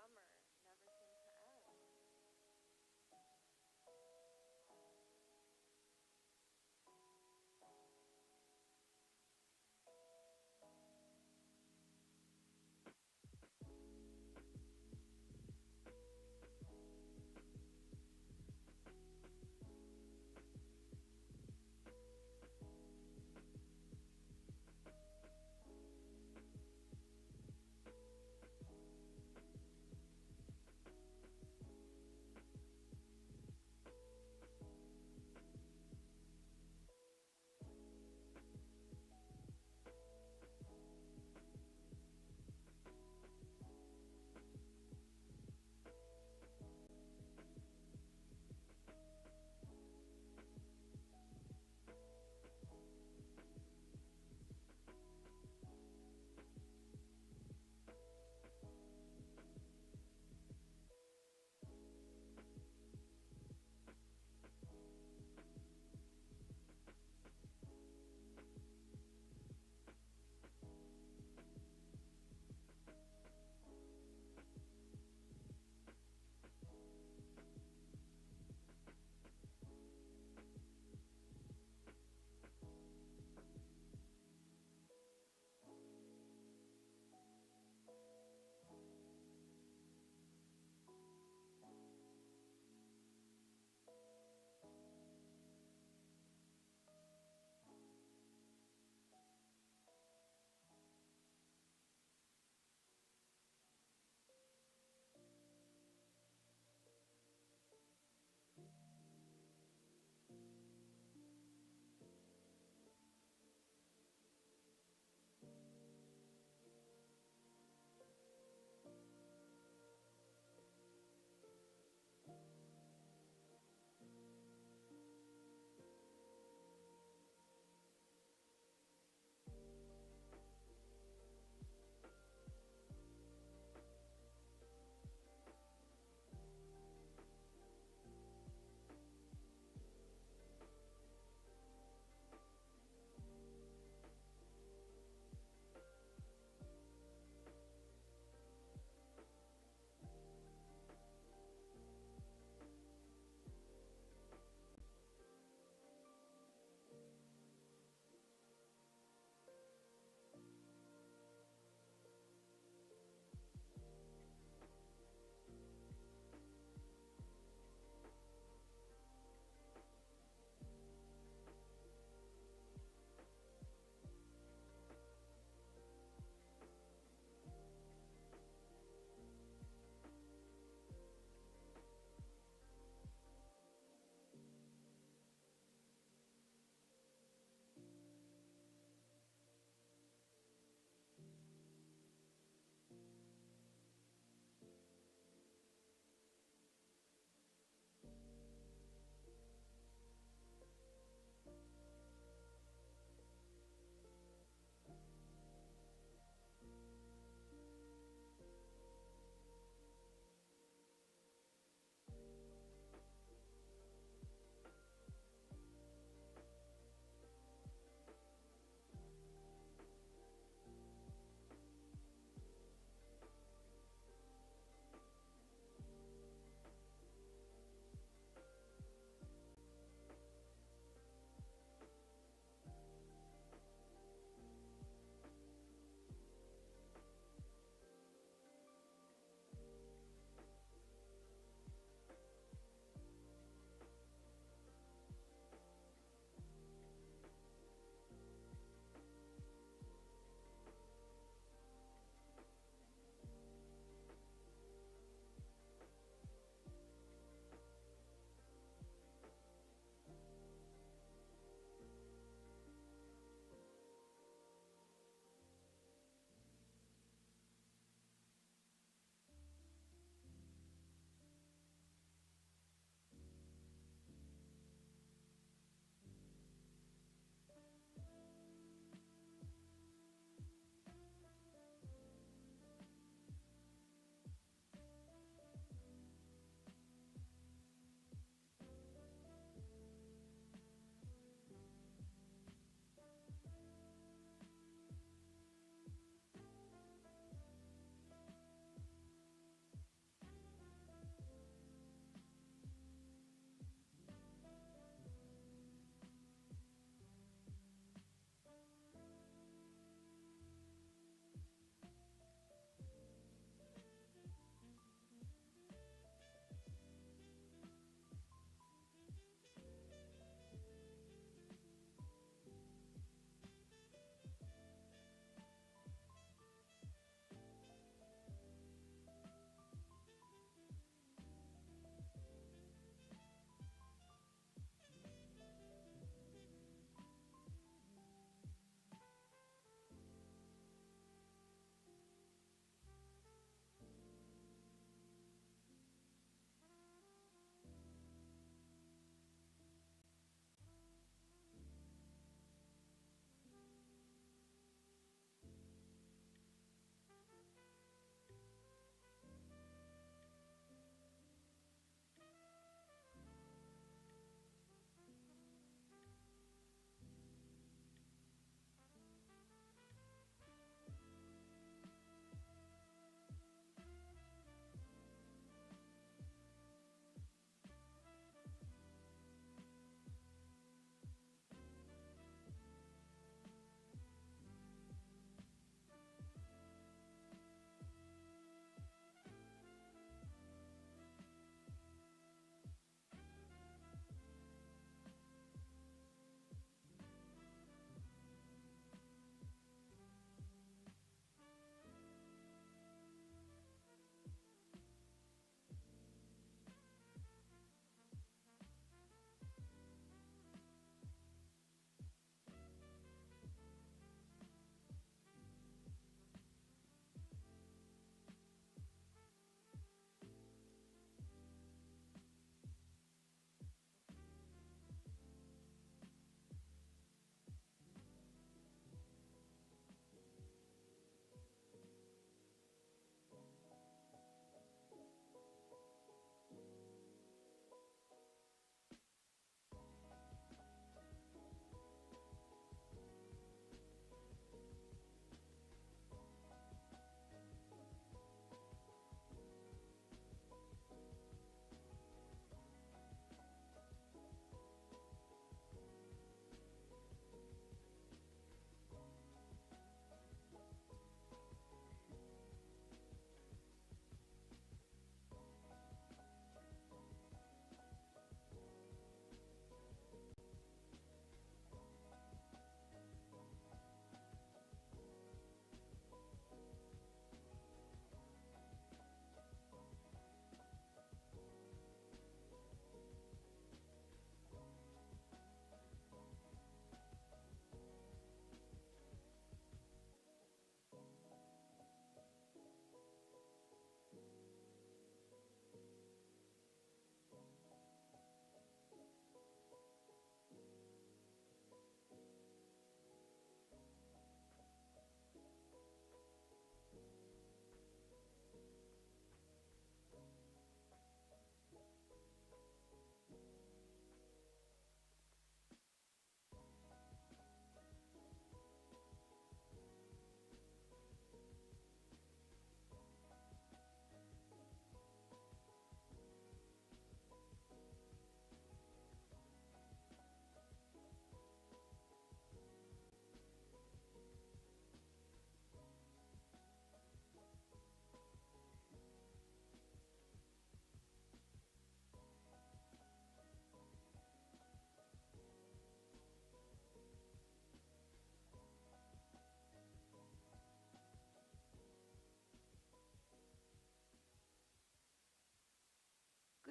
summer never seemed to end.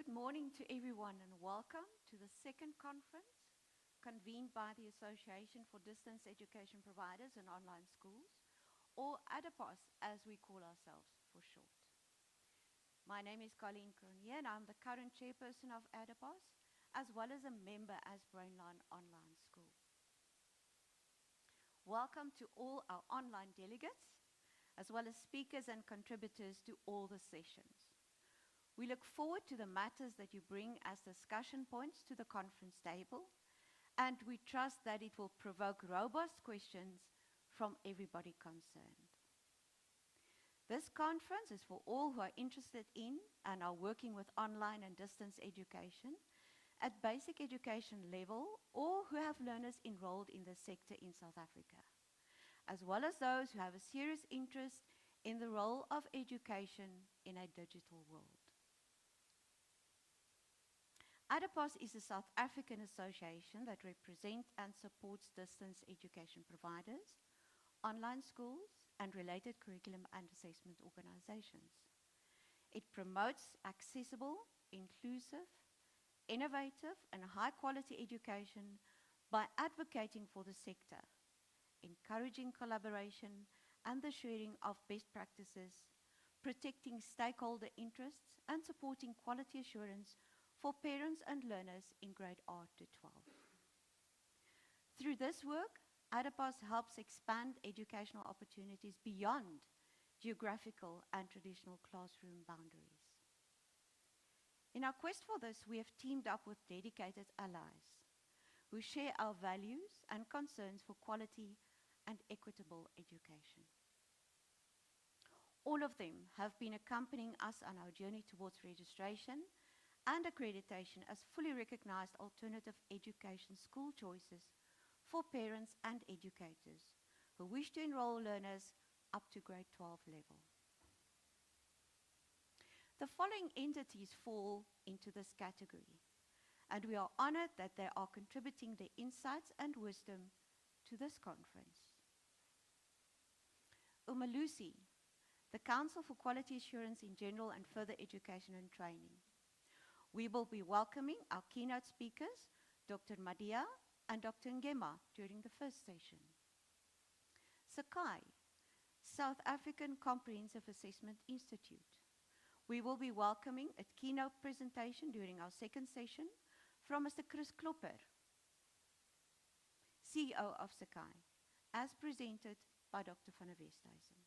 Good morning to everyone and welcome to the second conference convened by the Association for Distance Education Providers and Online Schools, or Adepos as we call ourselves for short. My name is Colleen Cronje and I'm the current chairperson of Adepos as well as a member as Brainline Online School. Welcome to all our online delegates as well as speakers and contributors to all the sessions. We look forward to the matters that you bring as discussion points to the conference table, and we trust that it will provoke robust questions from everybody concerned. This conference is for all who are interested in and are working with online and distance education at basic education level or who have learners enrolled in the sector in South Africa, as well as those who have a serious interest in the role of education in a digital world. Adepos is a South African association that represents and supports distance education providers, online schools, and related curriculum and assessment organizations. It promotes accessible, inclusive, innovative, and high-quality education by advocating for the sector, encouraging collaboration and the sharing of best practices, protecting stakeholder interests, and supporting quality assurance for parents and learners in grade R to 12. Through this work, Adepos helps expand educational opportunities beyond geographical and traditional classroom boundaries. In our quest for this, we have teamed up with dedicated allies who share our values and concerns for quality and equitable education. All of them have been accompanying us on our journey towards registration and accreditation as fully recognized alternative education school choices for parents and educators who wish to enroll learners up to grade 12 level. The following entities fall into this category, and we are honored that they are contributing their insights and wisdom to this conference. Umalusi, the Council for Quality Assurance in General and Further Education and Training. We will be welcoming our keynote speakers, Dr. Madia and Dr. Ngema, during the first session. Sakai, South African Comprehensive Assessment Institute. We will be welcoming a keynote presentation during our second session from Mr. Chris Klopper, CEO of Sakai, as presented by Dr. van der Westhuizen.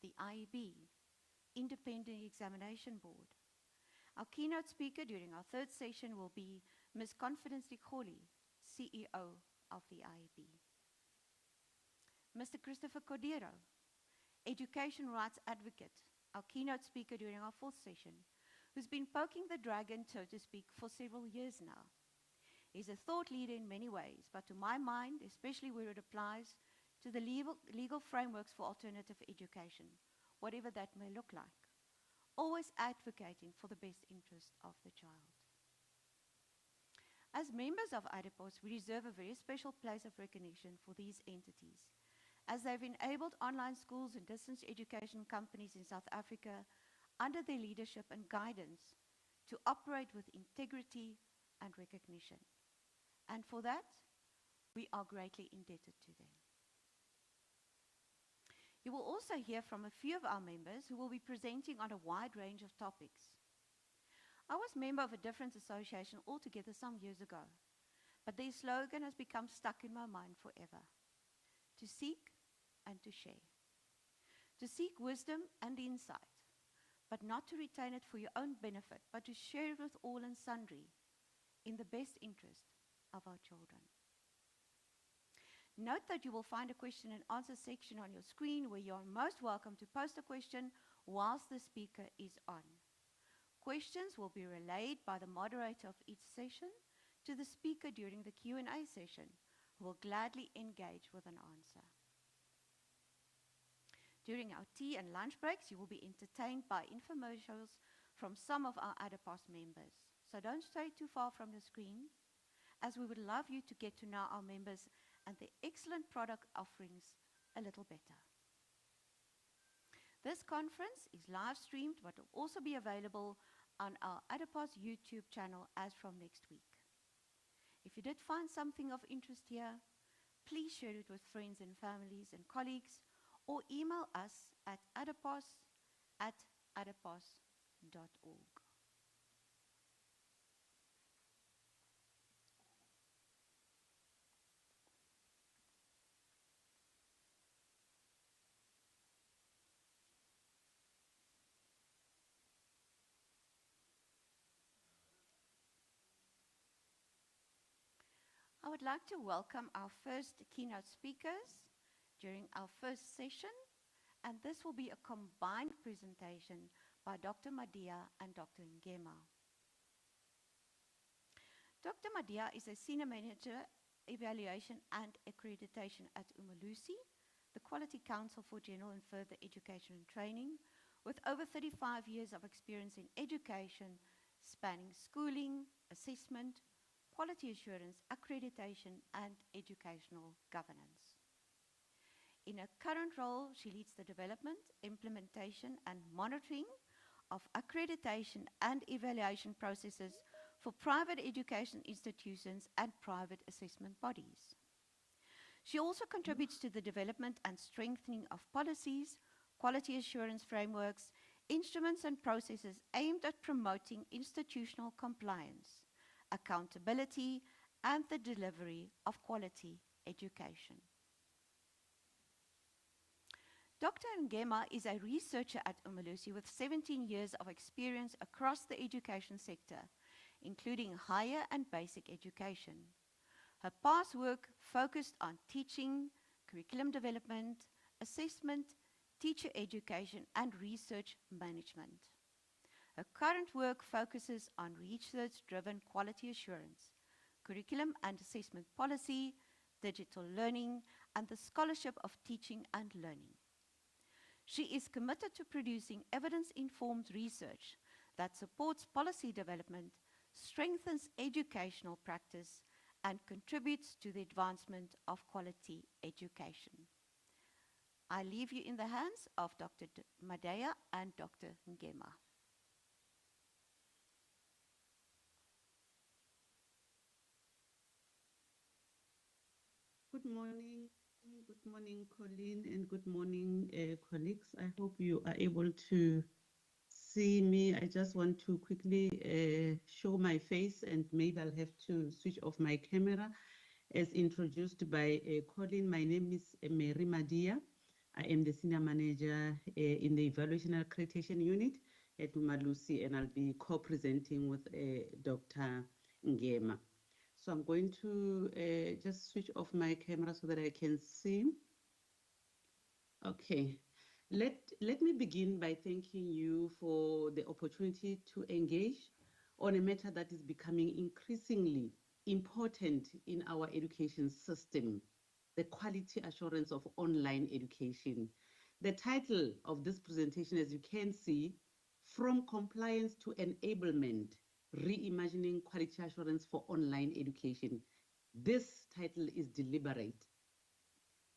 The IEB, Independent Examination Board. Our keynote speaker during our third session will be Ms. Conferernce, CEO of the IEB. Mr. Christopher Cordero, Education Rights Advocate, our keynote speaker during our fourth session, who's been poking the dragon, so to speak, for several years now. He's a thought leader in many ways, but to my mind, especially where it applies to the legal frameworks for alternative education, whatever that may look like. Always advocating for the best interest of the child. As members of Adepos, we reserve a very special place of recognition for these entities, as they've enabled online schools and distance education companies in South Africa under their leadership and guidance to operate with integrity and recognition. And for that, we are greatly indebted to them. You will also hear from a few of our members who will be presenting on a wide range of topics. I was a member of a different association altogether some years ago, but their slogan has become stuck in my mind forever. To seek and to share. To seek wisdom and insight, but not to retain it for your own benefit, but to share it with all and sundry in the best interest of our children. Note that you will find a question and answer section on your screen where you are most welcome to post a question whilst the speaker is on. Questions will be relayed by the moderator of each session to the speaker during the Q&A session, who will gladly engage with an answer. During our tea and lunch breaks, you will be entertained by infomercials from some of our Adepos members. So don't stray too far from the screen, as we would love you to get to know our members and their excellent product offerings a little better. This conference is live streamed but will also be available on our Adepos YouTube channel as from next week. If you did find something of interest here, please share it with friends and families and colleagues, or email us at adepos@adepos.org. I would like to welcome our first keynote speakers during our first session, and this will be a combined presentation by Dr. Madia and Dr. Ngema. Dr. Madia is a Senior Manager, Evaluation and Accreditation at Umalusi, the Quality Council for General and Further Education and Training, with over 35 years of experience in education, spanning schooling, assessment, quality assurance, accreditation, and educational governance. In her current role, she leads the development, implementation, and monitoring of accreditation and evaluation processes for private education institutions and private assessment bodies. She also contributes to the development and strengthening of policies, quality assurance frameworks, instruments, and processes aimed at promoting institutional compliance, accountability, and the delivery of quality education. Dr. Ngema is a researcher at Umalusi with 17 years of experience across the education sector, including higher and basic education. Her past work focused on teaching, curriculum development, assessment, teacher education, and research management. Her current work focuses on research-driven quality assurance, curriculum and assessment policy, digital learning, and the scholarship of teaching and learning. She is committed to producing evidence-informed research that supports policy development, strengthens educational practice, and contributes to the advancement of quality education. I leave you in the hands of Dr. Madia and Dr. Ngema. Good morning, Colleen, and good morning, colleagues. I hope you are able to see me. I just want to quickly show my face, and maybe I'll have to switch off my camera. As introduced by Colleen, my name is Mary Madia. I am the Senior Manager in the Evaluation and Accreditation Unit at Umalusi, and I'll be co-presenting with Dr. Ngema. So I'm going to just switch off my camera so that I can see. Okay. Let me begin by thanking you for the opportunity to engage on a matter that is becoming increasingly important in our education system, the quality assurance of online education. The title of this presentation, as you can see, From Compliance to Enablement, Reimagining Quality Assurance for Online Education. This title is deliberate.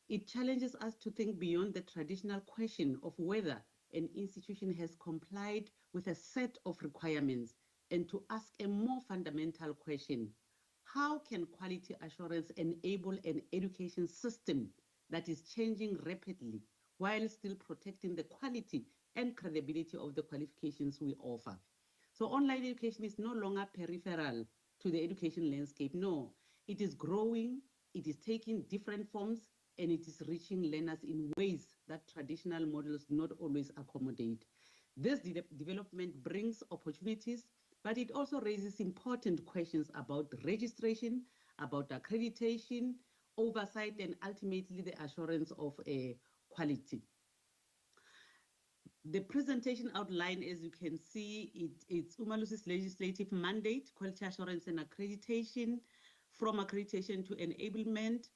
It challenges us to think beyond the traditional question of whether an institution has complied with a set of requirements and to ask a more fundamental question: how can quality assurance enable an education system that is changing rapidly while still protecting the quality and credibility of the qualifications we offer? So online education is no longer peripheral to the education landscape. No, it is growing, it is taking different forms, and it is reaching learners in ways that traditional models do not always accommodate. This development brings opportunities, but it also raises important questions about registration, about accreditation, oversight, and ultimately the assurance of quality. The presentation outline, as you can see, it's Umalusi's legislative mandate, quality assurance and accreditation, from accreditation to enablement,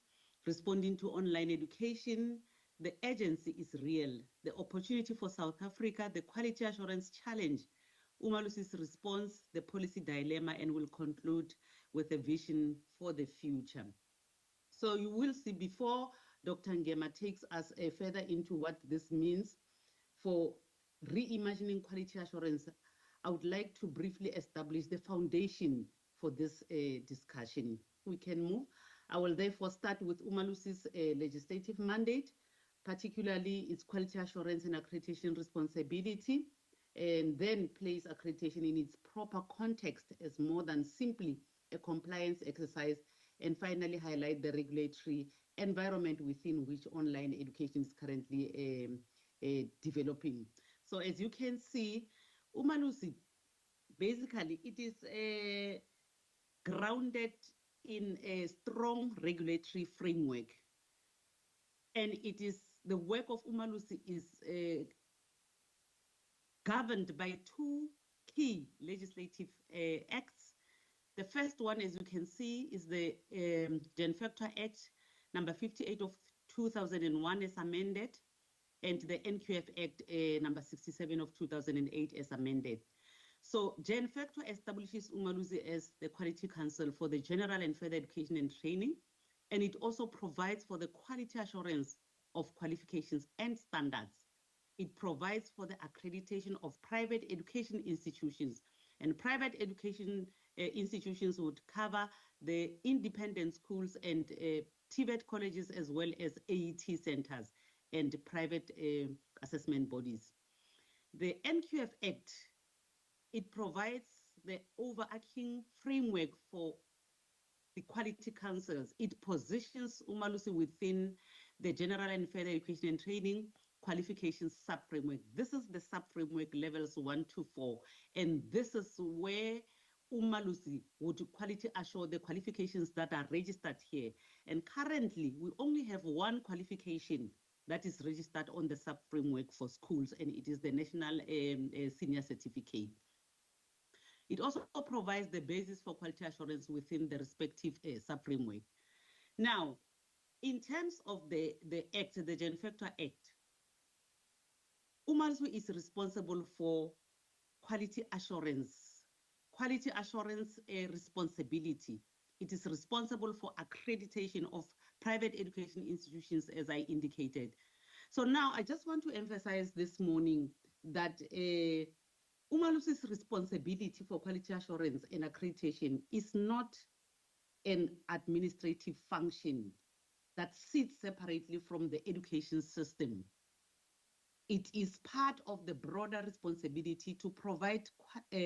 responding to online education. The agency is real. The opportunity for South Africa, the quality assurance challenge, Umalusi's response, the policy dilemma, and will conclude with a vision for the future. So you will see before Dr. Ngema takes us further into what this means for reimagining quality assurance, I would like to briefly establish the foundation for this discussion. We can move. I will therefore start with Umalusi's legislative mandate, particularly its quality assurance and accreditation responsibility, and then place accreditation in its proper context as more than simply a compliance exercise, and finally highlight the regulatory environment within which online education is currently developing. So as you can see, Umalusi, basically it is grounded in a strong regulatory framework, and it is the work of Umalusi is governed by two key legislative acts. The first one, as you can see, is the Gen Factor Act number 58 of 2001 as amended, and the NQF Act number 67 of 2008 as amended. So Gen Factor establishes Umalusi as the Quality Council for the General and Further Education and Training, and it also provides for the quality assurance of qualifications and standards. It provides for the accreditation of private education institutions, and private education institutions would cover the independent schools and TVET colleges, as well as AET centers and private assessment bodies. The NQF Act, it provides the overarching framework for the quality councils. It positions Umalusi within the General and Further Education and Training qualifications sub-framework. This is the sub-framework levels 1 to 4, and this is where Umalusi would quality assure the qualifications that are registered here. And currently, we only have one qualification that is registered on the sub-framework for schools, and it is the National Senior Certificate. It also provides the basis for quality assurance within the respective sub-framework. Now, in terms of the Act, the Gen Factor Act, Umalusi is responsible for quality assurance responsibility. It is responsible for accreditation of private education institutions, as I indicated. So now I just want to emphasize this morning that Umalusi's responsibility for quality assurance and accreditation is not an administrative function that sits separately from the education system. It is part of the broader responsibility to provide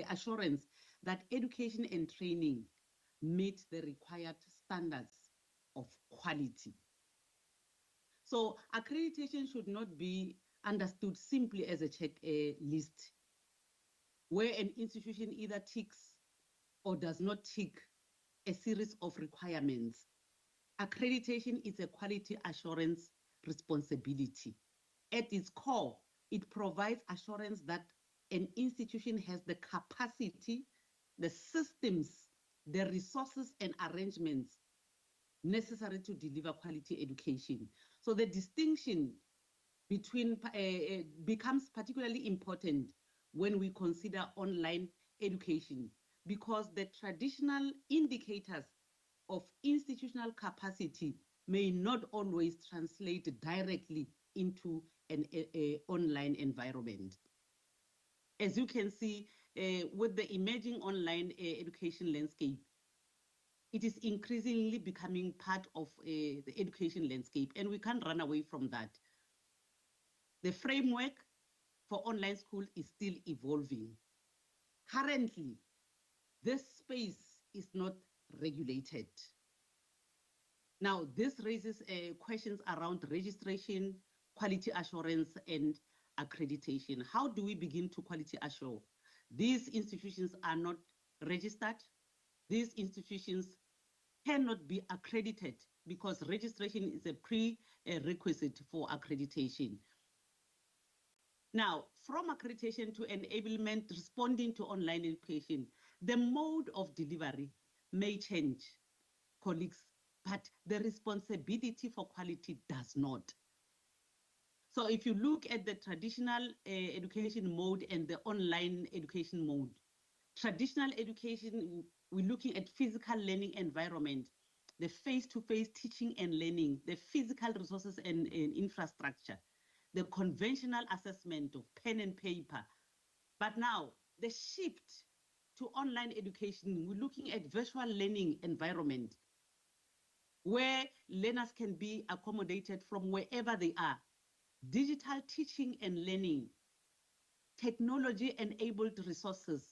assurance that education and training meet the required standards of quality. So accreditation should not be understood simply as a checklist, where an institution either ticks or does not tick a series of requirements. Accreditation is a quality assurance responsibility. At its core, it provides assurance that an institution has the capacity, the systems, the resources and arrangements necessary to deliver quality education. So the distinction between becomes particularly important when we consider online education, because the traditional indicators of institutional capacity may not always translate directly into an online environment. As you can see, with the emerging online education landscape, it is increasingly becoming part of the education landscape, and we can't run away from that. The framework for online school is still evolving. Currently, this space is not regulated. Now, this raises questions around registration, quality assurance, and accreditation. How do we begin to quality assure? These institutions are not registered. These institutions cannot be accredited because registration is a prerequisite for accreditation. Now, from accreditation to enablement, responding to online education, the mode of delivery may change, colleagues, but the responsibility for quality does not. So if you look at the traditional education mode and the online education mode, traditional education, we're looking at physical learning environment, the face-to-face teaching and learning, the physical resources and infrastructure, the conventional assessment of pen and paper. But now the shift to online education, we're looking at virtual learning environment where learners can be accommodated from wherever they are. Digital teaching and learning, technology-enabled resources,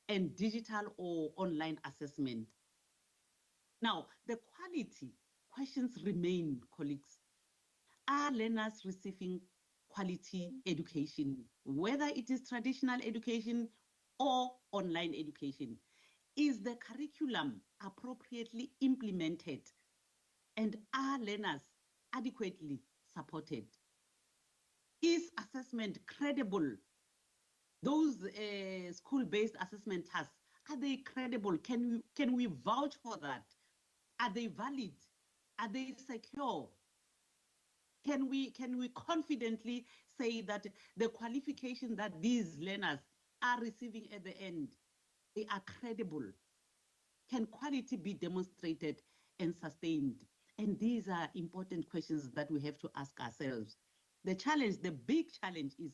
and digital or online assessment. Now, the quality questions remain, colleagues. Are learners receiving quality education, whether it is traditional education or online education? Is the curriculum appropriately implemented? And are learners adequately supported? Is assessment credible? Those school-based assessment tasks, are they credible? Can we vouch for that? Are they valid? Are they secure? Can we confidently say that the qualification that these learners are receiving at the end, they are credible? Can quality be demonstrated and sustained? And these are important questions that we have to ask ourselves. The challenge, the big challenge is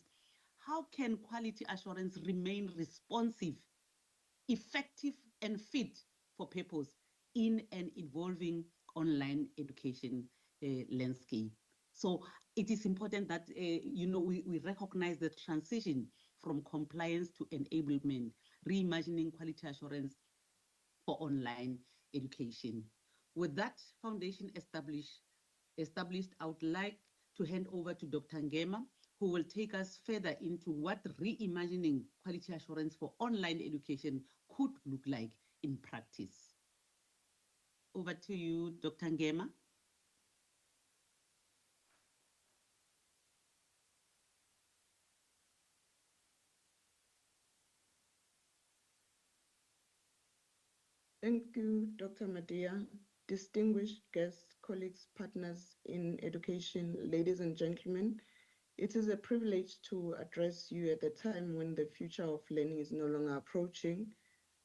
how can quality assurance remain responsive, effective, and fit for purpose in an evolving online education landscape? So it is important that we recognize the transition from compliance to enablement, reimagining quality assurance for online education. With that foundation established, I would like to hand over to Dr. Ngema, who will take us further into what reimagining quality assurance for online education could look like in practice. Over to you, Dr. Ngema. Thank you, Dr. Madia. Distinguished guests, colleagues, partners in education, ladies and gentlemen, it is a privilege to address you at a time when the future of learning is no longer approaching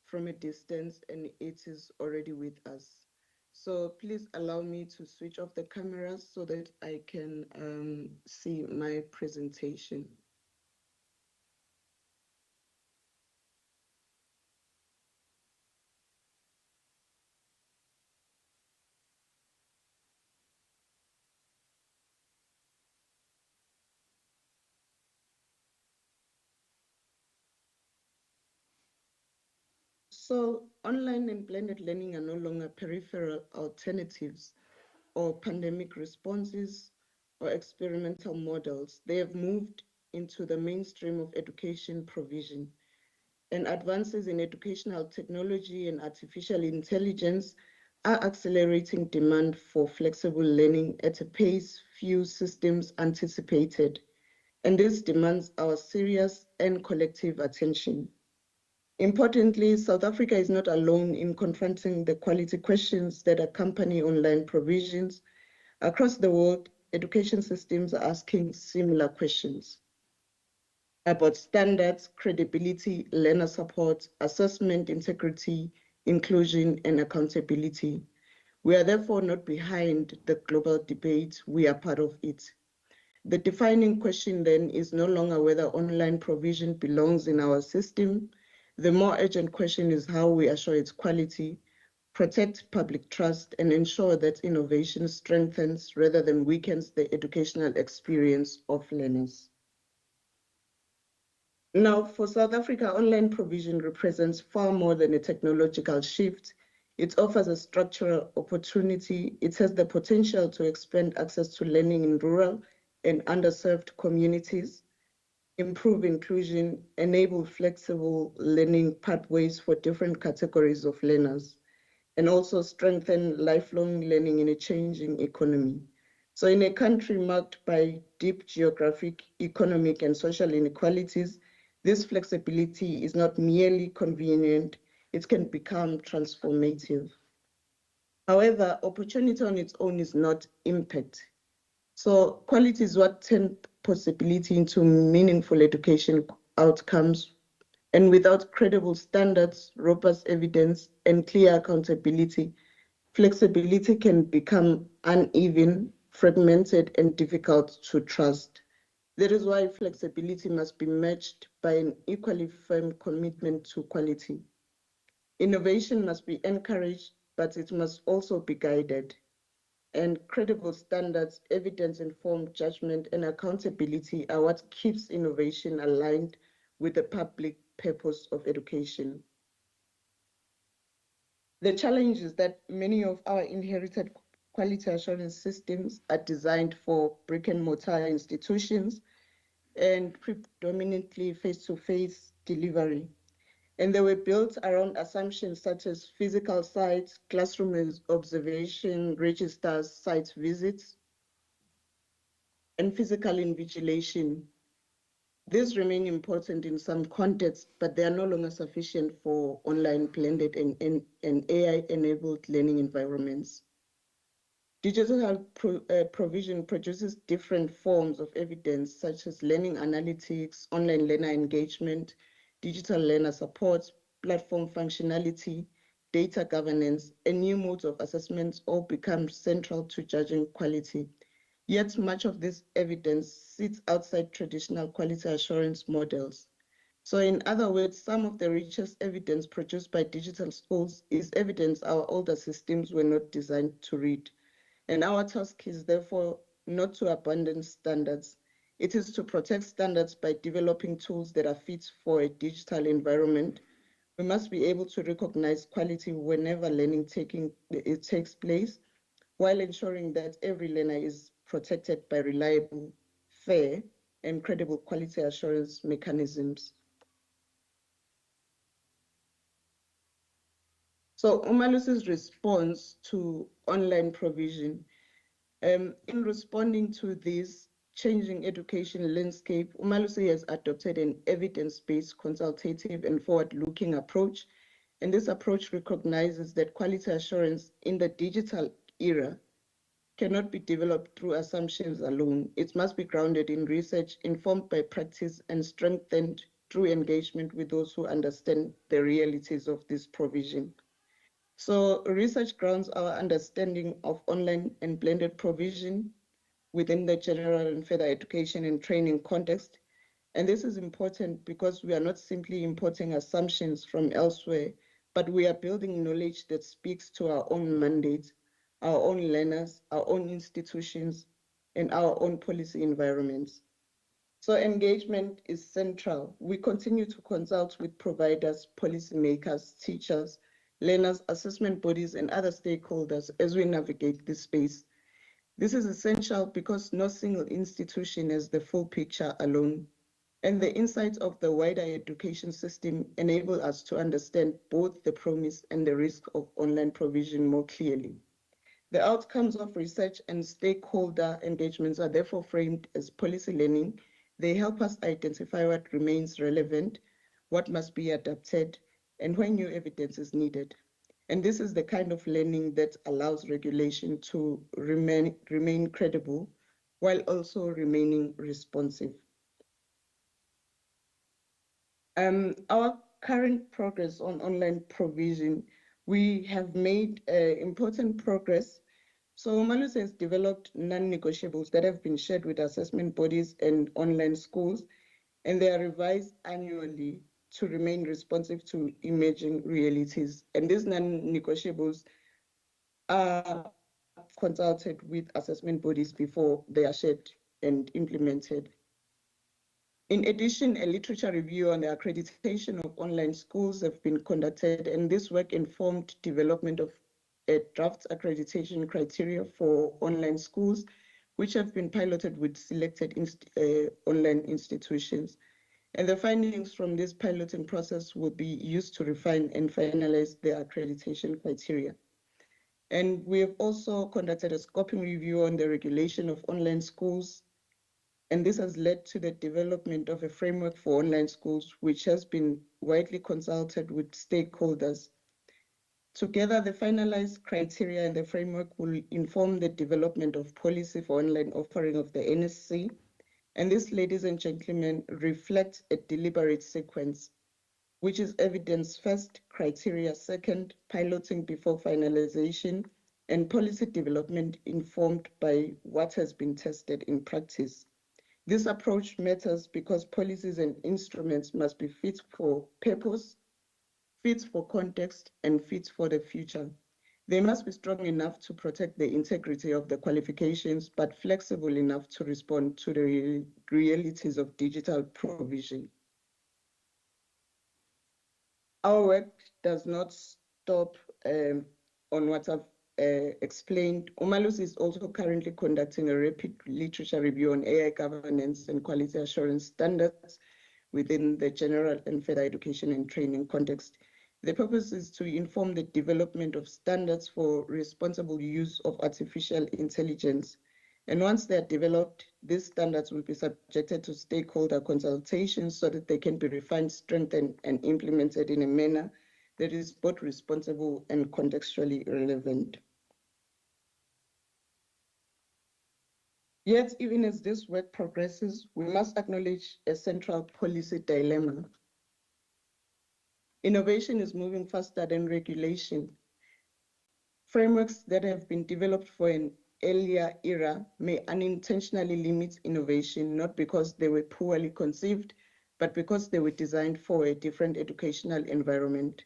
from a distance and it is already with us. So please allow me to switch off the cameras so that I can see my presentation. So online and blended learning are no longer peripheral alternatives or pandemic responses or experimental models. They have moved into the mainstream of education provision. And advances in educational technology and artificial intelligence are accelerating demand for flexible learning at a pace few systems anticipated. And this demands our serious and collective attention. Importantly, South Africa is not alone in confronting the quality questions that accompany online provisions. Across the world, education systems are asking similar questions about standards, credibility, learner support, assessment integrity, inclusion, and accountability. We are therefore not behind the global debate, we are part of it. The defining question then is no longer whether online provision belongs in our system. The more urgent question is how we assure its quality, protect public trust, and ensure that innovation strengthens rather than weakens the educational experience of learners. Now, for South Africa, online provision represents far more than a technological shift. It offers a structural opportunity. It has the potential to expand access to learning in rural and underserved communities, improve inclusion, enable flexible learning pathways for different categories of learners, and also strengthen lifelong learning in a changing economy. So in a country marked by deep geographic, economic, and social inequalities, this flexibility is not merely convenient, it can become transformative. However, opportunity on its own is not impact. So quality is what turns possibility into meaningful education outcomes. And without credible standards, robust evidence, and clear accountability, flexibility can become uneven, fragmented, and difficult to trust. That is why flexibility must be matched by an equally firm commitment to quality. Innovation must be encouraged, but it must also be guided. And credible standards, evidence-informed judgment, and accountability are what keeps innovation aligned with the public purpose of education. The challenge is that many of our inherited quality assurance systems are designed for brick and mortar institutions and predominantly face-to-face delivery. And they were built around assumptions such as physical sites, classroom observation, registers, site visits, and physical invigilation. These remain important in some contexts, but they are no longer sufficient for online blended and AI-enabled learning environments. Digital provision produces different forms of evidence, such as learning analytics, online learner engagement, digital learner support, platform functionality, data governance, and new modes of assessment all become central to judging quality. Yet much of this evidence sits outside traditional quality assurance models. So in other words, some of the richest evidence produced by digital schools is evidence our older systems were not designed to read. And our task is therefore not to abandon standards. It is to protect standards by developing tools that are fit for a digital environment. We must be able to recognize quality whenever learning takes place, while ensuring that every learner is protected by reliable, fair, and credible quality assurance mechanisms. So Umalusi's response to online provision. In responding to this changing education landscape, Umalusi has adopted an evidence-based, consultative, and forward-looking approach. And this approach recognizes that quality assurance in the digital era cannot be developed through assumptions alone. It must be grounded in research, informed by practice, and strengthened through engagement with those who understand the realities of this provision. So research grounds our understanding of online and blended provision within the general and further education and training context. And this is important because we are not simply importing assumptions from elsewhere, but we are building knowledge that speaks to our own mandates, our own learners, our own institutions, and our own policy environments. So engagement is central. We continue to consult with providers, policymakers, teachers, learners, assessment bodies, and other stakeholders as we navigate this space. This is essential because no single institution has the full picture alone, and the insights of the wider education system enable us to understand both the promise and the risk of online provision more clearly. The outcomes of research and stakeholder engagements are therefore framed as policy learning. They help us identify what remains relevant, what must be adapted, and when new evidence is needed. And this is the kind of learning that allows regulation to remain credible while also remaining responsive. Our current progress on online provision, we have made important progress. So Malus has developed non-negotiables that have been shared with assessment bodies and online schools, and they are revised annually to remain responsive to emerging realities. And these non-negotiables are consulted with assessment bodies before they are shared and implemented. In addition, a literature review on the accreditation of online schools have been conducted, and this work informed development of a draft accreditation criteria for online schools, which have been piloted with selected online institutions. And the findings from this piloting process will be used to refine and finalize the accreditation criteria. And we have also conducted a scoping review on the regulation of online schools, and this has led to the development of a framework for online schools, which has been widely consulted with stakeholders. Together, the finalized criteria and the framework will inform the development of policy for online offering of the NSC. And this, ladies and gentlemen, reflects a deliberate sequence, which is evidence first, criteria second, piloting before finalization, and policy development informed by what has been tested in practice. This approach matters because policies and instruments must be fit for purpose, fit for context, and fit for the future. They must be strong enough to protect the integrity of the qualifications, but flexible enough to respond to the realities of digital provision. Our work does not stop on what I've explained. Umalus is also currently conducting a rapid literature review on AI governance and quality assurance standards within the general and further education and training context. The purpose is to inform the development of standards for responsible use of artificial intelligence. And once they are developed, these standards will be subjected to stakeholder consultations so that they can be refined, strengthened, and implemented in a manner that is both responsible and contextually relevant. Yet, even as this work progresses, we must acknowledge a central policy dilemma. Innovation is moving faster than regulation. Frameworks that have been developed for an earlier era may unintentionally limit innovation, not because they were poorly conceived, but because they were designed for a different educational environment.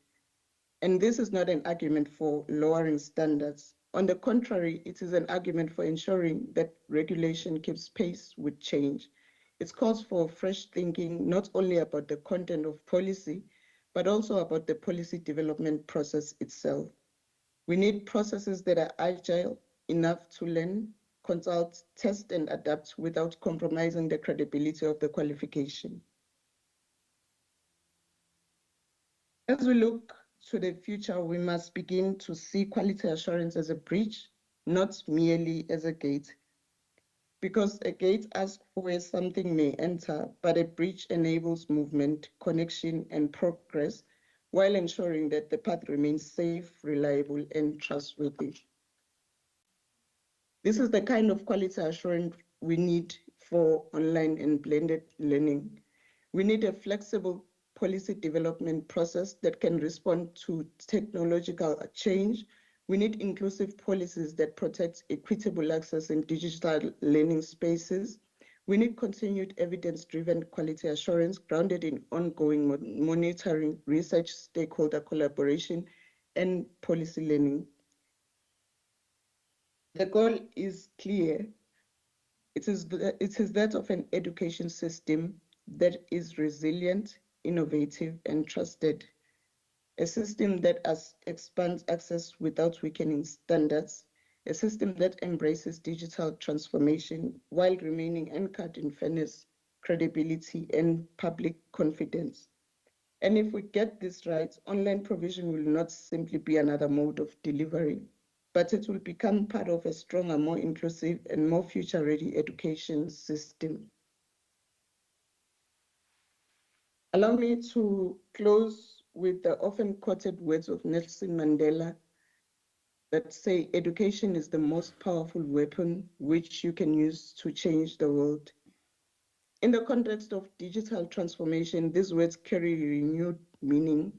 And this is not an argument for lowering standards. On the contrary, it is an argument for ensuring that regulation keeps pace with change. It calls for fresh thinking, not only about the content of policy, but also about the policy development process itself. We need processes that are agile enough to learn, consult, test, and adapt without compromising the credibility of the qualification. As we look to the future, we must begin to see quality assurance as a bridge, not merely as a gate. Because a gate asks where something may enter, but a bridge enables movement, connection, and progress while ensuring that the path remains safe, reliable, and trustworthy. This is the kind of quality assurance we need for online and blended learning. We need a flexible policy development process that can respond to technological change. We need inclusive policies that protect equitable access in digital learning spaces. We need continued evidence-driven quality assurance grounded in ongoing monitoring, research, stakeholder collaboration, and policy learning. The goal is clear. It is that of an education system that is resilient, innovative, and trusted. A system that expands access without weakening standards. A system that embraces digital transformation while remaining anchored in fairness, credibility, and public confidence. And if we get this right, online provision will not simply be another mode of delivery, but it will become part of a stronger, more inclusive, and more future-ready education system. Allow me to close with the often quoted words of Nelson Mandela that say, education is the most powerful weapon which you can use to change the world. In the context of digital transformation, these words carry renewed meaning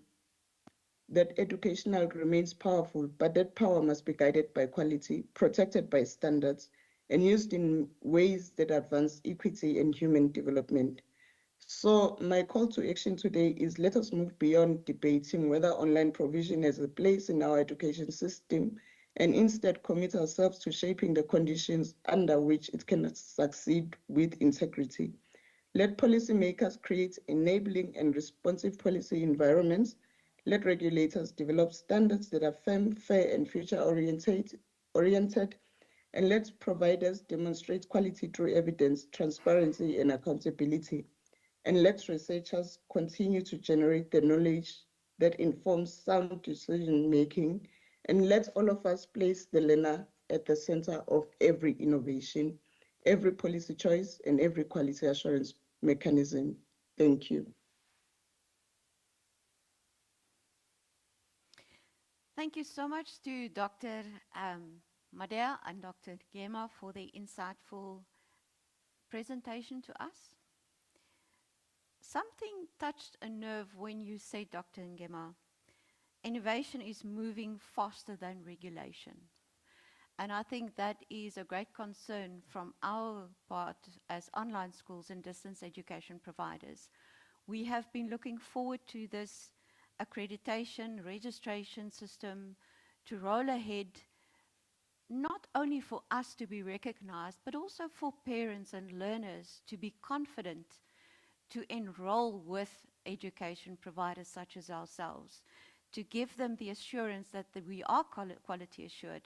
that educational remains powerful, but that power must be guided by quality, protected by standards, and used in ways that advance equity and human development. So my call to action today is let us move beyond debating whether online provision has a place in our education system and instead commit ourselves to shaping the conditions under which it can succeed with integrity. Let policymakers create enabling and responsive policy environments. Let regulators develop standards that are firm, fair, and future-oriented, and let providers demonstrate quality through evidence, transparency, and accountability. And let researchers continue to generate the knowledge that informs sound decision-making. And let all of us place the learner at the center of every innovation, every policy choice, and every quality assurance mechanism. Thank you. Thank you so much to Dr. Madea and Dr. Gema for the insightful presentation to us. Something touched a nerve when you said, Dr. Ngema, innovation is moving faster than regulation. And I think that is a great concern from our part as online schools and distance education providers. We have been looking forward to this accreditation registration system to roll ahead, not only for us to be recognized, but also for parents and learners to be confident to enroll with education providers such as ourselves, to give them the assurance that we are quality assured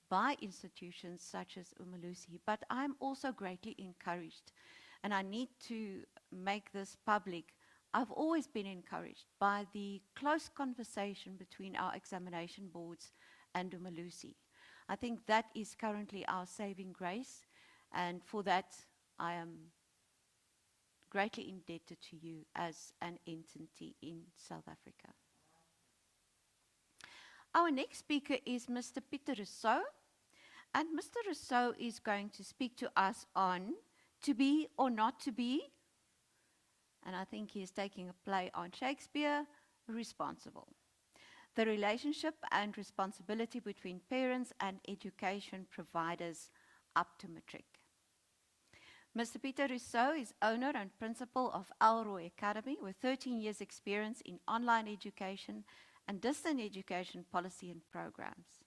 by institutions such as Umalusi. But I'm also greatly encouraged, and I need to make this public. I've always been encouraged by the close conversation between our examination boards and Umalusi. I think that is currently our saving grace, and for that I am greatly indebted to you as an entity in South Africa. Our next speaker is Mr. Pieter Rousseau, and Mr. Rousseau is going to speak to us on to be or not to be, and I think he is taking a play on Shakespeare, responsible. The relationship and responsibility between parents and education providers up to matric. Mr. Pieter Rousseau is owner and principal of Elroy Academy with 13 years experience in online education and distance education policy and programs.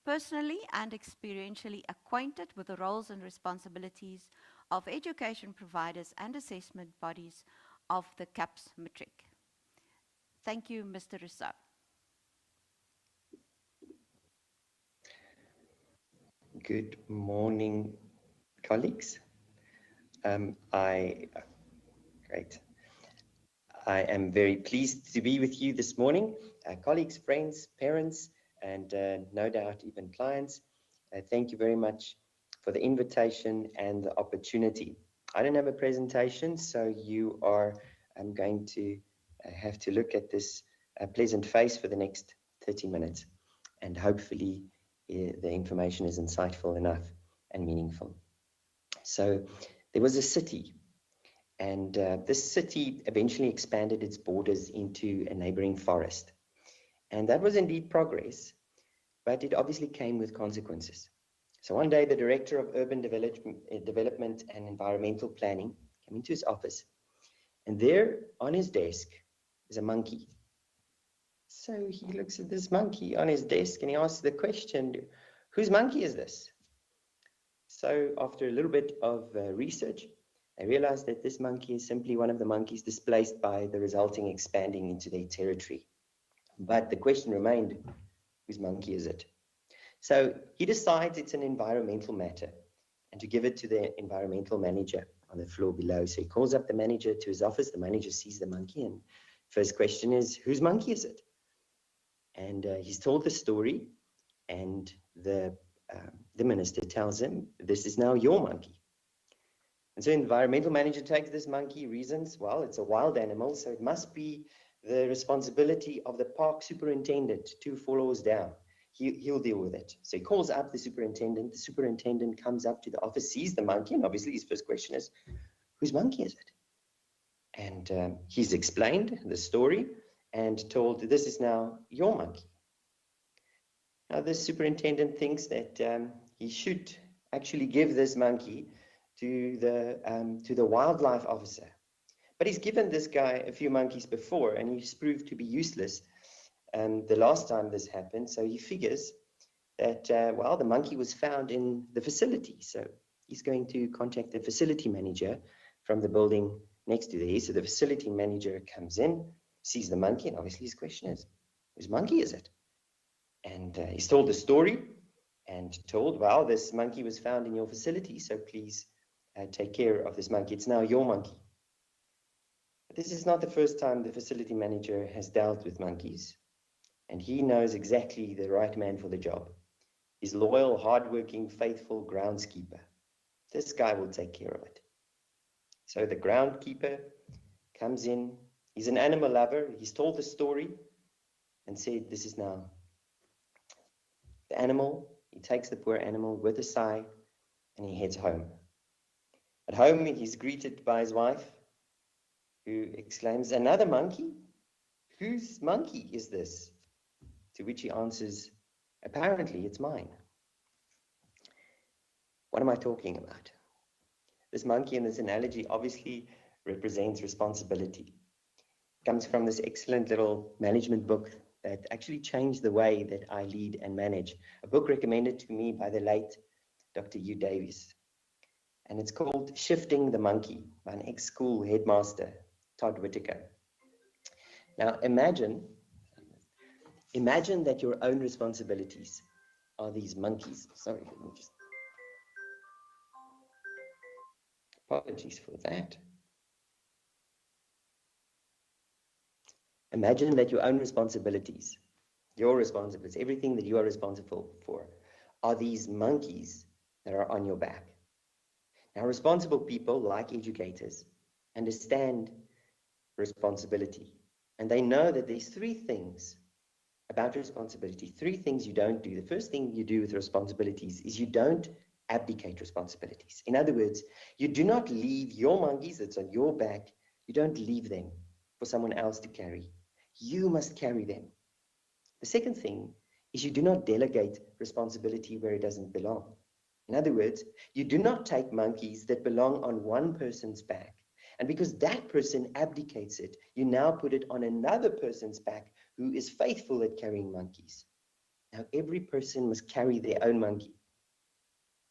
Personally and experientially acquainted with the roles and responsibilities of education providers and assessment bodies of the CAPS matric. Thank you, Mr. Rousseau. Good morning, colleagues. Great. I am very pleased to be with you this morning, colleagues, friends, parents, and no doubt even clients. Thank you very much for the invitation and the opportunity. I don't have a presentation, so you are going to have to look at this pleasant face for the next 30 minutes, and hopefully the information is insightful enough and meaningful. So there was a city, and this city eventually expanded its borders into a neighboring forest. And that was indeed progress, but it obviously came with consequences. So one day, the director of urban development and environmental planning came into his office, and there on his desk is a monkey. So he looks at this monkey on his desk and he asks the question, whose monkey is this? So after a little bit of research, I realized that this monkey is simply one of the monkeys displaced by the resulting expanding into their territory. But the question remained, whose monkey is it? So he decides it's an environmental matter and to give it to the environmental manager on the floor below. So he calls up the manager to his office. The manager sees the monkey, and first question is, whose monkey is it? And he's told the story, and the minister tells him, this is now your monkey. And so the environmental manager takes this monkey, reasons, well, it's a wild animal, so it must be the responsibility of the park superintendent 2 floors down. He'll deal with it. So he calls up the superintendent. The superintendent comes up to the office, sees the monkey, and obviously his first question is, whose monkey is it? And he's explained the story and told, this is now your monkey. Now, the superintendent thinks that he should actually give this monkey to the wildlife officer. But he's given this guy a few monkeys before, and he's proved to be useless the last time this happened. So he figures that, well, the monkey was found in the facility. So he's going to contact the facility manager from the building next to there. So the facility manager comes in, sees the monkey, and obviously his question is, whose monkey is it? And he's told the story and told, well, this monkey was found in your facility, so please take care of this monkey. It's now your monkey. But this is not the first time the facility manager has dealt with monkeys, and he knows exactly the right man for the job. He's loyal, hardworking, faithful groundskeeper. This guy will take care of it. So the groundskeeper comes in. He's an animal lover. He's told the story and said, this is now the animal. He takes the poor animal with a sigh and he heads home. At home, he's greeted by his wife, who exclaims, another monkey? Whose monkey is this? To which he answers, apparently it's mine. What am I talking about? This monkey in this analogy obviously represents responsibility. It comes from this excellent little management book that actually changed the way that I lead and manage. A book recommended to me by the late Dr. Hugh Davies. And it's called Shifting the Monkey by an ex-school headmaster, Todd Whitaker. Now imagine that your own responsibilities are these monkeys. Sorry, let me just... Apologies for that. Imagine that your own responsibilities, everything that you are responsible for, are these monkeys that are on your back. Now, responsible people, like educators, understand responsibility. And they know that there's three things about responsibility, three things you don't do. The first thing you do with responsibilities is you don't abdicate responsibilities. In other words, you do not leave your monkeys that's on your back, you don't leave them for someone else to carry. You must carry them. The second thing is you do not delegate responsibility where it doesn't belong. In other words, you do not take monkeys that belong on one person's back, and because that person abdicates it, you now put it on another person's back who is faithful at carrying monkeys. Now, every person must carry their own monkey.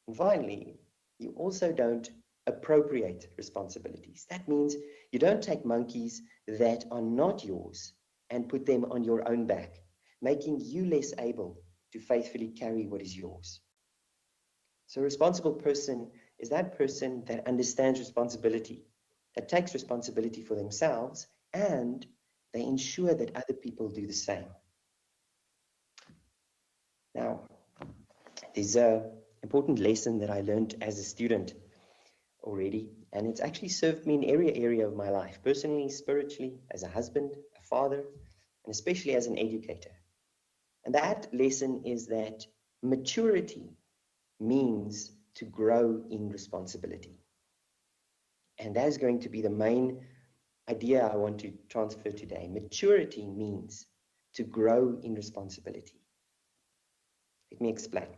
And finally, you also don't appropriate responsibilities. That means you don't take monkeys that are not yours and put them on your own back, making you less able to faithfully carry what is yours. So a responsible person is that person that understands responsibility, that takes responsibility for themselves, and they ensure that other people do the same. Now, there's an important lesson that I learned as a student already, and it's actually served me in every area of my life, personally, spiritually, as a husband, a father, and especially as an educator. And that lesson is that maturity means to grow in responsibility. And that is going to be the main idea I want to transfer today. Maturity means to grow in responsibility. Let me explain.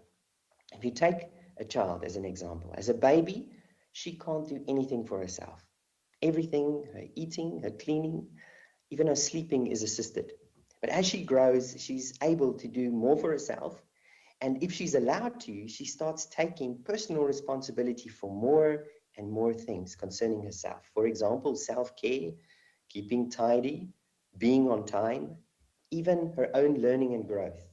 If you take a child as an example, as a baby, she can't do anything for herself. Everything, her eating, her cleaning, even her sleeping is assisted. But as she grows, she's able to do more for herself. And if she's allowed to, she starts taking personal responsibility for more and more things concerning herself. For example, self-care, keeping tidy, being on time, even her own learning and growth.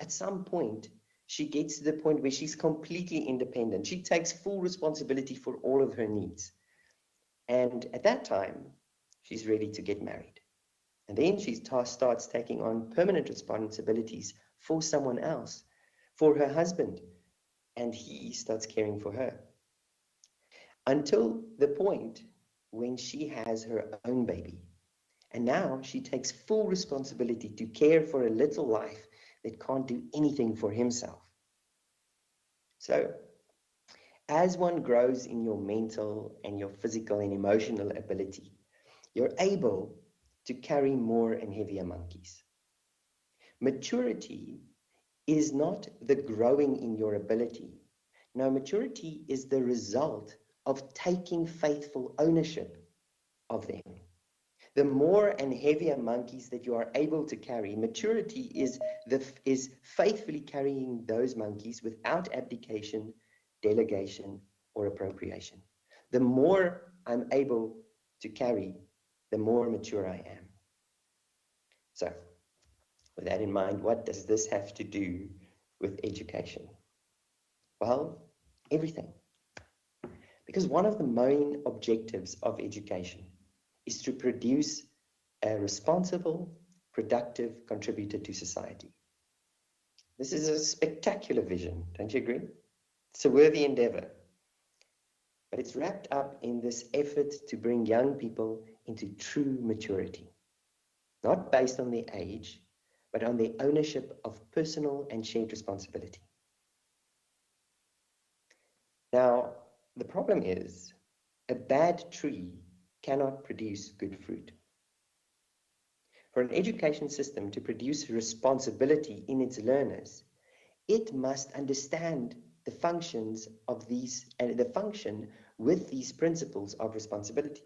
At some point, she gets to the point where she's completely independent. She takes full responsibility for all of her needs. And at that time, she's ready to get married. And then she starts taking on permanent responsibilities for someone else, for her husband, and he starts caring for her. Until the point when she has her own baby. And now she takes full responsibility to care for a little life that can't do anything for himself. So, as one grows in your mental and your physical and emotional ability, you're able to carry more and heavier monkeys. Maturity is not the growing in your ability. No, maturity is the result of taking faithful ownership of them. The more and heavier monkeys that you are able to carry, maturity is faithfully carrying those monkeys without abdication, delegation, or appropriation. The more I'm able to carry, the more mature I am. So, with that in mind, what does this have to do with education? Well, everything. Because one of the main objectives of education is to produce a responsible, productive contributor to society. This is a spectacular vision, don't you agree? It's a worthy endeavor. But it's wrapped up in this effort to bring young people into true maturity, not based on their age, but on their ownership of personal and shared responsibility. Now, the problem is, a bad tree cannot produce good fruit. For an education system to produce responsibility in its learners, it must understand the functions of these and the function with these principles of responsibility.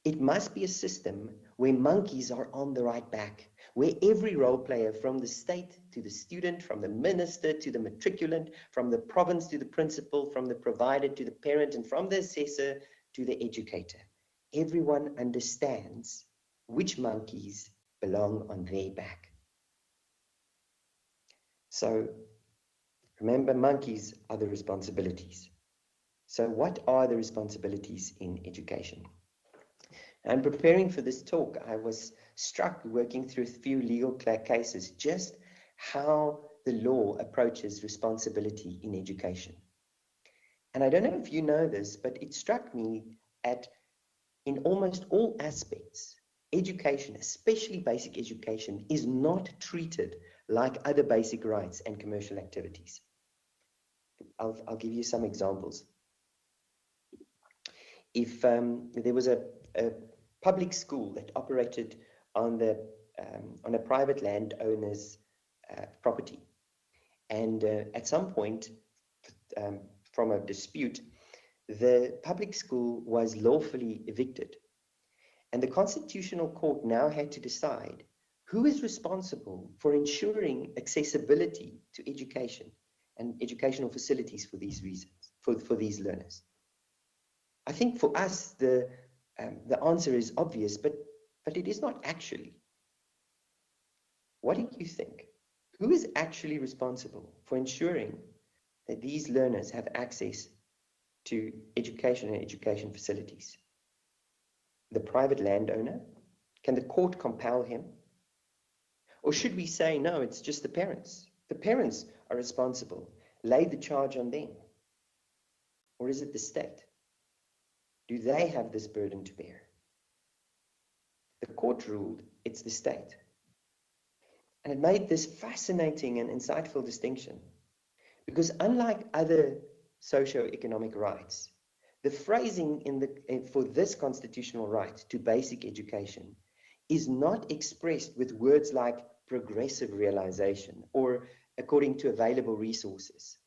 It must be a system where monkeys are on the right back, where every role player, from the state to the student, from the minister to the matriculant, from the province to the principal, from the provider to the parent, and from the assessor to the educator, everyone understands which monkeys belong on their back. So remember, monkeys are the responsibilities. So what are the responsibilities in education? And preparing for this talk, I was struck working through a few legal cases, just how the law approaches responsibility in education. And I don't know if you know this, but it struck me in almost all aspects, education, especially basic education, is not treated like other basic rights and commercial activities. I'll give you some examples. If there was a public school that operated on a private landowner's property, and at some point, from a dispute, the public school was lawfully evicted, and the Constitutional Court now had to decide who is responsible for ensuring accessibility to education and educational facilities for these reasons, for these learners. I think for us, the answer is obvious, but it is not actually. What do you think? Who is actually responsible for ensuring that these learners have access to education and education facilities? The private landowner? Can the court compel him? Or should we say, no, it's just the parents? The parents are responsible. Lay the charge on them. Or is it the state? Do they have this burden to bear? The court ruled it's the state. And it made this fascinating and insightful distinction, because unlike other socio-economic rights, the phrasing for this constitutional right to basic education is not expressed with words like progressive realization or according to available resources.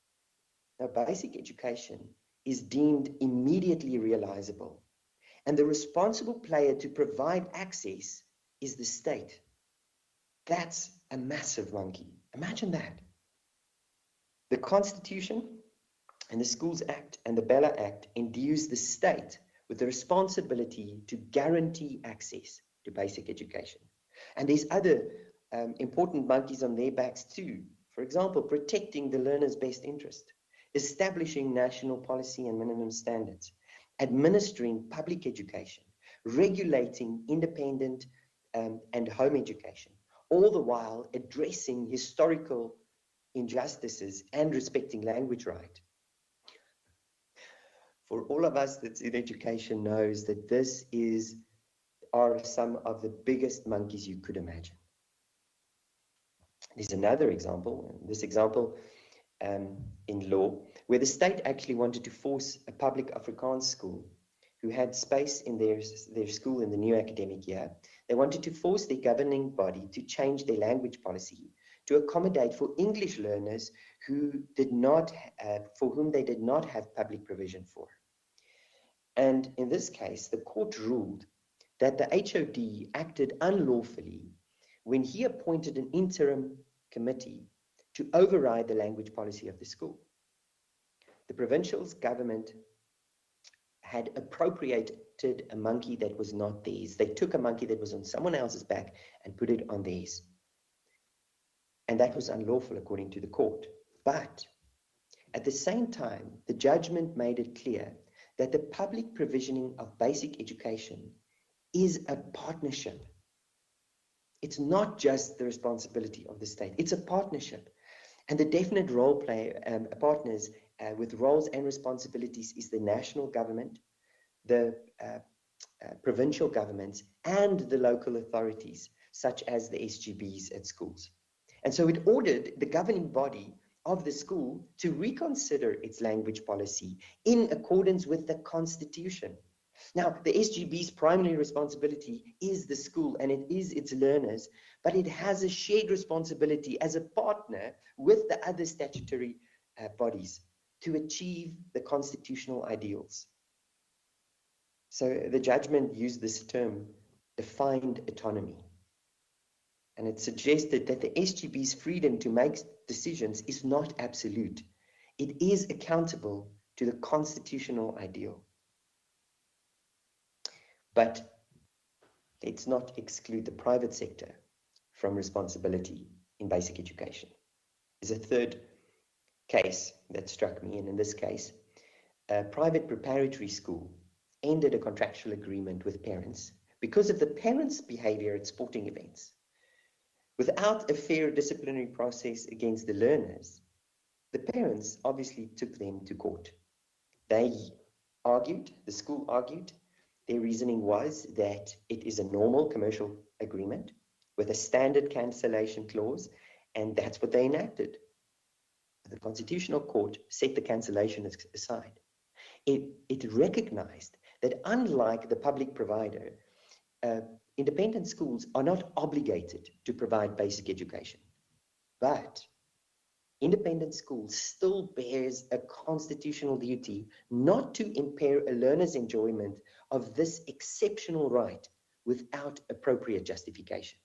Now, basic education is deemed immediately realizable, and the responsible player to provide access is the state. That's a massive monkey. Imagine that. The Constitution and the Schools Act and the Bella Act endues the state with the responsibility to guarantee access to basic education. And there's other important monkeys on their backs too. For example, protecting the learner's best interest, establishing national policy and minimum standards, administering public education, regulating independent and home education, all the while addressing historical injustices and respecting language right. For all of us that's in education knows that are some of the biggest monkeys you could imagine. There's another example, this example in law, where the state actually wanted to force a public Afrikaans school who had space in their school in the new academic year. They wanted to force their governing body to change their language policy to accommodate for English learners for whom they did not have public provision for. And in this case, the court ruled that the HOD acted unlawfully when he appointed an interim committee to override the language policy of the school. The provincial government had appropriated a monkey that was not theirs. They took a monkey that was on someone else's back and put it on theirs. And that was unlawful according to the court. But at the same time, the judgment made it clear that the public provisioning of basic education is a partnership. It's not just the responsibility of the state, it's a partnership. And the definite role partners with roles and responsibilities is the national government, the provincial governments, and the local authorities, such as the SGBs at schools. And so it ordered the governing body of the school to reconsider its language policy in accordance with the Constitution. Now, the SGB's primary responsibility is the school and it is its learners, but it has a shared responsibility as a partner with the other statutory bodies to achieve the constitutional ideals. So the judgment used this term, defined autonomy. And it suggested that the SGB's freedom to make decisions is not absolute. It is accountable to the constitutional ideal. But let's not exclude the private sector from responsibility in basic education. There's a third case that struck me, and in this case, a private preparatory school ended a contractual agreement with parents because of the parents' behavior at sporting events. Without a fair disciplinary process against the learners, the parents obviously took them to court. They argued, the school argued, their reasoning was that it is a normal commercial agreement with a standard cancellation clause, and that's what they enacted. The Constitutional Court set the cancellation aside. It recognized that unlike the public provider, independent schools are not obligated to provide basic education, but independent schools still bears a constitutional duty not to impair a learner's enjoyment of this exceptional right without appropriate justification.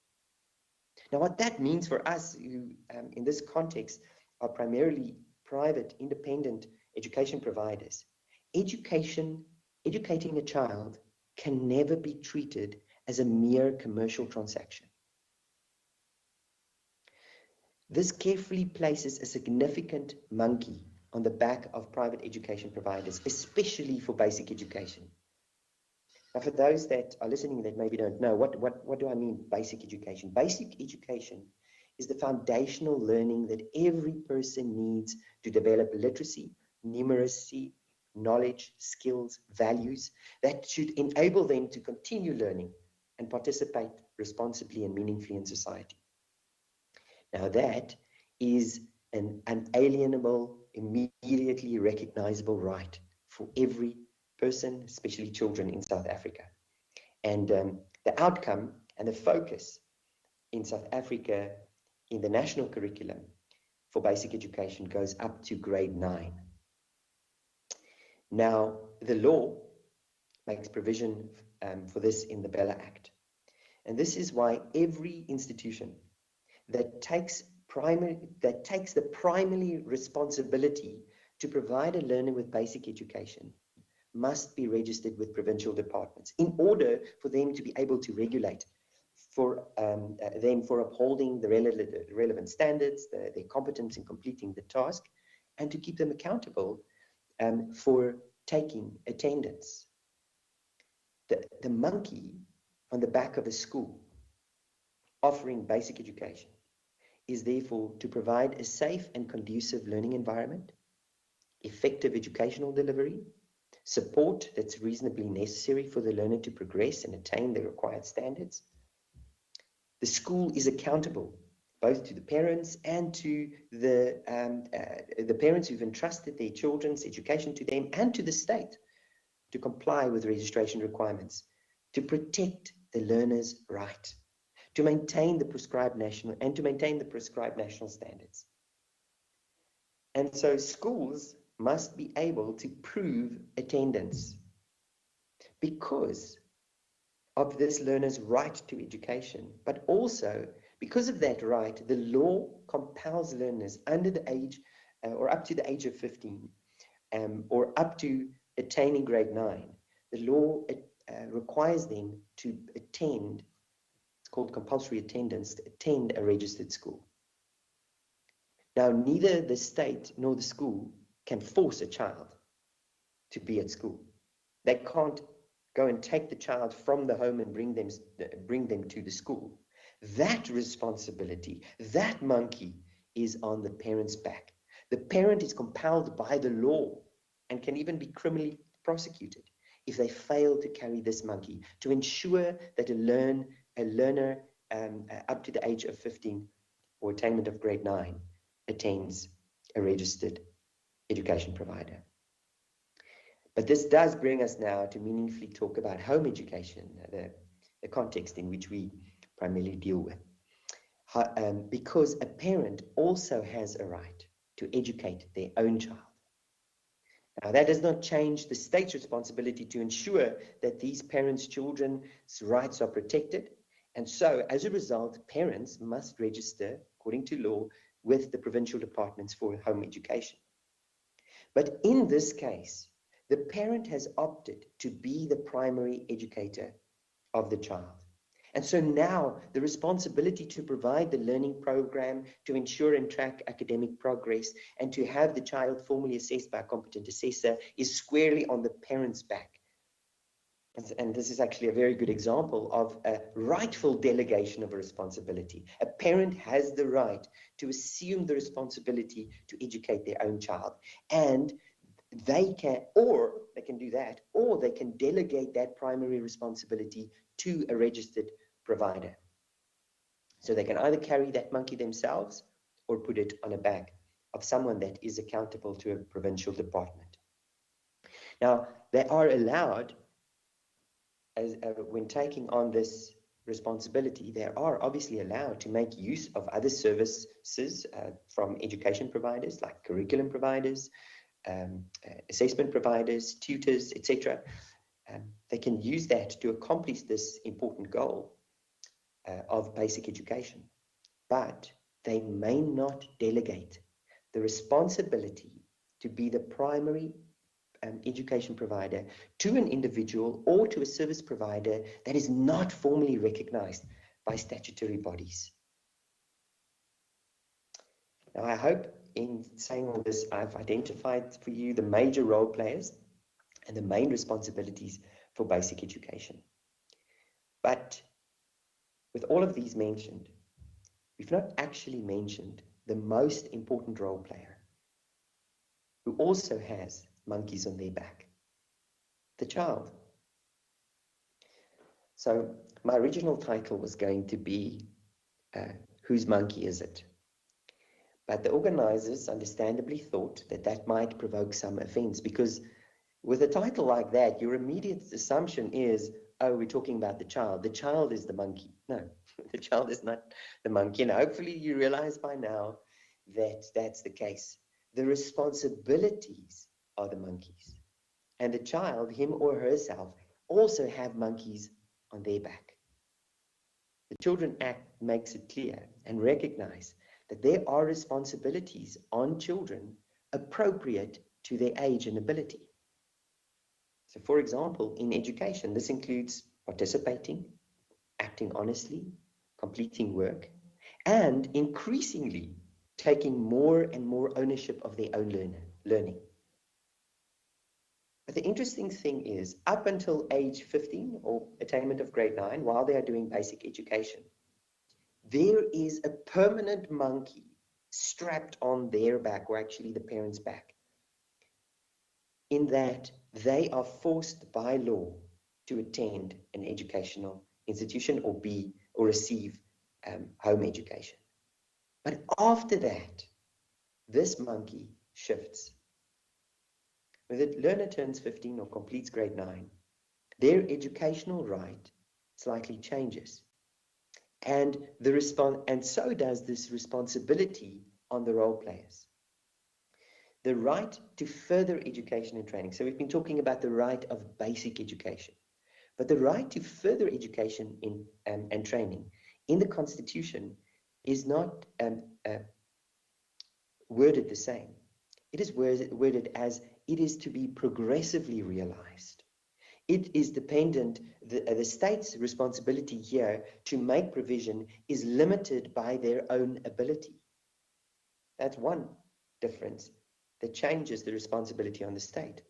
Now, what that means for us who, in this context, are primarily private, independent education providers, educating a child can never be treated as a mere commercial transaction. This carefully places a significant monkey on the back of private education providers, especially for basic education. Now, for those that are listening that maybe don't know, what do I mean basic education? Basic education is the foundational learning that every person needs to develop literacy, numeracy, knowledge, skills, values that should enable them to continue learning and participate responsibly and meaningfully in society. Now that is an unalienable, immediately recognizable right for every person, especially children in South Africa. And the outcome and the focus in South Africa in the national curriculum for basic education goes up to grade 9. Now, the law makes provision for this in the Bella Act. And this is why every institution that takes the primary responsibility to provide a learner with basic education must be registered with provincial departments in order for them to be able to regulate for them for upholding the relevant standards, their competence in completing the task, and to keep them accountable for taking attendance. The monkey on the back of a school offering basic education is therefore to provide a safe and conducive learning environment, effective educational delivery, support that's reasonably necessary for the learner to progress and attain the required standards. The school is accountable both to the parents and to the parents who've entrusted their children's education to them, and to the state to comply with registration requirements, to protect the learner's right, to maintain the prescribed national standards. And so schools must be able to prove attendance because of this learner's right to education, but also because of that right, the law compels learners under the age or up to the age of 15 or up to attaining grade 9. The law requires them to attend, it's called compulsory attendance, to attend a registered school. Now, neither the state nor the school can force a child to be at school. They can't go and take the child from the home and bring them to the school. That responsibility, that monkey, is on the parent's back. The parent is compelled by the law and can even be criminally prosecuted if they fail to carry this monkey to ensure that a learner up to the age of 15 or attainment of grade 9 attends a registered education provider. But this does bring us now to meaningfully talk about home education, the context in which we primarily deal with. Because a parent also has a right to educate their own child. Now, that does not change the state's responsibility to ensure that these parents' children's rights are protected. And so, as a result, parents must register, according to law, with the provincial departments for home education. But in this case, the parent has opted to be the primary educator of the child. And so now the responsibility to provide the learning program, to ensure and track academic progress, and to have the child formally assessed by a competent assessor is squarely on the parent's back. And this is actually a very good example of a rightful delegation of a responsibility. A parent has the right to assume the responsibility to educate their own child. And they can do that, or they can delegate that primary responsibility to a registered provider. So they can either carry that monkey themselves or put it on a bag of someone that is accountable to a provincial department. Now, they are allowed, when taking on this responsibility, they are obviously allowed to make use of other services from education providers like curriculum providers, assessment providers, tutors, etc. They can use that to accomplish this important goal of basic education, but they may not delegate the responsibility to be the primary education provider to an individual or to a service provider that is not formally recognized by statutory bodies. Now, I hope in saying all this, I've identified for you the major role players and the main responsibilities for basic education. But with all of these mentioned, we've not actually mentioned the most important role player, who also has monkeys on their back, the child. So my original title was going to be, Whose Monkey Is It? But the organizers understandably thought that that might provoke some offense, because with a title like that, your immediate assumption is, oh, we're talking about the child. The child is the monkey. No, the child is not the monkey. And hopefully you realize by now that that's the case. The responsibilities are the monkeys. And the child, him or herself, also have monkeys on their back. The Children Act makes it clear and recognize that there are responsibilities on children appropriate to their age and ability. So, for example, in education, this includes participating, acting honestly, completing work, and increasingly taking more and more ownership of their own learning. But the interesting thing is, up until age 15 or attainment of grade 9, while they are doing basic education, there is a permanent monkey strapped on their back, or actually the parent's back, in that they are forced by law to attend an educational institution or receive home education. But after that, this monkey shifts. When the learner turns 15 or completes grade 9, their educational right slightly changes. And so does this responsibility on the role players. The right to further education and training. So we've been talking about the right of basic education. But the right to further education and training in the Constitution is not worded the same. It is worded as it is to be progressively realized. It is dependent, the state's responsibility here to make provision is limited by their own ability. That's one difference that changes the responsibility on the state.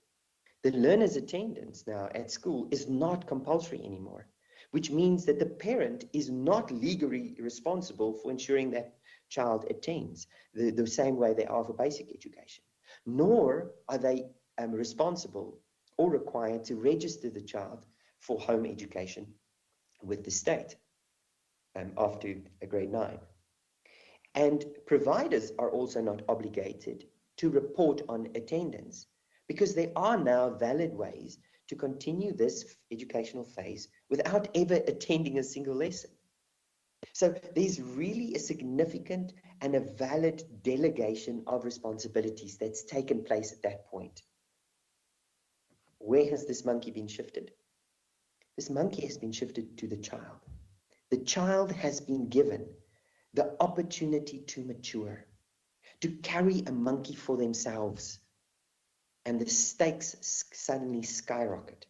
The learner's attendance now at school is not compulsory anymore, which means that the parent is not legally responsible for ensuring that child attains the same way they are for basic education, nor are they responsible or required to register the child for home education with the state after grade 9. And providers are also not obligated to report on attendance, because there are now valid ways to continue this educational phase without ever attending a single lesson. So there's really a significant and a valid delegation of responsibilities that's taken place at that point. Where has this monkey been shifted? This monkey has been shifted to the child. The child has been given the opportunity to mature, to carry a monkey for themselves, and the stakes suddenly skyrocket.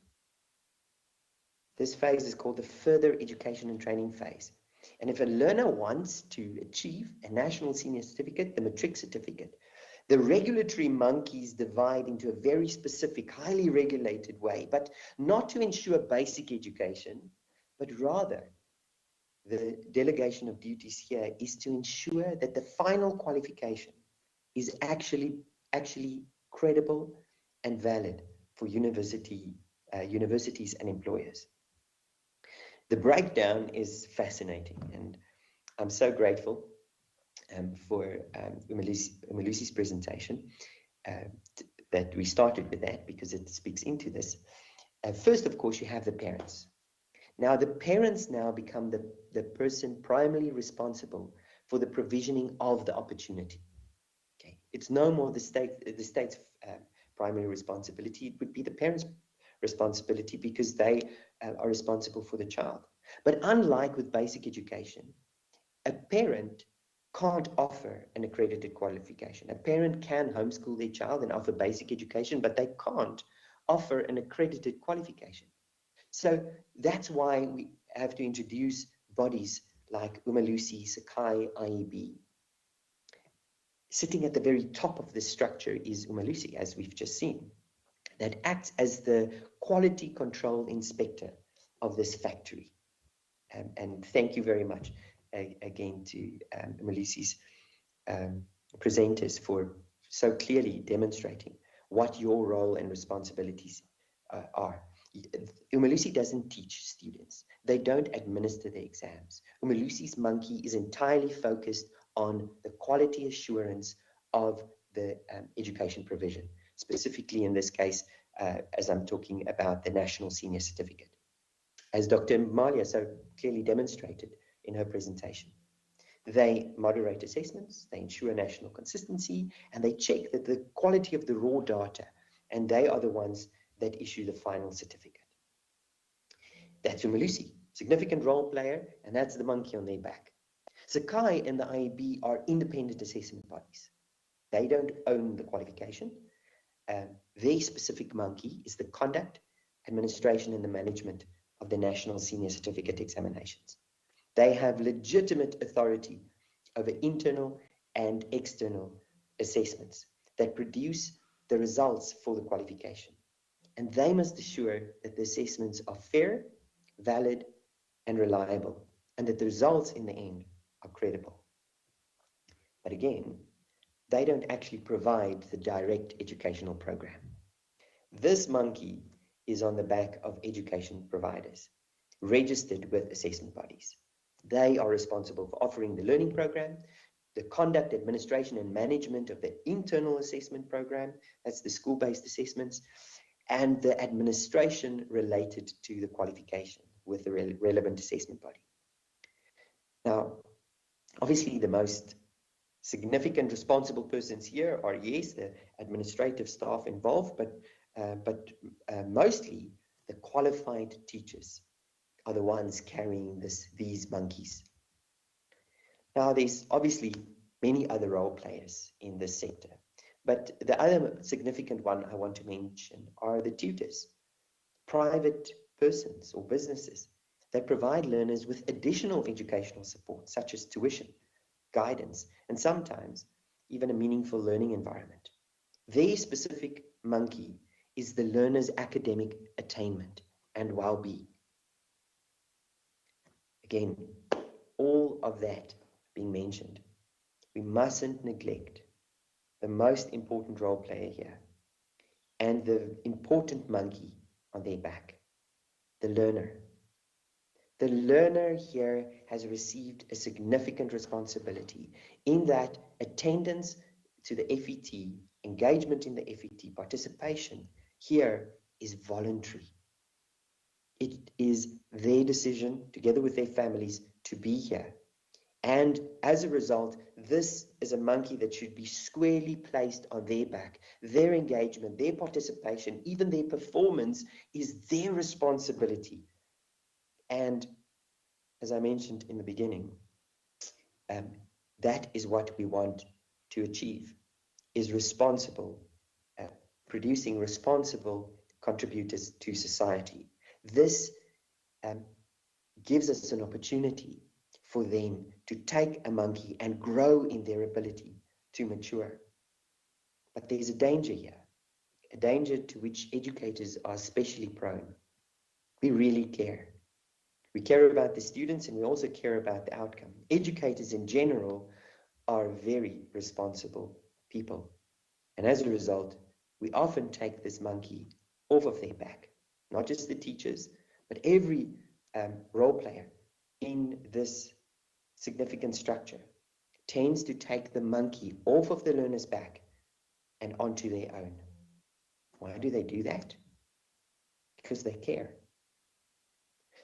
This phase is called the further education and training phase. And if a learner wants to achieve a national senior certificate, the matric certificate, the regulatory monkeys divide into a very specific, highly regulated way, but not to ensure basic education, but rather the delegation of duties here is to ensure that the final qualification is actually credible and valid for universities and employers. The breakdown is fascinating, and I'm so grateful for Umalusi's presentation that we started with that, because it speaks into this. First, of course, you have the parents. Now, the parents now become the person primarily responsible for the provisioning of the opportunity. Okay, it's no more the state's primary responsibility. It would be the parents' responsibility, because they are responsible for the child. But unlike with basic education, a parent can't offer an accredited qualification. A parent can homeschool their child and offer basic education, but they can't offer an accredited qualification. So that's why we have to introduce bodies like Umalusi, Sakai, IEB. Sitting at the very top of this structure is Umalusi, as we've just seen, that acts as the quality control inspector of this factory. And thank you very much again to Umalusi's presenters for so clearly demonstrating what your role and responsibilities are. Umalusi doesn't teach students. They don't administer the exams. Umalusi's monkey is entirely focused on the quality assurance of the education provision, specifically in this case, as I'm talking about the National Senior Certificate. As Dr. Malia so clearly demonstrated in her presentation, they moderate assessments, they ensure national consistency, and they check that the quality of the raw data, and they are the ones that issue the final certificate. That's Umalusi, significant role player, and that's the monkey on their back. Sakai and the IEB are independent assessment bodies. They don't own the qualification. Their specific monkey is the conduct, administration, and the management of the National Senior Certificate examinations. They have legitimate authority over internal and external assessments that produce the results for the qualification. And they must assure that the assessments are fair, valid, and reliable, and that the results in the end are credible. But again, they don't actually provide the direct educational program. This monkey is on the back of education providers, registered with assessment bodies. They are responsible for offering the learning program, the conduct, administration, and management of the internal assessment program, that's the school-based assessments, and the administration related to the qualification with the relevant assessment body. Now, obviously, the most significant responsible persons here are, yes, the administrative staff involved, but mostly the qualified teachers are the ones carrying these monkeys. Now, there's obviously many other role players in this sector, but the other significant one I want to mention are the tutors, private persons or businesses that provide learners with additional educational support, such as tuition, guidance, and sometimes even a meaningful learning environment. Their specific monkey is the learner's academic attainment and well-being. Again, all of that being mentioned, we mustn't neglect the most important role player here and the important monkey on their back, the learner. The learner here has received a significant responsibility in that attendance to the FET, engagement in the FET, participation here is voluntary. It is their decision, together with their families, to be here And as a result, this is a monkey that should be squarely placed on their back. Their engagement, their participation, even their performance is their responsibility. And as I mentioned in the beginning, that is what we want to achieve, is responsible, producing responsible contributors to society. This gives us an opportunity for them to take a monkey and grow in their ability to mature. But there's a danger here, a danger to which educators are especially prone. We really care. We care about the students and we also care about the outcome. Educators in general are very responsible people. And as a result, we often take this monkey off of their back, not just the teachers, but every role player in this significant structure tends to take the monkey off of the learner's back and onto their own. Why do they do that? Because they care.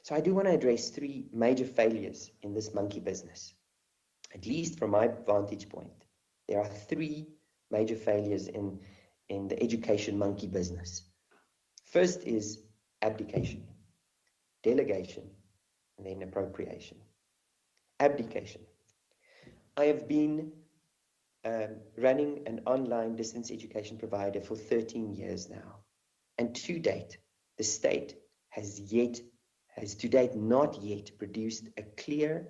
So I do want to address three major failures in this monkey business. At least from my vantage point, there are three major failures in the education monkey business. First is abdication, delegation, and then appropriation. Abdication. I have been running an online distance education provider for 13 years now. And to date, the state has to date not yet produced a clear,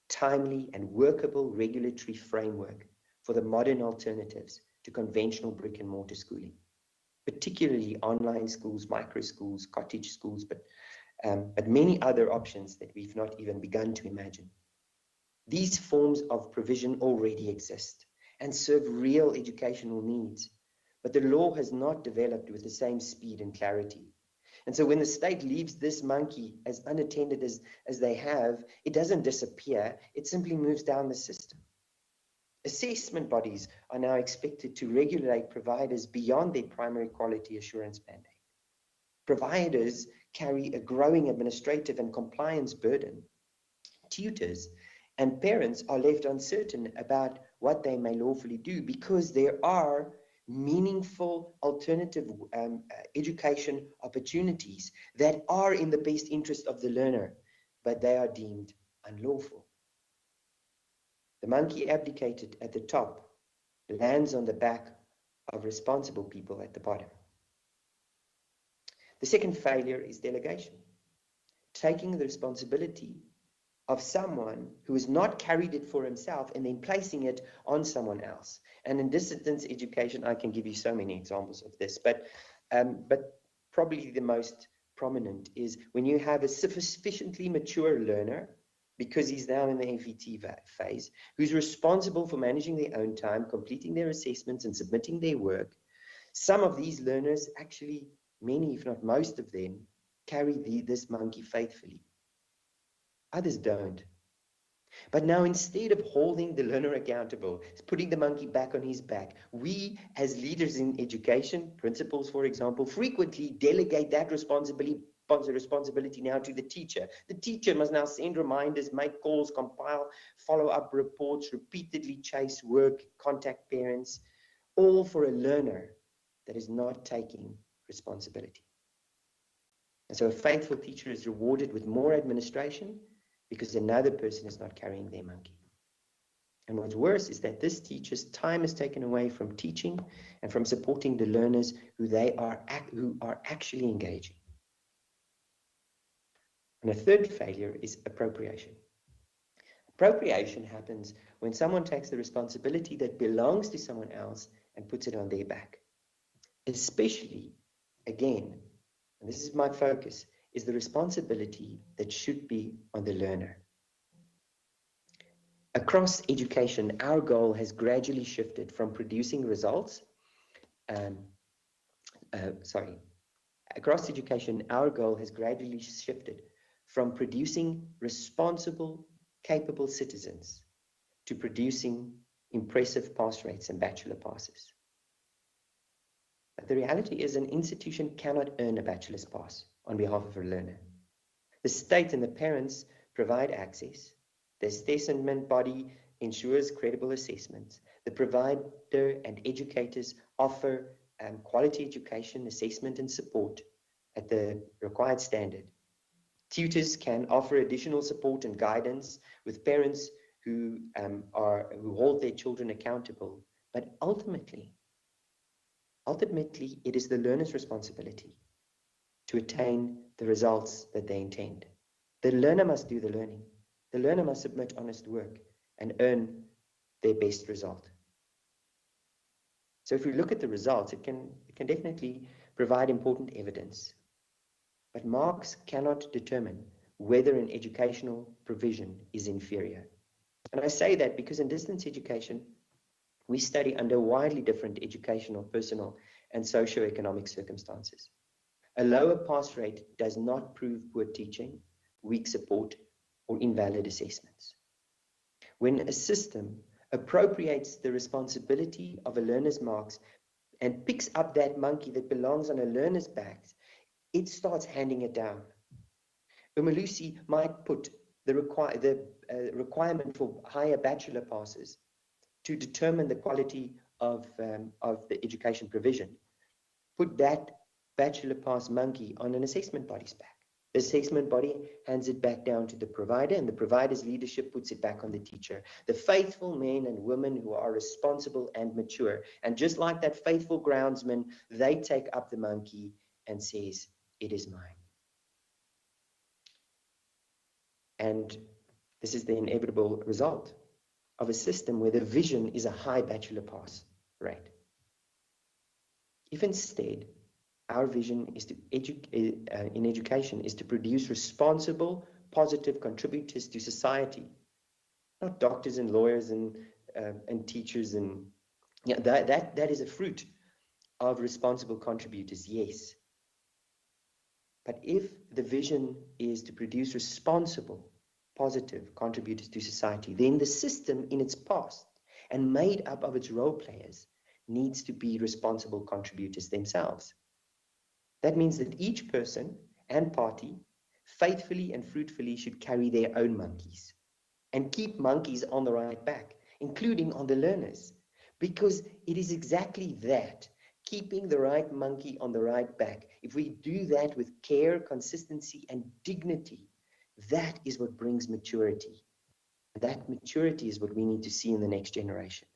timely, and workable regulatory framework for the modern alternatives to conventional brick and mortar schooling, particularly online schools, micro schools, cottage schools, but many other options that we've not even begun to imagine. These forms of provision already exist and serve real educational needs, but the law has not developed with the same speed and clarity. And so when the state leaves this monkey as unattended as they have, it doesn't disappear, it simply moves down the system. Assessment bodies are now expected to regulate providers beyond their primary quality assurance mandate. Providers carry a growing administrative and compliance burden. Tutors and parents are left uncertain about what they may lawfully do because there are meaningful alternative education opportunities that are in the best interest of the learner, but they are deemed unlawful. The monkey abdicated at the top lands on the back of responsible people at the bottom. The second failure is delegation, taking the responsibility of someone who has not carried it for himself and then placing it on someone else. And in distance education, I can give you so many examples of this, but probably the most prominent is when you have a sufficiently mature learner, because he's now in the FET phase, who's responsible for managing their own time, completing their assessments and submitting their work. Some of these learners, actually many, if not most of them, carry this monkey faithfully. Others don't. But now instead of holding the learner accountable, putting the monkey back on his back, we as leaders in education, principals for example, frequently delegate that responsibility now to the teacher. The teacher must now send reminders, make calls, compile follow-up reports, repeatedly chase work, contact parents, all for a learner that is not taking responsibility. And so a faithful teacher is rewarded with more administration because another person is not carrying their monkey. And what's worse is that this teacher's time is taken away from teaching and from supporting the learners who are actually engaging. And a third failure is appropriation. Appropriation happens when someone takes the responsibility that belongs to someone else and puts it on their back. Especially, again, and this is my focus, is the responsibility that should be on the learner. Across education, our goal has gradually shifted from producing results. Across education, our goal has gradually shifted from producing responsible, capable citizens to producing impressive pass rates and bachelor passes. But the reality is an institution cannot earn a bachelor's pass on behalf of a learner. The state and the parents provide access. The assessment body ensures credible assessments. The provider and educators offer quality education, assessment, and support at the required standard. Tutors can offer additional support and guidance with parents who hold their children accountable. But ultimately, it is the learner's responsibility to attain the results that they intend. The learner must do the learning. The learner must submit honest work and earn their best result. So if we look at the results, it can definitely provide important evidence. But marks cannot determine whether an educational provision is inferior. And I say that because in distance education, we study under widely different educational, personal, and socio-economic circumstances. A lower pass rate does not prove poor teaching, weak support, or invalid assessments. When a system appropriates the responsibility of a learner's marks and picks up that monkey that belongs on a learner's back, it starts handing it down. Umalusi might put the requirement for higher bachelor passes to determine the quality of the education provision, put that bachelor pass monkey on an assessment body's back. The assessment body hands it back down to the provider, and the provider's leadership puts it back on the teacher. The faithful men and women who are responsible and mature. And just like that faithful groundsman, they take up the monkey and says, "It is mine." And this is the inevitable result of a system where the vision is a high bachelor pass rate. If instead our vision is to in education is to produce responsible, positive contributors to society, not doctors and lawyers and teachers, and that is a fruit of responsible contributors, yes. But if the vision is to produce responsible, positive contributors to society, then the system in its past and made up of its role players needs to be responsible contributors themselves. That means that each person and party faithfully and fruitfully should carry their own monkeys and keep monkeys on the right back, including on the learners, because it is exactly that, keeping the right monkey on the right back. If we do that with care, consistency, and dignity, that is what brings maturity. That maturity is what we need to see in the next generation.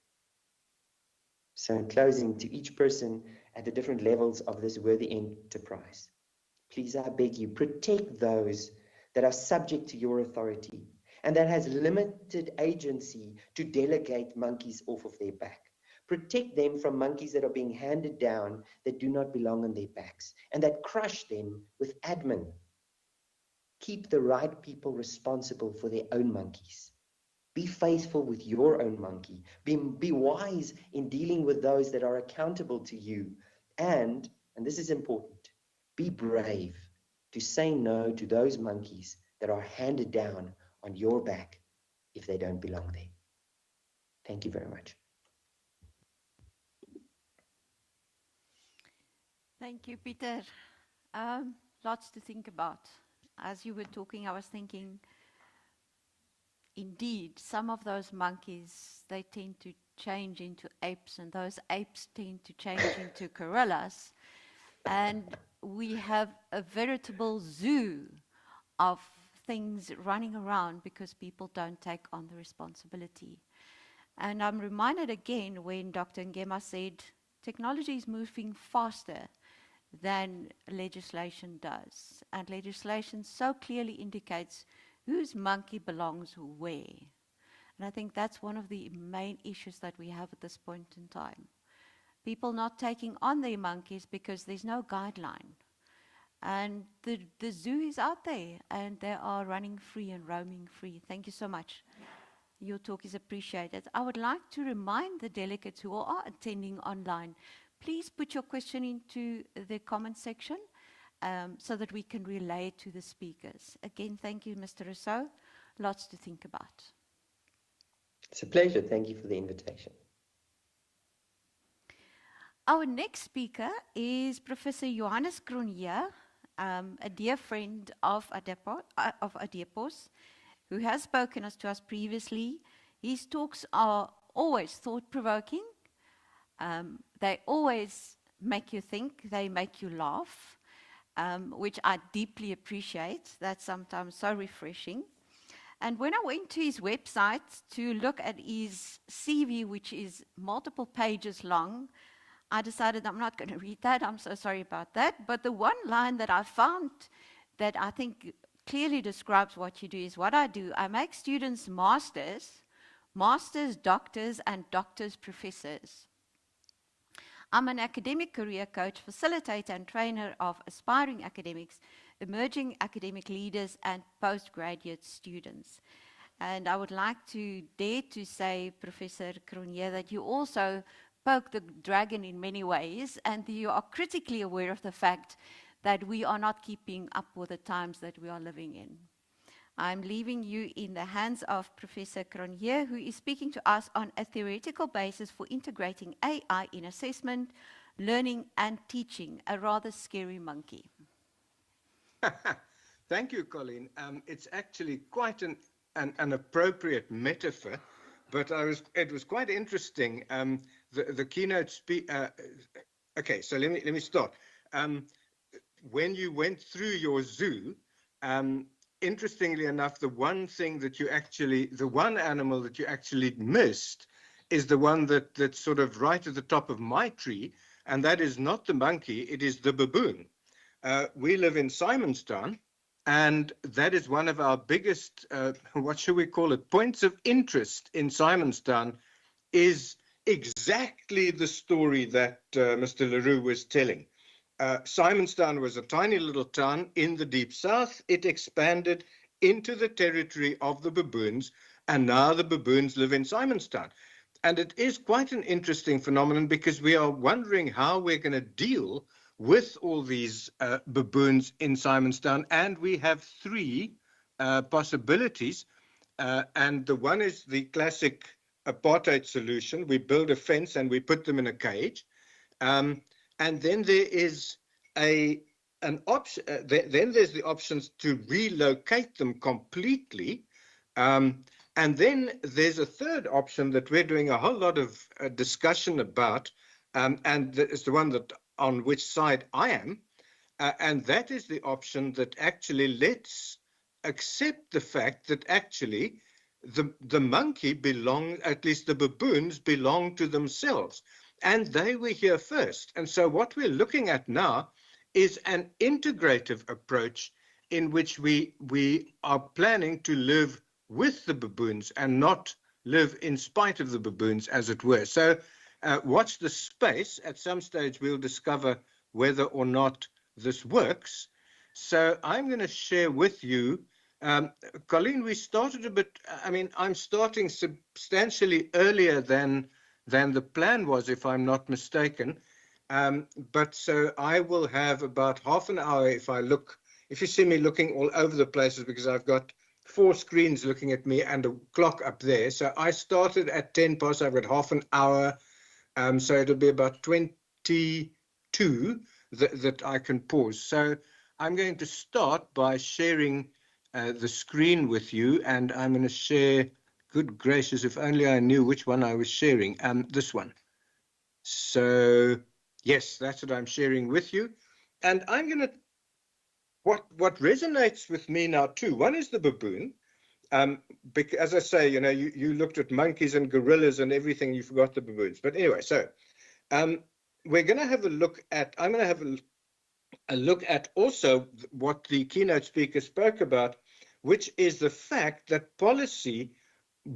So in closing, to each person at the different levels of this worthy enterprise, please, I beg you, protect those that are subject to your authority and that has limited agency to delegate monkeys off of their back. Protect them from monkeys that are being handed down that do not belong on their backs and that crush them with admin. Keep the right people responsible for their own monkeys. Be faithful with your own monkey. Be wise in dealing with those that are accountable to you. And this is important, be brave to say no to those monkeys that are handed down on your back if they don't belong there. Thank you very much. Thank you, Peter. Lots to think about. As you were talking, I was thinking, indeed, some of those monkeys, they tend to change into apes, and those apes tend to change into gorillas. And we have a veritable zoo of things running around because people don't take on the responsibility. And I'm reminded again when Dr. Ngema said, technology is moving faster than legislation does. And legislation so clearly indicates whose monkey belongs where. And I think that's one of the main issues that we have at this point in time. People not taking on their monkeys because there's no guideline. And the zoo is out there, and they are running free and roaming free. Thank you so much. Your talk is appreciated. I would like to remind the delegates who are attending online, please put your question into the comment section so that we can relay it to the speakers. Again, thank you, Mr. Rousseau. Lots to think about. It's a pleasure. Thank you for the invitation. Our next speaker is Professor Johannes Cronje, a dear friend of Adepos. who has spoken to us previously. His talks are always thought-provoking. They always make you think, they make you laugh, which I deeply appreciate. That's sometimes so refreshing. And when I went to his website to look at his CV, which is multiple pages long, I decided I'm not going to read that. I'm so sorry about that. But the one line that I found that I think clearly describes what you do is what I do. I make students masters, doctors, and doctors professors. I'm an academic career coach, facilitator, and trainer of aspiring academics, emerging academic leaders, and postgraduate students. And I would like to dare to say, Professor Cronje, that you also poke the dragon in many ways, and you are critically aware of the fact that we are not keeping up with the times that we are living in. I'm leaving you in the hands of Professor Cronje, who is speaking to us on a theoretical basis for integrating AI in assessment, learning, and teaching, a rather scary monkey. Thank you, Colleen. It's actually quite an appropriate metaphor, but it was quite interesting. The keynote speaker. Okay, so let me start. When you went through your zoo, interestingly enough, the one animal that you actually missed is the one that's sort of right at the top of my tree, and that is not the monkey, it is the baboon. We live in Simonstown, and that is one of our biggest, what should we call it, points of interest in Simonstown is exactly the story that Mr. Leroux was telling. Simonstown was a tiny little town in the deep south. It expanded into the territory of the baboons, and now the baboons live in Simonstown. And it is quite an interesting phenomenon because we are wondering how we're going to deal with all these baboons in Simonstown. And we have three possibilities. And the one is the classic apartheid solution. We build a fence and we put them in a cage. And then there is an option. Then there's the options to relocate them completely, and then there's a third option that we're doing a whole lot of discussion about, and it's the one that on which side I am, and that is the option that actually lets accept the fact that actually the monkey belong, at least the baboons belong to themselves. And they were here first. And so what we're looking at now is an integrative approach in which we are planning to live with the baboons and not live in spite of the baboons, as it were. So watch the space. At some stage, we'll discover whether or not this works. So I'm going to share with you, Colleen, we started a bit, I'm starting substantially earlier than the plan was, if I'm not mistaken. But so I will have about half an hour if you see me looking all over the places, because I've got 4 screens looking at me and a clock up there. So I started at 10 past, I've got half an hour. So it'll be about 22 that I can pause. So I'm going to start by sharing the screen with you, and I'm going to share. Good gracious, if only I knew which one I was sharing. This one. So, yes, that's what I'm sharing with you. And I'm going to, what resonates with me now too, one is the baboon. Because, as I say, you looked at monkeys and gorillas and everything, you forgot the baboons. But anyway, so we're going to have a look at, I'm going to have a look at also what the keynote speaker spoke about, which is the fact that policy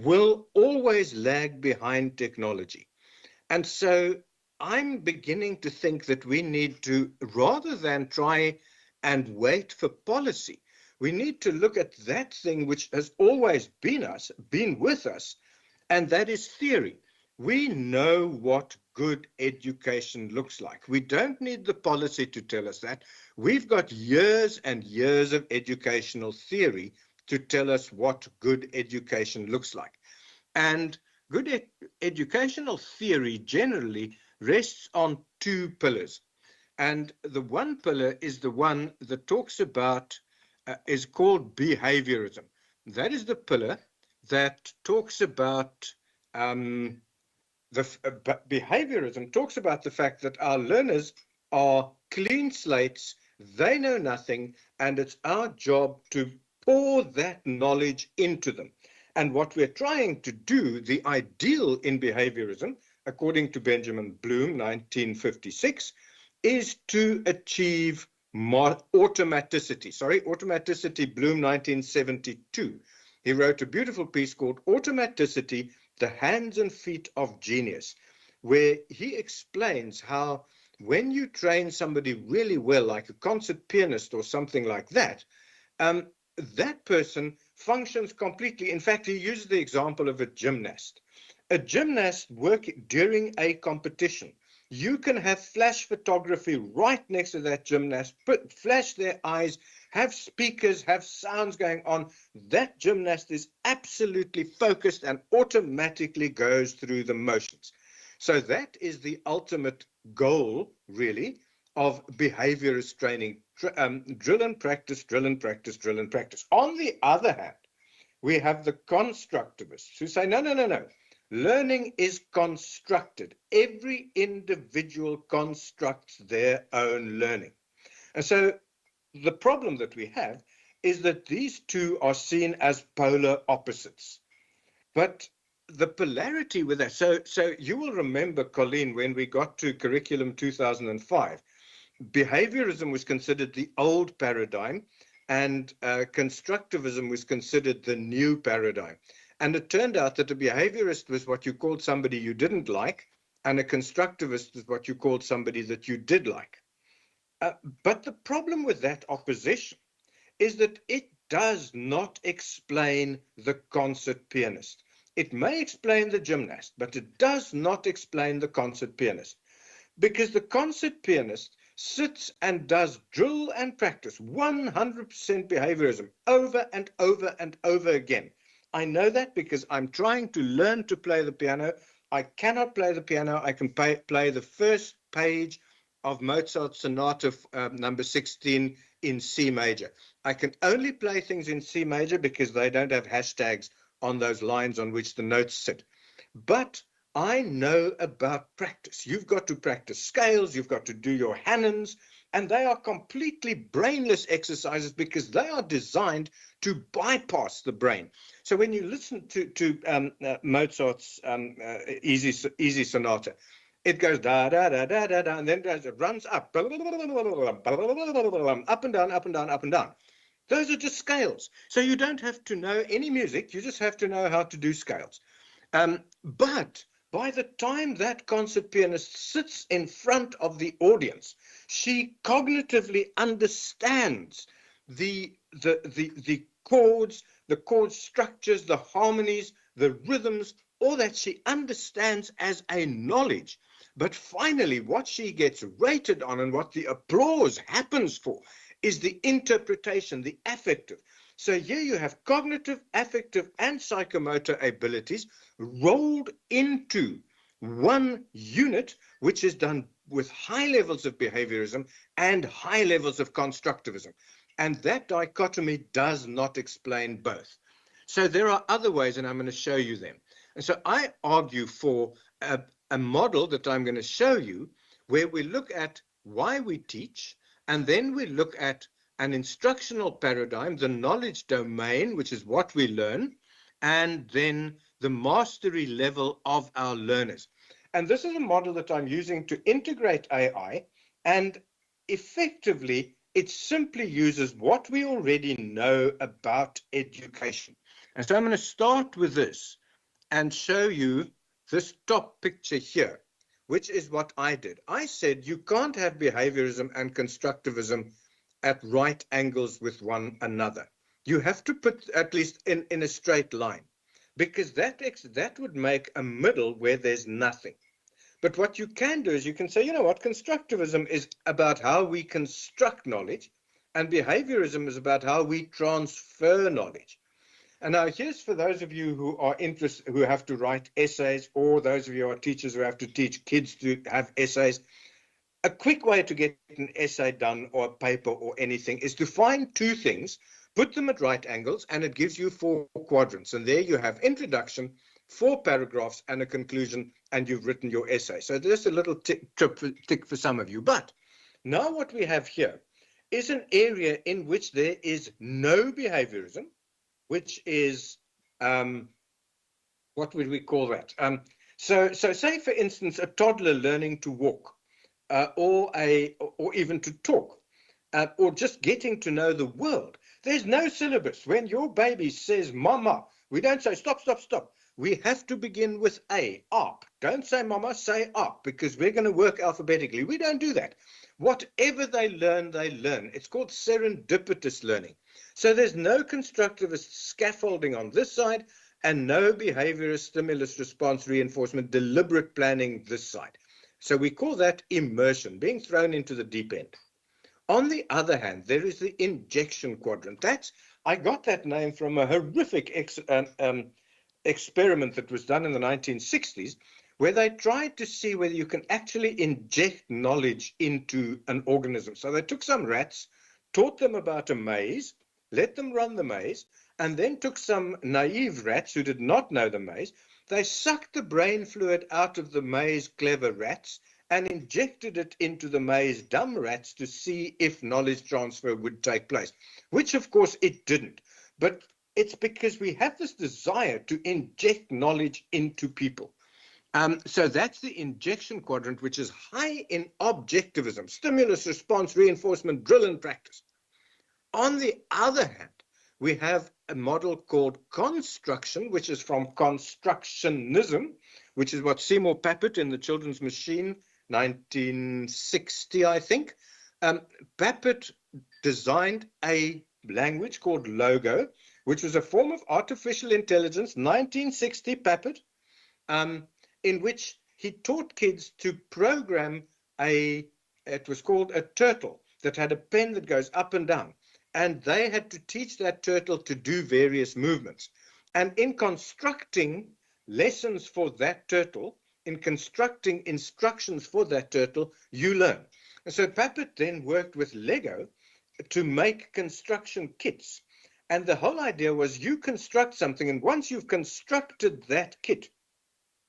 will always lag behind technology. And so I'm beginning to think that we need to, rather than try and wait for policy, we need to look at that thing which has always been with us, and that is theory. We know what good education looks like. We don't need the policy to tell us that. We've got years and years of educational theory to tell us what good education looks like. And good educational theory generally rests on 2 pillars. And the one pillar is the one that talks about, is called behaviorism. That is the pillar that talks about behaviorism, talks about the fact that our learners are clean slates, they know nothing, and it's our job to pour that knowledge into them. And what we're trying to do, the ideal in behaviorism, according to Benjamin Bloom, 1956, is to achieve automaticity. Automaticity, Bloom, 1972. He wrote a beautiful piece called Automaticity, the Hands and Feet of Genius, where he explains how when you train somebody really well, like a concert pianist or something like that, that person functions completely. In fact, he uses the example of a gymnast. A gymnast working during a competition. You can have flash photography right next to that gymnast, flash their eyes, have speakers, have sounds going on. That gymnast is absolutely focused and automatically goes through the motions. So that is the ultimate goal, really, of behaviorist training. Drill and practice, drill and practice, drill and practice. On the other hand, we have the constructivists who say, no, no, no, no. Learning is constructed. Every individual constructs their own learning. And so the problem that we have is that these two are seen as polar opposites. But the polarity with that, so you will remember, Colleen, when we got to Curriculum 2005, behaviorism was considered the old paradigm, and constructivism was considered the new paradigm. And it turned out that a behaviorist was what you called somebody you didn't like, and a constructivist is what you called somebody that you did like. But the problem with that opposition is that it does not explain the concert pianist. It may explain the gymnast, but it does not explain the concert pianist, because the concert pianist sits and does drill and practice 100% behaviorism over and over and over again. I know that because I'm trying to learn to play the piano. I cannot play the piano. I can play the first page of Mozart's Sonata number 16 in C major. I can only play things in C major because they don't have hashtags on those lines on which the notes sit. But I know about practice. You've got to practice scales, you've got to do your Hannons, and they are completely brainless exercises because they are designed to bypass the brain. So when you listen to Mozart's Easy Sonata, it goes da da da da da da, and then it runs up, up and down, up and down, up and down. Those are just scales. So you don't have to know any music, you just have to know how to do scales. But by the time that concert pianist sits in front of the audience, she cognitively understands the chords, the chord structures, the harmonies, the rhythms, all that she understands as a knowledge. But finally, what she gets rated on and what the applause happens for is the interpretation, the affective. So here you have cognitive, affective, and psychomotor abilities rolled into one unit, which is done with high levels of behaviorism and high levels of constructivism. And that dichotomy does not explain both. So there are other ways, and I'm going to show you them. And so I argue for a model that I'm going to show you where we look at why we teach, and then we look at an instructional paradigm, the knowledge domain, which is what we learn, and then the mastery level of our learners. And this is a model that I'm using to integrate AI, and effectively, it simply uses what we already know about education. And so I'm going to start with this and show you this top picture here, which is what I did. I said you can't have behaviorism and constructivism at right angles with one another. You have to put at least in a straight line, because that would make a middle where there's nothing. But what you can do is you can say, you know what, constructivism is about how we construct knowledge, and behaviorism is about how we transfer knowledge. And now here's for those of you who are interested, who have to write essays, or those of you who are teachers who have to teach kids to have essays. A quick way to get an essay done or a paper or anything is to find two things, put them at right angles, and it gives you 4 quadrants. And there you have introduction, 4 paragraphs, and a conclusion, and you've written your essay. So there's a little tick for some of you. But now what we have here is an area in which there is no behaviorism, which is, what would we call that? So say, for instance, a toddler learning to walk, or even to talk, or just getting to know the world. There's no syllabus. When your baby says mama, we don't say stop, stop, stop. We have to begin with A, up. Don't say mama, say up, because we're going to work alphabetically. We don't do that. Whatever they learn, they learn. It's called serendipitous learning. So there's no constructivist scaffolding on this side and no behaviorist stimulus response reinforcement deliberate planning this side. So we call that immersion, being thrown into the deep end. On the other hand, there is the injection quadrant. I got that name from a horrific experiment that was done in the 1960s, where they tried to see whether you can actually inject knowledge into an organism. So they took some rats, taught them about a maze, let them run the maze, and then took some naive rats who did not know the maze. They sucked the brain fluid out of the maze clever rats and injected it into the maze dumb rats to see if knowledge transfer would take place, which of course it didn't. But it's because we have this desire to inject knowledge into people. So that's the injection quadrant, which is high in objectivism, stimulus, response, reinforcement, drill and practice. On the other hand, we have a model called construction, which is from constructionism, which is what Seymour Papert in The Children's Machine, 1960, I think. Papert designed a language called Logo, which was a form of artificial intelligence, 1960 Papert, in which he taught kids to program it was called a turtle that had a pen that goes up and down. And they had to teach that turtle to do various movements. And in constructing lessons for that turtle, in constructing instructions for that turtle, you learn. And so Papert then worked with Lego to make construction kits. And the whole idea was you construct something, and once you've constructed that kit,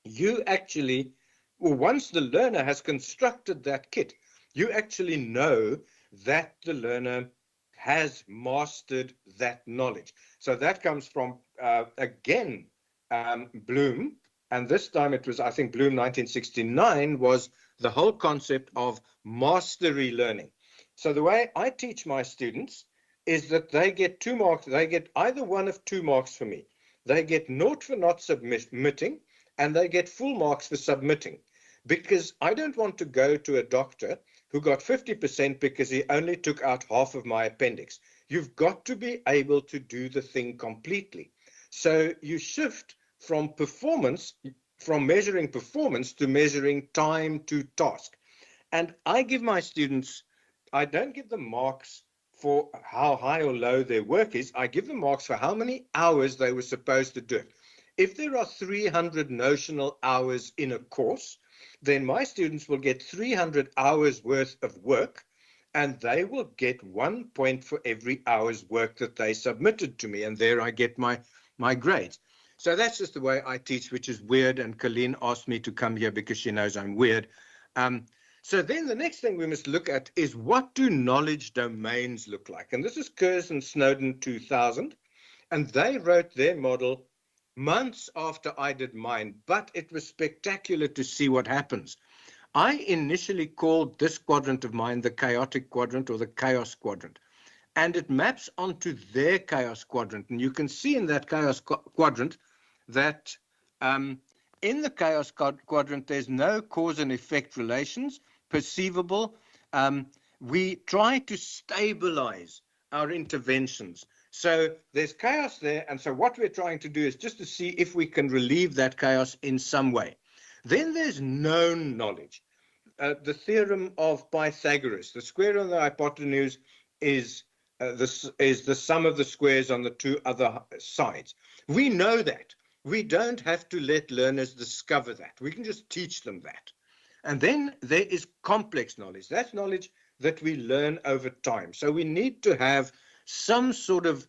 you actually, or once the learner has constructed that kit, you actually know that the learner has mastered that knowledge. So that comes from, again, Bloom, and this time it was, I think, Bloom 1969 was the whole concept of mastery learning. So the way I teach my students is that they get 2 marks. They get either 1 of 2 marks for me. They get 0 for not submitting, and they get full marks for submitting, because I don't want to go to a doctor who got 50% because he only took out half of my appendix. You've got to be able to do the thing completely. So you shift from performance, from measuring performance to measuring time to task. And I give my students, I don't give them marks for how high or low their work is. I give them marks for how many hours they were supposed to do it. If there are 300 notional hours in a course, then my students will get 300 hours worth of work, and they will get 1 point for every hour's work that they submitted to me. And there I get my grades. So that's just the way I teach, which is weird. And Colleen asked me to come here because she knows I'm weird. So then the next thing we must look at is, what do knowledge domains look like? And this is Kurz and Snowden 2000. And they wrote their model months after I did mine, but it was spectacular to see what happens. I initially called this quadrant of mine the chaotic quadrant, or the chaos quadrant, and it maps onto their chaos quadrant. And you can see in that chaos quadrant that in the chaos quadrant, there's no cause and effect relations perceivable. We try to stabilize our interventions. So there's chaos there, and so what we're trying to do is just to see if we can relieve that chaos in some way. Then there's known knowledge. The theorem of Pythagoras, the square on the hypotenuse is the sum of the squares on the 2 other sides. We know that. We don't have to let learners discover that. We can just teach them that. And then there is complex knowledge. That's knowledge that we learn over time. So we need to have some sort of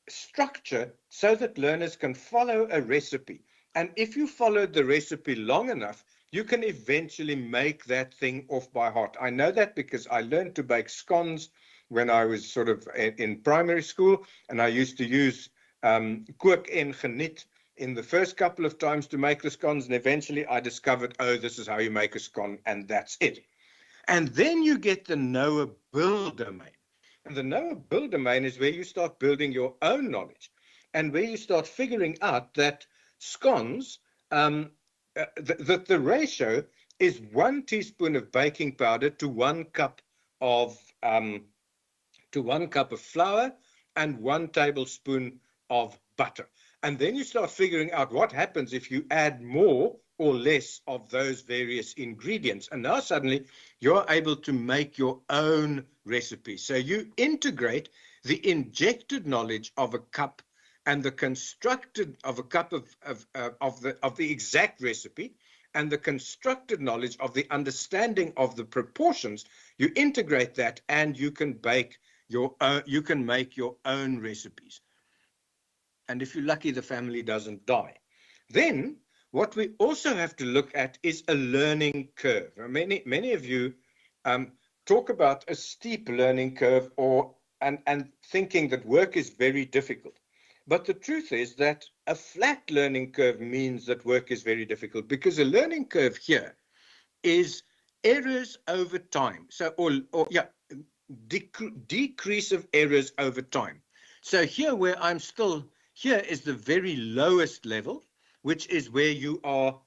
structure so that learners can follow a recipe. And if you followed the recipe long enough, you can eventually make that thing off by heart. I know that because I learned to bake scones when I was sort of in primary school, and I used to use kook en geniet in the first couple of times to make the scones, and eventually I discovered, oh, this is how you make a scone, and that's it. And then you get the know-a-build domain. And the know-a-build domain is where you start building your own knowledge and where you start figuring out that scones, that the ratio is 1 teaspoon of baking powder to 1 cup of flour and 1 tablespoon of butter. And then you start figuring out what happens if you add more or less of those various ingredients. And now suddenly you're able to make your own recipe. So you integrate the injected knowledge of a cup and the constructed of a cup of the exact recipe and the constructed knowledge of the understanding of the proportions. You integrate that and you can make your own recipes. And if you're lucky, the family doesn't die. Then what we also have to look at is a learning curve. Many of you talk about a steep learning curve and thinking that work is very difficult. But the truth is that a flat learning curve means that work is very difficult, because a learning curve here is errors over time. So, decrease of errors over time. So here here is the very lowest level, which is where you are,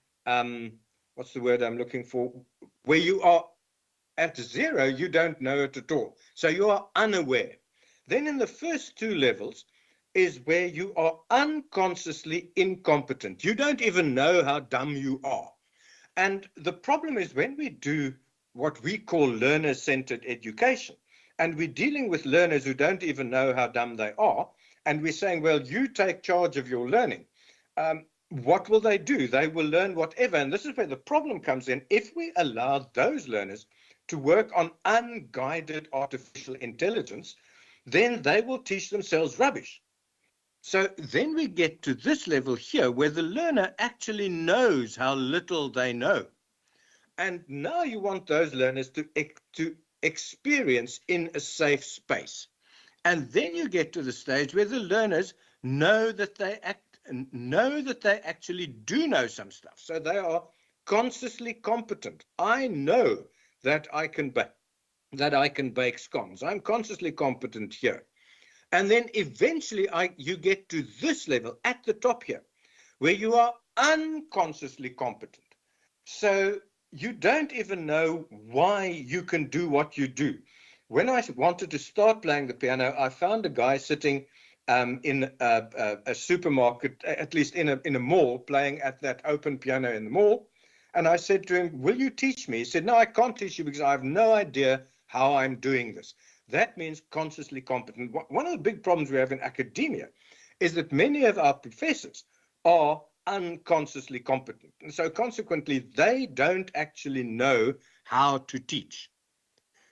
what's the word I'm looking for? Where you are at 0, you don't know it at all. So you are unaware. Then in the first 2 levels is where you are unconsciously incompetent. You don't even know how dumb you are. And the problem is when we do what we call learner-centered education, and we're dealing with learners who don't even know how dumb they are, and we're saying, well, you take charge of your learning. What will they do? They will learn whatever. And this is where the problem comes in. If we allow those learners to work on unguided artificial intelligence, then they will teach themselves rubbish. So then we get to this level here where the learner actually knows how little they know. And now you want those learners to experience in a safe space. And then you get to the stage where the learners know that they actually do know some stuff. So they are consciously competent. I know that I can bake scones. I'm consciously competent here. And then eventually you get to this level at the top here, where you are unconsciously competent. So you don't even know why you can do what you do. When I wanted to start playing the piano, I found a guy sitting in a supermarket, at least in a mall, playing at that open piano in the mall. And I said to him, will you teach me? He said, no, I can't teach you because I have no idea how I'm doing this. That means consciously competent. One of the big problems we have in academia is that many of our professors are unconsciously competent. And so consequently, they don't actually know how to teach.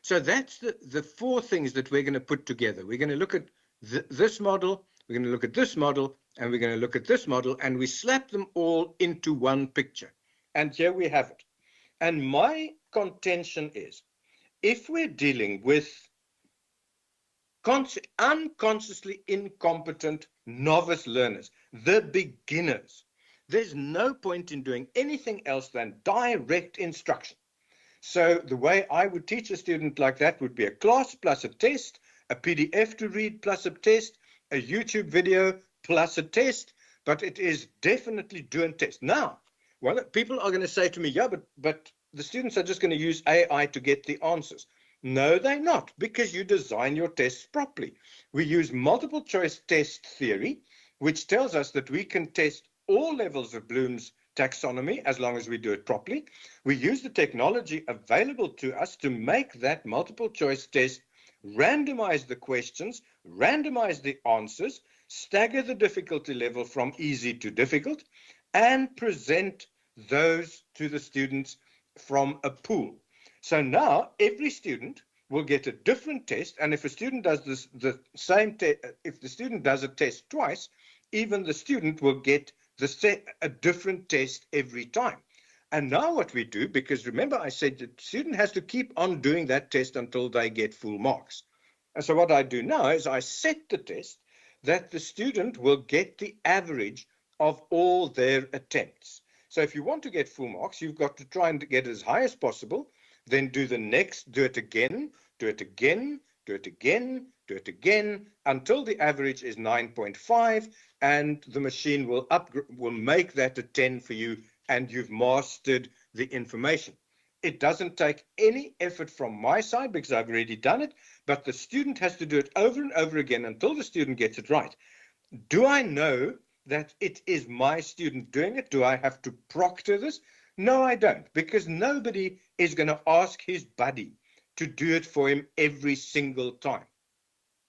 So that's the 4 things that we're going to put together. We're going to look at this model, we're going to look at this model, and we're going to look at this model, and we slap them all into one picture. And here we have it. And my contention is, if we're dealing with unconsciously incompetent novice learners, the beginners, there's no point in doing anything else than direct instruction. So the way I would teach a student like that would be a class plus a test, a PDF to read plus a test, a YouTube video plus a test, but it is definitely do and test. Now, well, people are going to say to me, yeah, but the students are just going to use AI to get the answers. No, they're not, because you design your tests properly. We use multiple choice test theory, which tells us that we can test all levels of Bloom's taxonomy as long as we do it properly. We use the technology available to us to make that multiple choice test, randomize the questions, randomize the answers, stagger the difficulty level from easy to difficult, and present those to the students from a pool. So now every student will get a different test. And if a student does this, if the student does a test twice, even the student will get a different test every time. And now what we do, because remember I said the student has to keep on doing that test until they get full marks. And so what I do now is I set the test that the student will get the average of all their attempts. So if you want to get full marks, you've got to try and get as high as possible, then do the next, do it again, do it again, do it again, do it again, until the average is 9.5, and the machine will make that a 10 for you, and you've mastered the information. It doesn't take any effort from my side because I've already done it, but the student has to do it over and over again until the student gets it right. Do I know that it is my student doing it? Do I have to proctor this? No, I don't, because nobody is going to ask his buddy to do it for him every single time.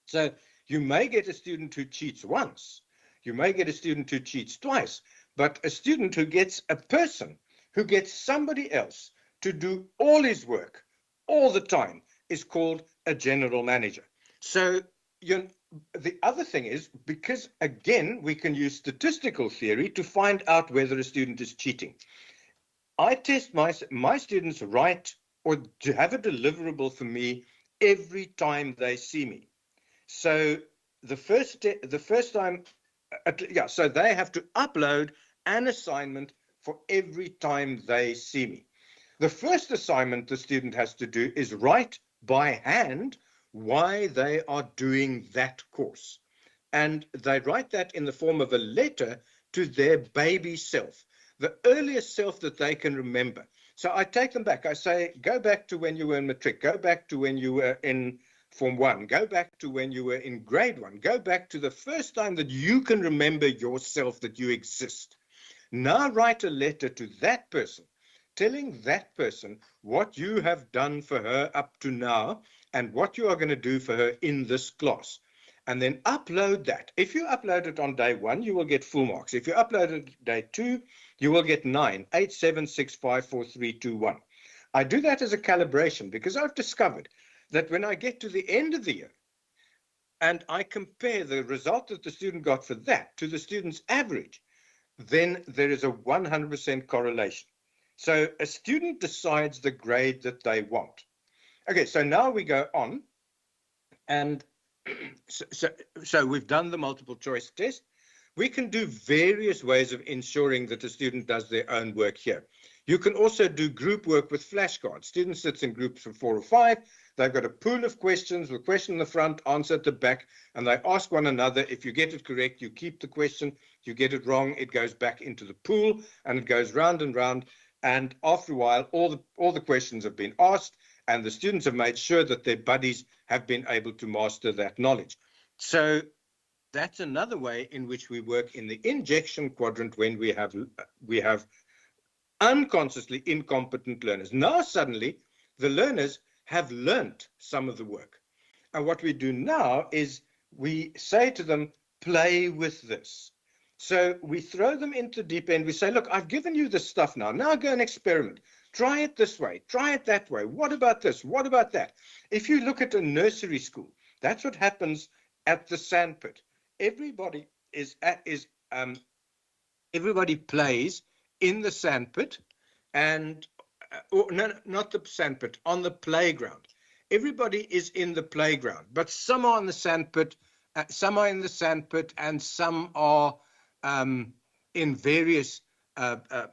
So you may get a student who cheats once, you may get a student who cheats twice, but a student who gets a person who gets somebody else to do all his work all the time is called a general manager. So the other thing is, because again, we can use statistical theory to find out whether a student is cheating. I test my students right or to have a deliverable for me every time they see me. So the first time, so they have to upload an assignment for every time they see me. The first assignment the student has to do is write by hand why they are doing that course. And they write that in the form of a letter to their baby self, the earliest self that they can remember. So I take them back. I say, go back to when you were in matric, go back to when you were in Form 1, go back to when you were in grade 1, go back to the first time that you can remember yourself, that you exist. Now write a letter to that person, telling that person what you have done for her up to now and what you are going to do for her in this class. And then upload that. If you upload it on day 1, you will get full marks. If you upload it day 2, you will get 9, 8, 7, 6, 5, 4, 3, 2, 1. I do that as a calibration because I've discovered that when I get to the end of the year and I compare the result that the student got for that to the student's average, then there is a 100% correlation. So a student decides the grade that they want. Okay, so now we go on, and so we've done the multiple choice test. We can do various ways of ensuring that a student does their own work here. You can also do group work with flashcards. Students sit in groups of 4 or 5. They've got a pool of questions, with question in the front, answer at the back, and they ask one another. If you get it correct, you keep the question. You get it wrong, it goes back into the pool, and it goes round and round. And after a while, all the questions have been asked, and the students have made sure that their buddies have been able to master that knowledge. So that's another way in which we work in the injection quadrant when we have unconsciously incompetent learners. Now suddenly the learners have learnt some of the work. And what we do now is we say to them, play with this. So we throw them into the deep end. We say, look, I've given you this stuff now. Now go and experiment. Try it this way. Try it that way. What about this? What about that? If you look at a nursery school, that's what happens at the sandpit. Everybody everybody plays in the sandpit, and no, not the sandpit, on the playground. Everybody is in the playground, but some are in the sandpit, some are in the sandpit, and some are in various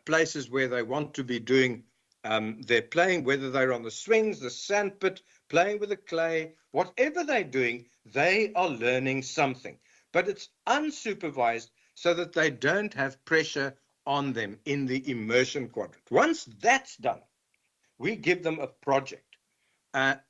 places where they want to be doing their playing, whether they're on the swings, the sandpit, playing with the clay, whatever they're doing, they are learning something. But it's unsupervised so that they don't have pressure on them in the immersion quadrant. Once that's done, we give them a project. And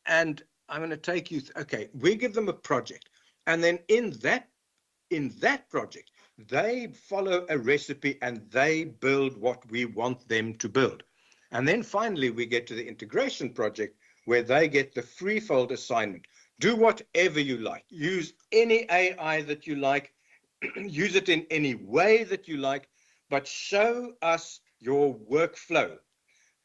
I'm going to take you, okay, we give them a project. And then in that project, they follow a recipe and they build what we want them to build. And then finally, we get to the integration project where they get the freefold assignment. Do whatever you like. Use any AI that you like. Use it in any way that you like, but show us your workflow.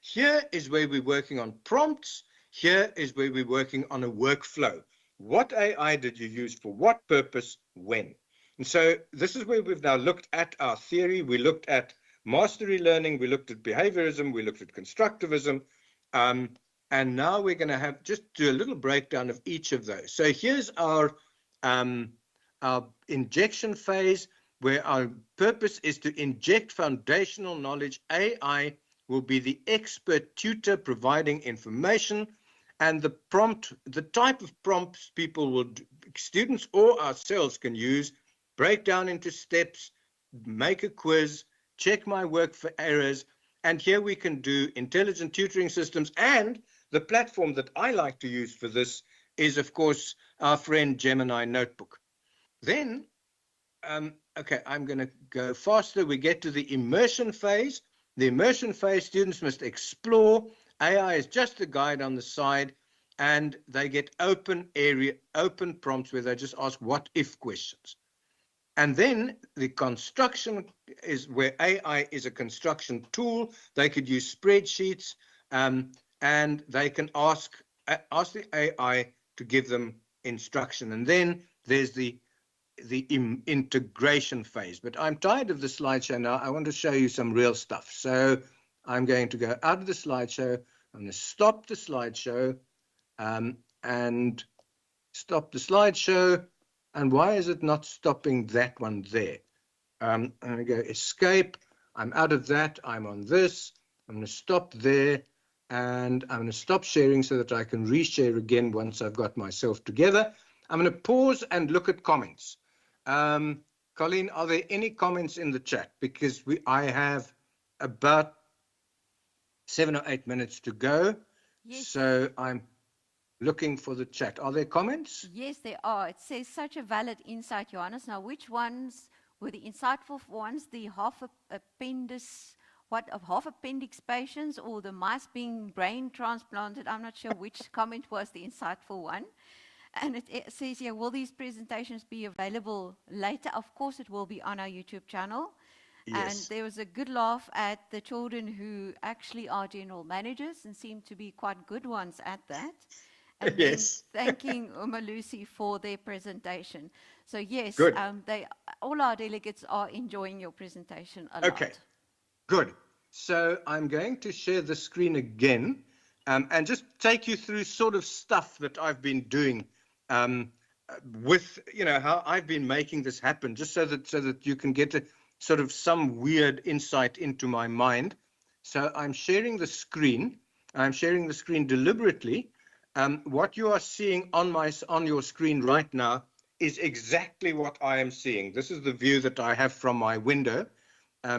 Here is where we're working on prompts. Here is where we're working on a workflow. What AI did you use for what purpose, when? And so this is where we've now looked at our theory. We looked at mastery learning. We looked at behaviorism. We looked at constructivism. And now we're going to have just do a little breakdown of each of those. So here's our injection phase, where our purpose is to inject foundational knowledge. AI will be the expert tutor providing information, and the type of prompts students or ourselves can use, break down into steps, make a quiz, check my work for errors. And here we can do intelligent tutoring systems. And the platform that I like to use for this is, of course, our friend Gemini Notebook. Then, okay, I'm going to go faster. We get to the immersion phase. The immersion phase, students must explore. AI is just a guide on the side, and they get open prompts where they just ask what if questions. And then the construction is where AI is a construction tool. They could use spreadsheets, and they can ask the AI to give them instruction. And then there's the integration phase. But I'm tired of the slideshow now. I want to show you some real stuff. So I'm going to go out of the slideshow. I'm going to stop the slideshow and stop the slideshow. And why is it not stopping that one there? I'm going to go escape. I'm out of that. I'm on this. I'm going to stop there. And I'm going to stop sharing so that I can reshare again once I've got myself together. I'm going to pause and look at comments. Colleen, are there any comments in the chat? Because I have about 7 or 8 minutes to go. Yes. So I'm looking for the chat. Are there comments? Yes, there are. It says such a valid insight, Johannes. Now, which ones were the insightful ones? The half appendix patients or the mice being brain transplanted? I'm not sure which comment was the insightful one. And it says here, will these presentations be available later? Of course, it will be on our YouTube channel. Yes. And there was a good laugh at the children who actually are general managers and seem to be quite good ones at that. And yes. then thanking Lucy for their presentation. So yes, good. All our delegates are enjoying your presentation a lot. Okay, good. So I'm going to share the screen again and just take you through sort of stuff that I've been doing with, how I've been making this happen, just so that you can get a sort of some weird insight into my mind. So I'm sharing the screen. I'm sharing the screen deliberately. What you are seeing on your screen right now is exactly what I am seeing. This is the view that I have from my window,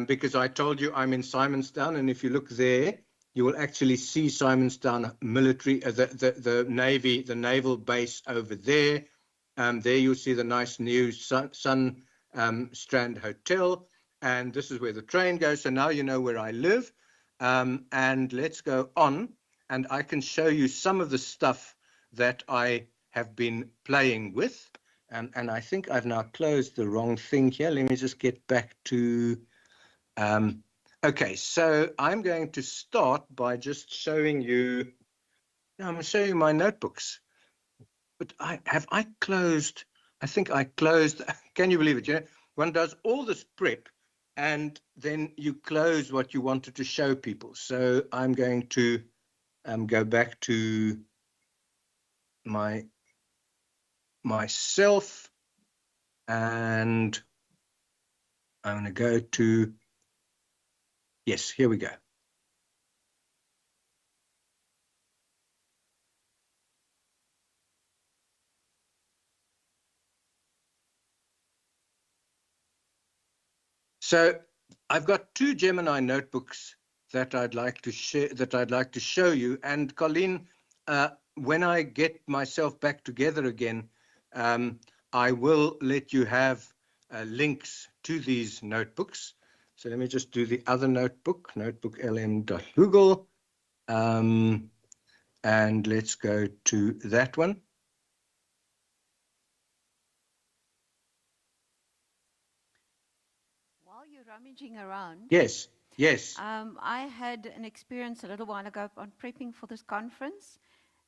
because I told you I'm in Simonstown, and if you look there, you will actually see Simonstown military, the Navy, the naval base over there. There you'll see the nice new Sun Strand Hotel, and this is where the train goes. So now you know where I live, and let's go on, and I can show you some of the stuff that I have been playing with. And I think I've now closed the wrong thing here. Let me just get back to... okay, so I'm going to start by just showing you... I'm going to show you my notebooks. But I closed... I think I closed... Can you believe it? One does all this prep, and then you close what you wanted to show people. So I'm going to go back to myself, and I'm going to go to, yes, here we go. So I've got 2 Gemini notebooks that I'd like to share, that I'd like to show you. And Colleen, when I get myself back together again, I will let you have links to these notebooks. So let me just do the other notebook, notebooklm.google, and let's go to that one. While you're rummaging around, Yes, yes. I had an experience a little while ago on prepping for this conference,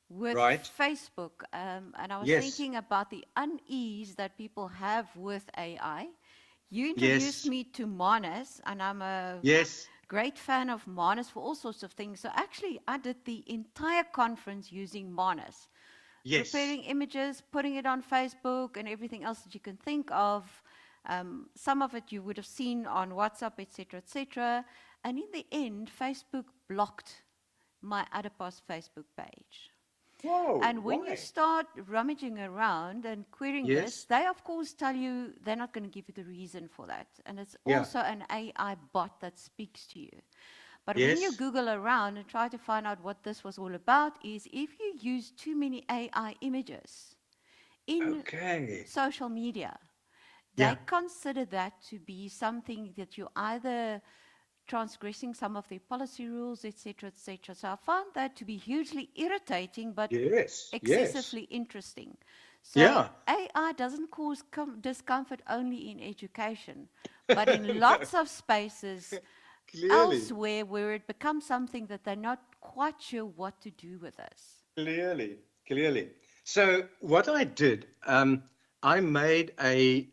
with Right. Facebook, and I was Yes. thinking about the unease that people have with AI. You introduced Yes. me to Manus, and I'm a Yes. great fan of Manus for all sorts of things. So actually, I did the entire conference using Manus, Yes. preparing images, putting it on Facebook, and everything else that you can think of. Some of it you would have seen on WhatsApp, etc., etc. And in the end, Facebook blocked my Adepos Facebook page. Whoa. And when you Why? start rummaging around and querying this, Yes. they of course tell you they're not going to give you the reason for that. And it's Yeah. also an AI bot that speaks to you. But when you Yes. Google around and try to find out what this was all about, is if you use too many AI images in Okay. social media, Yeah. they consider that to be something that you either transgressing some of their policy rules, etc., etc. So I found that to be hugely irritating, but Yes. Yes. excessively interesting. So Yeah. AI doesn't cause discomfort only in education, but in lots of spaces Clearly. elsewhere where it becomes something that they're not quite sure what to do with us. Clearly, clearly. So what I did, I made a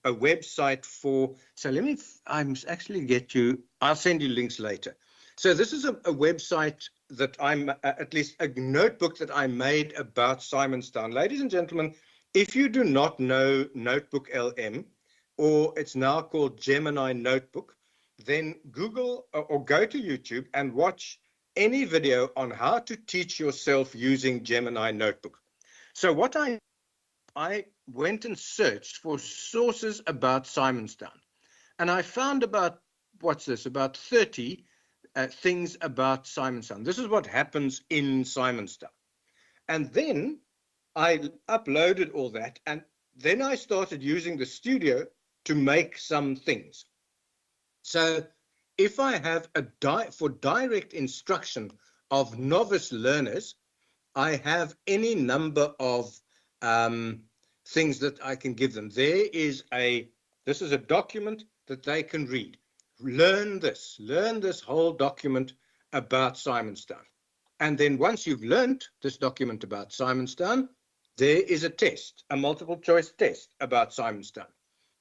website for. So let me. I'm actually get you. I'll send you links later. So this is a website that I'm at least a notebook that I made about Simonstown. Ladies and gentlemen, if you do not know Notebook LM, or it's now called Gemini Notebook, then Google or go to YouTube and watch any video on how to teach yourself using Gemini Notebook. So what I went and searched for sources about Simonstown, and I found about, what's this, about 30 things about Simonstown. This is what happens in Simonstown. And then I uploaded all that, and then I started using the studio to make some things. So if I have for direct instruction of novice learners, I have any number of things that I can give them. This is a document that they can read. Learn this whole document about Simonstown. And then once you've learned this document about Simonstown, there is a test, a multiple choice test about Simonstown.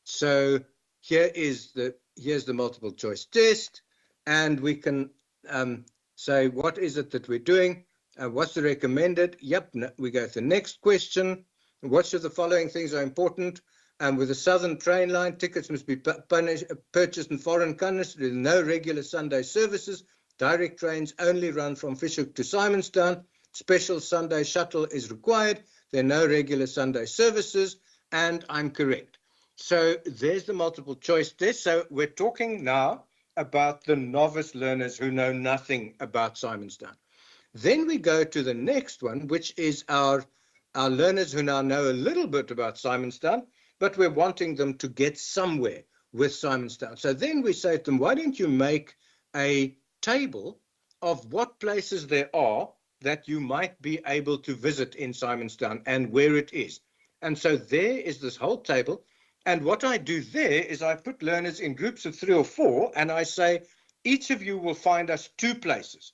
So here's the multiple choice test, and we can say what is it that we're doing, what's the recommended. Yep, no, we go to the next question. Which of the following things are important? With the Southern train line, tickets must be purchased in foreign countries with no regular Sunday services. Direct trains only run from Fish Hoek to Simonstown. Special Sunday shuttle is required. There are no regular Sunday services, and I'm correct. So there's the multiple choice test. So we're talking now about the novice learners who know nothing about Simonstown. Then we go to the next one, which is our learners who now know a little bit about Simonstown, but we're wanting them to get somewhere with Simonstown. So then we say to them, why don't you make a table of what places there are that you might be able to visit in Simonstown and where it is. And so there is this whole table. And what I do there is I put learners in groups of 3 or 4, and I say, each of you will find us 2 places.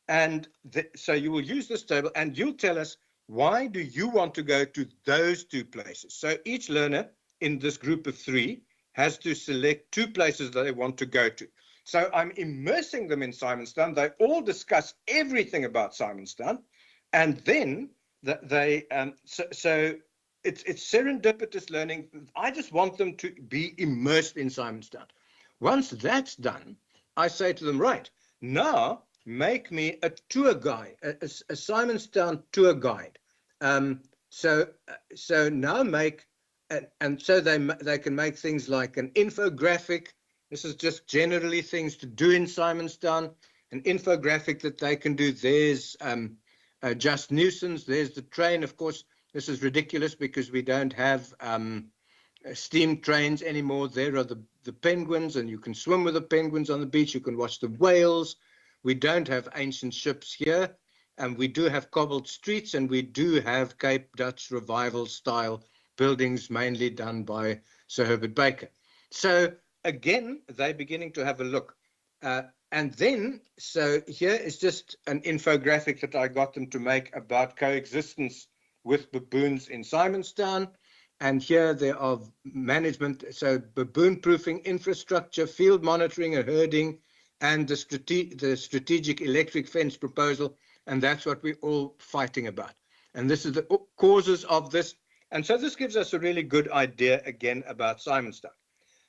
And so you will use this table, and you'll tell us, why do you want to go to those 2 places? So each learner in this group of 3 has to select 2 places that they want to go to. So I'm immersing them in Simonstown. They all discuss everything about Simonstown, and then it's serendipitous learning. I just want them to be immersed in Simonstown. Once that's done, I say to them, right, now make me a tour guide, a Simonstown tour guide. So now make, and so they can make things like an infographic. This is just generally things to do in Simonstown. An infographic that they can do. There's just nuisance. There's the train. Of course, this is ridiculous because we don't have steam trains anymore. There are the penguins, and you can swim with the penguins on the beach. You can watch the whales. We don't have ancient ships here, and we do have cobbled streets, and we do have Cape Dutch revival style buildings, mainly done by Sir Herbert Baker. So again, they're beginning to have a look. And then, so here is just an infographic that I got them to make about coexistence with baboons in Simonstown. And here there are management, so baboon proofing infrastructure, field monitoring and herding, and the strategic electric fence proposal. And that's what we're all fighting about. And this is the causes of this. And so this gives us a really good idea again about Simonstown.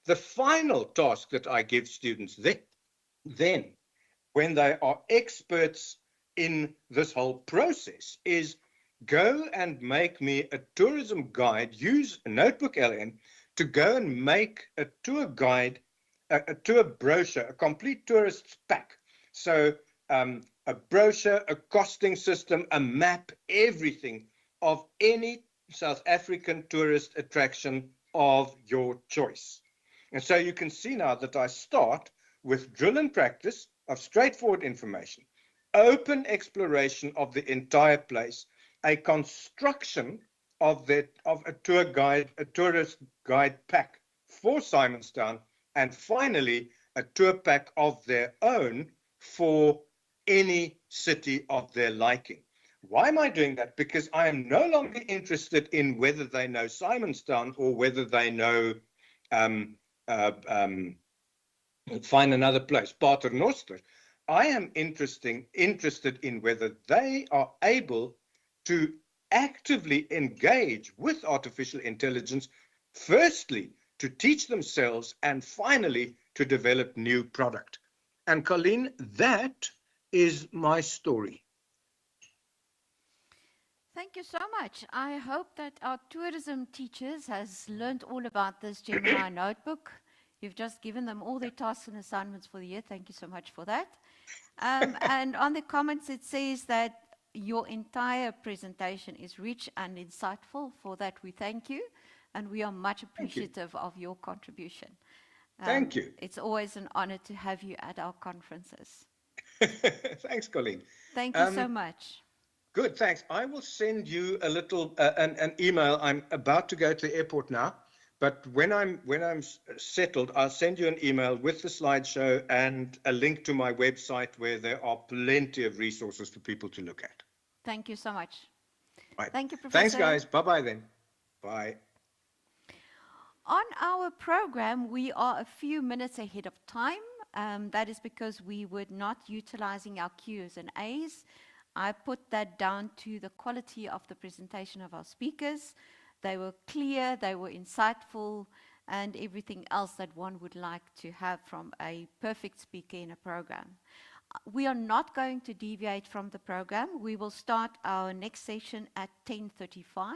The final task that I give students then when they are experts in this whole process is go and make me a tourism guide, use Notebook LN to go and make a tour guide, a tour brochure, a complete tourist pack. So a brochure, a costing system, a map, everything of any South African tourist attraction of your choice. And so you can see now that I start with drill and practice of straightforward information, open exploration of the entire place, a construction of a tour guide, a tourist guide pack for Simonstown, and finally a tour pack of their own for any city of their liking. Why am I doing that? Because I am no longer interested in whether they know Simonstown or whether they know find another place, Paternoster. I am interested in whether they are able to actively engage with artificial intelligence, firstly, to teach themselves, and finally, to develop new product. And Colleen, that is my story. Thank you so much. I hope that our tourism teachers has learned all about this Gemini notebook. You've just given them all their tasks and assignments for the year. Thank you so much for that. And on the comments, it says that your entire presentation is rich and insightful. For that, we thank you. And we are much appreciative of your contribution. Thank you. It's always an honor to have you at our conferences. Thanks, Colleen. Thank you so much. Good, thanks. I will send you a little an email. I'm about to go to the airport now, but when I'm settled, I'll send you an email with the slideshow and a link to my website where there are plenty of resources for people to look at. Thank you so much. Right. Thank you, Professor. Thanks, guys. Bye-bye then. Bye. On our program, we are a few minutes ahead of time. That is because we were not utilizing our Q's and A's. I put that down to the quality of the presentation of our speakers. They were clear, they were insightful, and everything else that one would like to have from a perfect speaker in a program. We are not going to deviate from the program. We will start our next session at 10:35.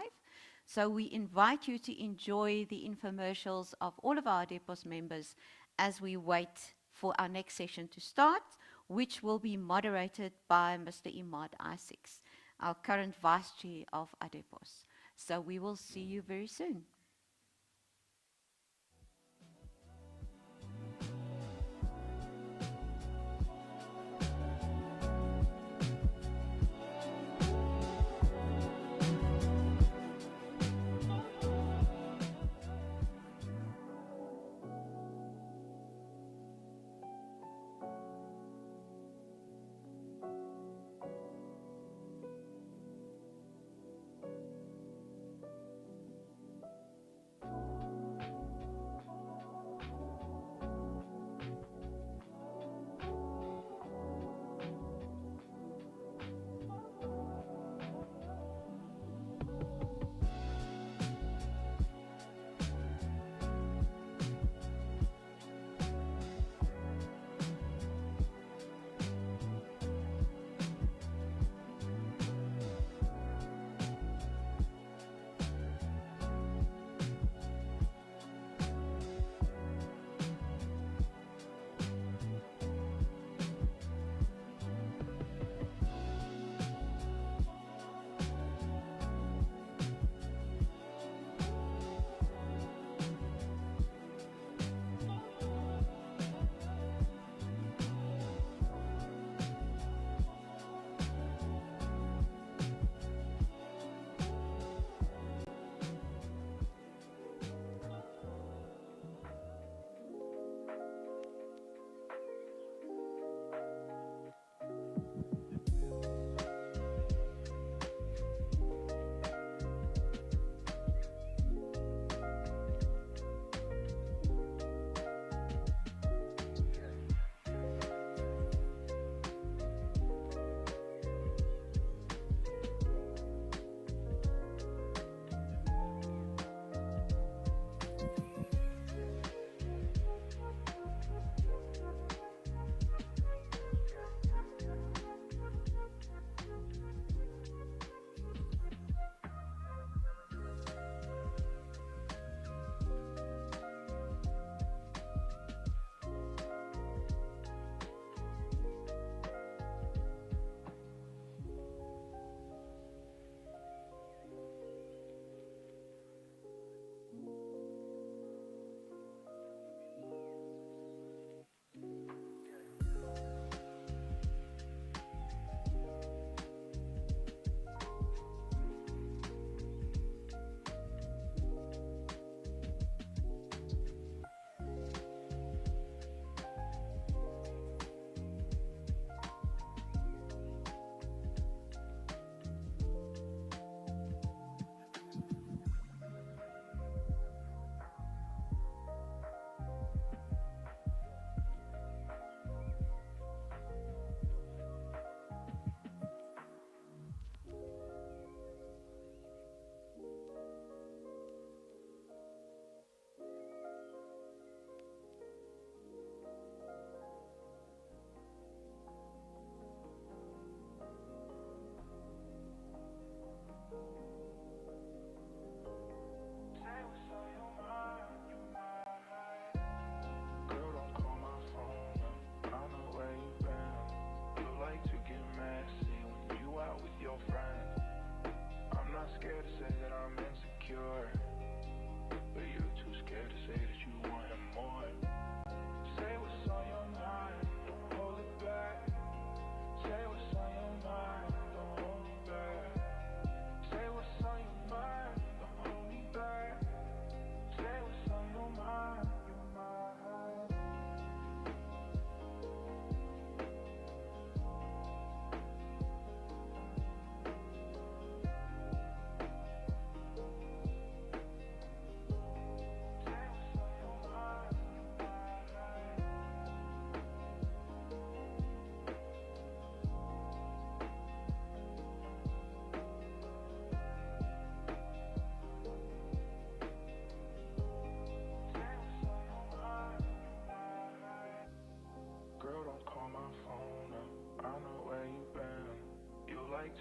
So we invite you to enjoy the infomercials of all of our Adepos members as we wait for our next session to start, which will be moderated by Mr. Imad Isaacs, our current Vice Chair of Adepos. So we will see you very soon.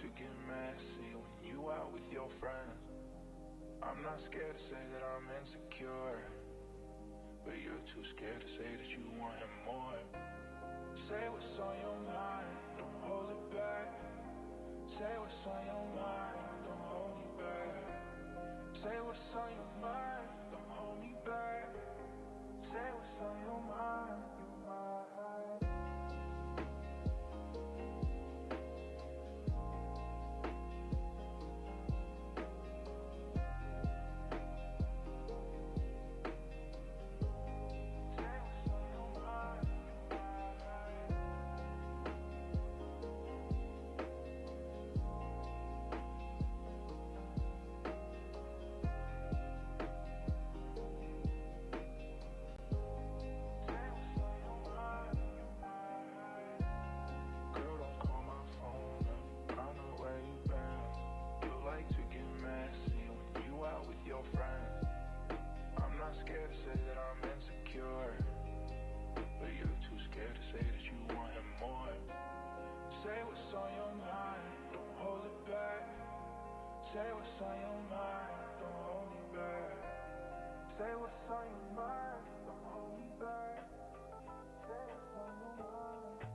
to get messy when you out with your friends. I'm not scared to say that I'm insecure, but you're too scared to say that you want him more. Say what's on your mind, don't hold it back. Say what's on your mind, don't hold me back. Say what's on your mind, don't hold me back. Say what's on your mind, your mind. Girl, don't call my phone up, I know where you been. You like to get messy when you out with your friends. I'm not scared to say that I'm insecure, but you're too scared to say that you want him more. Say what's on your mind, don't hold it back. Say what's on your mind, don't hold me back. Say what's on your mind, don't hold me back. Say what's on your mind.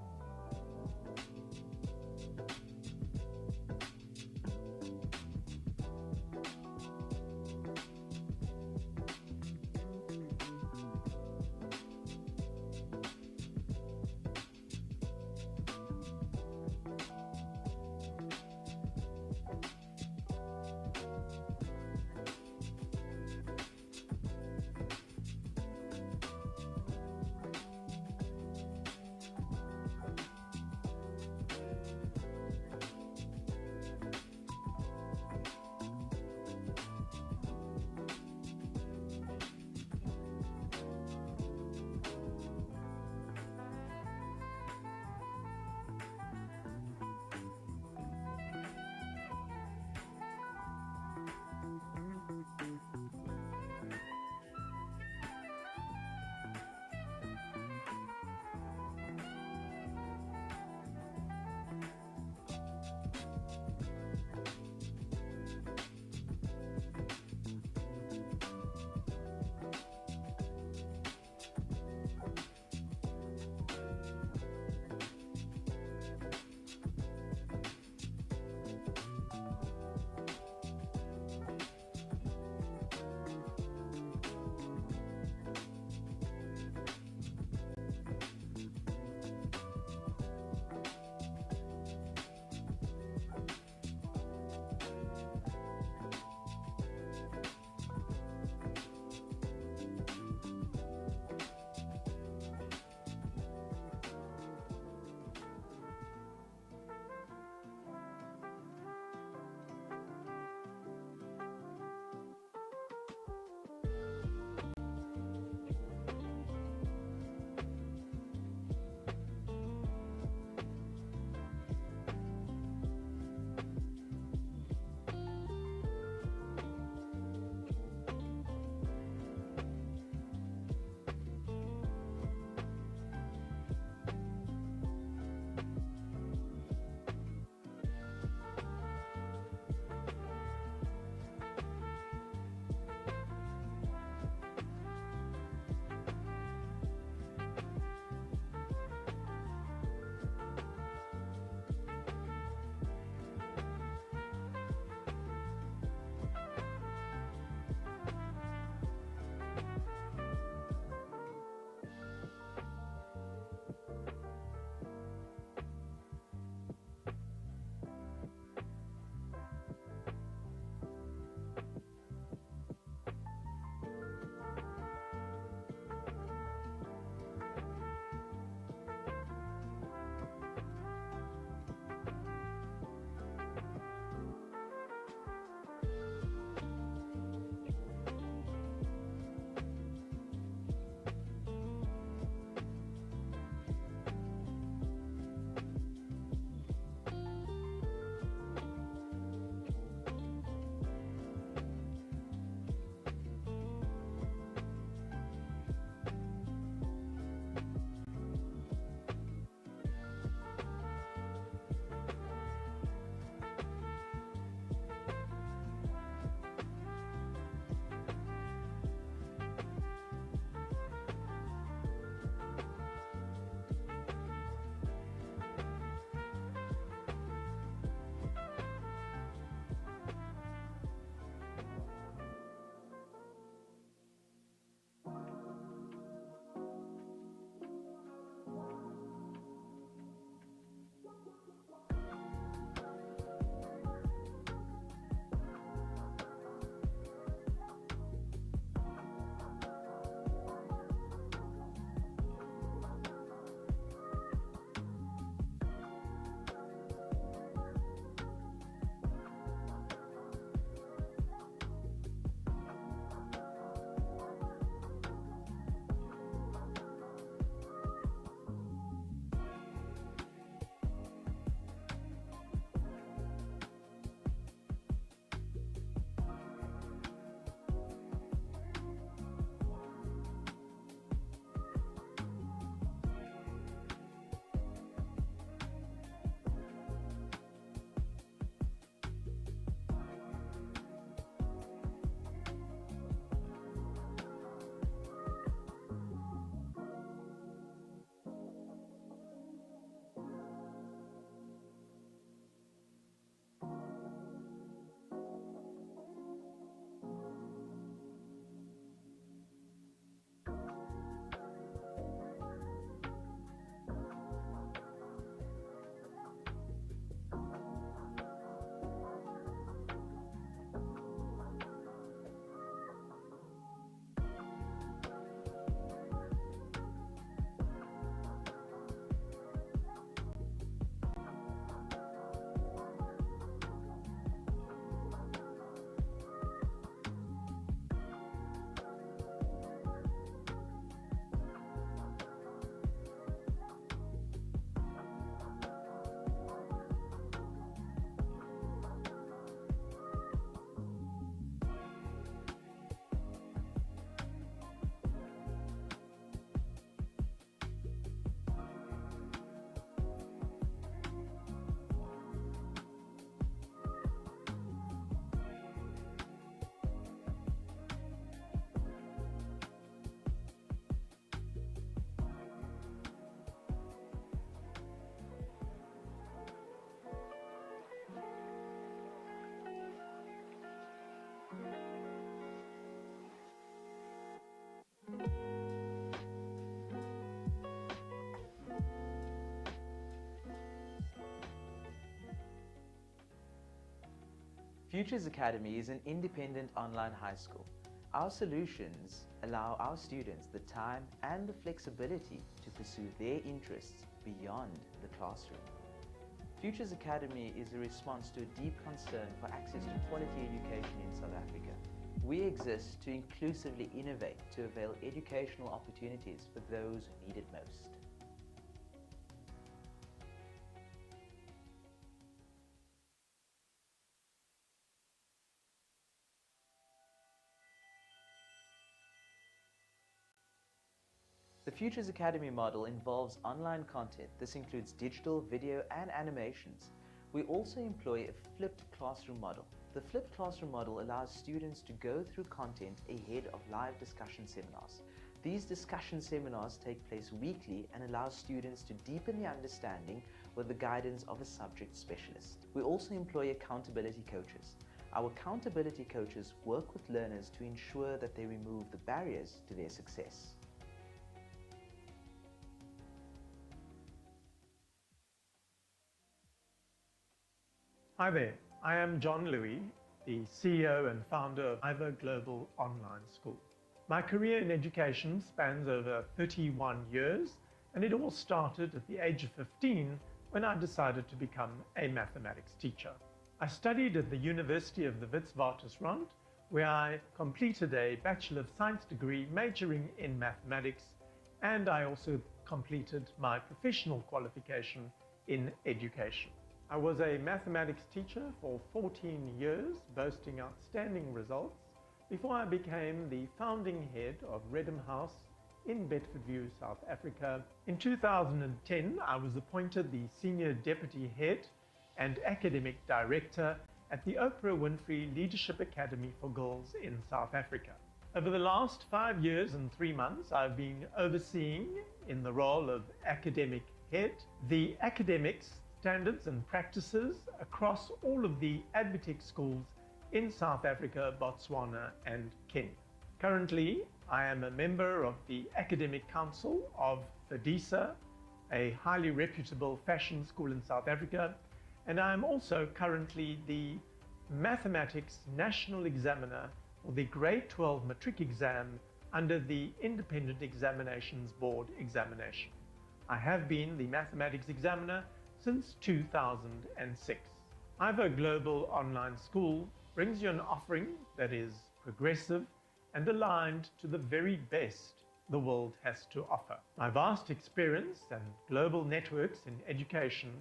Futures Academy is an independent online high school. Our solutions allow our students the time and the flexibility to pursue their interests beyond the classroom. Futures Academy is a response to a deep concern for access to quality education in South Africa. We exist to inclusively innovate to avail educational opportunities for those who need it most. The Futures Academy model involves online content. This includes digital, video, and animations. We also employ a flipped classroom model. The flipped classroom model allows students to go through content ahead of live discussion seminars. These discussion seminars take place weekly and allow students to deepen their understanding with the guidance of a subject specialist. We also employ accountability coaches. Our accountability coaches work with learners to ensure that they remove the barriers to their success. Hi there, I am John Louis, the CEO and founder of IVA Global Online School. My career in education spans over 31 years, and it all started at the age of 15 when I decided to become a mathematics teacher. I studied at the University of the Witwatersrand, where I completed a Bachelor of Science degree majoring in mathematics, and I also completed my professional qualification in education. I was a mathematics teacher for 14 years, boasting outstanding results, before I became the founding head of Redham House in Bedfordview, South Africa. In 2010, I was appointed the Senior Deputy Head and Academic Director at the Oprah Winfrey Leadership Academy for Girls in South Africa. Over the last 5 years and 3 months, I've been overseeing, in the role of Academic Head, the academics, standards and practices across all of the Adepos schools in South Africa, Botswana and Kenya. Currently, I am a member of the Academic Council of FEDISA, a highly reputable fashion school in South Africa, and I am also currently the Mathematics National Examiner for the Grade 12 Matric exam under the Independent Examinations Board examination. I have been the Mathematics Examiner since 2006. IVA Global Online School brings you an offering that is progressive and aligned to the very best the world has to offer. My vast experience and global networks in education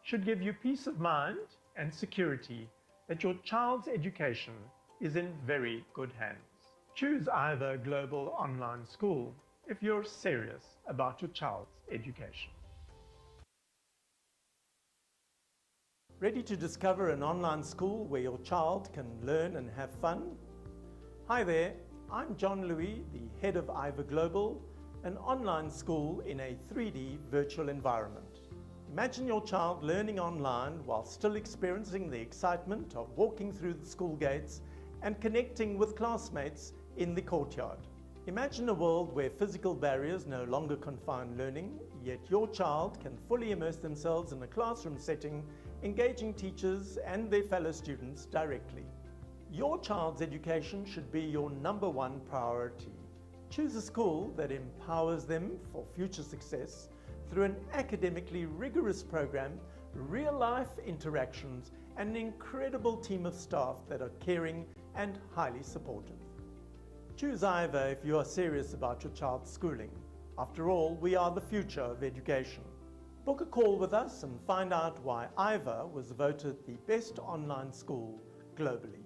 should give you peace of mind and security that your child's education is in very good hands. Choose IVA Global Online School if you're serious about your child's education. Ready to discover an online school where your child can learn and have fun? Hi there, I'm John Louis, the head of IVA Global, an online school in a 3D virtual environment. Imagine your child learning online while still experiencing the excitement of walking through the school gates and connecting with classmates in the courtyard. Imagine a world where physical barriers no longer confine learning, yet your child can fully immerse themselves in a classroom setting, engaging teachers and their fellow students directly. Your child's education should be your #1 priority. Choose a school that empowers them for future success through an academically rigorous program, real-life interactions, and an incredible team of staff that are caring and highly supportive. Choose IVA if you are serious about your child's schooling. After all, we are the future of education. Book a call with us and find out why IVA was voted the best online school globally.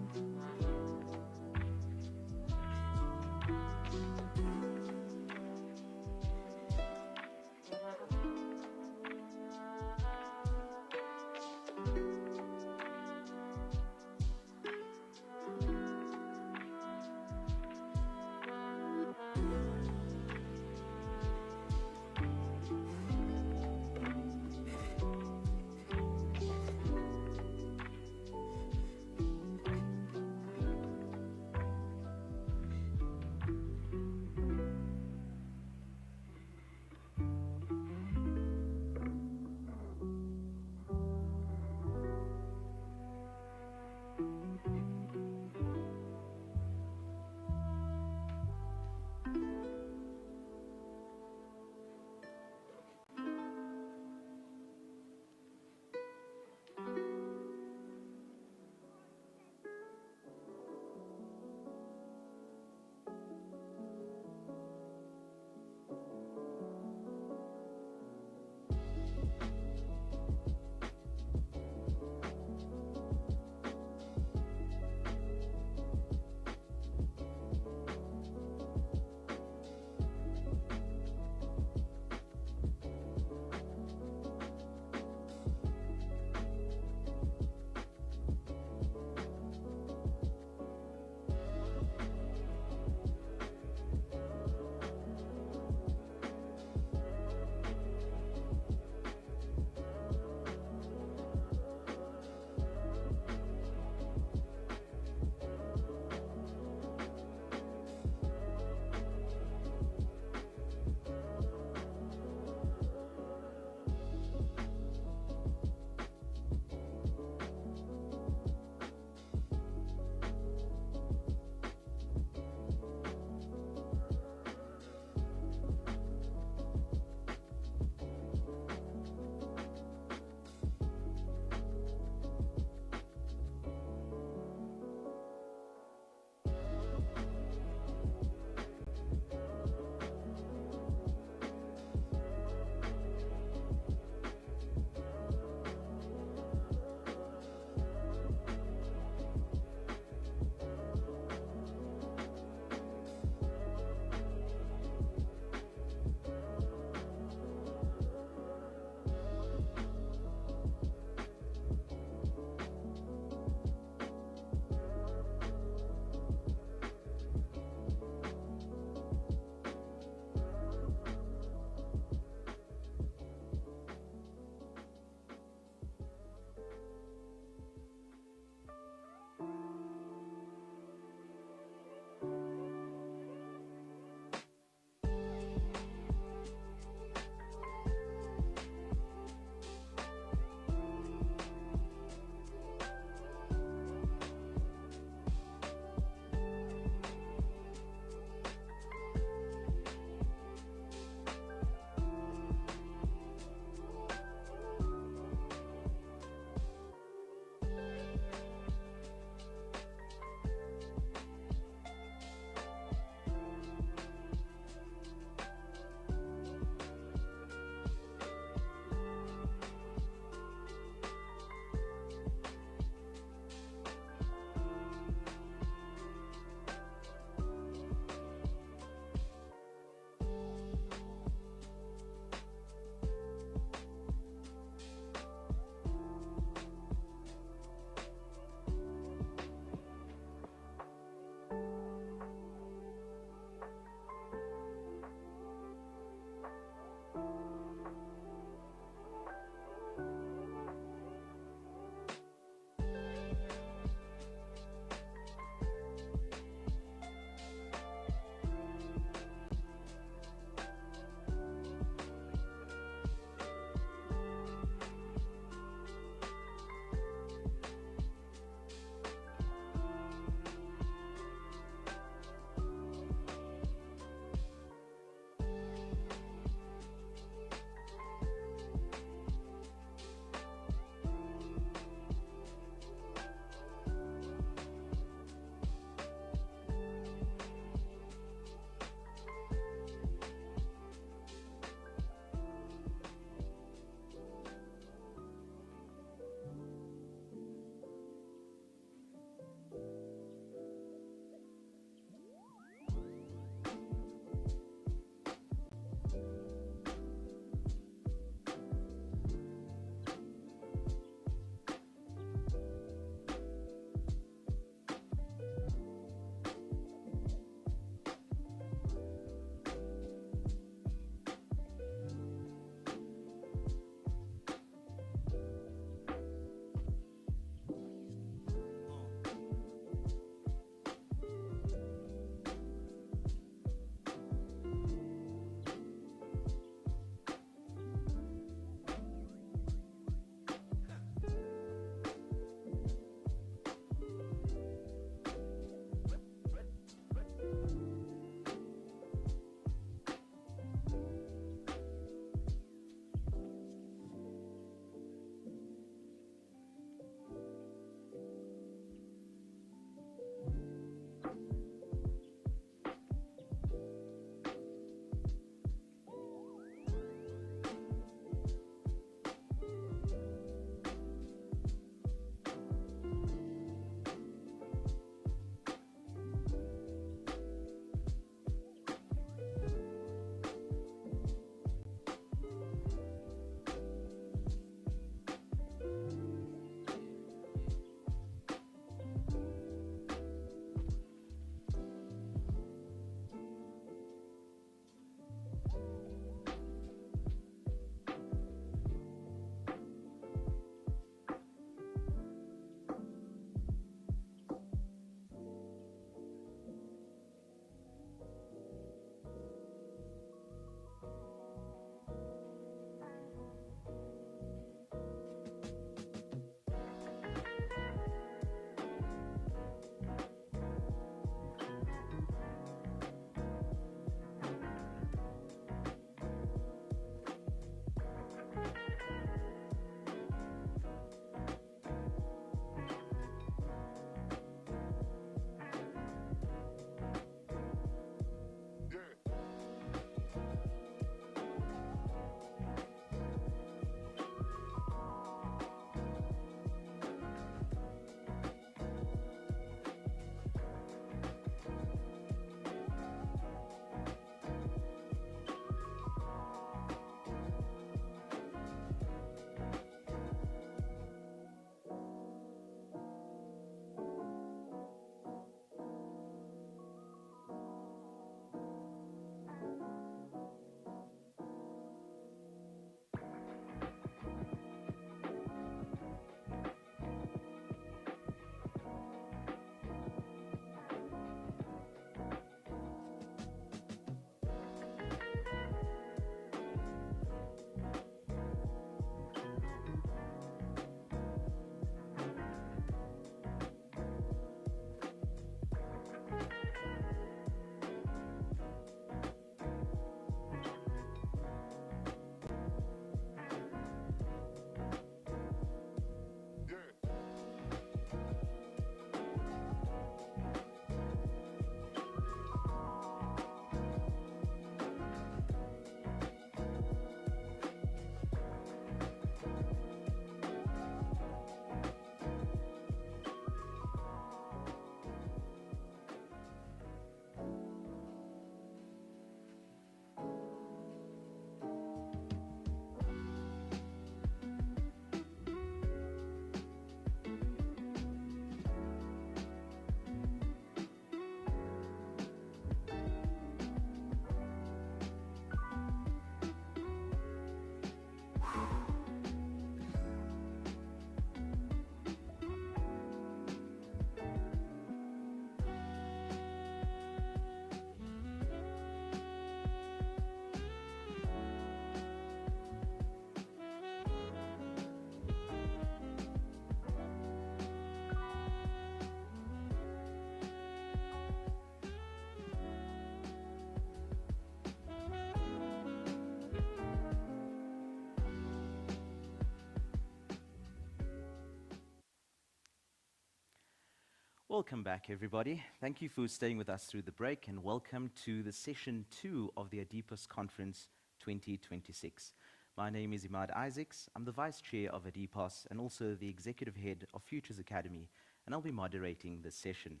Welcome back, everybody. Thank you for staying with us through the break, and welcome to the session 2 of the Adepos Conference 2026. My name is Imad Isaacs. I'm the Vice Chair of Adepos and also the Executive Head of Futures Academy, and I'll be moderating this session.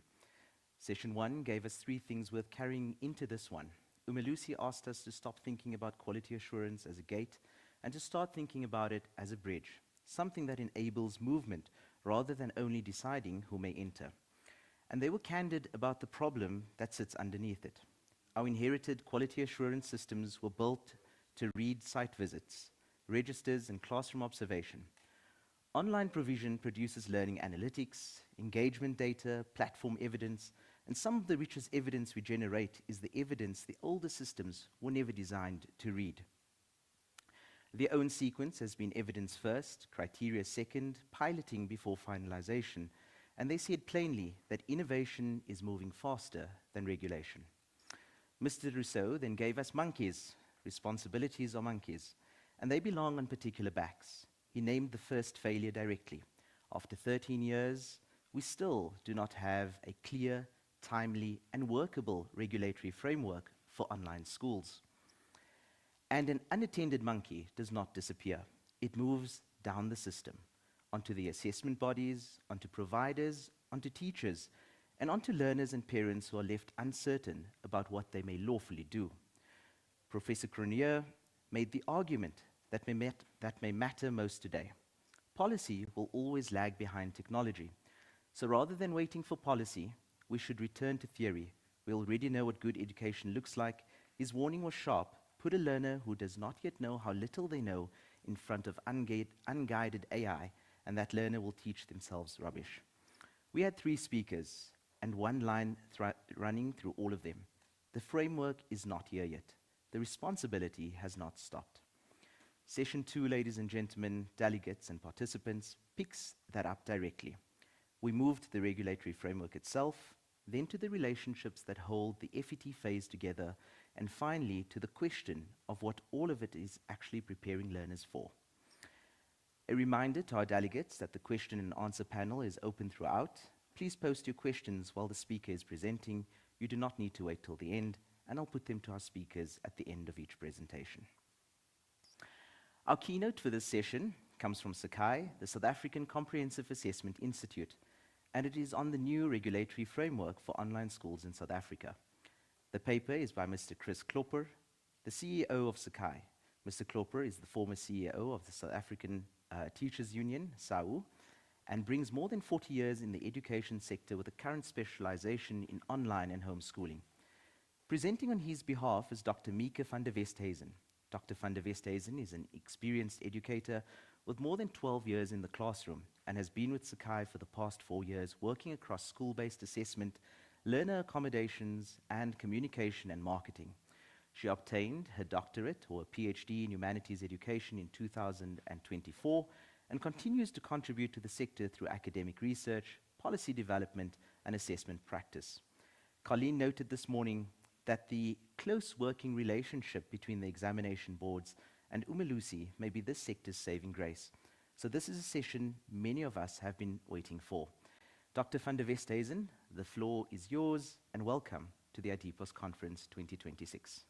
Session 1 gave us 3 things worth carrying into this one. Umalusi asked us to stop thinking about quality assurance as a gate and to start thinking about it as a bridge, something that enables movement rather than only deciding who may enter. And they were candid about the problem that sits underneath it. Our inherited quality assurance systems were built to read site visits, registers, and classroom observation. Online provision produces learning analytics, engagement data, platform evidence, and some of the richest evidence we generate is the evidence the older systems were never designed to read. Their own sequence has been evidence first, criteria second, piloting before finalization, and they said plainly that innovation is moving faster than regulation. Mr. Rousseau then gave us monkeys. Responsibilities are monkeys, and they belong on particular backs. He named the first failure directly. After 13 years, we still do not have a clear, timely, and workable regulatory framework for online schools. And an unattended monkey does not disappear. It moves down the system, onto the assessment bodies, onto providers, onto teachers, and onto learners and parents who are left uncertain about what they may lawfully do. Professor Cronier made the argument that may matter most today. Policy will always lag behind technology. So rather than waiting for policy, we should return to theory. We already know what good education looks like. His warning was sharp. Put a learner who does not yet know how little they know in front of unguided AI, and that learner will teach themselves rubbish. We had 3 speakers and one line running through all of them. The framework is not here yet. The responsibility has not stopped. Session 2, ladies and gentlemen, delegates and participants, picks that up directly. We moved to the regulatory framework itself, then to the relationships that hold the FET phase together, and finally to the question of what all of it is actually preparing learners for. A reminder to our delegates that the question and answer panel is open throughout. Please post your questions while the speaker is presenting. You do not need to wait till the end, and I'll put them to our speakers at the end of each presentation. Our keynote for this session comes from Sakai, the South African Comprehensive Assessment Institute, and it is on the new regulatory framework for online schools in South Africa. The paper is by Mr. Chris Klopper, the CEO of Sakai. Mr. Klopper is the former CEO of the South African Teachers Union, SAU, and brings more than 40 years in the education sector with a current specialization in online and homeschooling. Presenting on his behalf is Dr. Mieke van der Westhuizen. Dr. van der Westhuizen is an experienced educator with more than 12 years in the classroom and has been with Sakai for the past 4 years, working across school-based assessment, learner accommodations, and communication and marketing. She obtained her doctorate or a PhD in humanities education in 2024 and continues to contribute to the sector through academic research, policy development, and assessment practice. Colleen noted this morning that the close working relationship between the examination boards and Umalusi may be this sector's saving grace. So this is a session many of us have been waiting for. Dr. van der Westhuizen, the floor is yours, and welcome to the Adepos Conference 2026.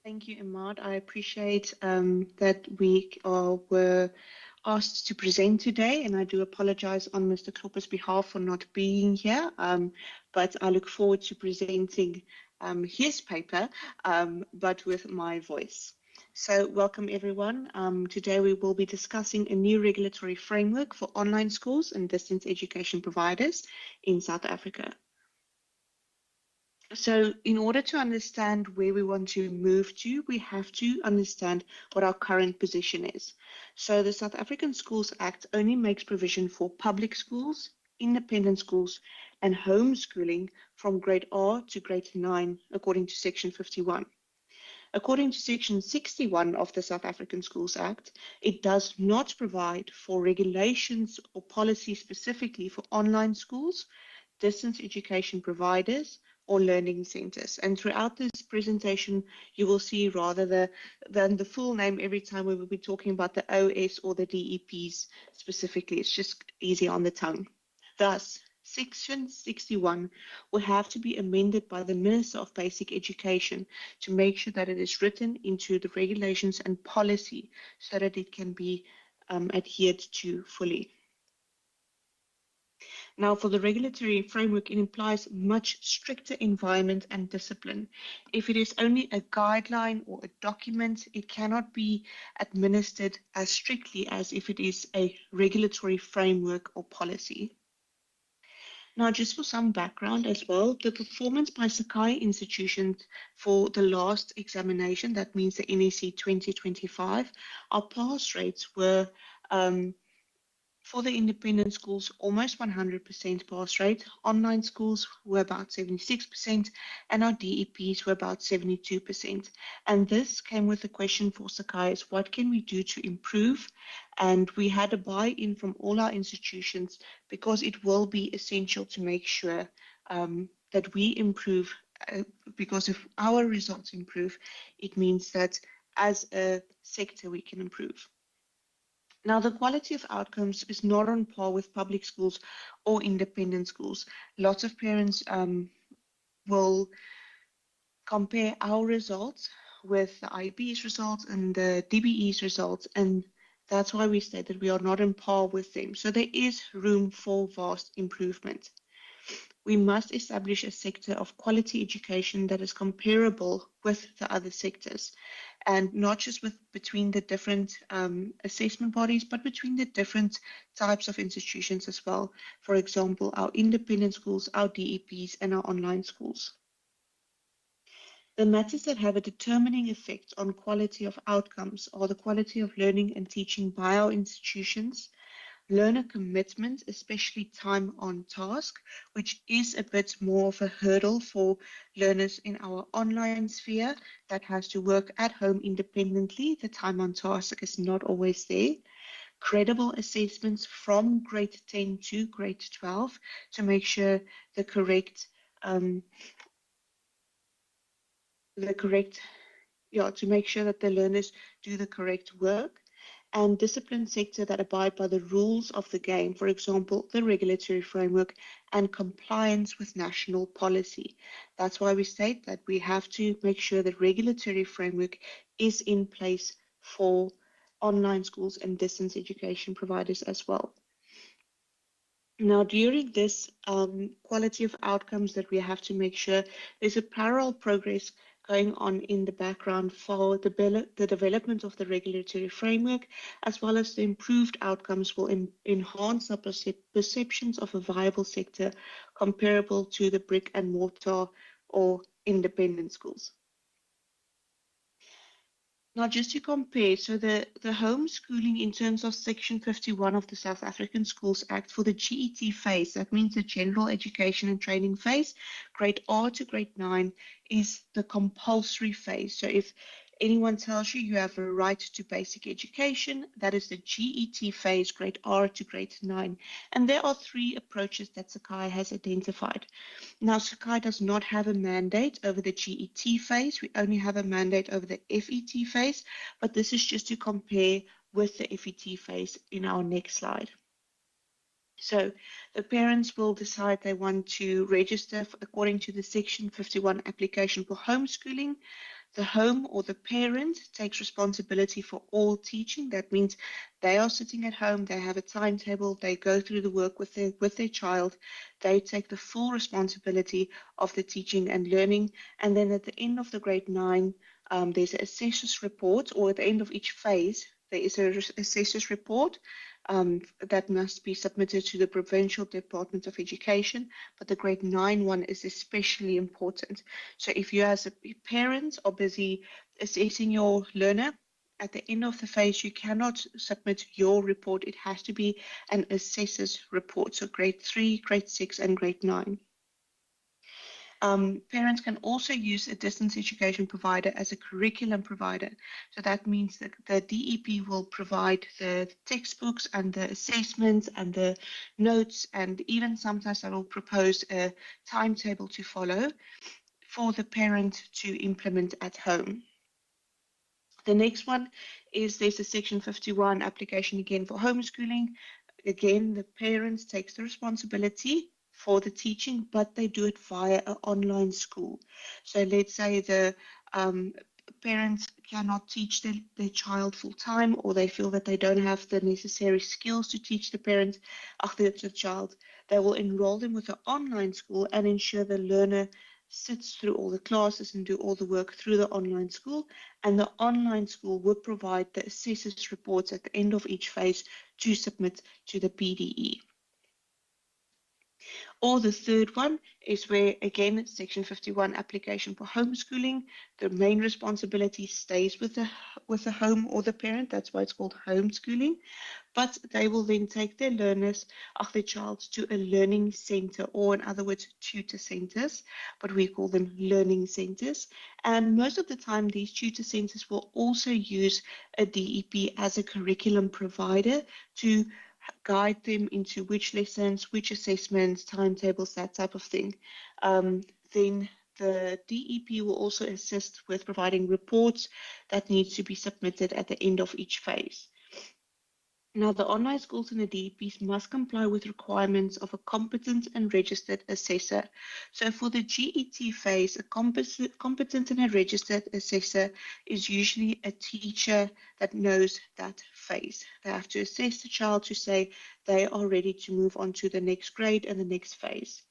Thank you, Imad. I appreciate that we were asked to present today, and I do apologize on Mr. Klopper's behalf for not being here, but I look forward to presenting his paper, but with my voice. So welcome everyone. Today we will be discussing a new regulatory framework for online schools and distance education providers in South Africa. So in order to understand where we want to move to, we have to understand what our current position is. So the South African Schools Act only makes provision for public schools, independent schools, and homeschooling from grade R to grade 9, according to Section 51. According to Section 61 of the South African Schools Act, it does not provide for regulations or policy specifically for online schools, distance education providers, or learning centers. And throughout this presentation, you will see rather than the full name every time we will be talking about the OS or the DEPs specifically. It's just easy on the tongue. Thus, Section 61 will have to be amended by the Minister of Basic Education to make sure that it is written into the regulations and policy so that it can be adhered to fully. Now, for the regulatory framework, it implies much stricter environment and discipline. If it is only a guideline or a document, it cannot be administered as strictly as if it is a regulatory framework or policy. Now, just for some background as well, the performance by Sakai institutions for the last examination, that means the NEC 2025, our pass rates were for the independent schools, almost 100% pass rate. Online schools were about 76%, and our DEPs were about 72%. And this came with a question for Sakai is what can we do to improve? And we had a buy-in from all our institutions because it will be essential to make sure that we improve. Because if our results improve, it means that as a sector we can improve. Now, the quality of outcomes is not on par with public schools or independent schools. Lots of parents will compare our results with the IB's results and the DBE's results, and that's why we state that we are not on par with them. So there is room for vast improvement. We must establish a sector of quality education that is comparable with the other sectors, and not just between the different assessment bodies, but between the different types of institutions as well. For example, our independent schools, our DEPs, and our online schools. The matters that have a determining effect on quality of outcomes are the quality of learning and teaching by our institutions, learner commitment, especially time on task, which is a bit more of a hurdle for learners in our online sphere that has to work at home independently. The time on task is not always there. Credible assessments from grade 10 to grade 12 to make sure the correct to make sure that the learners do the correct work, and discipline sector that abide by the rules of the game, for example, the regulatory framework and compliance with national policy. That's why we state that we have to make sure that regulatory framework is in place for online schools and distance education providers as well. Now, during this quality of outcomes that we have to make sure, there's a parallel progress going on in the background for the development of the regulatory framework, as well as the improved outcomes will enhance our perceptions of a viable sector comparable to the brick and mortar or independent schools. Now, just to compare, so the homeschooling in terms of Section 51 of the South African Schools Act for the GET phase, that means the General Education and Training phase, grade R to grade 9 is the compulsory phase. So if anyone tells you you have a right to basic education, that is the GET phase, grade R to grade 9. And there are 3 approaches that Sakai has identified. Now, Sakai does not have a mandate over the GET phase. We only have a mandate over the FET phase, but this is just to compare with the FET phase in our next slide. So the parents will decide they want to register according to the Section 51 application for homeschooling. The home or the parent takes responsibility for all teaching. That means they are sitting at home, they have a timetable, they go through the work with their child, they take the full responsibility of the teaching and learning. And then at the end of the grade 9, there's an assessor's report, or at the end of each phase, there is an assessor's report that must be submitted to the Provincial Department of Education, but the grade 9 one is especially important. So if you as a parent are busy assessing your learner, at the end of the phase, you cannot submit your report. It has to be an assessor's report, so grade 3, grade 6, and grade 9. Parents can also use a distance education provider as a curriculum provider. So that means that the DEP will provide the textbooks and the assessments and the notes, and even sometimes they will propose a timetable to follow for the parent to implement at home. The next one is there's a Section 51 application again for homeschooling. Again, the parents takes the responsibility for the teaching, but they do it via an online school. So let's say the parents cannot teach their child full time, or they feel that they don't have the necessary skills to teach the child. They will enroll them with an online school and ensure the learner sits through all the classes and do all the work through the online school, and the online school would provide the assessors reports at the end of each phase to submit to the PDE. Or the third one is where, again, Section 51 application for homeschooling, the main responsibility stays with the home or the parent. That's why it's called homeschooling. But they will then take their learners of their child to a learning center, or in other words, tutor centers, but we call them learning centers. And most of the time, these tutor centers will also use a DEP as a curriculum provider to guide them into which lessons, which assessments, timetables, that type of thing. Then the DEP will also assist with providing reports that need to be submitted at the end of each phase. Now, the online schools and the DEPs must comply with requirements of a competent and registered assessor. So for the GET phase, a competent and a registered assessor is usually a teacher that knows that phase. They have to assess the child to say they are ready to move on to the next grade and the next phase.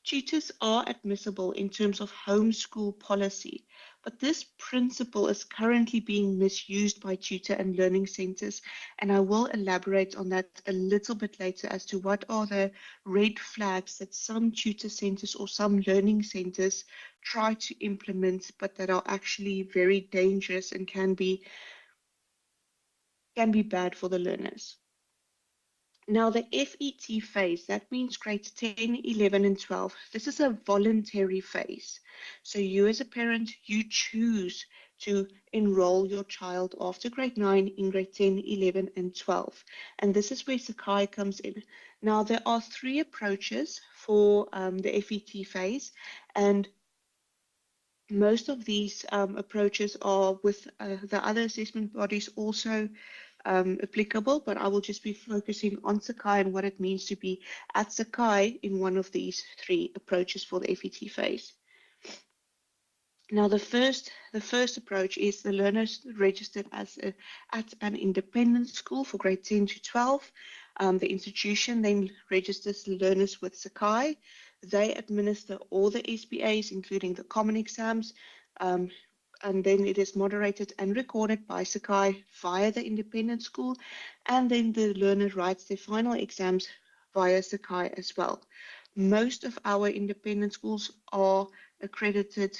Tutors are admissible in terms of homeschool policy, but this principle is currently being misused by tutor and learning centers, and I will elaborate on that a little bit later as to what are the red flags that some tutor centers or some learning centers try to implement, but that are actually very dangerous and can be bad for the learners. Now, the FET phase, that means grades 10, 11, and 12. This is a voluntary phase. So you as a parent, you choose to enroll your child after grade 9 in grade 10, 11, and 12. And this is where Sakai comes in. Now, there are 3 approaches for the FET phase, and most of these approaches are with the other assessment bodies also applicable, but I will just be focusing on Sakai and what it means to be at Sakai in one of these 3 approaches for the FET phase. Now, the first approach is the learners registered at an independent school for grade 10 to 12. The institution then registers the learners with Sakai. They administer all the SPAs, including the common exams, and then it is moderated and recorded by Sakai via the independent school, and then the learner writes their final exams via Sakai as well. Most of our independent schools are accredited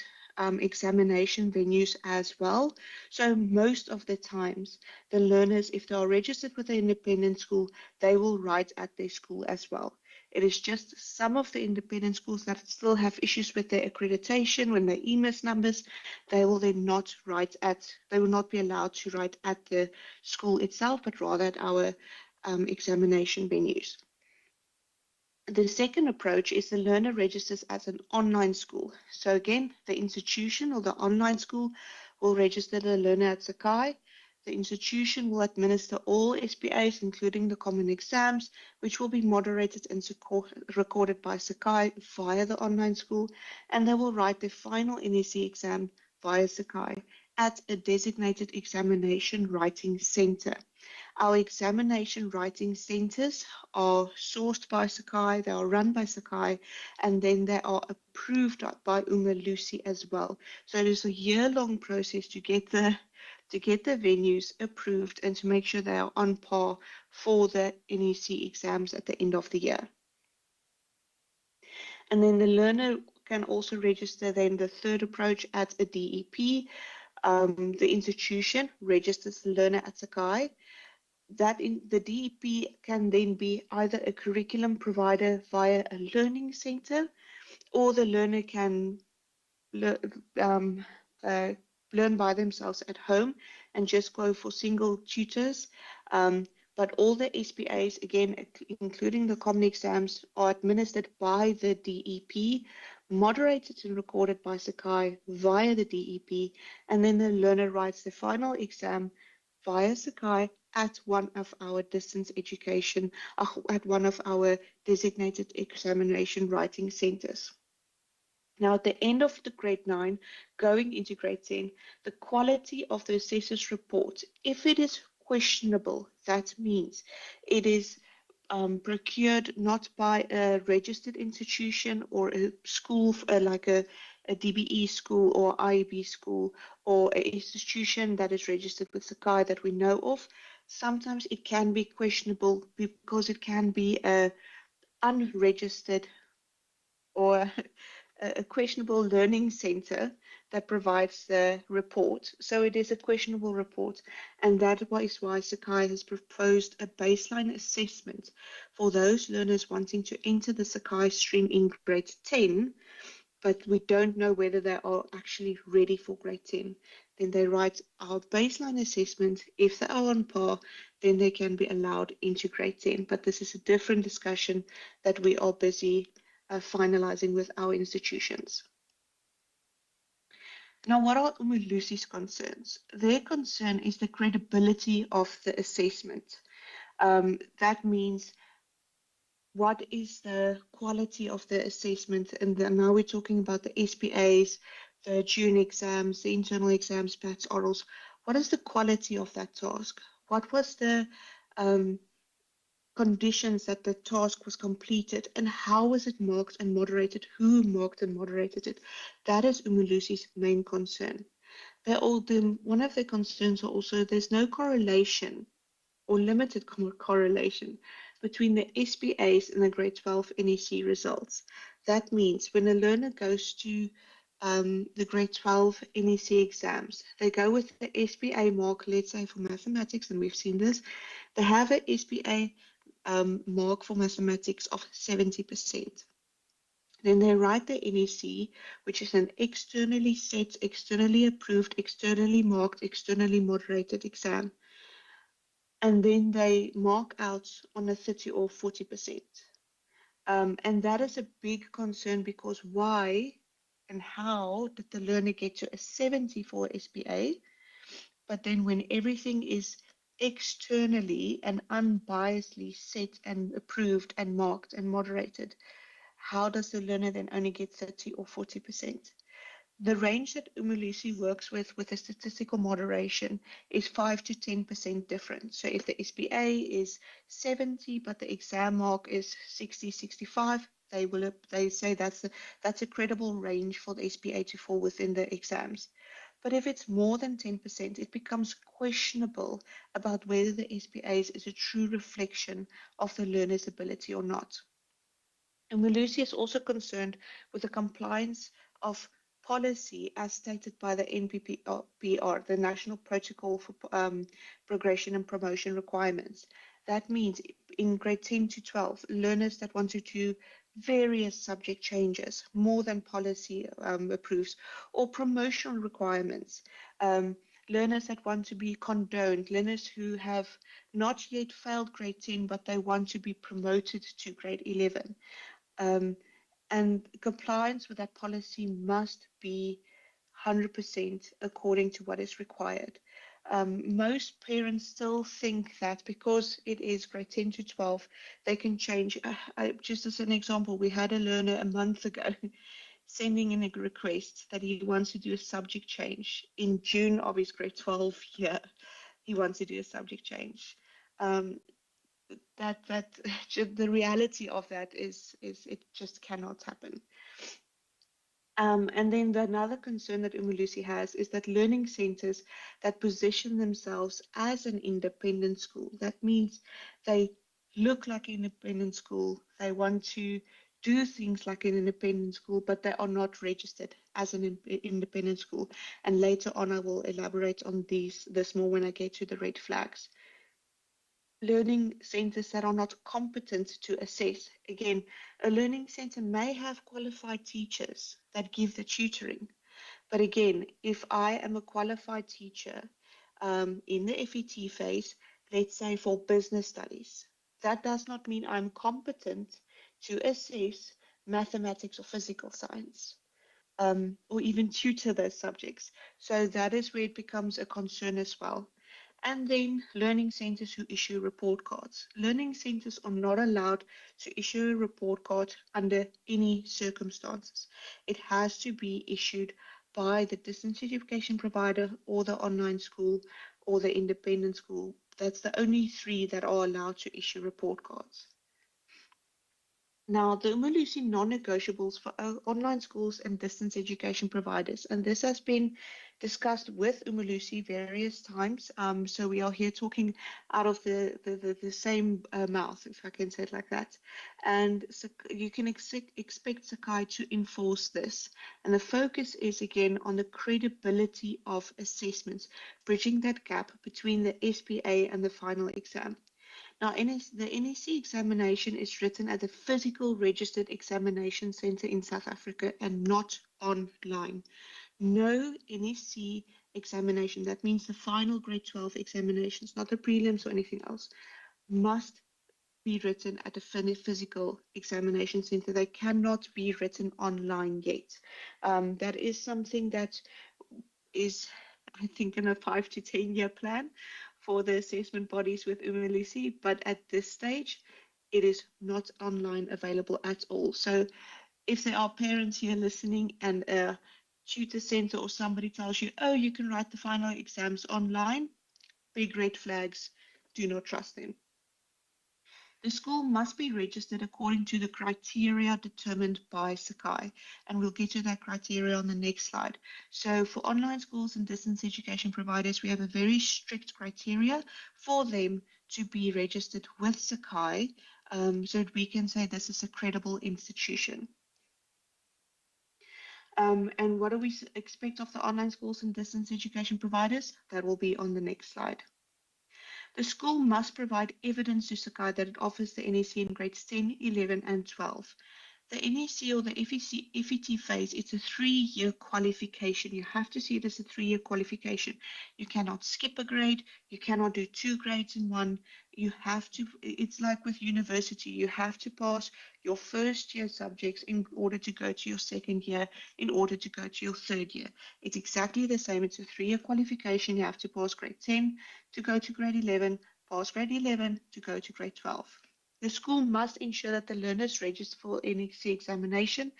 examination venues as well. So most of the times, the learners, if they are registered with the independent school, they will write at their school as well. It is just some of the independent schools that still have issues with their accreditation when they EMIS numbers. They will then not they will not be allowed to write at the school itself, but rather at our examination venues. The second approach is the learner registers as an online school. So again, the institution or the online school will register the learner at Sakai. The institution will administer all SPAs, including the common exams, which will be moderated and recorded by Sakai via the online school, and they will write their final NEC exam via Sakai at a designated examination writing center. Our examination writing centers are sourced by Sakai, they are run by Sakai, and then they are approved by Unga Lucy as well. So it is a year-long process to get the venues approved and to make sure they are on par for the NEC exams at the end of the year. And then the learner can also register then the third approach at a DEP. The institution registers the learner at Sakai. The DEP can then be either a curriculum provider via a learning center, or the learner can um, uh, learn by themselves at home and just go for single tutors. But all the SPAs, again, including the common exams, are administered by the DEP, moderated and recorded by Sakai via the DEP, and then the learner writes the final exam via Sakai at one of our distance education, at one of our designated examination writing centers. Now, at the end of the grade 9, going into grade 10, the quality of the assessor's report, if it is questionable, that means it is procured not by a registered institution or a school like a DBE school or IEB school or an institution that is registered with Sakai that we know of. Sometimes it can be questionable because it can be a unregistered or a questionable learning center that provides the report. So it is a questionable report, and that is why Sakai has proposed a baseline assessment for those learners wanting to enter the Sakai stream in grade 10, but we don't know whether they are actually ready for grade 10. Then they write our baseline assessment. If they are on par, then they can be allowed into grade 10. But this is a different discussion that we are busy finalizing with our institutions. Now, what are Umulusi's concerns? Their concern is the credibility of the assessment. That means what is the quality of the assessment? And now we're talking about the SPAs, the June exams, the internal exams, PATs, orals. What is the quality of that task? What was the conditions that the task was completed, and how was it marked and moderated? Who marked and moderated it? That is Umulusi's main concern. One of their concerns are also there's no correlation or limited correlation between the SPAs and the grade 12 NEC results. That means when a learner goes to the grade 12 NEC exams, they go with the SPA mark, let's say for mathematics, and we've seen this, they have a SPA mark for mathematics of 70%. Then they write the NEC, which is an externally set, externally approved, externally marked, externally moderated exam. And then they mark out on a 30 or 40%. And that is a big concern because why and how did the learner get to a 70 for SPA? But then when everything is externally and unbiasedly set and approved and marked and moderated, how does the learner then only get 30 or 40%? The range that Umulusi works with a statistical moderation is 5 to 10% different. So if the SPA is 70, but the exam mark is 60, 65, they say that's a credible range for the SPA to fall within the exams. But if it's more than 10%, it becomes questionable about whether the SPAs is a true reflection of the learner's ability or not. And Umulusi is also concerned with the compliance of policy as stated by the NPPR, the National Protocol for Progression and Promotion Requirements. That means in grade 10 to 12, learners that want to do various subject changes, more than policy approves, or promotional requirements, learners that want to be condoned, learners who have not yet failed grade 10, but they want to be promoted to grade 11. And compliance with that policy must be 100% according to what is required. Most parents still think that because it is grade 10 to 12, they can change. Just as an example, we had a learner a month ago sending in a request that he wants to do a subject change in June of his grade 12 year. He wants to do a subject change. That the reality of that is it just cannot happen. And then another concern that Umulusi has is that learning centers that position themselves as an independent school, that means they look like an independent school, they want to do things like an independent school, but they are not registered as an independent school. And later on, I will elaborate on this more when I get to the red flags. learning centers that are not competent to assess. Again, a learning center may have qualified teachers that give the tutoring. But again, if I am a qualified teacher in the FET phase, let's say for business studies, that does not mean I'm competent to assess mathematics or physical science, or even tutor those subjects. So that is where it becomes a concern as well. And then learning centers who issue report cards. Learning centers are not allowed to issue a report card under any circumstances. It has to be issued by the distance education provider or the online school or the independent school. That's the only three that are allowed to issue report cards. Now, the Umalusi non-negotiables for online schools and distance education providers, and this has been discussed with Umalusi various times. So we are here talking out of the same mouth, if I can say it like that. And so you can expect Sakai to enforce this. And the focus is again on the credibility of assessments, bridging that gap between the SPA and the final exam. Now, the NSC examination is written at the physical registered examination center in South Africa and not online. No NSC examination, that means the final grade 12 examinations, not the prelims or anything else, must be written at a physical examination center. They cannot be written online yet. That is something that is, I think, in a 5 to 10 year plan for the assessment bodies with Umalusi, but at this stage, it is not online available at all. So if there are parents here listening and a tutor center or somebody tells you, oh, you can write the final exams online, big red flags, do not trust them. The school must be registered according to the criteria determined by Sakai, and we'll get to that criteria on the next slide. So for online schools and distance education providers, we have a very strict criteria for them to be registered with Sakai, so that we can say this is a credible institution. And what do we expect of the online schools and distance education providers? That will be on the next slide. The school must provide evidence to Sakai that it offers the NSC in grades 10, 11, and 12. The NSC or the FET phase, it's a 3-year qualification. You have to see it as a 3-year qualification. You cannot skip a grade. You cannot do 2 grades in one. You have to, it's like with university, you have to pass your first year subjects in order to go to your second year, in order to go to your third year. It's exactly the same. It's a 3-year qualification. You have to pass grade 10 to go to grade 11, pass grade 11 to go to grade 12. The school must ensure that the learners register for NSC examination,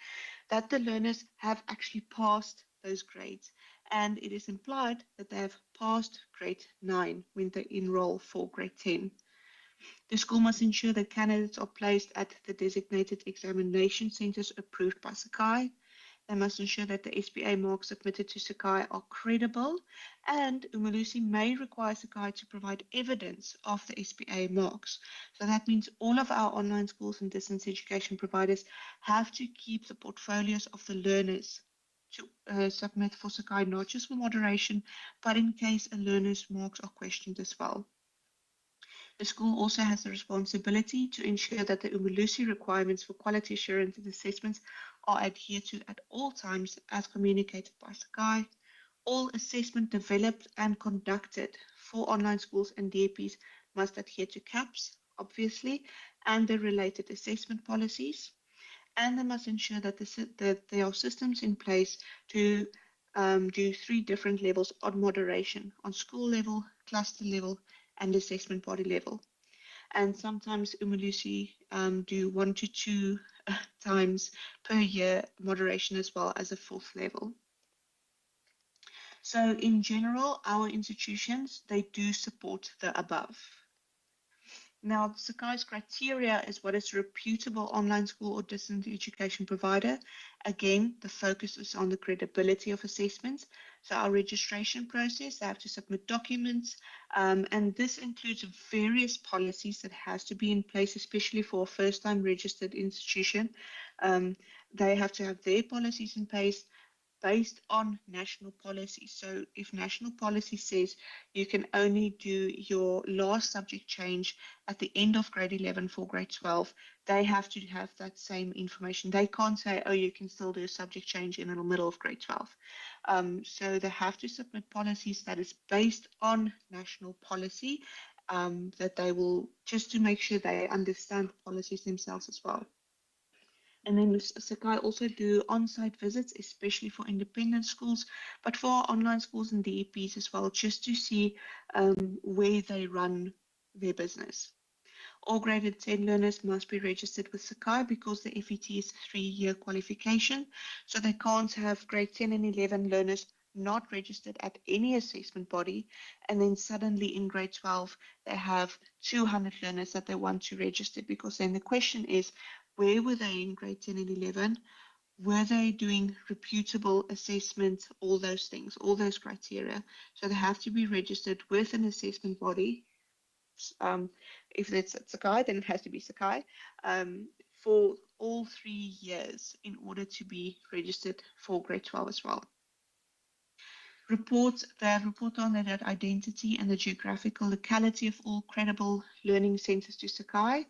that the learners have actually passed those grades, and it is implied that they have passed grade 9 when they enroll for grade 10. The school must ensure that candidates are placed at the designated examination centers approved by Sakai. They must ensure that the SPA marks submitted to Sakai are credible, and Umalusi may require Sakai to provide evidence of the SPA marks. So that means all of our online schools and distance education providers have to keep the portfolios of the learners to submit for Sakai, not just for moderation, but in case a learner's marks are questioned as well. The school also has the responsibility to ensure that the Umalusi requirements for quality assurance and assessments are adhered to at all times as communicated by Sakai. All assessment developed and conducted for online schools and DAPs must adhere to CAPS, obviously, and the related assessment policies. And they must ensure that there are systems in place to do 3 different levels on moderation, on school level, cluster level, and assessment body level. And sometimes Umalusi do 1 to 2 times per year moderation as well as a 4th level. So in general, our institutions, they do support the above. Now, Sakai's criteria is what is a reputable online school or distance education provider. Again, the focus is on the credibility of assessments. So our registration process, they have to submit documents, and this includes various policies that has to be in place, especially for a first-time registered institution. They have to have their policies in place. based on national policy. So if national policy says you can only do your last subject change at the end of grade 11 for grade 12, they have to have that same information. They can't say, oh, you can still do a subject change in the middle of grade 12. So they have to submit policies that is based on national policy, that they will, just to make sure they understand the policies themselves as well. And then Sakai also do on-site visits, especially for independent schools, but for our online schools and DEPs as well, just to see where they run their business. All graded 10 learners must be registered with Sakai because the FET is a 3-year qualification. So they can't have grade 10 and 11 learners not registered at any assessment body, and then suddenly in grade 12 they have 200 learners that they want to register, because then the question is, where were they in grade 10 and 11? Were they doing reputable assessment? All those things, all those criteria. So they have to be registered with an assessment body. If it's Sakai, then it has to be Sakai, for all 3 years in order to be registered for grade 12 as well. They have report on that identity and the geographical locality of all credible learning centers to Sakai.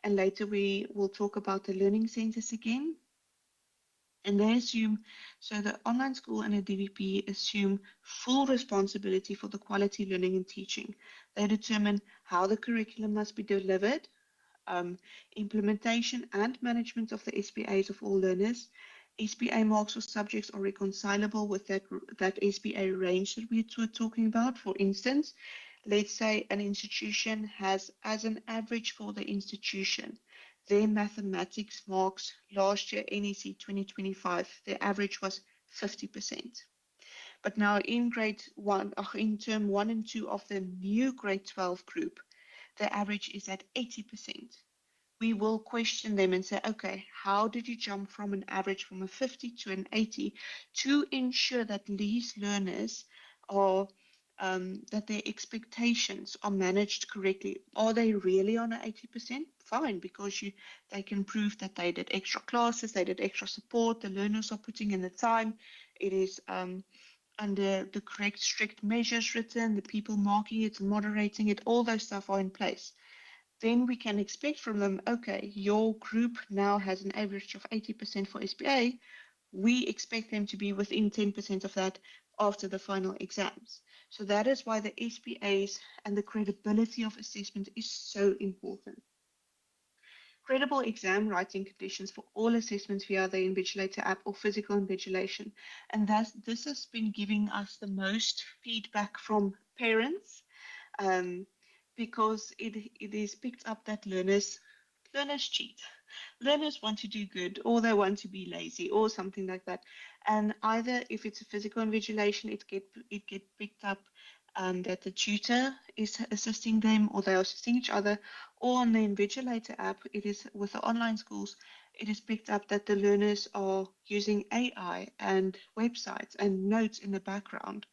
And later we will talk about the learning centers again. And they assume, so the online school and a DVP assume full responsibility for the quality learning and teaching. They determine how the curriculum must be delivered, implementation and management of the SPAs of all learners. SPA marks for subjects are reconcilable with that SPA range that we were talking about. For instance, let's say an institution has, as an average for the institution, their mathematics marks last year, NEC 2025, their average was 50%. But now in in term 1 and 2 of the new grade 12 group, the average is at 80%. We will question them and say, okay, how did you jump from an average from a 50 to an 80 to ensure that these learners are, that their expectations are managed correctly? Are they really on an 80%? Fine, because they can prove that they did extra classes, they did extra support, the learners are putting in the time, it is under the correct strict measures written, the people marking it, moderating it, all those stuff are in place. Then we can expect from them, okay, your group now has an average of 80% for SPA. We expect them to be within 10% of that after the final exams. So that is why the SPAs and the credibility of assessment is so important. Credible exam writing conditions for all assessments via the Invigilator app or physical invigilation. And this has been giving us the most feedback from parents, because it is picked up that learners cheat. Learners want to do good, or they want to be lazy, or something like that. And either if it's a physical invigilation, it get picked up that the tutor is assisting them, or they are assisting each other. Or on the Invigilator app, it is with the online schools, it is picked up that the learners are using AI and websites and notes in the background.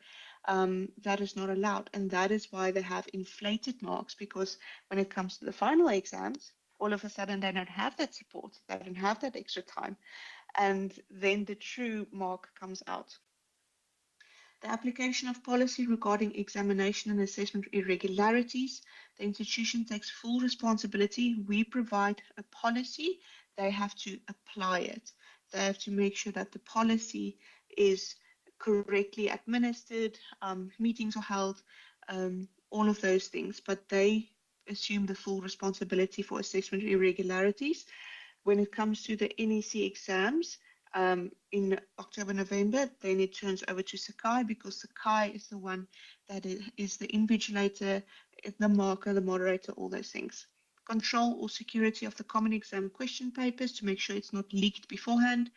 That is not allowed, and that is why they have inflated marks, because when it comes to the final exams, all of a sudden they don't have that support, they don't have that extra time, and then the true mark comes out. The application of policy regarding examination and assessment irregularities, the institution takes full responsibility. We provide a policy, they have to apply it. They have to make sure that the policy is correctly administered, meetings are held, all of those things, but they assume the full responsibility for assessment irregularities. When it comes to the NEC exams, in October, November, then it turns over to Sakai, because Sakai is the one that is the invigilator, the marker, the moderator, all those things. Control or security of the common exam question papers to make sure it's not leaked beforehand,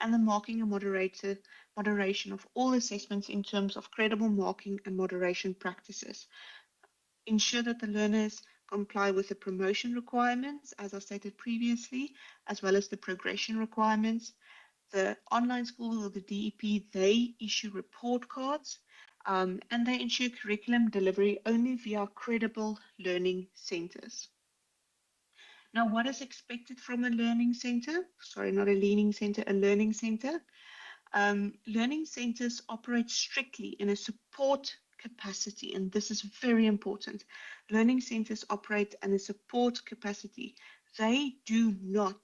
and the marking and moderation of all assessments in terms of credible marking and moderation practices. Ensure that the learners comply with the promotion requirements, as I stated previously, as well as the progression requirements. The online school or the DEP, they issue report cards, and they ensure curriculum delivery only via credible learning centers. Now, what is expected from a learning center? Sorry, not a learning center, a learning center. Learning centers operate strictly in a support capacity, and this is very important. Learning centers operate in a support capacity. They do not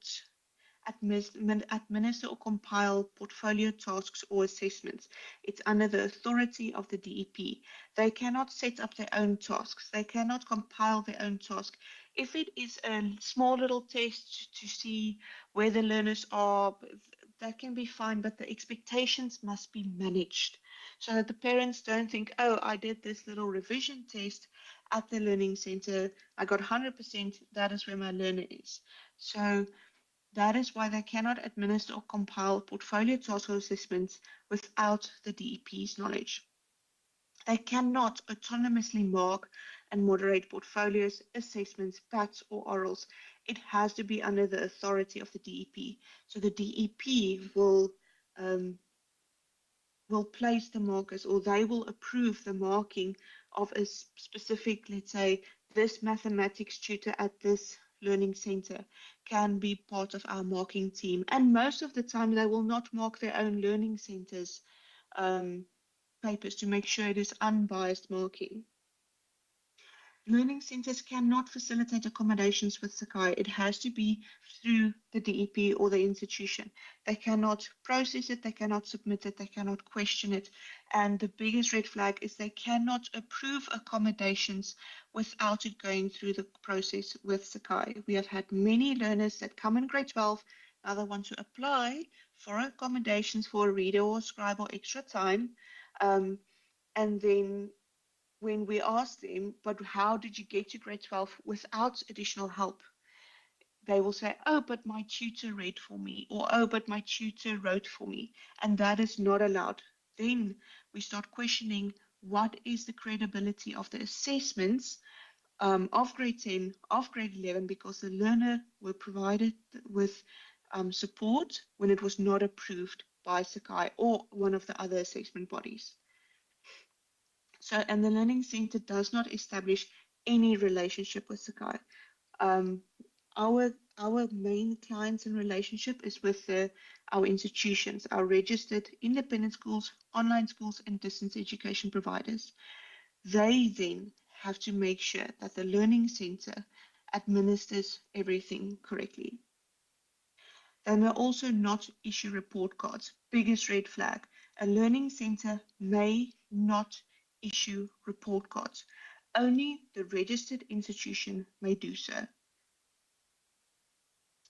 administer or compile portfolio tasks or assessments. It's under the authority of the DEP. They cannot set up their own tasks. They cannot compile their own task. If it is a small little test to see where the learners are, that can be fine, but the expectations must be managed so that the parents don't think, oh, I did this little revision test at the learning center. I got 100%. That is where my learner is. So that is why they cannot administer or compile portfolio task or assessments without the DEP's knowledge. They cannot autonomously mark and moderate portfolios, assessments, PATs, or orals. It has to be under the authority of the DEP. So the DEP will place the markers, or they will approve the marking of a specific, let's say, this mathematics tutor at this learning center can be part of our marking team. And most of the time, they will not mark their own learning centers papers to make sure it is unbiased marking. Learning centers cannot facilitate accommodations with Sakai. It has to be through the DEP or the institution. They cannot process it, they cannot submit it, they cannot question it. And the biggest red flag is they cannot approve accommodations without it going through the process with Sakai. We have had many learners that come in grade 12, now they want to apply for accommodations for a reader or scribe or extra time. And then when we ask them, but how did you get to grade 12 without additional help? They will say, oh, but my tutor read for me, or oh, but my tutor wrote for me. And that is not allowed. Then we start questioning what is the credibility of the assessments of grade 10, of grade 11, because the learner were provided with support when it was not approved by Sakai or one of the other assessment bodies. So, and the Learning Center does not establish any relationship with Sakai. Our main clients and relationship is with our institutions, our registered independent schools, online schools, and distance education providers. They then have to make sure that the Learning Center administers everything correctly. They may also not issue report cards. Biggest red flag. A learning center may not issue report cards. Only the registered institution may do so.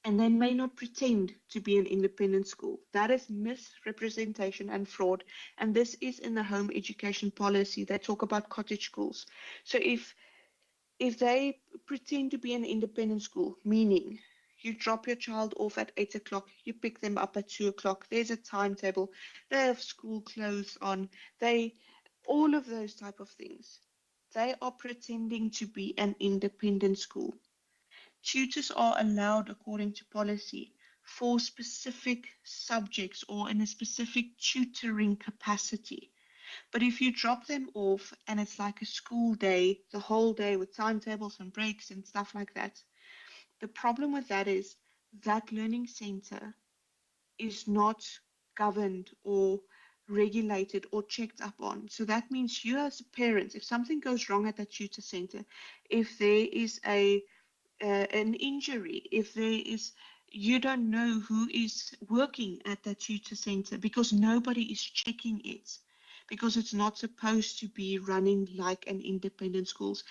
And they may not pretend to be an independent school. That is misrepresentation and fraud. And this is in the home education policy. They talk about cottage schools. So if they pretend to be an independent school, meaning you drop your child off at 8 o'clock, you pick them up at 2 o'clock, there's a timetable, they have school clothes on, all of those type of things. They are pretending to be an independent school. Tutors are allowed according to policy for specific subjects or in a specific tutoring capacity. But if you drop them off and it's like a school day, the whole day with timetables and breaks and stuff like that, the problem with that is that learning center is not governed or regulated or checked up on. So that means you as a parent, if something goes wrong at that tutor center, if there is an injury, if there is, you don't know who is working at that tutor center because nobody is checking it, because it's not supposed to be running like an independent schools.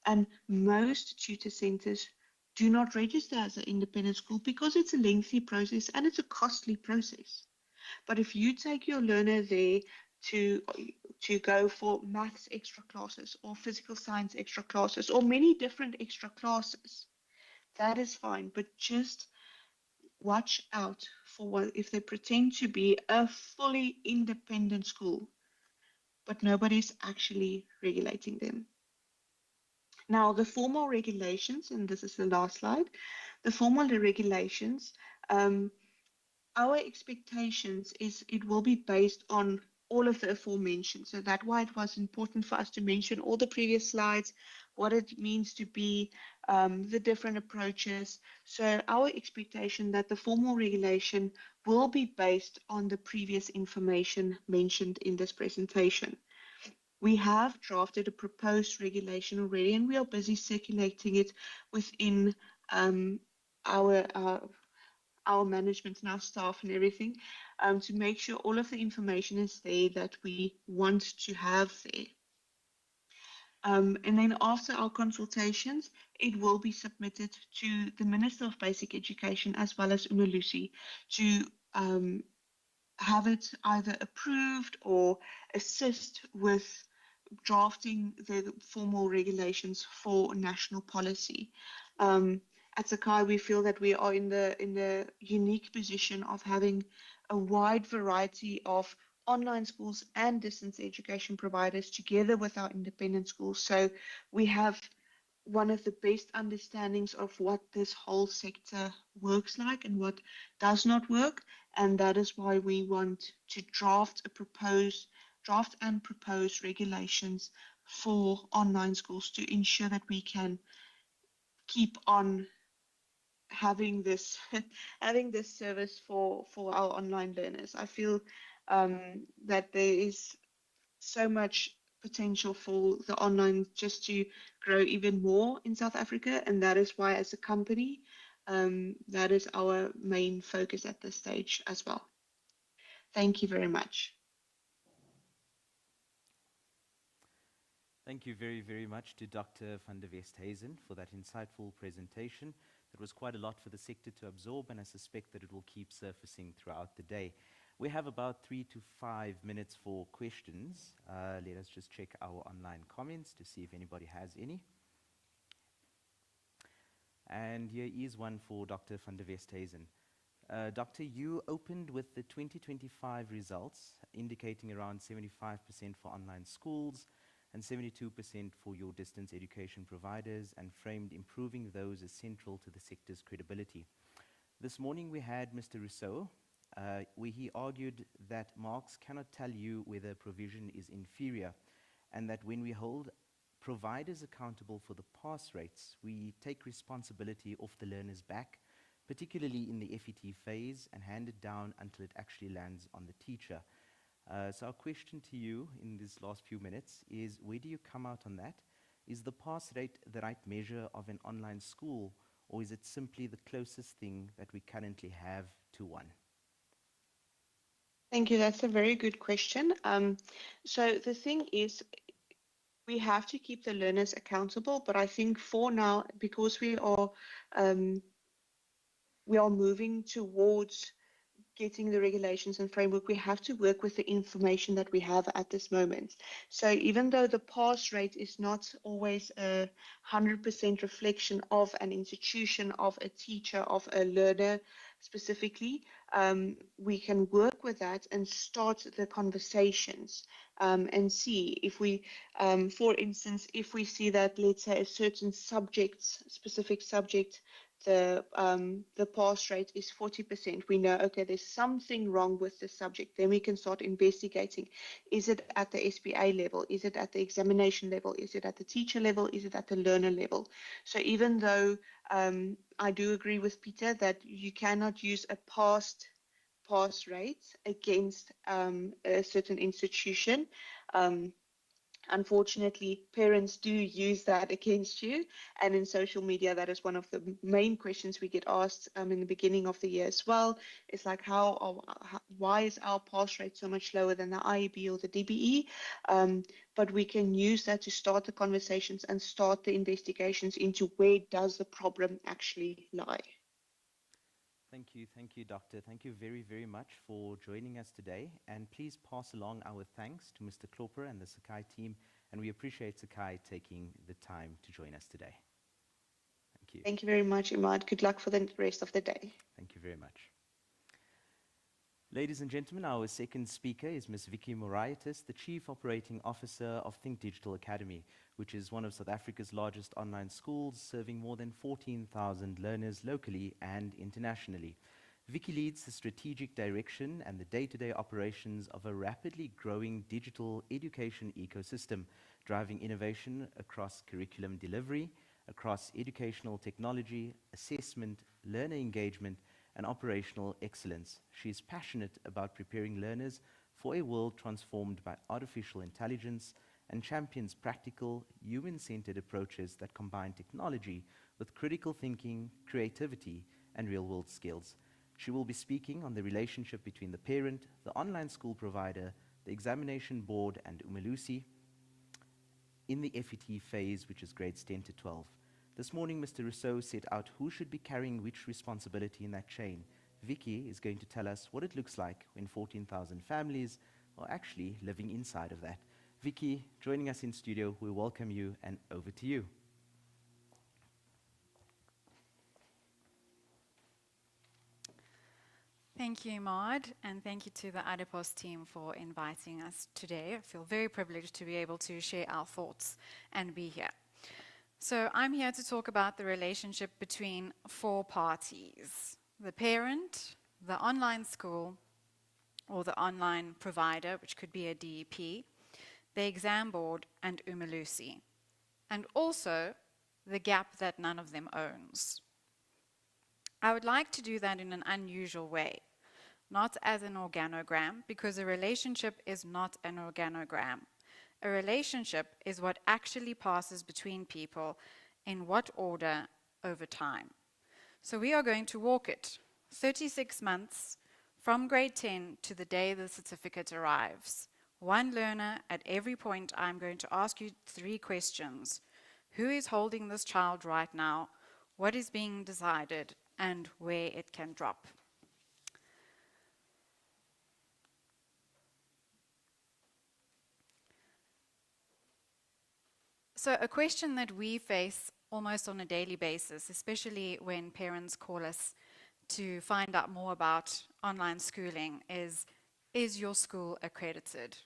And most tutor centers do not register as an independent school because it's a lengthy process and it's a costly process. But if you take your learner there to go for maths extra classes or physical science extra classes or many different extra classes, that is fine. But just watch out for what if they pretend to be a fully independent school, but nobody's actually regulating them. Now, the formal regulations, and this is the last slide, the formal regulations, our expectations is it will be based on all of the aforementioned. So that's why it was important for us to mention all the previous slides, what it means to be, the different approaches. So our expectation that the formal regulation will be based on the previous information mentioned in this presentation. We have drafted a proposed regulation already, and we are busy circulating it within our our management and our staff and everything, to make sure all of the information is there that we want to have there. And then after our consultations, it will be submitted to the Minister of Basic Education as well as Unalusi to have it either approved or assist with drafting the formal regulations for national policy. At Sakai, we feel that we are in the unique position of having a wide variety of online schools and distance education providers together with our independent schools. So we have one of the best understandings of what this whole sector works like and what does not work. And that is why we want to draft and propose regulations for online schools to ensure that we can keep on having this having this service for our online learners. I feel that there is so much potential for the online just to grow even more in South Africa, and that is why as a company, that is our main focus at this stage as well. Thank you very much. Thank you very, very much to Dr. van der Westhuizen for that insightful presentation. It was quite a lot for the sector to absorb, and I suspect that it will keep surfacing throughout the day. We have about 3 to 5 minutes for questions. Let us just check our online comments to see if anybody has any. And here is one for Dr. van der Westhuizen. Doctor, you opened with the 2025 results indicating around 75% for online schools and 72% for your distance education providers, and framed improving those as central to the sector's credibility. This morning we had Mr. Rousseau, where he argued that marks cannot tell you whether a provision is inferior, and that when we hold providers accountable for the pass rates, we take responsibility off the learner's back, particularly in the FET phase, and hand it down until it actually lands on the teacher. So our question to you in these last few minutes is, where do you come out on that? Is the pass rate the right measure of an online school, or is it simply the closest thing that we currently have to one? Thank you. That's a very good question. So the thing is, we have to keep the learners accountable, but I think for now, because we are moving towards getting the regulations and framework, we have to work with the information that we have at this moment. So even though the pass rate is not always a 100% reflection of an institution, of a teacher, of a learner specifically, we can work with that and start the conversations, and see if we, for instance, if we see that, let's say, a certain specific subject, the pass rate is 40%. We know, okay, there's something wrong with the subject. Then we can start investigating. Is it at the SPA level? Is it at the examination level? Is it at the teacher level? Is it at the learner level? So even though I do agree with Peter that you cannot use a pass rate against a certain institution, unfortunately, parents do use that against you. And in social media, that is one of the main questions we get asked in the beginning of the year as well. It's like, why is our pass rate so much lower than the IEB or the DBE? But we can use that to start the conversations and start the investigations into where does the problem actually lie. Thank you, Doctor. Thank you very, very much for joining us today. And please pass along our thanks to Mr. Klopper and the Sakai team. And we appreciate Sakai taking the time to join us today. Thank you. Thank you very much, Imad. Good luck for the rest of the day. Thank you very much. Ladies and gentlemen, our second speaker is Ms. Vicky Moraitis, the Chief Operating Officer of Think Digital Academy, which is one of South Africa's largest online schools, serving more than 14,000 learners locally and internationally. Vicky leads the strategic direction and the day-to-day operations of a rapidly growing digital education ecosystem, driving innovation across curriculum delivery, across educational technology, assessment, learner engagement, and operational excellence. She is passionate about preparing learners for a world transformed by artificial intelligence and champions practical, human-centered approaches that combine technology with critical thinking, creativity, and real-world skills. She will be speaking on the relationship between the parent, the online school provider, the examination board, and Umalusi in the FET phase, which is grades 10 to 12. This morning, Mr. Rousseau set out who should be carrying which responsibility in that chain. Vicky is going to tell us what it looks like when 14,000 families are actually living inside of that. Vicky, joining us in studio, we welcome you, and over to you. Thank you, Maud, and thank you to the Adepos team for inviting us today. I feel very privileged to be able to share our thoughts and be here. So I'm here to talk about the relationship between four parties: the parent, the online school, or the online provider, which could be a DEP, the exam board, and Umalusi, and also the gap that none of them owns. I would like to do that in an unusual way, not as an organogram, because a relationship is not an organogram. A relationship is what actually passes between people, in what order, over time. So we are going to walk it 36 months from grade 10 to the day the certificate arrives. One learner at every point. I'm going to ask you 3 questions. Who is holding this child right now? What is being decided? And where it can drop. So a question that we face almost on a daily basis, especially when parents call us to find out more about online schooling, is your school accredited?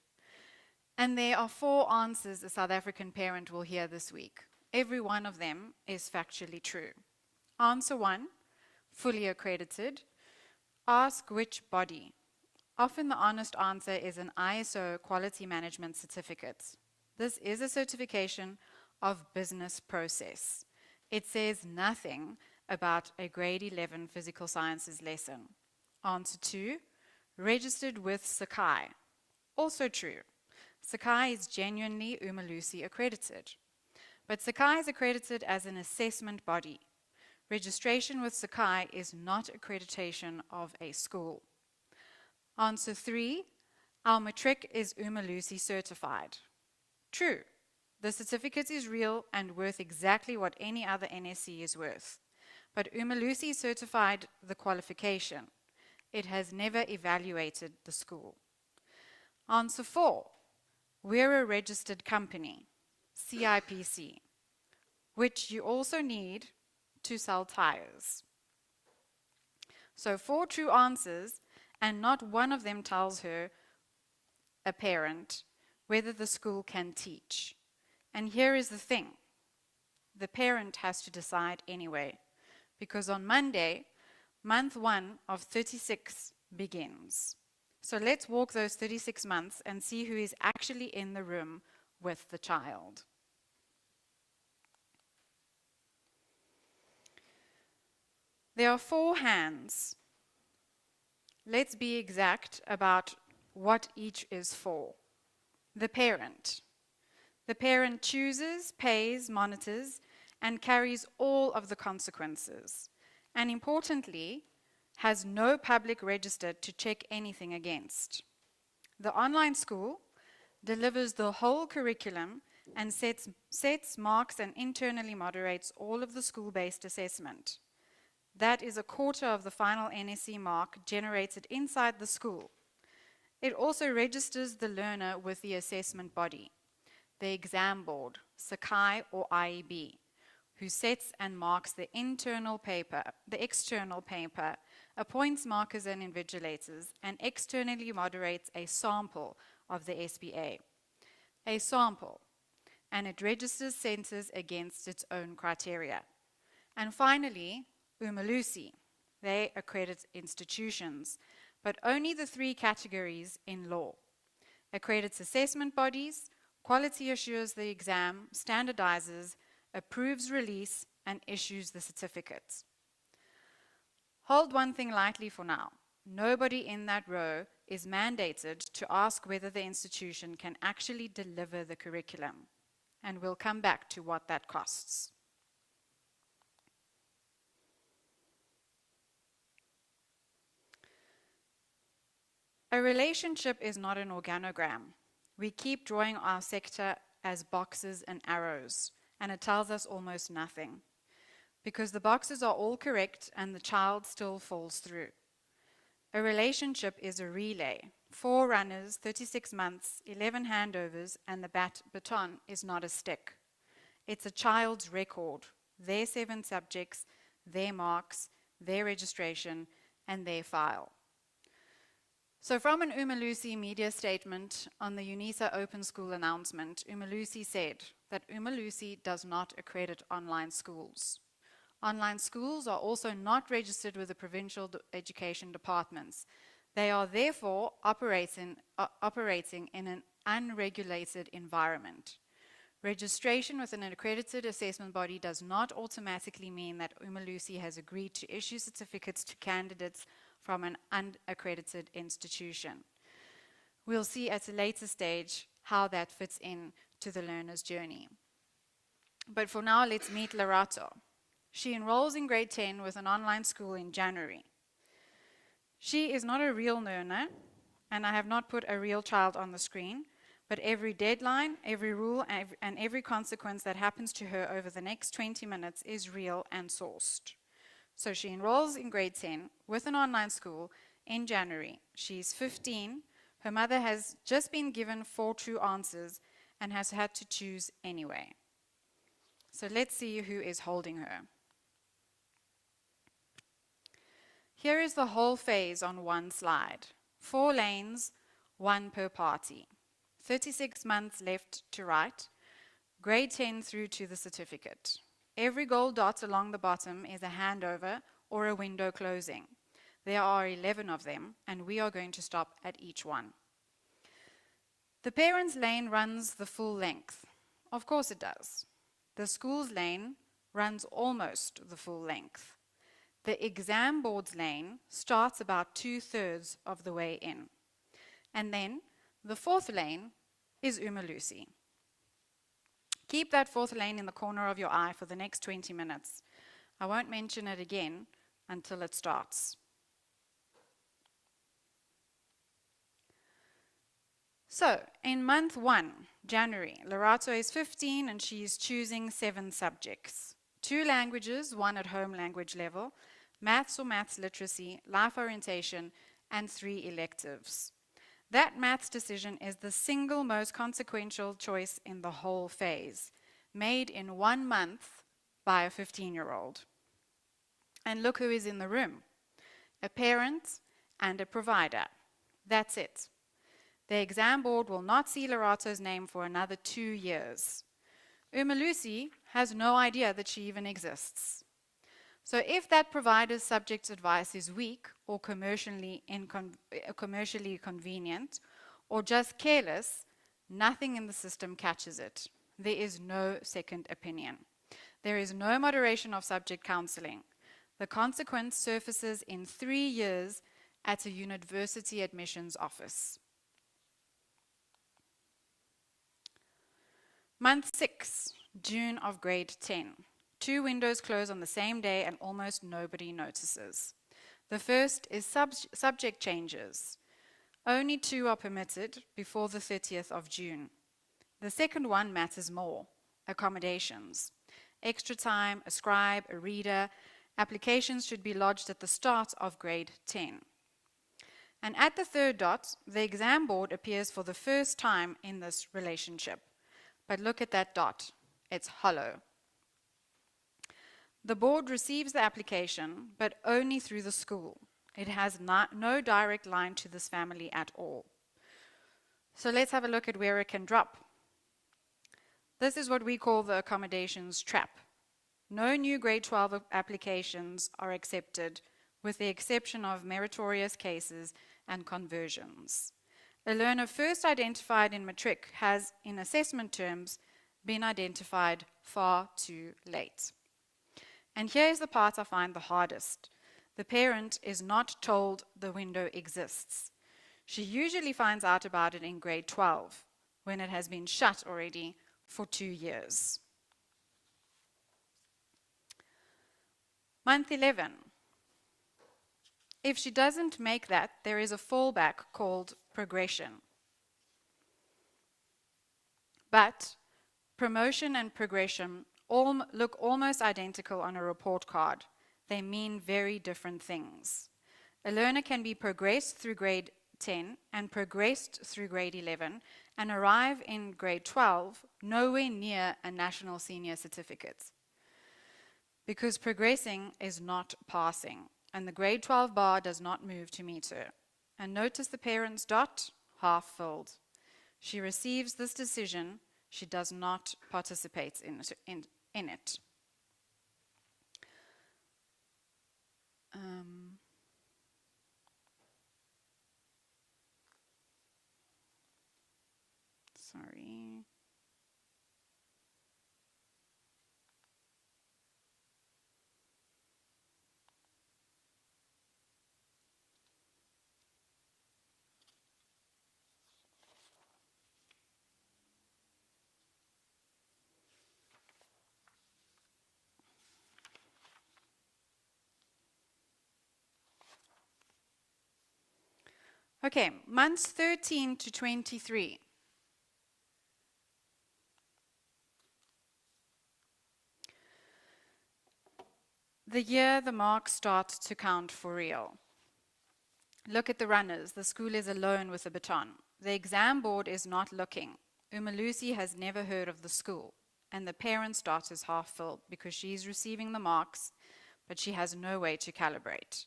And there are 4 answers a South African parent will hear this week. Every one of them is factually true. Answer 1, fully accredited. Ask which body. Often the honest answer is an ISO quality management certificate. This is a certification of business process. It says nothing about a grade 11 physical sciences lesson. Answer 2, registered with Sakai. Also true. Sakai is genuinely Umalusi accredited. But Sakai is accredited as an assessment body. Registration with Sakai is not accreditation of a school. Answer 3, our matric is Umalusi certified. True, the certificate is real and worth exactly what any other NSC is worth. But Umalusi certified the qualification. It has never evaluated the school. Answer 4, we're a registered company, CIPC, which you also need to sell tires. So 4 true answers, and not one of them tells her, a parent, whether the school can teach. And here is the thing. The parent has to decide anyway, because on Monday, month 1 of 36 begins. So let's walk those 36 months and see who is actually in the room with the child. There are 4 hands. Let's be exact about what each is for. The parent. The parent chooses, pays, monitors, and carries all of the consequences. And importantly, has no public register to check anything against. The online school delivers the whole curriculum and sets, marks, and internally moderates all of the school-based assessment. That is a quarter of the final NSC mark generated inside the school. It also registers the learner with the assessment body, the exam board, Sakai or IEB, who sets and marks the external paper, appoints markers and invigilators, and externally moderates a sample of the SBA. A sample, and it registers centers against its own criteria. And finally, Umalusi, They accredit institutions, but only the 3 categories in law. Accredits assessment bodies, quality assures the exam, standardizes, approves release, and issues the certificates. Hold one thing lightly for now. Nobody in that row is mandated to ask whether the institution can actually deliver the curriculum. And we'll come back to what that costs. A relationship is not an organogram. We keep drawing our sector as boxes and arrows, and it tells us almost nothing, because the boxes are all correct and the child still falls through. A relationship is a relay. 4 runners, 36 months, 11 handovers, and the baton is not a stick. It's a child's record, their 7 subjects, their marks, their registration, and their file. So from an Umalusi media statement on the UNISA Open School announcement, Umalusi said that Umalusi does not accredit online schools. Online schools are also not registered with the provincial education departments. They are therefore operating in an unregulated environment. Registration with an accredited assessment body does not automatically mean that Umalusi has agreed to issue certificates to candidates from an unaccredited institution. We'll see at a later stage how that fits in to the learner's journey. But for now, let's meet Lerato. She enrolls in grade 10 with an online school in January. She is not a real learner, and I have not put a real child on the screen, but every deadline, every rule, and every consequence that happens to her over the next 20 minutes is real and sourced. So she enrolls in grade 10 with an online school in January. She's 15. Her mother has just been given 4 true answers and has had to choose anyway. So let's see who is holding her. Here is the whole phase on one slide. 4 lanes, 1 per party. 36 months left to right, grade 10 through to the certificate. Every gold dot along the bottom is a handover or a window closing. There are 11 of them, and we are going to stop at each one. The parents' lane runs the full length. Of course it does. The school's lane runs almost the full length. The exam board's lane starts about 2/3 of the way in. And then the 4th lane is Umalusi. Keep that 4th lane in the corner of your eye for the next 20 minutes. I won't mention it again until it starts. So, in month 1, January, Lerato is 15 and she is choosing 7 subjects. 2 languages, 1 at home language level, maths or maths literacy, life orientation, and 3 electives. That maths decision is the single most consequential choice in the whole phase, made in 1 month by a 15-year-old. And look who is in the room. A parent and a provider. That's it. The exam board will not see Lerato's name for another 2 years. Umalusi has no idea that she even exists. So if that provider's subject advice is weak or commercially convenient or just careless, nothing in the system catches it. There is no second opinion. There is no moderation of subject counseling. The consequence surfaces in 3 years at a university admissions office. Month 6, June of grade 10. 2 windows close on the same day and almost nobody notices. The first is subject changes. Only 2 are permitted before the 30th of June. The second one matters more, accommodations. Extra time, a scribe, a reader. Applications should be lodged at the start of grade 10. And at the 3rd dot, the exam board appears for the first time in this relationship. But look at that dot, it's hollow. The board receives the application, but only through the school. It has no direct line to this family at all. So let's have a look at where it can drop. This is what we call the accommodations trap. No new grade 12 applications are accepted with the exception of meritorious cases and conversions. A learner first identified in matric has, in assessment terms, been identified far too late. And here is the part I find the hardest. The parent is not told the window exists. She usually finds out about it in grade 12, when it has been shut already for 2 years. Month 11. If she doesn't make that, there is a fallback called progression. But promotion and progression look almost identical on a report card. They mean very different things. A learner can be progressed through grade 10 and progressed through grade 11 and arrive in grade 12 nowhere near a national senior certificate. Because progressing is not passing, and the grade 12 bar does not move to meet her. And notice the parent's dot, half filled. She receives this decision. She does not participate in it. Sorry. Okay, months 13 to 23. The year the marks start to count for real. Look at the runners. The school is alone with a baton. The exam board is not looking. Umalusi has never heard of the school, and the parent's dot is half filled because she's receiving the marks, but she has no way to calibrate.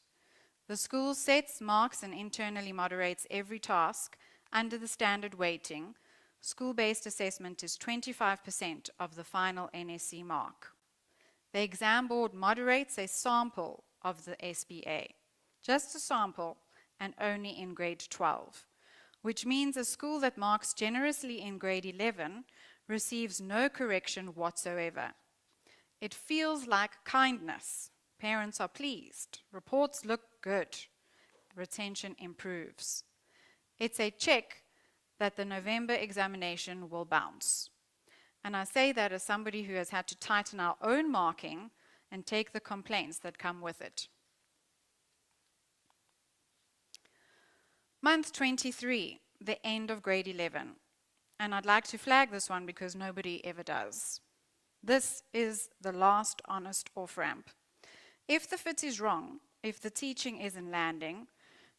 The school sets, marks, and internally moderates every task under the standard weighting. School-based assessment is 25% of the final NSC mark. The exam board moderates a sample of the SBA, just a sample, and only in grade 12, which means a school that marks generously in grade 11 receives no correction whatsoever. It feels like kindness. Parents are pleased. Reports look good. Retention improves. It's a check that the November examination will bounce. And I say that as somebody who has had to tighten our own marking and take the complaints that come with it. Month 23, the end of grade 11. And I'd like to flag this one because nobody ever does. This is the last honest off-ramp. If the fit is wrong, if the teaching isn't landing,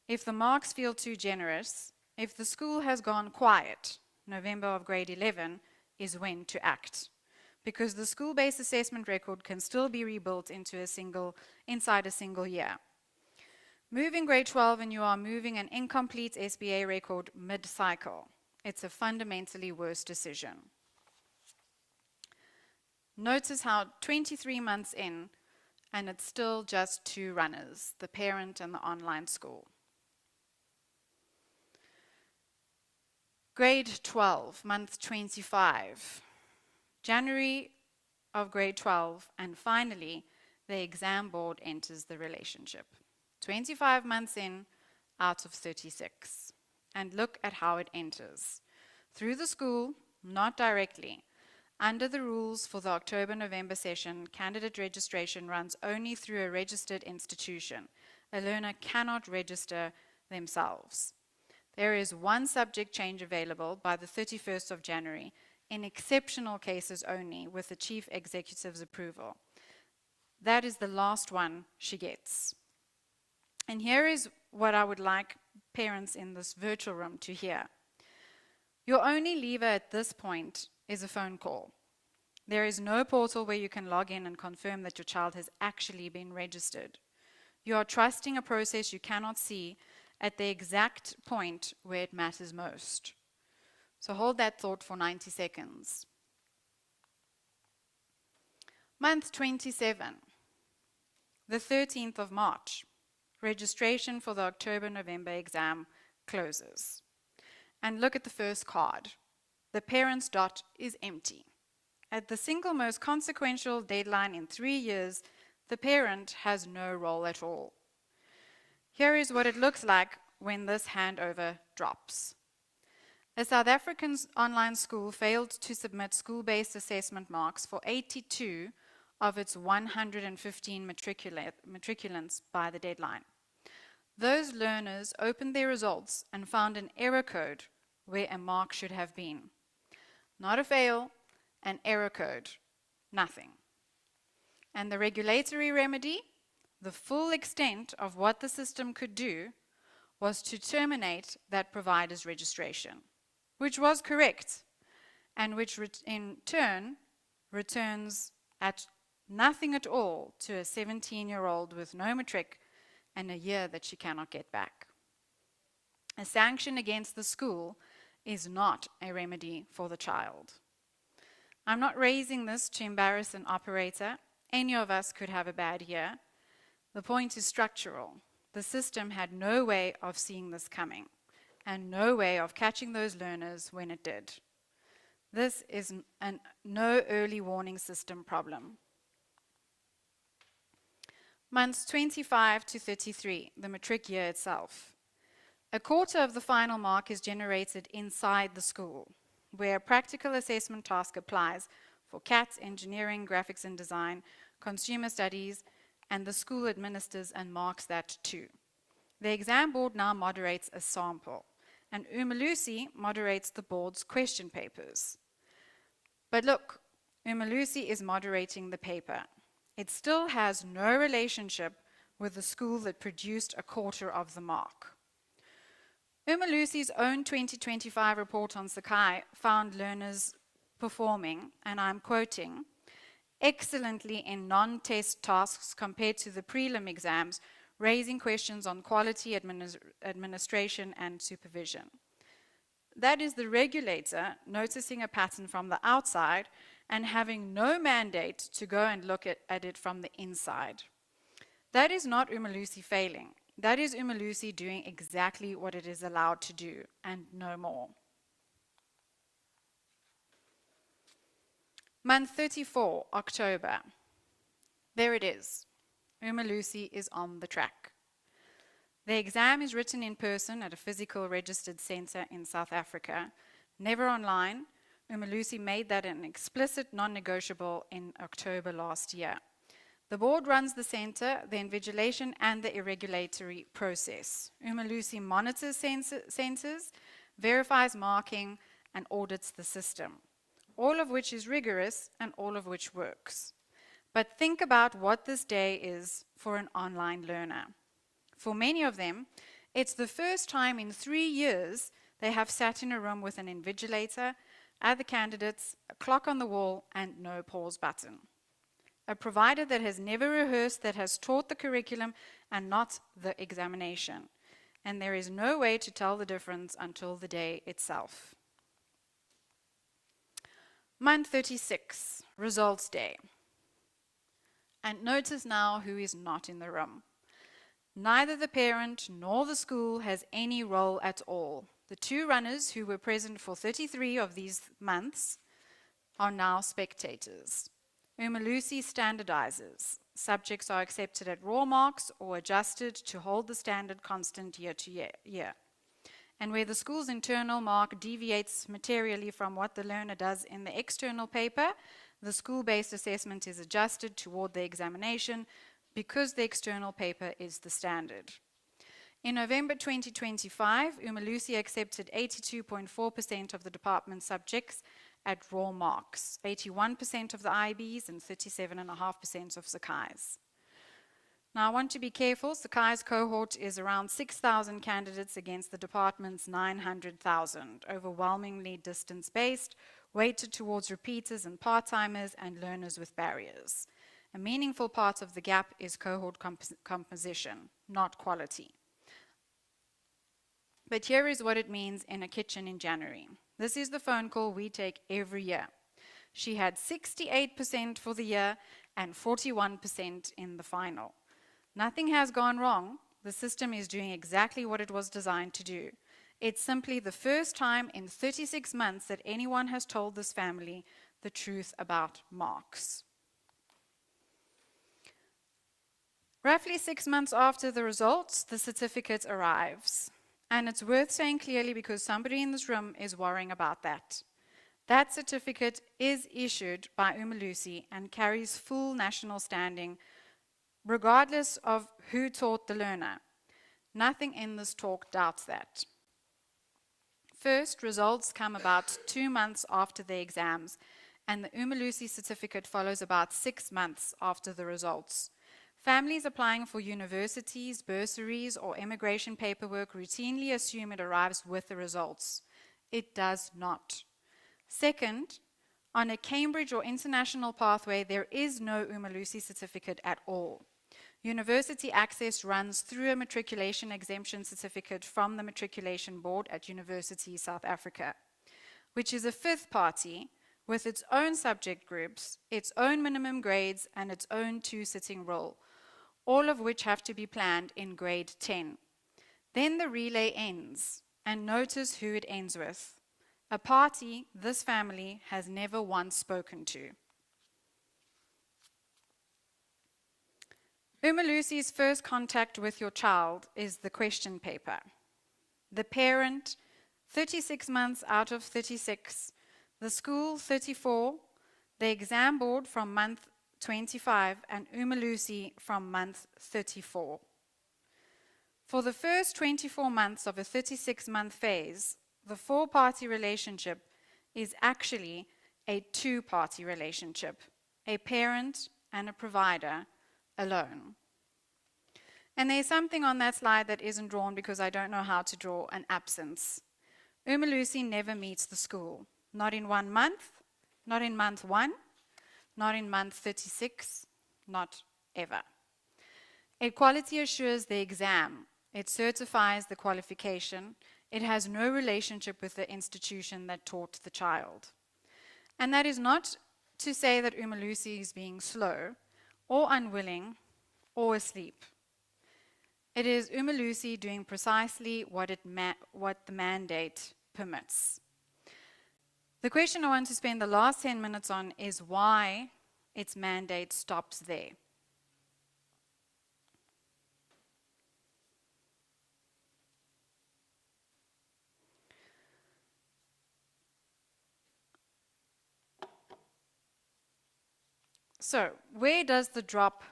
if the marks feel too generous, if the school has gone quiet, November of grade 11 is when to act. Because the school-based assessment record can still be rebuilt inside a single year. Moving grade 12 and you are moving an incomplete SBA record mid-cycle. It's a fundamentally worse decision. Notice how 23 months in, and it's still just 2 runners, the parent and the online school. Grade 12, month 25. January of grade 12, and finally, the exam board enters the relationship. 25 months in, out of 36. And look at how it enters. Through the school, not directly. Under the rules for the October-November session, candidate registration runs only through a registered institution. A learner cannot register themselves. There is one subject change available by the 31st of January, in exceptional cases only, with the chief executive's approval. That is the last one she gets. And here is what I would like parents in this virtual room to hear. Your only lever at this point is a phone call. There is no portal where you can log in and confirm that your child has actually been registered. You are trusting a process you cannot see at the exact point where it matters most. So hold that thought for 90 seconds. Month 27, the 13th of March. registration for the October-November exam closes. And look at the first card. The parent's dot is empty. At the single most consequential deadline in 3 years, the parent has no role at all. Here is what it looks like when this handover drops. A South African online school failed to submit school-based assessment marks for 82 of its 115 matriculants by the deadline. Those learners opened their results and found an error code where a mark should have been. Not a fail, an error code, nothing. And the regulatory remedy, the full extent of what the system could do, was to terminate that provider's registration, which was correct, and which in turn returns at nothing at all to a 17-year-old with no matric and a year that she cannot get back. A sanction against the school is not a remedy for the child. I'm not raising this to embarrass an operator. Any of us could have a bad year. The point is structural. The system had no way of seeing this coming and no way of catching those learners when it did. This is no early warning system problem. Months 25 to 33, the matric year itself. A quarter of the final mark is generated inside the school, where a practical assessment task applies for CAT, engineering, graphics and design, consumer studies, and the school administers and marks that too. The exam board now moderates a sample, and Umalusi moderates the board's question papers. But look, Umalusi is moderating the paper. It still has no relationship with the school that produced a quarter of the mark. Umalusi's own 2025 report on Sakai found learners performing, and I'm quoting, excellently in non-test tasks compared to the prelim exams, raising questions on quality, administration, and supervision. That is the regulator noticing a pattern from the outside and having no mandate to go and look at it from the inside. That is not Umalusi failing. That is Umalusi doing exactly what it is allowed to do, and no more. Month 34, October. There it is. Umalusi is on the track. The exam is written in person at a physical registered center in South Africa, never online. Umalusi made that an explicit non-negotiable in October last year. The board runs the center, the invigilation, and the irregulatory process. Umalusi monitors centers, verifies marking, and audits the system, all of which is rigorous and all of which works. But think about what this day is for an online learner. For many of them, it's the first time in 3 years they have sat in a room with an invigilator, other candidates, a clock on the wall, and no pause button. A provider that has never rehearsed, that has taught the curriculum and not the examination. And there is no way to tell the difference until the day itself. Month 36, results day. And notice now who is not in the room. Neither the parent nor the school has any role at all. The two runners who were present for 33 of these months are now spectators. Umalusi standardizes. Subjects are accepted at raw marks or adjusted to hold the standard constant year to year. And where the school's internal mark deviates materially from what the learner does in the external paper, the school-based assessment is adjusted toward the examination because the external paper is the standard. In November 2025, Umalusi accepted 82.4% of the department subjects at raw marks, 81% of the IBs and 37.5% of Sakai's. Now I want to be careful, Sakai's cohort is around 6,000 candidates against the department's 900,000, overwhelmingly distance-based, weighted towards repeaters and part-timers and learners with barriers. A meaningful part of the gap is cohort composition, not quality. But here is what it means in a kitchen in January. This is the phone call we take every year. She had 68% for the year and 41% in the final. Nothing has gone wrong, The system is doing exactly what it was designed to do. It's simply the first time in 36 months that anyone has told this family the truth about marks. Roughly 6 months after the results, the certificate arrives. And it's worth saying clearly because somebody in this room is worrying about that. That certificate is issued by Umalusi and carries full national standing, regardless of who taught the learner. Nothing in this talk doubts that. First, results come about 2 months after the exams, and the Umalusi certificate follows about 6 months after the results. Families applying for universities, bursaries, or immigration paperwork routinely assume it arrives with the results. It does not. Second, on a Cambridge or international pathway, there is no Umalusi certificate at all. University access runs through a matriculation exemption certificate from the Matriculation Board at University South Africa, which is a fifth party with its own subject groups, its own minimum grades, and its own 2-sitting role, all of which have to be planned in grade 10. Then the relay ends, and notice who it ends with. A party this family has never once spoken to. Umalusi's first contact with your child is the question paper. The parent, 36 months out of 36. The school, 34. The exam board from month 25, and Umalusi from month 34. For the first 24 months of a 36-month phase, the 4-party relationship is actually a 2-party relationship, a parent and a provider alone. And there's something on that slide that isn't drawn because I don't know how to draw an absence. Umalusi never meets the school, not in 1 month, not in month 1, not in month 36, not ever. It quality assures the exam. It certifies the qualification. It has no relationship with the institution that taught the child. And that is not to say that Umalusi is being slow or unwilling or asleep. It is Umalusi doing precisely what the mandate permits. The question I want to spend the last 10 minutes on is why its mandate stops there. So, where does the drop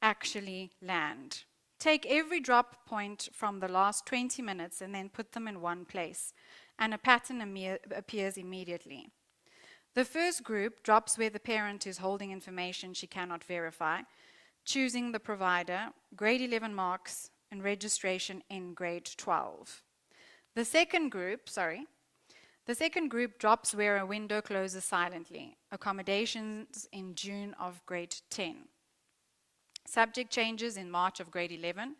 actually land? Take every drop point from the last 20 minutes and then put them in one place, and a pattern appears immediately. The first group drops where the parent is holding information she cannot verify, choosing the provider, grade 11 marks, and registration in grade 12. The second group drops where a window closes silently, accommodations in June of grade 10. Subject changes in March of grade 11,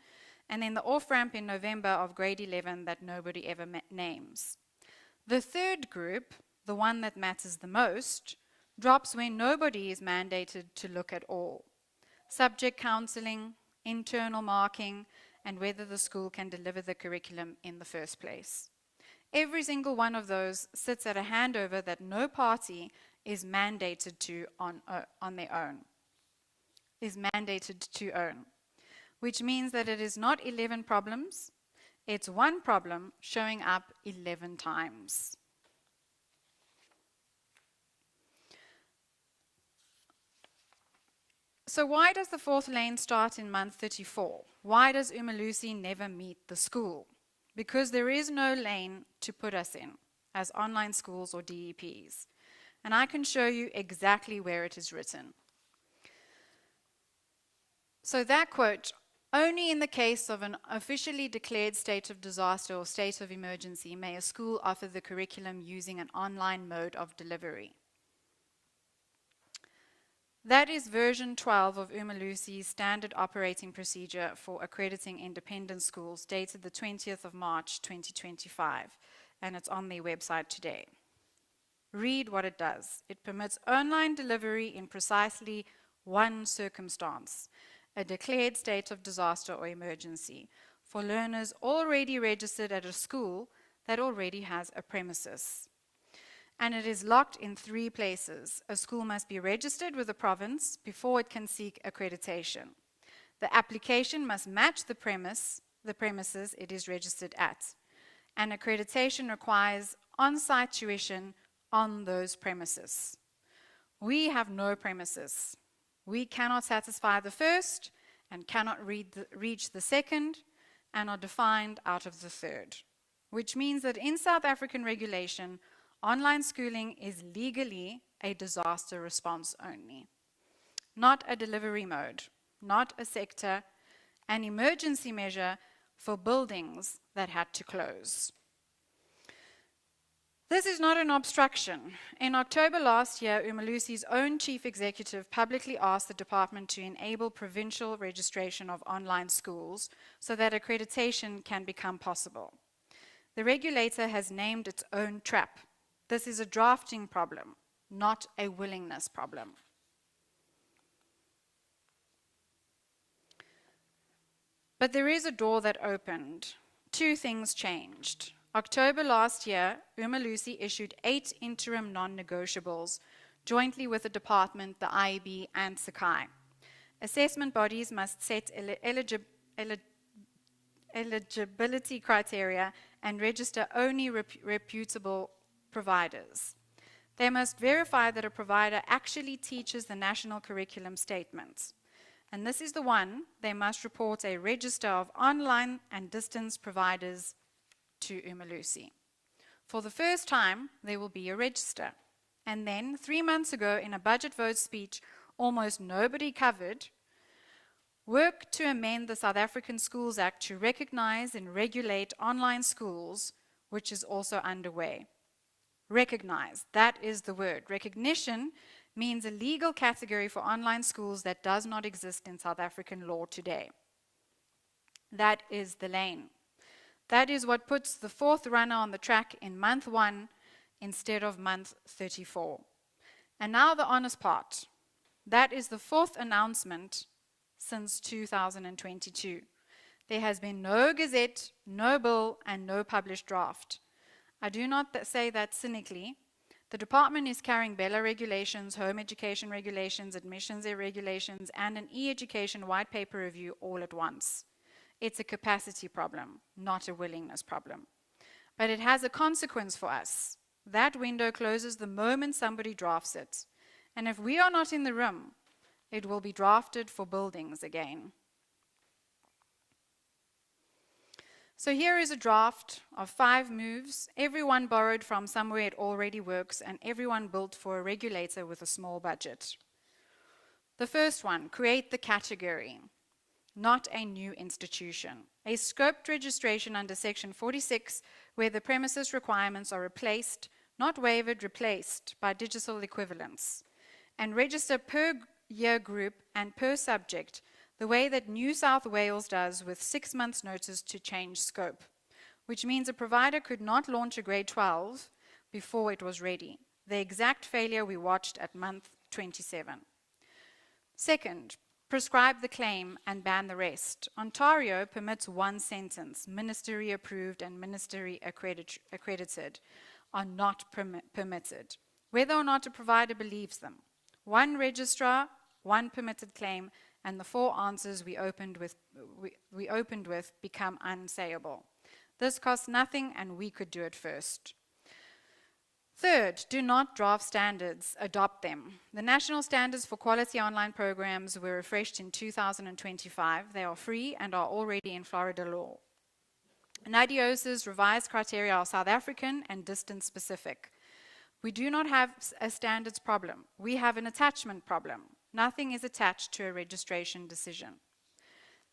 and then the off-ramp in November of grade 11 that nobody ever names. The third group, the one that matters the most, drops when nobody is mandated to look at all. Subject counseling, internal marking, and whether the school can deliver the curriculum in the first place. Every single one of those sits at a handover that no party is mandated to on their own, which means that it is not 11 problems, it's one problem showing up 11 times. So why does the 4th lane start in month 34? Why does Umalusi never meet the school? Because there is no lane to put us in as online schools or DEPs. And I can show you exactly where it is written. So that quote, only in the case of an officially declared state of disaster or state of emergency may a school offer the curriculum using an online mode of delivery. That is version 12 of Umalusi's standard operating procedure for accrediting independent schools, dated the 20th of March 2025, and it's on their website today. Read what it does. It permits online delivery in precisely one circumstance: a declared state of disaster or emergency, for learners already registered at a school that already has a premises. And it is locked in 3 places. A school must be registered with the province before it can seek accreditation. The application must match the premises it is registered at. And accreditation requires on-site tuition on those premises. We have no premises. We cannot satisfy the first and cannot reach the second and are defined out of the third, which means that in South African regulation, online schooling is legally a disaster response only, not a delivery mode, not a sector, an emergency measure for buildings that had to close. This is not an obstruction. In October last year, Umalusi's own chief executive publicly asked the department to enable provincial registration of online schools so that accreditation can become possible. The regulator has named its own trap. This is a drafting problem, not a willingness problem. But there is a door that opened. 2 things changed. October last year, Umalusi issued 8 interim non-negotiables, jointly with the department, the IEB, and Sakai. Assessment bodies must set eligibility criteria and register only reputable providers. They must verify that a provider actually teaches the national curriculum statement. And this is the one: they must report a register of online and distance providers to Umalusi. For the first time, there will be a register. And then, 3 months ago, in a budget vote speech almost nobody covered, work to amend the South African Schools Act to recognize and regulate online schools, which is also underway. Recognize, that is the word. Recognition means a legal category for online schools that does not exist in South African law today. That is the lane. That is what puts the 4th runner on the track in month 1 instead of month 34. And now the honest part. That is the 4th announcement since 2022. There has been no gazette, no bill, and no published draft. I do not say that cynically. The department is carrying BELA regulations, home education regulations, admissions regulations, and an e-education white paper review all at once. It's a capacity problem, not a willingness problem. But it has a consequence for us. That window closes the moment somebody drafts it. And if we are not in the room, it will be drafted for buildings again. So here is a draft of 5 moves, everyone borrowed from somewhere it already works, and everyone built for a regulator with a small budget. The first one, create the category, not a new institution. A scoped registration under Section 46, where the premises requirements are replaced, not waived, replaced by digital equivalents, and register per year group and per subject, the way that New South Wales does with 6 months' notice to change scope, which means a provider could not launch a grade 12 before it was ready, the exact failure we watched at month 27. Second, prescribe the claim and ban the rest. Ontario permits 1 sentence. Ministry approved and ministry accredited are not permitted, whether or not a provider believes them. 1 registrar, 1 permitted claim, and the 4 answers we opened with become unsayable. This costs nothing, and we could do it first. Third, do not draft standards, adopt them. The national standards for quality online programs were refreshed in 2025. They are free and are already in Florida law. NADIOS's revised criteria are South African and distance specific. We do not have a standards problem. We have an attachment problem. Nothing is attached to a registration decision.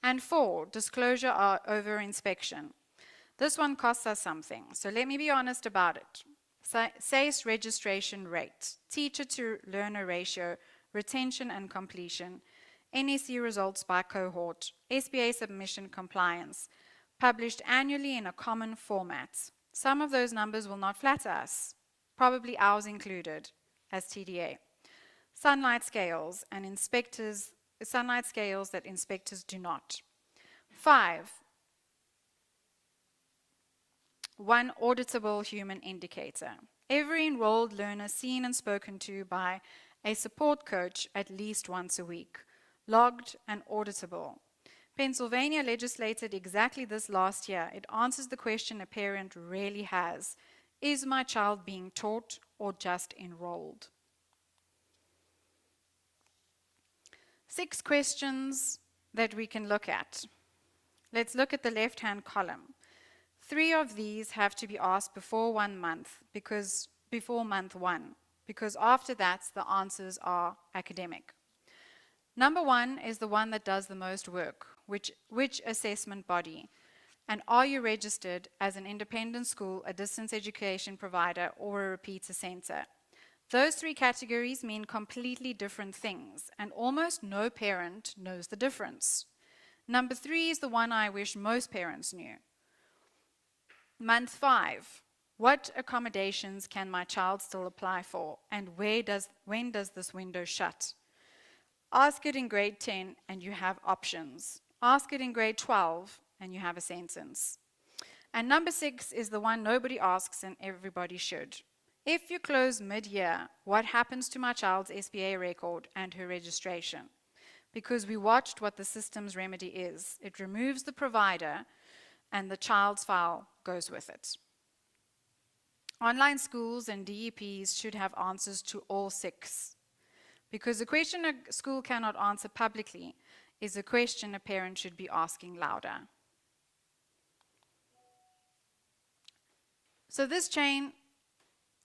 And 4, disclosure over inspection. This one costs us something, so let me be honest about it. SACE registration rate, teacher to learner ratio, retention and completion, NEC results by cohort, SBA submission compliance, published annually in a common format. Some of those numbers will not flatter us, probably ours included, as TDA. Sunlight scales that inspectors do not. 5, one auditable human indicator. Every enrolled learner seen and spoken to by a support coach at least once a week, logged and auditable. Pennsylvania legislated exactly this last year. It answers the question a parent rarely has. Is my child being taught or just enrolled? 6 questions that we can look at. Let's look at the left-hand column. 3 of these have to be asked before 1 month, before month 1, because after that the answers are academic. Number 1 is the one that does the most work. Which assessment body? And are you registered as an independent school, a distance education provider, or a repeater center? Those 3 categories mean completely different things, and almost no parent knows the difference. Number 3 is the one I wish most parents knew. Month 5, what accommodations can my child still apply for, and when does this window shut? Ask it in grade 10 and you have options. Ask it in grade 12 and you have a sentence. And number 6 is the one nobody asks and everybody should. If you close mid-year, what happens to my child's SBA record and her registration? Because we watched what the system's remedy is. It removes the provider and the child's file goes with it. Online schools and DEPs should have answers to all 6. Because a question a school cannot answer publicly is a question a parent should be asking louder. So this chain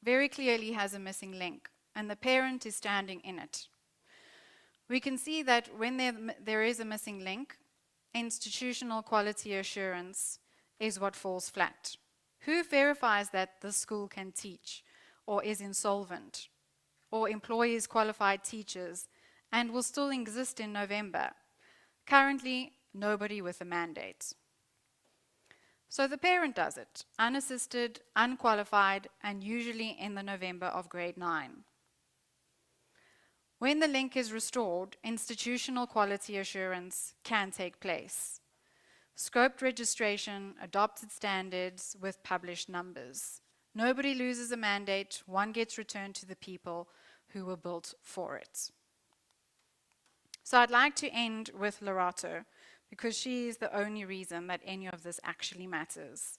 very clearly has a missing link, and the parent is standing in it. We can see that when there is a missing link, institutional quality assurance is what falls flat. Who verifies that the school can teach, or is insolvent, or employs qualified teachers, and will still exist in November? Currently, nobody with a mandate. So the parent does it, unassisted, unqualified, and usually in the November of grade 9. When the link is restored, institutional quality assurance can take place. Scoped registration, adopted standards with published numbers. Nobody loses a mandate, one gets returned to the people who were built for it. So I'd like to end with Lorato, because she is the only reason that any of this actually matters.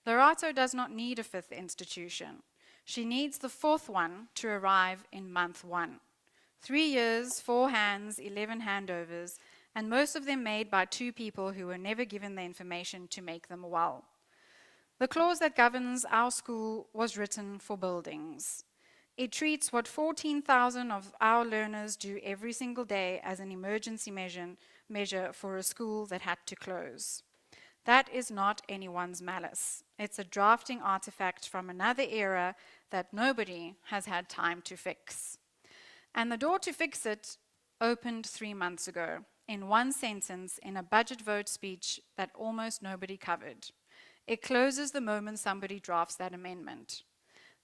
Lorato does not need a 5th institution. She needs the 4th one to arrive in month 1. 3 years, 4 hands, 11 handovers, and most of them made by 2 people who were never given the information to make them well. The clause that governs our school was written for buildings. It treats what 14,000 of our learners do every single day as an emergency measure for a school that had to close. That is not anyone's malice. It's a drafting artifact from another era that nobody has had time to fix. And the door to fix it opened 3 months ago, in one sentence in a budget vote speech that almost nobody covered. It closes the moment somebody drafts that amendment.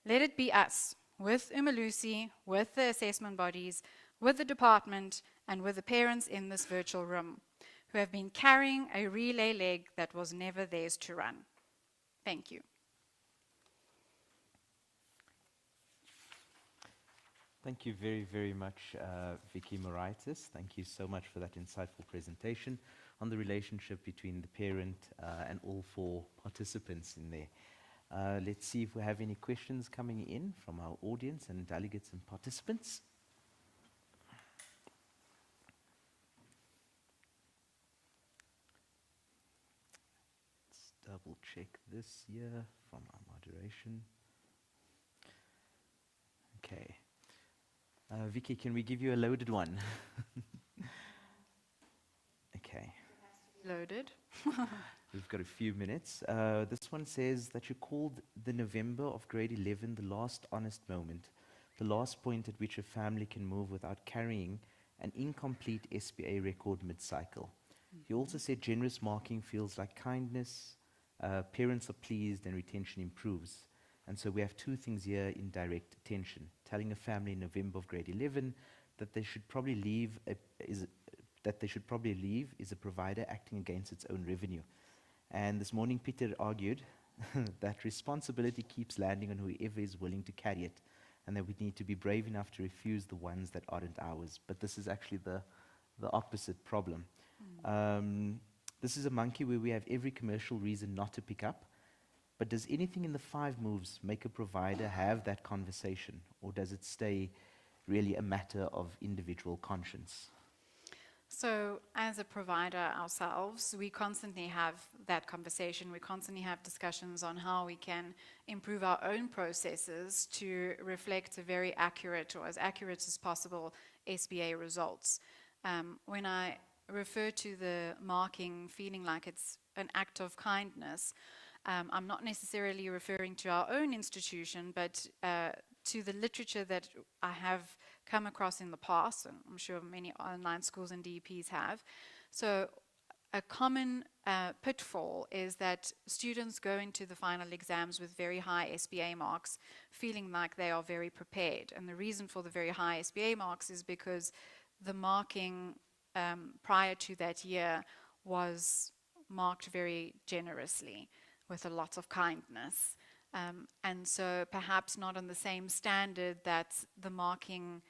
Let it be us, with Umalusi, with the assessment bodies, with the department, and with the parents in this virtual room, who have been carrying a relay leg that was never theirs to run. Thank you. Thank you very, very much, Vicky Moraitis. Thank you so much for that insightful presentation on the relationship between the parent and all 4 participants in there. Let's see if we have any questions coming in from our audience and delegates and participants. Let's double check this here from our moderation. Okay. Vicky, can we give you a loaded one? Okay. Loaded. We've got a few minutes. This one says that you called the November of grade 11 the last honest moment, the last point at which a family can move without carrying an incomplete SBA record mid-cycle. You also said generous marking feels like kindness, parents are pleased and retention improves. And so we have 2 things here in direct attention. Telling a family in November of grade 11 that they should probably leave is a provider acting against its own revenue. And this morning Peter argued that responsibility keeps landing on whoever is willing to carry it, and that we need to be brave enough to refuse the ones that aren't ours. But this is actually the opposite problem. This is a monkey where we have every commercial reason not to pick up. But does anything in the 5 moves make a provider have that conversation, or does it stay really a matter of individual conscience? So, as a provider ourselves, we constantly have that conversation. We constantly have discussions on how we can improve our own processes to reflect a very accurate, or as accurate as possible, SBA results. When I refer to the marking feeling like it's an act of kindness, I'm not necessarily referring to our own institution, but to the literature that I have come across in the past, and I'm sure many online schools and DEPs have. So a common pitfall is that students go into the final exams with very high SBA marks, feeling like they are very prepared. And the reason for the very high SBA marks is because the marking prior to that year was marked very generously, with a lot of kindness. And so perhaps not on the same standard that the marking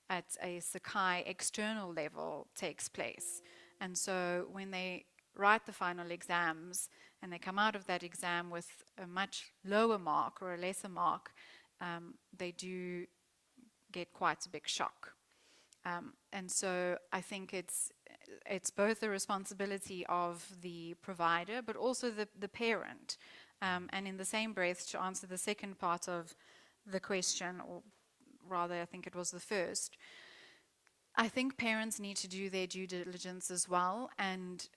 at a Sakai external level takes place. And so when they write the final exams and they come out of that exam with a much lower mark or a lesser mark, they do get quite a big shock. And so I think it's both the responsibility of the provider, but also the parent. And in the same breath, to answer the second part of the question, or rather, I think it was the first, I think parents need to do their due diligence as well. And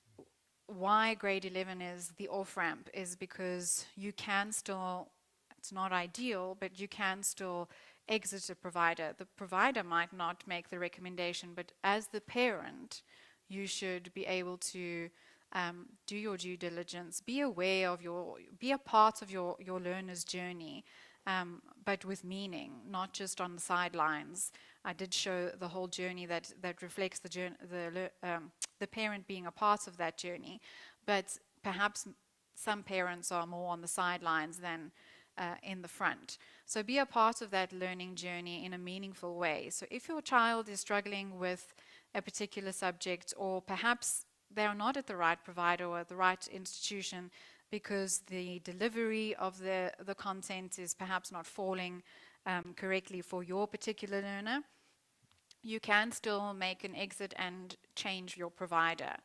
why grade 11 is the off-ramp is because you can still, it's not ideal, but you can still exit a provider. The provider might not make the recommendation, but as the parent, you should be able to do your due diligence, be aware of be a part of your learner's journey, but with meaning, not just on the sidelines. I did show the whole journey that reflects the parent being a part of that journey, but perhaps some parents are more on the sidelines than in the front. So be a part of that learning journey in a meaningful way. So if your child is struggling with a particular subject, or perhaps they are not at the right provider or at the right institution because the delivery of the content is perhaps not falling correctly for your particular learner, you can still make an exit and change your provider.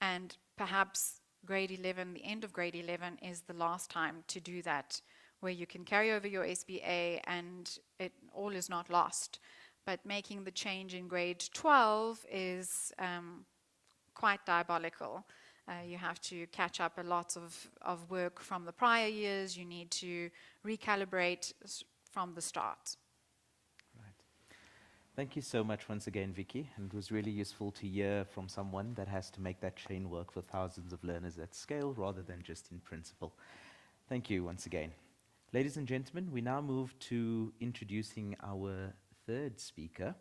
And perhaps grade 11, the end of grade 11 is the last time to do that, where you can carry over your SBA and it all is not lost. But making the change in grade 12 is quite diabolical. You have to catch up a lot of work from the prior years. You need to recalibrate from the start. Right. Thank you so much once again, Vicky. And it was really useful to hear from someone that has to make that chain work for thousands of learners at scale rather than just in principle. Thank you once again. Ladies and gentlemen, we now move to introducing our third speaker.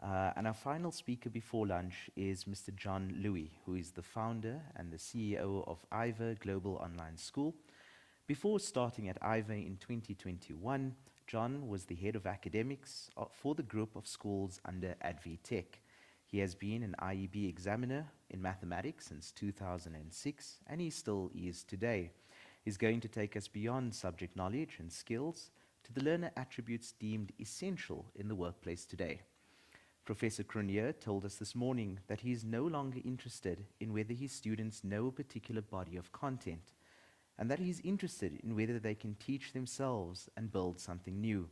And our final speaker before lunch is Mr. John Louis, who is the founder and the CEO of IVA Global Online School. Before starting at IVA in 2021, John was the head of academics for the group of schools under AdvTech. He has been an IEB examiner in mathematics since 2006, and he still is today. He's going to take us beyond subject knowledge and skills to the learner attributes deemed essential in the workplace today. Professor Cronier told us this morning that he is no longer interested in whether his students know a particular body of content, and that he's interested in whether they can teach themselves and build something new.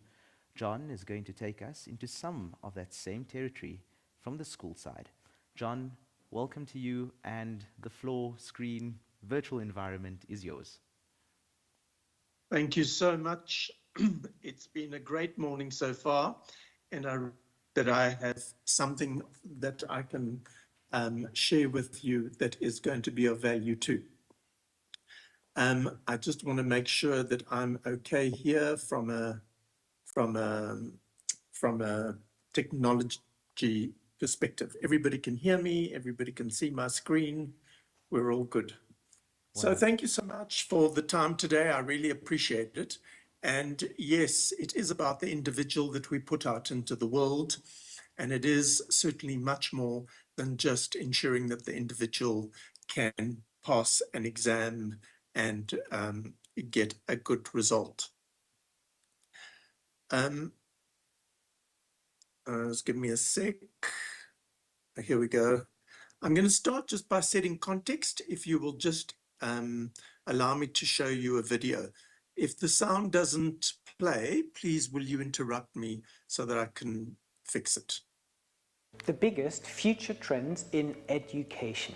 John is going to take us into some of that same territory from the school side. John, welcome to you, and the floor, screen, virtual environment is yours. Thank you so much. It's been a great morning so far, and I have something that I can share with you that is going to be of value too. I just want to make sure that I'm okay here from a technology perspective. Everybody can hear me. Everybody can see my screen. We're all good. So thank you so much for the time today. I really appreciate it. And yes, it is about the individual that we put out into the world. And it is certainly much more than just ensuring that the individual can pass an exam and get a good result. Just give me a sec. Here we go. I'm going to start just by setting context. If you will just allow me to show you a video. If the sound doesn't play, please will you interrupt me so that I can fix it. The biggest future trends in education.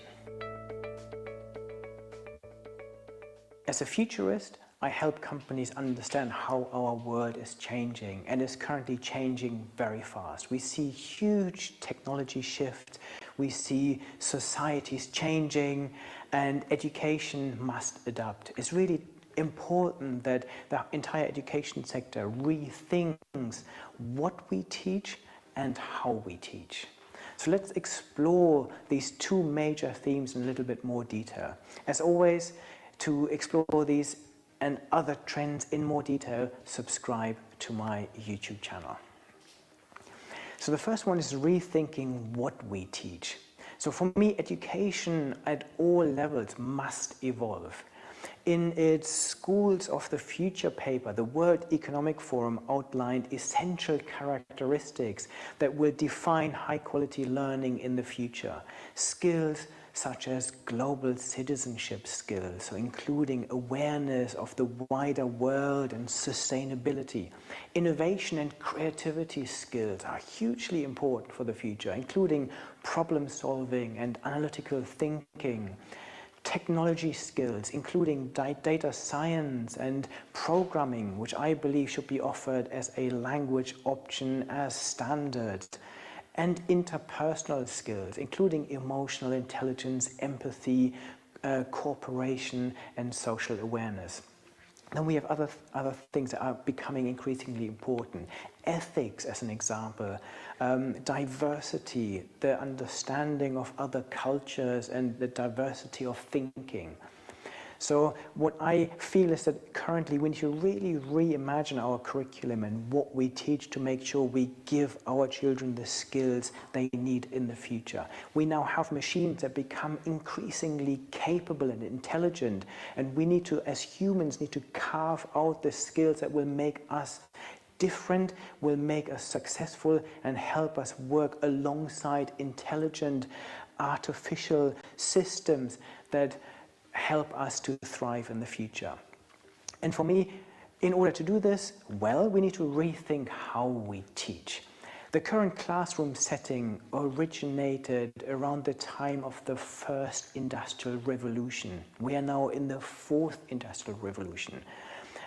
As a futurist, I help companies understand how our world is changing and is currently changing very fast. We see huge technology shifts, we see societies changing, and education must adapt. It's really important that the entire education sector rethinks what we teach and how we teach. So let's explore these two major themes in a little bit more detail. As always, to explore these and other trends in more detail, subscribe to my YouTube channel. So the first one is rethinking what we teach. So for me, education at all levels must evolve. In its Schools of the Future paper, the World Economic Forum outlined essential characteristics that will define high-quality learning in the future. Skills such as global citizenship skills, so including awareness of the wider world and sustainability. Innovation and creativity skills are hugely important for the future, including problem solving and analytical thinking. Technology skills, including data science and programming, which I believe should be offered as a language option as standard. And interpersonal skills, including emotional intelligence, empathy, cooperation, and social awareness. Then we have other things that are becoming increasingly important. Ethics, as an example, diversity, the understanding of other cultures, and the diversity of thinking. So what I feel is that currently we need to really reimagine our curriculum and what we teach to make sure we give our children the skills they need in the future. We now have machines that become increasingly capable and intelligent, and we need to, as humans, need to carve out the skills that will make us different, will make us successful, and help us work alongside intelligent artificial systems that help us to thrive in the future. And for me, in order to do this well, we need to rethink how we teach. The current classroom setting originated around the time of the first industrial revolution. We are now in the fourth industrial revolution.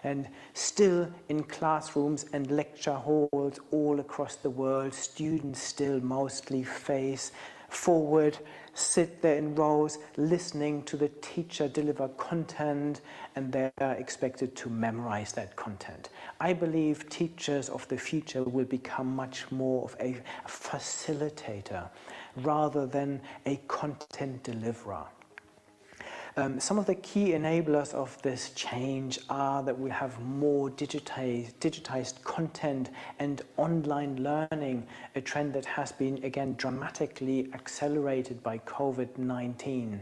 And still in classrooms and lecture halls all across the world, students still mostly face forward, sit there in rows, listening to the teacher deliver content, and they are expected to memorize that content. I believe teachers of the future will become much more of a facilitator rather than a content deliverer. Some of the key enablers of this change are that we have more digitized content and online learning, a trend that has been, again, dramatically accelerated by COVID-19.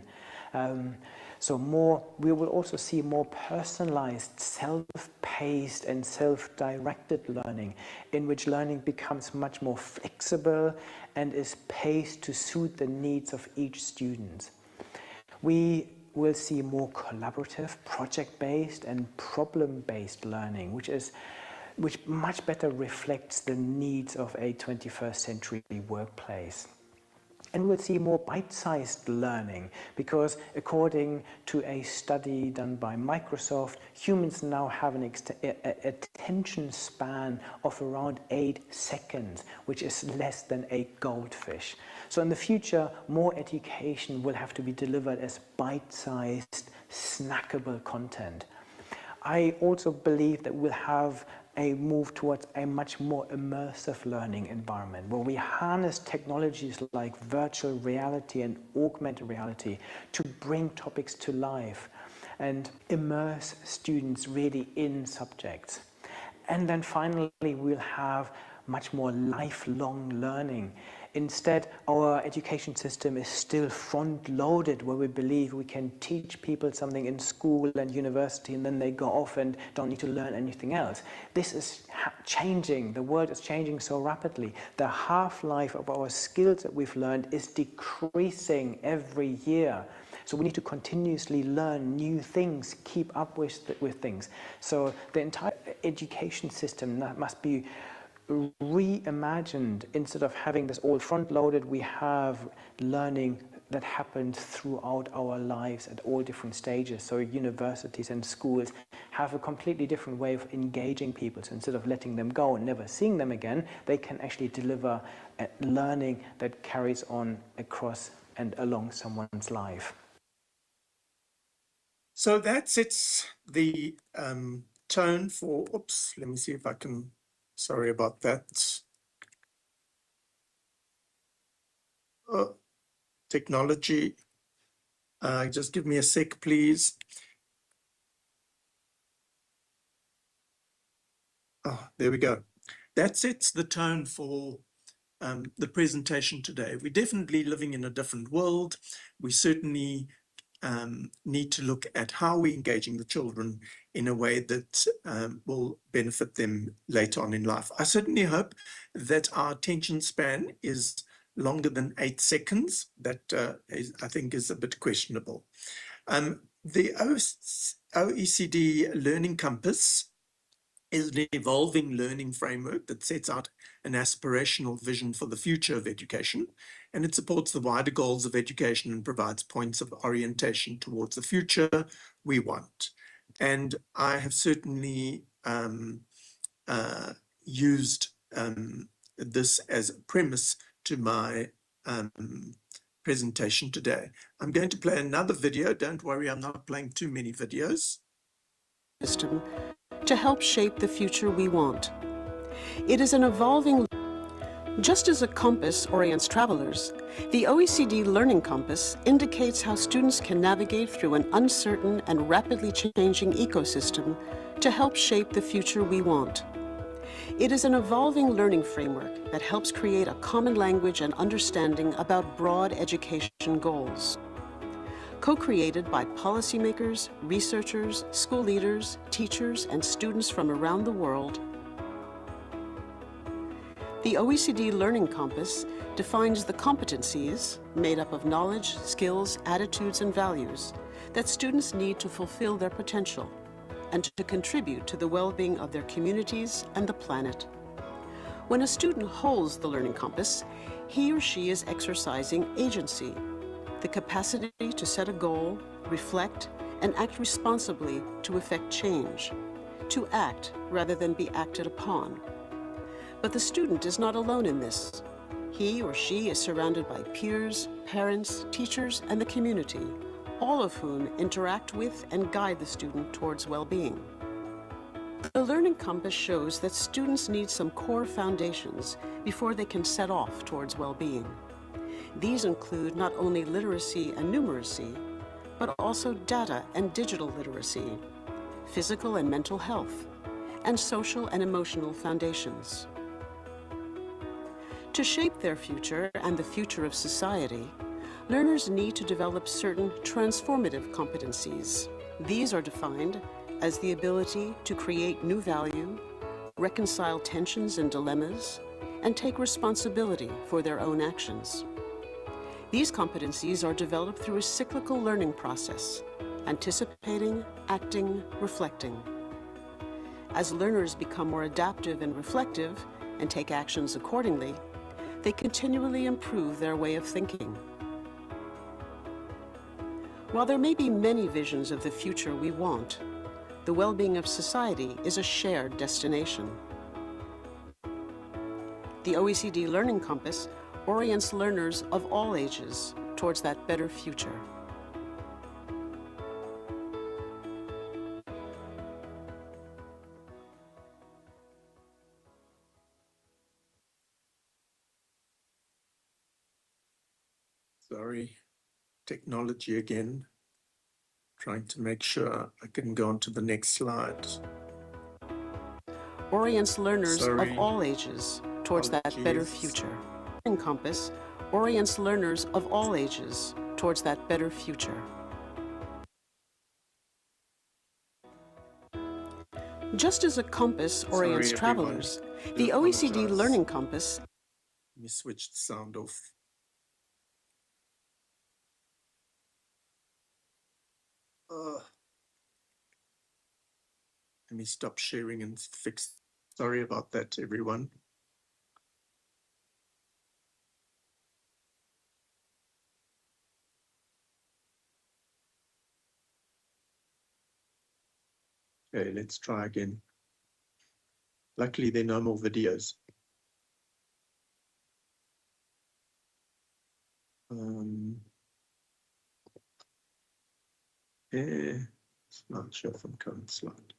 We will also see more personalized, self-paced and self-directed learning, in which learning becomes much more flexible and is paced to suit the needs of each student. We will see more collaborative, project-based and problem-based learning, which much better reflects the needs of a 21st century workplace. And we'll see more bite-sized learning, because according to a study done by Microsoft, humans now have an attention span of around 8 seconds, which is less than a goldfish. So in the future, more education will have to be delivered as bite-sized, snackable content. I also believe that we'll have a move towards a much more immersive learning environment, where we harness technologies like virtual reality and augmented reality to bring topics to life. and immerse students really in subjects. And then finally, we'll have much more lifelong learning. Instead, our education system is still front-loaded, where we believe we can teach people something in school and university, and then they go off and don't need to learn anything else. This is changing. The world is changing so rapidly. The half-life of our skills that we've learned is decreasing every year. So we need to continuously learn new things, keep up with things. So the entire education system must be reimagined. Instead of having this all front-loaded, we have learning that happens throughout our lives at all different stages. So universities and schools have a completely different way of engaging people. So instead of letting them go and never seeing them again, they can actually deliver learning that carries on across and along someone's life. So that sets the tone for, oops, let me see if I can, sorry about that. Oh, technology. Just give me a sec, please. Oh, there we go. That sets the tone for the presentation today. We're definitely living in a different world. We certainly need to look at how we're engaging the children in a way that will benefit them later on in life. I certainly hope that our attention span is longer than 8 seconds. That I think is a bit questionable. The OECD Learning Compass is an evolving learning framework that sets out an aspirational vision for the future of education, and it supports the wider goals of education and provides points of orientation towards the future we want. And I have certainly used this as a premise to my presentation today. I'm going to play another video. Don't worry, I'm not playing too many videos. System to help shape the future we want. It is an evolving. Just as a compass orients travelers, the OECD Learning Compass indicates how students can navigate through an uncertain and rapidly changing ecosystem to help shape the future we want. It is an evolving learning framework that helps create a common language and understanding about broad education goals. Co-created by policymakers, researchers, school leaders, teachers, and students from around the world, the OECD Learning Compass defines the competencies, made up of knowledge, skills, attitudes, and values, that students need to fulfill their potential and to contribute to the well-being of their communities and the planet. When a student holds the Learning Compass, he or she is exercising agency, the capacity to set a goal, reflect, and act responsibly to effect change, to act rather than be acted upon. But the student is not alone in this. He or she is surrounded by peers, parents, teachers, and the community, all of whom interact with and guide the student towards well-being. The Learning Compass shows that students need some core foundations before they can set off towards well-being. These include not only literacy and numeracy, but also data and digital literacy, physical and mental health, and social and emotional foundations. To shape their future and the future of society, learners need to develop certain transformative competencies. These are defined as the ability to create new value, reconcile tensions and dilemmas, and take responsibility for their own actions. These competencies are developed through a cyclical learning process, anticipating, acting, reflecting. As learners become more adaptive and reflective and take actions accordingly, they continually improve their way of thinking. While there may be many visions of the future we want, the well-being of society is a shared destination. The OECD Learning Compass orients learners of all ages towards that better future. Sorry, technology again. Trying to make sure I can go on to the next slide. Orients learners Sorry. of all ages towards that better Apologies. future. Learning Compass orients learners of all ages towards that better future. Just as a compass orients Sorry, everyone. travelers, I the do OECD apologize. Learning Compass. Let me switch the sound off. Let me stop sharing and fix. Sorry about that, everyone. Okay, let's try again. Luckily, there are no more videos. It's not sure from current slide.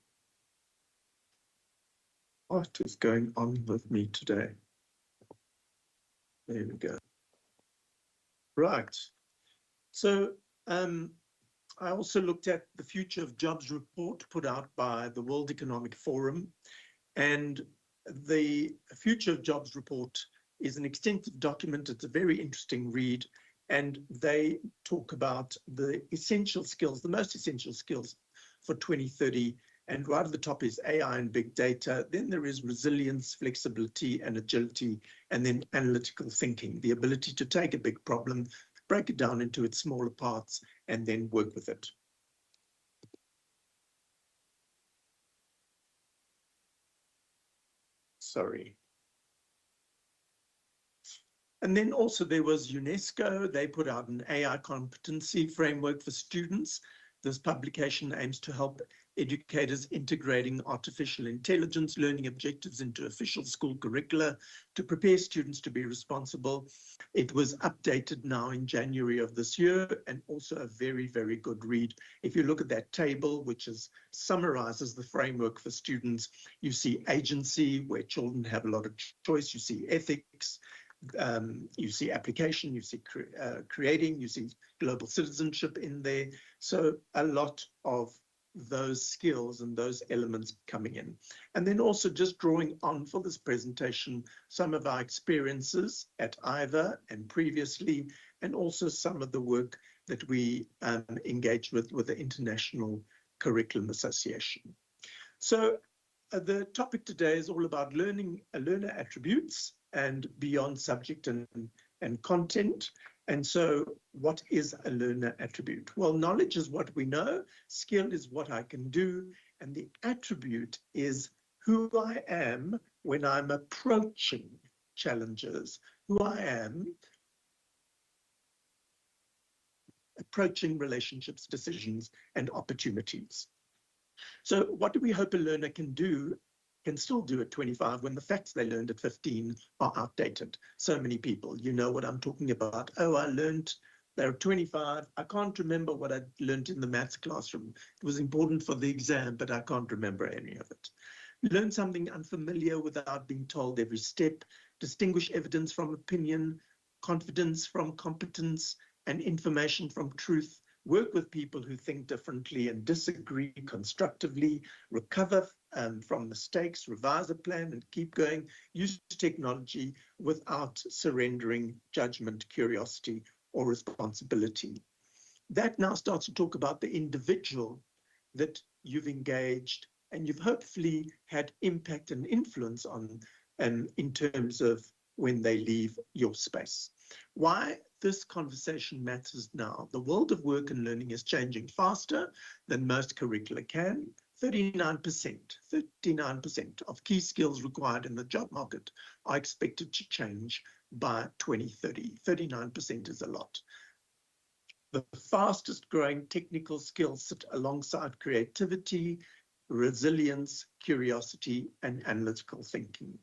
What is going on with me today? There we go. Right. So I also looked at the Future of Jobs report put out by the World Economic Forum. And the Future of Jobs report is an extensive document. It's a very interesting read. And they talk about the essential skills, the most essential skills for 2030. And right at the top is AI and big data. Then there is resilience, flexibility, and agility, and then analytical thinking, the ability to take a big problem, break it down into its smaller parts, and then work with it. Sorry. And then also there was UNESCO. They put out an AI competency framework for students. This publication aims to help educators integrating artificial intelligence learning objectives into official school curricula to prepare students to be responsible. It was updated now in January of this year, and also a very, very good read. If you look at that table, which summarizes the framework for students, you see agency, where children have a lot of choice. You see ethics. You see application, you see creating, you see global citizenship in there. So a lot of those skills and those elements coming in. And then also just drawing on for this presentation, some of our experiences at IVA and previously, and also some of the work that we engage with the International Curriculum Association. So the topic today is all about learner attributes and beyond subject and content. And so what is a learner attribute? Well, knowledge is what we know, skill is what I can do, and the attribute is who I am when I'm approaching challenges, who I am approaching relationships, decisions, and opportunities. So what do we hope a learner can still do at 25 when the facts they learned at 15 are outdated? So many people, you know what I'm talking about. Oh, I learned, they're 25. I can't remember what I learned in the maths classroom. It was important for the exam, but I can't remember any of it. Learn something unfamiliar without being told every step. Distinguish evidence from opinion, confidence from competence, and information from truth. Work with people who think differently and disagree constructively, recover from mistakes, revise a plan and keep going, use technology without surrendering judgment, curiosity, or responsibility. That now starts to talk about the individual that you've engaged and you've hopefully had impact and influence on in terms of when they leave your space. Why this conversation matters now. The world of work and learning is changing faster than most curricula can. 39% of key skills required in the job market are expected to change by 2030. 39% is a lot. The fastest growing technical skills sit alongside creativity, resilience, curiosity, and analytical thinking.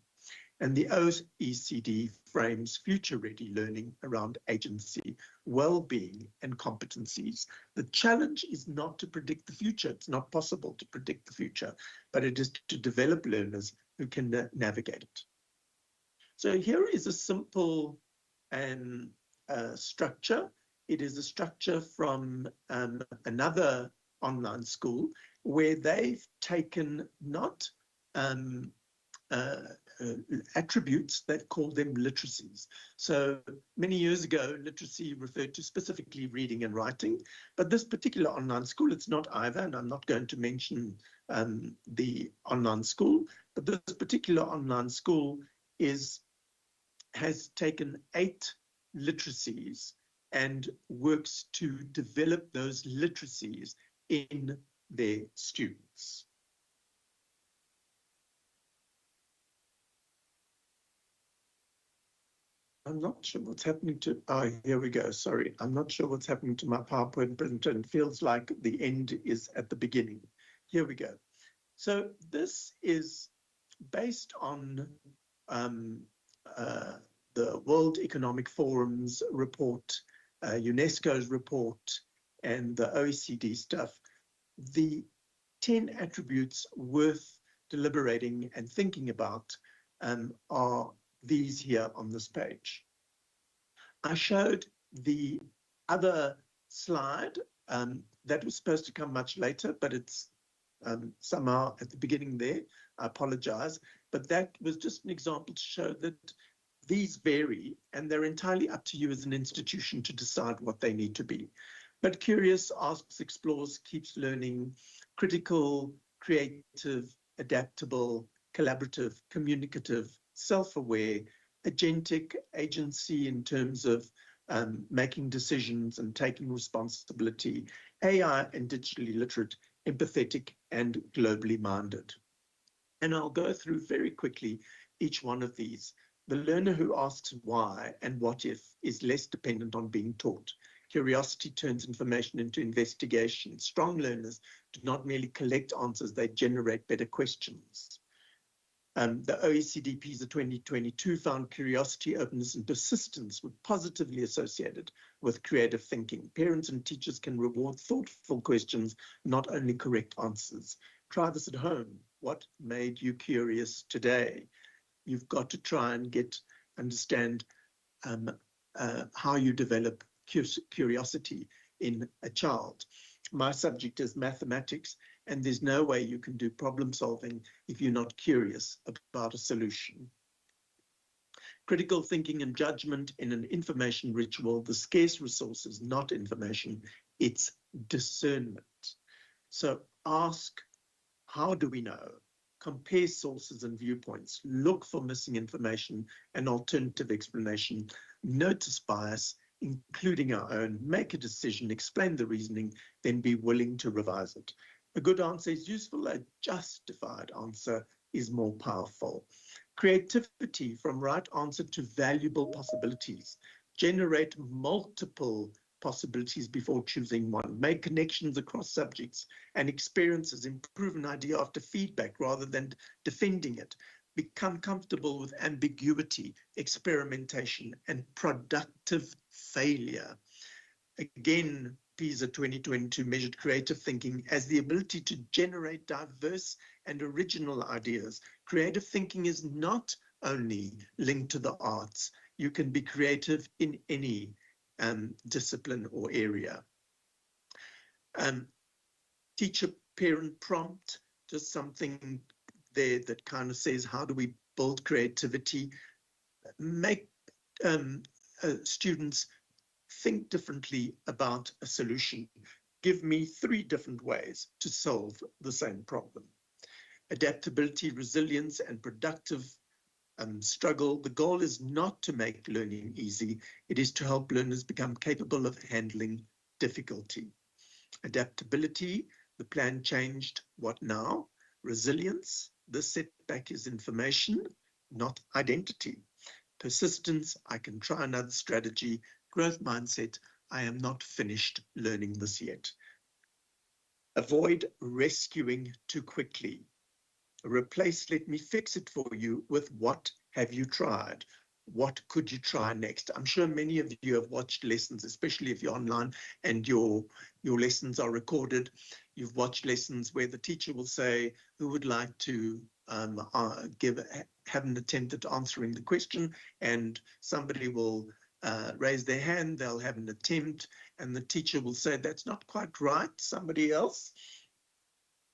And the OECD frames future-ready learning around agency, well-being, and competencies. The challenge is not to predict the future. It's not possible to predict the future, but it is to develop learners who can navigate it. So here is a simple structure. It is a structure from another online school where they've taken not attributes, they've called them literacies. So many years ago, literacy referred to specifically reading and writing, but this particular online school, it's not either, and I'm not going to mention the online school, but this particular online school has taken 8 literacies and works to develop those literacies in their students. I'm not sure what's happening to, here we go, sorry. I'm not sure what's happening to my PowerPoint printer. It feels like the end is at the beginning. Here we go. So this is based on the World Economic Forum's report, UNESCO's report, and the OECD stuff. The 10 attributes worth deliberating and thinking about are these here on this page. I showed the other slide that was supposed to come much later, but it's somehow at the beginning there. I apologize, but that was just an example to show that these vary and they're entirely up to you as an institution to decide what they need to be. But curious, asks, explores, keeps learning, critical, creative, adaptable, collaborative, communicative, self-aware, agentic, agency in terms of making decisions and taking responsibility, AI and digitally literate, empathetic and globally minded. And I'll go through very quickly each one of these. The learner who asks why and what if is less dependent on being taught. Curiosity turns information into investigation. Strong learners do not merely collect answers, they generate better questions. The OECD PISA 2022 found curiosity, openness, and persistence were positively associated with creative thinking. Parents and teachers can reward thoughtful questions, not only correct answers. Try this at home. What made you curious today? You've got to try and understand how you develop curiosity in a child. My subject is mathematics, and there's no way you can do problem solving if you're not curious about a solution. Critical thinking and judgment in an information rich world, the scarce resource is not information, it's discernment. So ask, how do we know? Compare sources and viewpoints, look for missing information and alternative explanation, notice bias, including our own, make a decision, explain the reasoning, then be willing to revise it. A good answer is useful, a justified answer is more powerful. Creativity, from right answer to valuable possibilities. Generate multiple possibilities before choosing one. Make connections across subjects and experiences. Improve an idea after feedback rather than defending it. Become comfortable with ambiguity, experimentation, and productive failure. Again, PISA 2022 measured creative thinking as the ability to generate diverse and original ideas. Creative thinking is not only linked to the arts. You can be creative in any discipline or area. Teacher-parent prompt, just something there that kind of says, how do we build creativity? Make students think differently about a solution. Give me 3 different ways to solve the same problem. Adaptability, resilience, and productive struggle. The goal is not to make learning easy. It is to help learners become capable of handling difficulty. Adaptability, the plan changed, what now? Resilience, the setback is information, not identity. Persistence, I can try another strategy. Growth mindset, I am not finished learning this yet. Avoid rescuing too quickly. Replace, let me fix it for you with what have you tried? What could you try next? I'm sure many of you have watched lessons, especially if you're online and your lessons are recorded. You've watched lessons where the teacher will say, who would like to have an attempt at answering the question, and somebody will raise their hand, they'll have an attempt, and the teacher will say, that's not quite right, somebody else.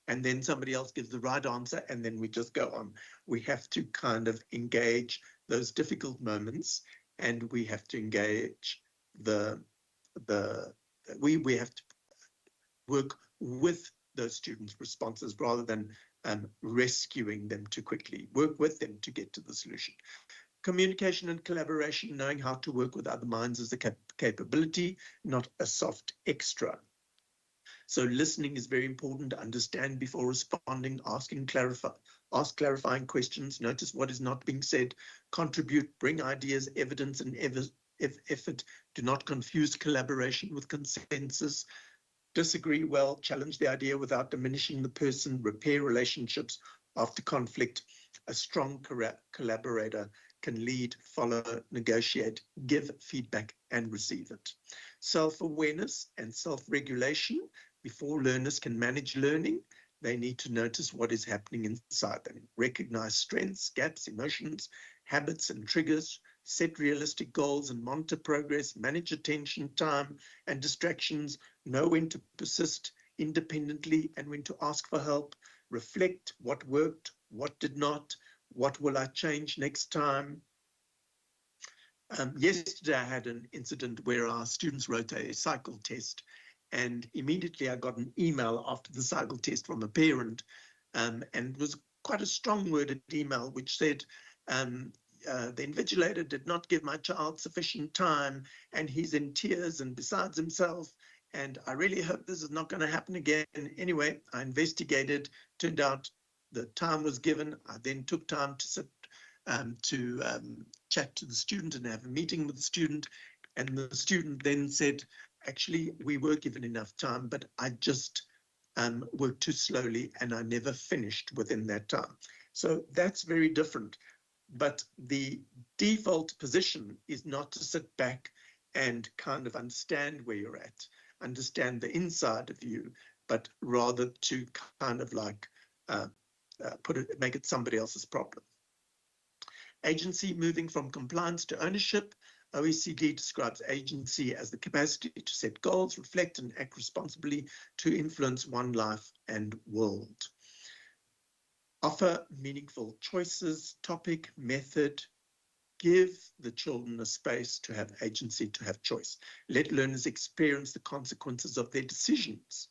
And then somebody else gives the right answer, and then we just go on. We have to kind of engage those difficult moments, and we have to engage we have to work with those students' responses rather than rescuing them too quickly. Work with them to get to the solution. Communication and collaboration, knowing how to work with other minds is a capability, not a soft extra. So listening is very important. Understand before responding, ask clarifying questions, notice what is not being said, contribute, bring ideas, evidence, and effort. Do not confuse collaboration with consensus. Disagree well, challenge the idea without diminishing the person, repair relationships after conflict. A strong collaborator can lead, follow, negotiate, give feedback, and receive it. Self-awareness and self-regulation. Before learners can manage learning, they need to notice what is happening inside them, recognize strengths, gaps, emotions, habits, and triggers, set realistic goals and monitor progress, manage attention, time, and distractions, know when to persist independently and when to ask for help, reflect what worked, what did not, what will I change next time. Yesterday, I had an incident where our students wrote a cycle test, and immediately I got an email after the cycle test from a parent, and it was quite a strong-worded email which said, the invigilator did not give my child sufficient time, and he's in tears and besides himself, and I really hope this is not going to happen again. Anyway, I investigated, turned out the time was given. I then took time to sit to chat to the student and have a meeting with the student. And the student then said, actually, we were given enough time, but I just worked too slowly and I never finished within that time. So that's very different. But the default position is not to sit back and kind of understand where you're at, understand the inside of you, but rather to kind of like make it somebody else's problem. Agency, moving from compliance to ownership. OECD describes agency as the capacity to set goals, reflect, and act responsibly to influence one life and world. Offer meaningful choices, topic, method. Give the children a space to have agency, to have choice. Let learners experience the consequences of their decisions.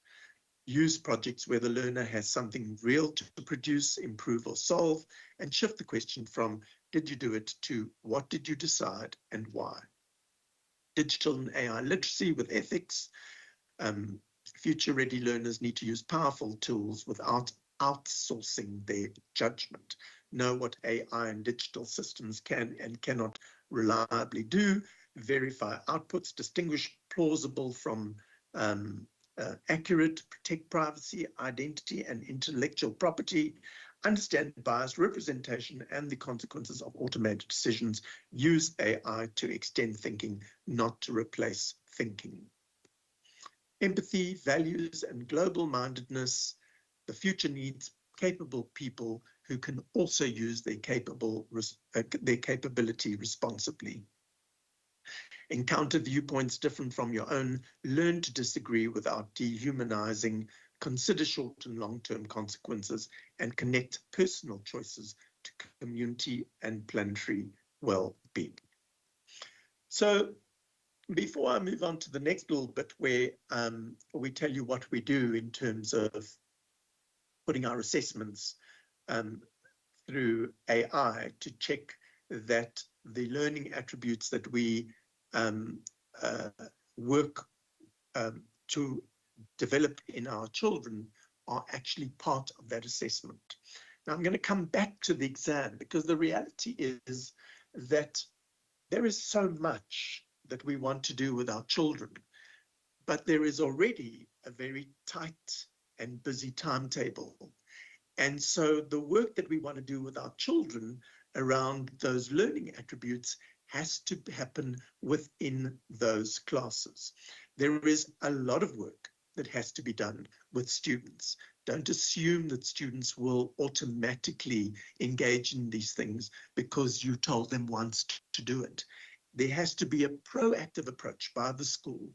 Use projects where the learner has something real to produce, improve, or solve, and shift the question from did you do it to what did you decide and why. Digital and AI literacy with ethics. Future-ready learners need to use powerful tools without outsourcing their judgment. Know what AI and digital systems can and cannot reliably do. Verify outputs. Distinguish plausible from accurate. Protect privacy, identity, and intellectual property. Understand biased representation and the consequences of automated decisions. Use AI to extend thinking, not to replace thinking. Empathy, values, and global-mindedness. The future needs capable people who can also use their capability responsibly. Encounter viewpoints different from your own. Learn to disagree without dehumanizing. Consider short and long-term consequences and connect personal choices to community and planetary well-being. So before I move on to the next little bit where we tell you what we do in terms of putting our assessments through AI to check that the learning attributes that we work to develop in our children are actually part of that assessment. Now I'm going to come back to the exam because the reality is that there is so much that we want to do with our children, but there is already a very tight and busy timetable. And so the work that we want to do with our children around those learning attributes has to happen within those classes. There is a lot of work that has to be done with students. Don't assume that students will automatically engage in these things because you told them once to do it. there has to be a proactive approach by the school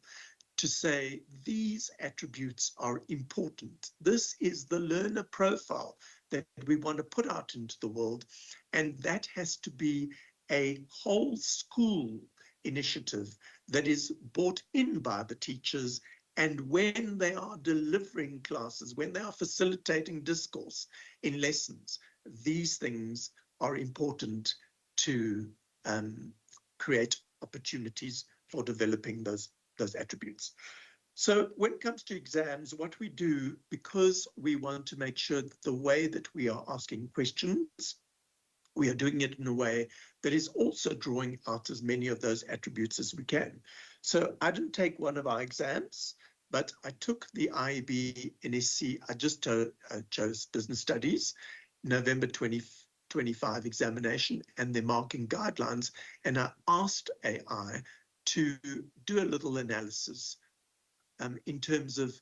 to say these attributes are important. This is the learner profile that we want to put out into the world, and that has to be a whole school initiative that is brought in by the teachers. And when they are delivering classes, when they are facilitating discourse in lessons, these things are important to create opportunities for developing those attributes. So when it comes to exams, what we do, because we want to make sure that the way that we are asking questions, we are doing it in a way that is also drawing out as many of those attributes as we can. So I didn't take one of our exams, but I took the IEB NSC. I just chose business studies, November 2025 examination and their marking guidelines. And I asked AI to do a little analysis in terms of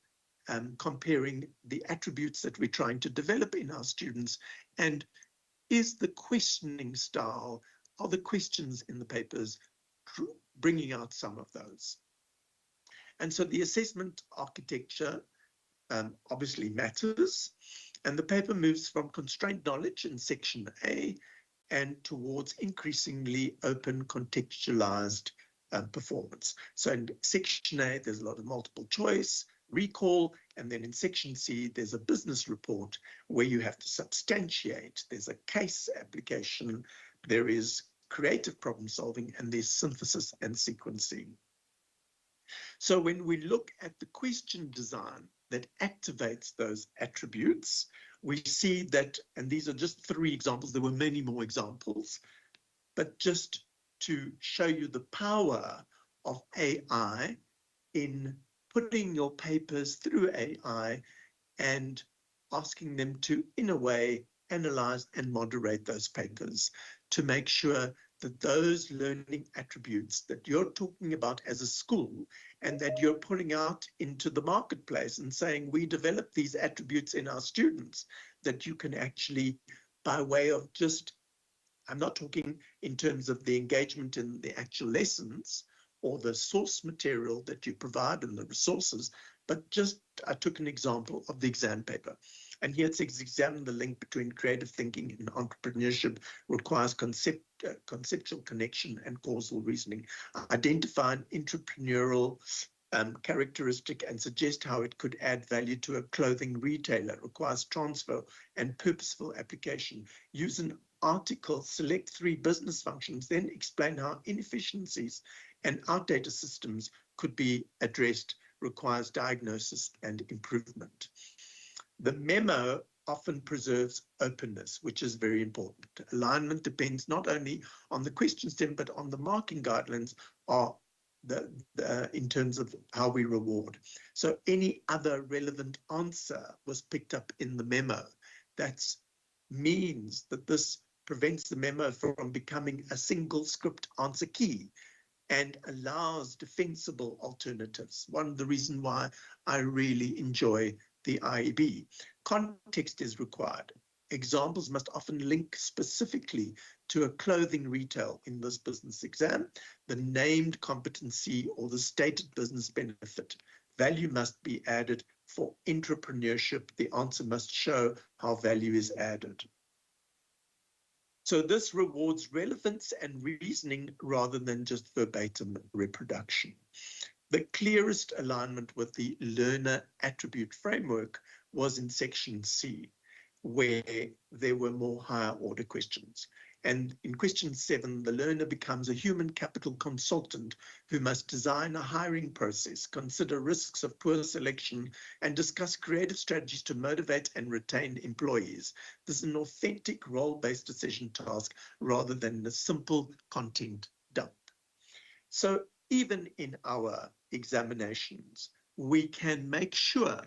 comparing the attributes that we're trying to develop in our students, and is the questioning style, are the questions in the papers bringing out some of those? And so the assessment architecture obviously matters, and the paper moves from constrained knowledge in section A and towards increasingly open contextualized performance. So in section A, there's a lot of multiple choice, recall, and then in section C, there's a business report where you have to substantiate. There's a case application, there is creative problem solving, and there's synthesis and sequencing. So when we look at the question design that activates those attributes, we see that, and these are just 3 examples, there were many more examples, but just to show you the power of AI in putting your papers through AI and asking them to, in a way, analyze and moderate those papers to make sure that those learning attributes that you're talking about as a school and that you're putting out into the marketplace and saying, we develop these attributes in our students, that you can actually, by way of just, I'm not talking in terms of the engagement in the actual lessons or the source material that you provide and the resources, but just, I took an example of the exam paper. And here it says, examine the link between creative thinking and entrepreneurship requires conceptual connection and causal reasoning. Identify an entrepreneurial characteristic and suggest how it could add value to a clothing retailer. Requires transfer and purposeful application. Use an article, select 3 business functions, then explain how inefficiencies and outdated systems could be addressed. Requires diagnosis and improvement. The memo often preserves openness, which is very important. Alignment depends not only on the question stem, but on the marking guidelines are in terms of how we reward. So any other relevant answer was picked up in the memo. That means that this prevents the memo from becoming a single script answer key and allows defensible alternatives. One of the reasons why I really enjoy the IEB. Context is required. Examples must often link specifically to a clothing retail in this business exam, the named competency or the stated business benefit. Value must be added for entrepreneurship. The answer must show how value is added. So this rewards relevance and reasoning rather than just verbatim reproduction. The clearest alignment with the learner attribute framework was in section C, where there were more higher order questions. And in question 7, the learner becomes a human capital consultant who must design a hiring process, consider risks of poor selection, and discuss creative strategies to motivate and retain employees. This is an authentic role-based decision task rather than a simple content dump. So even in our examinations, we can make sure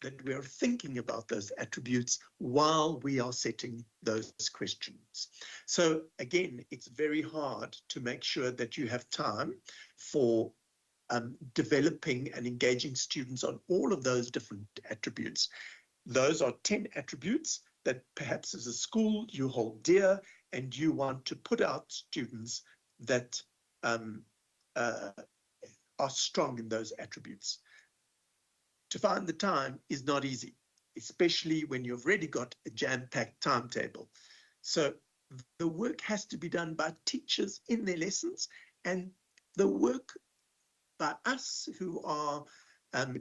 that we're thinking about those attributes while we are setting those questions. So again, it's very hard to make sure that you have time for developing and engaging students on all of those different attributes. Those are 10 attributes that perhaps as a school you hold dear and you want to put out students that um, uh, are strong in those attributes. To find the time is not easy, especially when you've already got a jam-packed timetable. So the work has to be done by teachers in their lessons, and the work by us who are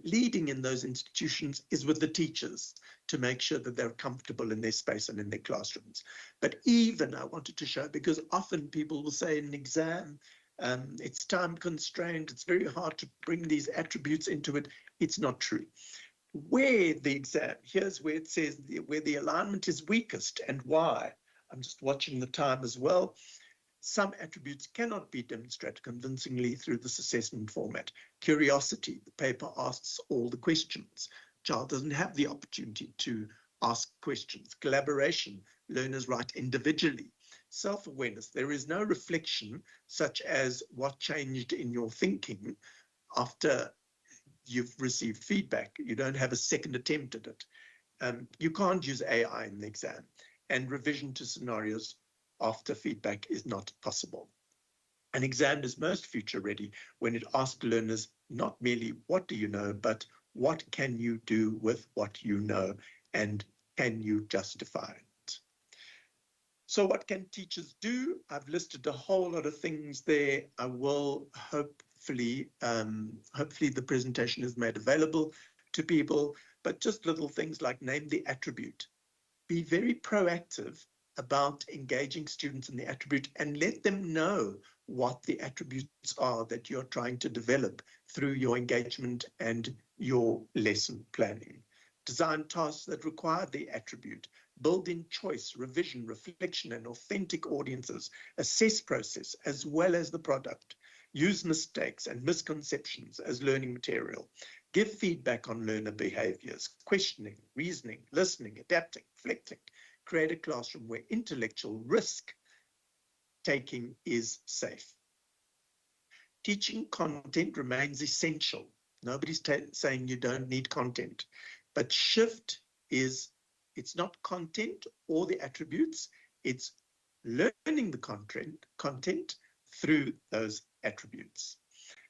leading in those institutions is with the teachers to make sure that they're comfortable in their space and in their classrooms. But even I wanted to show, because often people will say in an exam, it's time constrained, it's very hard to bring these attributes into it. It's not true. Where the exam, here's where it says where the alignment is weakest and why. I'm just watching the time as well. Some attributes cannot be demonstrated convincingly through this assessment format. Curiosity, the paper asks all the questions. Child doesn't have the opportunity to ask questions. Collaboration, learners write individually. Self-awareness, there is no reflection such as what changed in your thinking after you've received feedback. You don't have a second attempt at it. You can't use AI in the exam, and revision to scenarios after feedback is not possible. An exam is most future ready when it asks learners not merely what do you know, but what can you do with what you know, and can you justify it? So what can teachers do? I've listed a whole lot of things there. I will hopefully the presentation is made available to people, but just little things like name the attribute. Be very proactive about engaging students in the attribute and let them know what the attributes are that you're trying to develop through your engagement and your lesson planning. Design tasks that require the attribute. Build in choice, revision, reflection, and authentic audiences. Assess process as well as the product. Use mistakes and misconceptions as learning material. Give feedback on learner behaviors, questioning, reasoning, listening, adapting, reflecting. Create a classroom where intellectual risk taking is safe. Teaching content remains essential. Nobody's saying you don't need content, but shift is, it's not content or the attributes, it's learning the content through those attributes.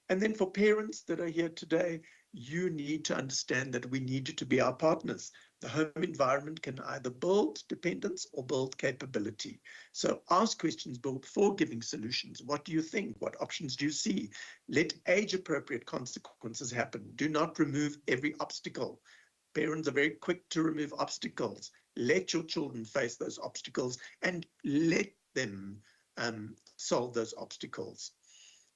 And then for parents that are here today, you need to understand that we need you to be our partners. The home environment can either build dependence or build capability. So ask questions before giving solutions. What do you think? What options do you see? Let age-appropriate consequences happen. Do not remove every obstacle. Parents are very quick to remove obstacles. Let your children face those obstacles and let them solve those obstacles.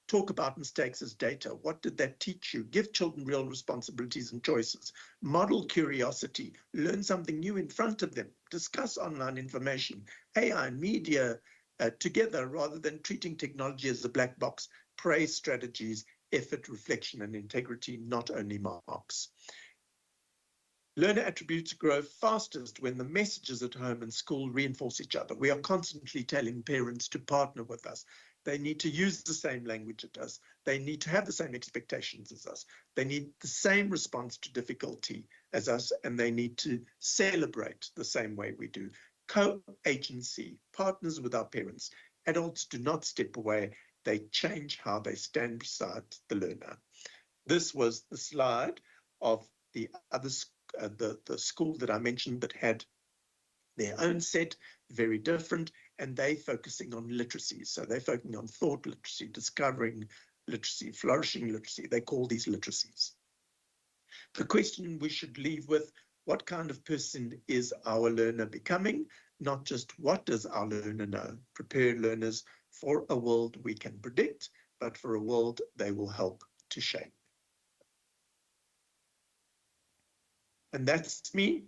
Talk about mistakes as data. What did that teach you? Give children real responsibilities and choices. Model curiosity. Learn something new in front of them. Discuss online information, AI and media together rather than treating technology as a black box. Praise strategies, effort, reflection, and integrity, not only marks. Learner attributes grow fastest when the messages at home and school reinforce each other. We are constantly telling parents to partner with us. They need to use the same language as us. They need to have the same expectations as us. They need the same response to difficulty as us, and they need to celebrate the same way we do. Co-agency, partners with our parents. Adults do not step away. They change how they stand beside the learner. This was the slide of the other the school that I mentioned that had their own set, very different, and they focusing on literacy. So they're focusing on thought literacy, discovering literacy, flourishing literacy. They call these literacies. The question we should leave with, what kind of person is our learner becoming? Not just what does our learner know? Prepare learners for a world we can predict, but for a world they will help to shape. And that's me.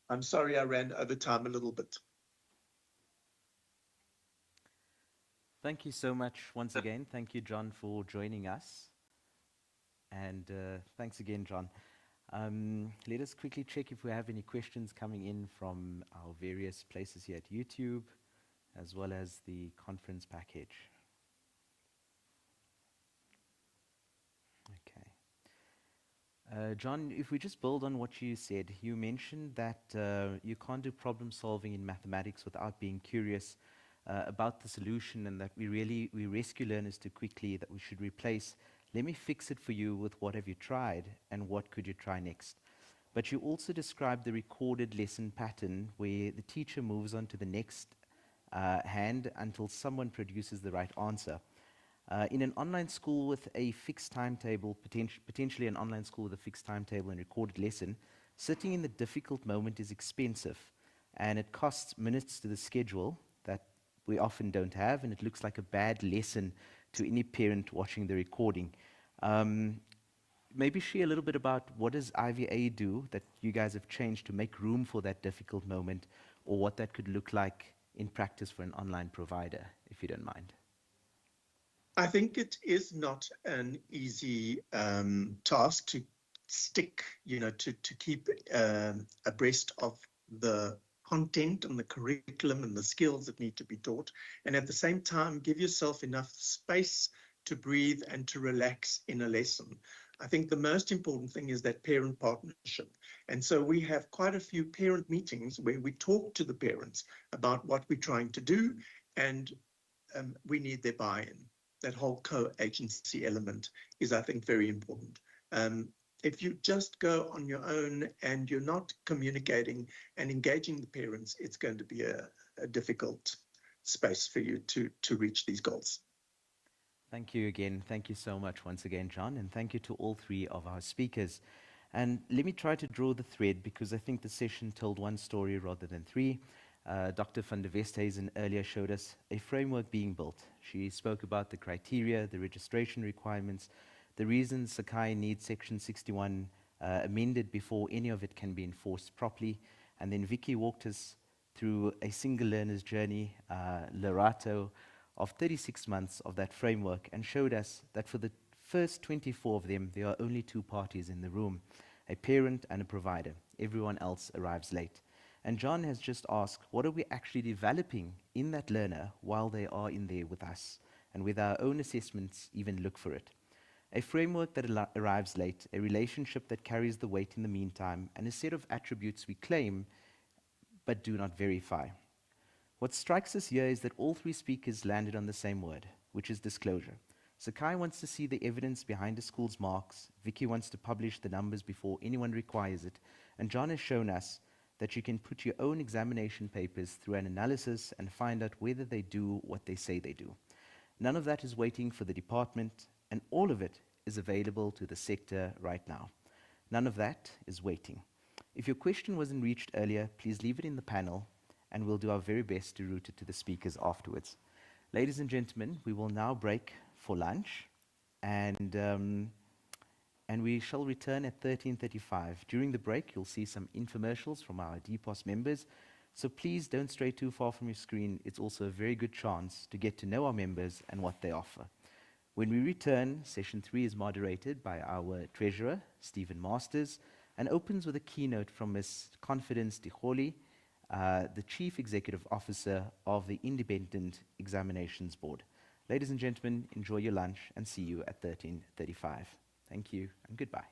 I'm sorry I ran over time a little bit. Thank you so much once again. Thank you, John, for joining us. And thanks again, John. Let us quickly check if we have any questions coming in from our various places here at YouTube, as well as the conference package. Okay. John, if we just build on what you said, you mentioned that you can't do problem solving in mathematics without being curious about the solution and that we rescue learners too quickly, that we should replace. Let me fix it for you with what have you tried and what could you try next. But you also described the recorded lesson pattern where the teacher moves on to the next hand until someone produces the right answer. In an online school with a fixed timetable, potentially an online school with a fixed timetable and recorded lesson, sitting in the difficult moment is expensive, and it costs minutes to the schedule that we often don't have, and it looks like a bad lesson to any parent watching the recording. Maybe share a little bit about what does IVA do that you guys have changed to make room for that difficult moment, or what that could look like in practice for an online provider, if you don't mind. I think it is not an easy task to stick, to keep abreast of the content and the curriculum and the skills that need to be taught, and at the same time give yourself enough space to breathe and to relax in a lesson. I think the most important thing is that parent partnership. And so we have quite a few parent meetings where we talk to the parents about what we're trying to do, and we need their buy-in. That whole co-agency element is, I think, very important. If you just go on your own and you're not communicating and engaging the parents, it's going to be a difficult space for you to reach these goals. Thank you again. Thank you so much once again, John, and thank you to all three of our speakers. And let me try to draw the thread, because I think the session told one story rather than three. Dr. van der Westhuizen earlier showed us a framework being built. She spoke about the criteria, the registration requirements, the reasons Sakai needs Section 61 amended before any of it can be enforced properly. And then Vicky walked us through a single learner's journey, Lerato, of 36 months of that framework, and showed us that for the first 24 of them, there are only two parties in the room, a parent and a provider. Everyone else arrives late. And John has just asked, what are we actually developing in that learner while they are in there with us? And with our own assessments, even look for it. A framework that arrives late, a relationship that carries the weight in the meantime, and a set of attributes we claim but do not verify. What strikes us here is that all three speakers landed on the same word, which is disclosure. Sakai wants to see the evidence behind a school's marks, Vicky wants to publish the numbers before anyone requires it, and John has shown us that you can put your own examination papers through an analysis and find out whether they do what they say they do. None of that is waiting for the department, and all of it is available to the sector right now. None of that is waiting. If your question wasn't reached earlier, please leave it in the panel, and we'll do our very best to route it to the speakers afterwards. Ladies and gentlemen, we will now break for lunch, and we shall return at 13:35. During the break, you'll see some infomercials from our Adepos members, so please don't stray too far from your screen. It's also a very good chance to get to know our members and what they offer. When we return, session 3 is moderated by our treasurer, Stephen Masters, and opens with a keynote from Ms. Conferernce, the Chief Executive Officer of the Independent Examinations Board. Ladies and gentlemen, enjoy your lunch and see you at 13:35. Thank you and goodbye.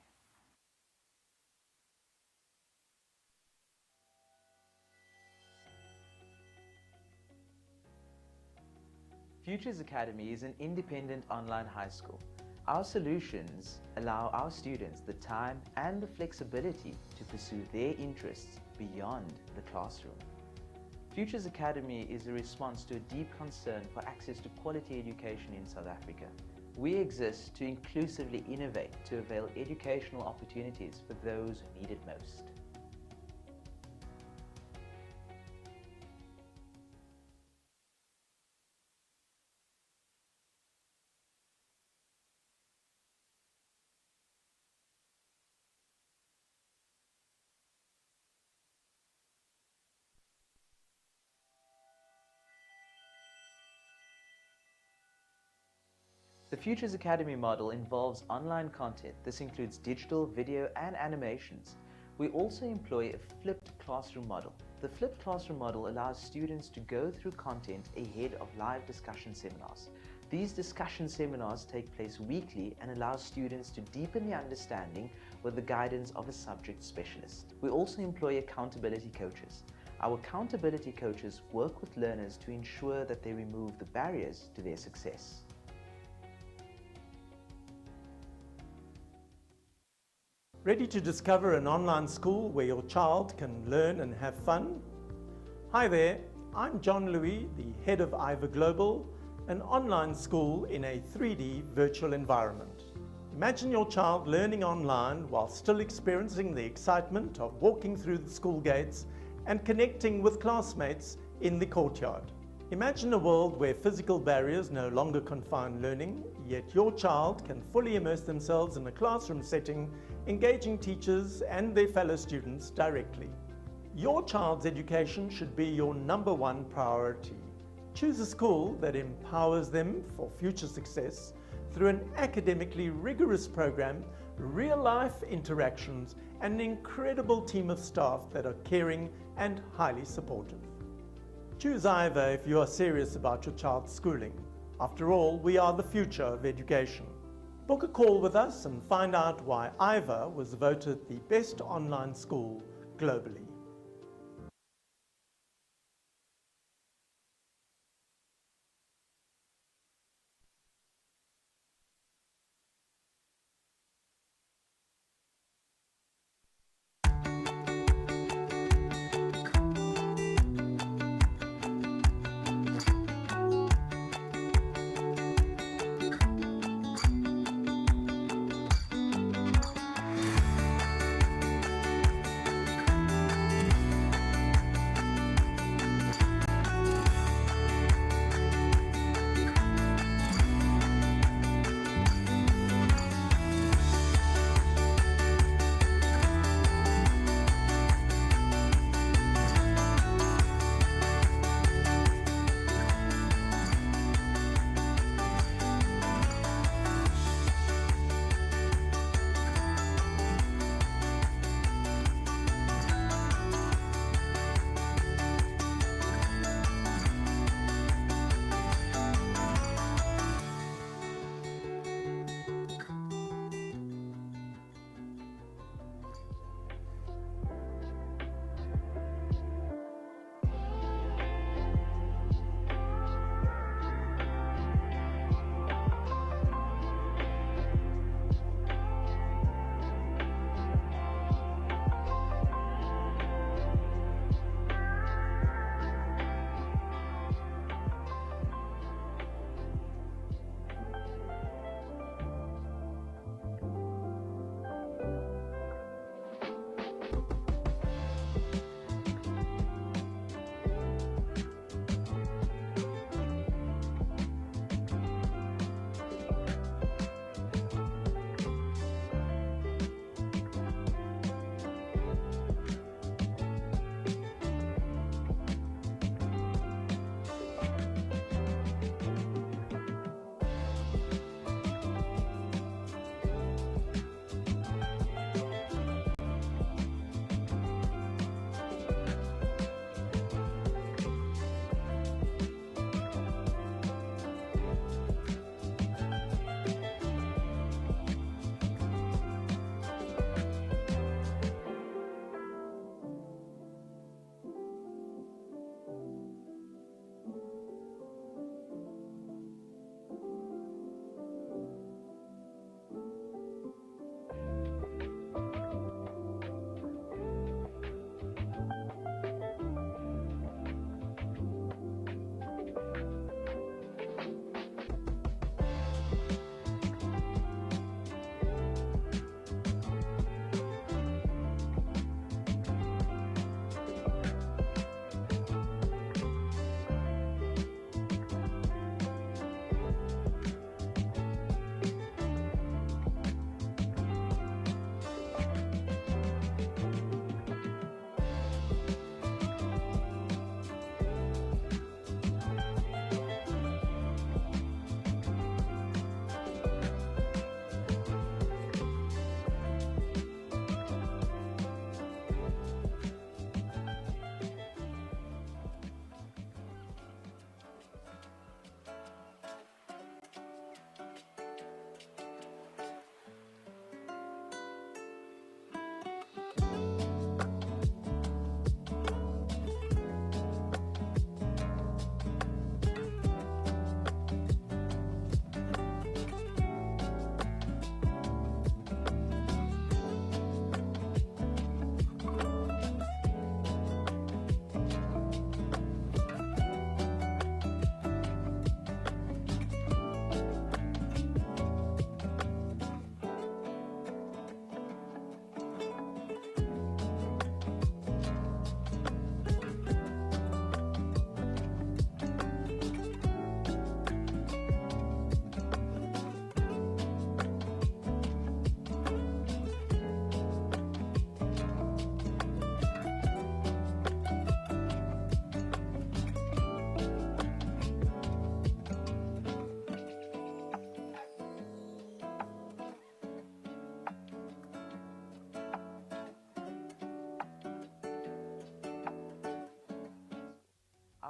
Futures Academy is an independent online high school. Our solutions allow our students the time and the flexibility to pursue their interests beyond the classroom. Futures Academy is a response to a deep concern for access to quality education in South Africa. We exist to inclusively innovate to avail educational opportunities for those who need it most. The Futures Academy model involves online content. This includes digital, video, and animations. We also employ a flipped classroom model. The flipped classroom model allows students to go through content ahead of live discussion seminars. These discussion seminars take place weekly and allow students to deepen their understanding with the guidance of a subject specialist. We also employ accountability coaches. Our accountability coaches work with learners to ensure that they remove the barriers to their success. Ready to discover an online school where your child can learn and have fun? Hi there, I'm John Louis, the head of Iva Global, an online school in a 3D virtual environment. Imagine your child learning online while still experiencing the excitement of walking through the school gates and connecting with classmates in the courtyard. Imagine a world where physical barriers no longer confine learning, yet your child can fully immerse themselves in a classroom setting, engaging teachers and their fellow students directly. Your child's education should be your #1 priority. Choose a school that empowers them for future success through an academically rigorous program, real-life interactions, and an incredible team of staff that are caring and highly supportive. Choose Iva if you are serious about your child's schooling. After all, we are the future of education. Book a call with us and find out why Iva was voted the best online school globally.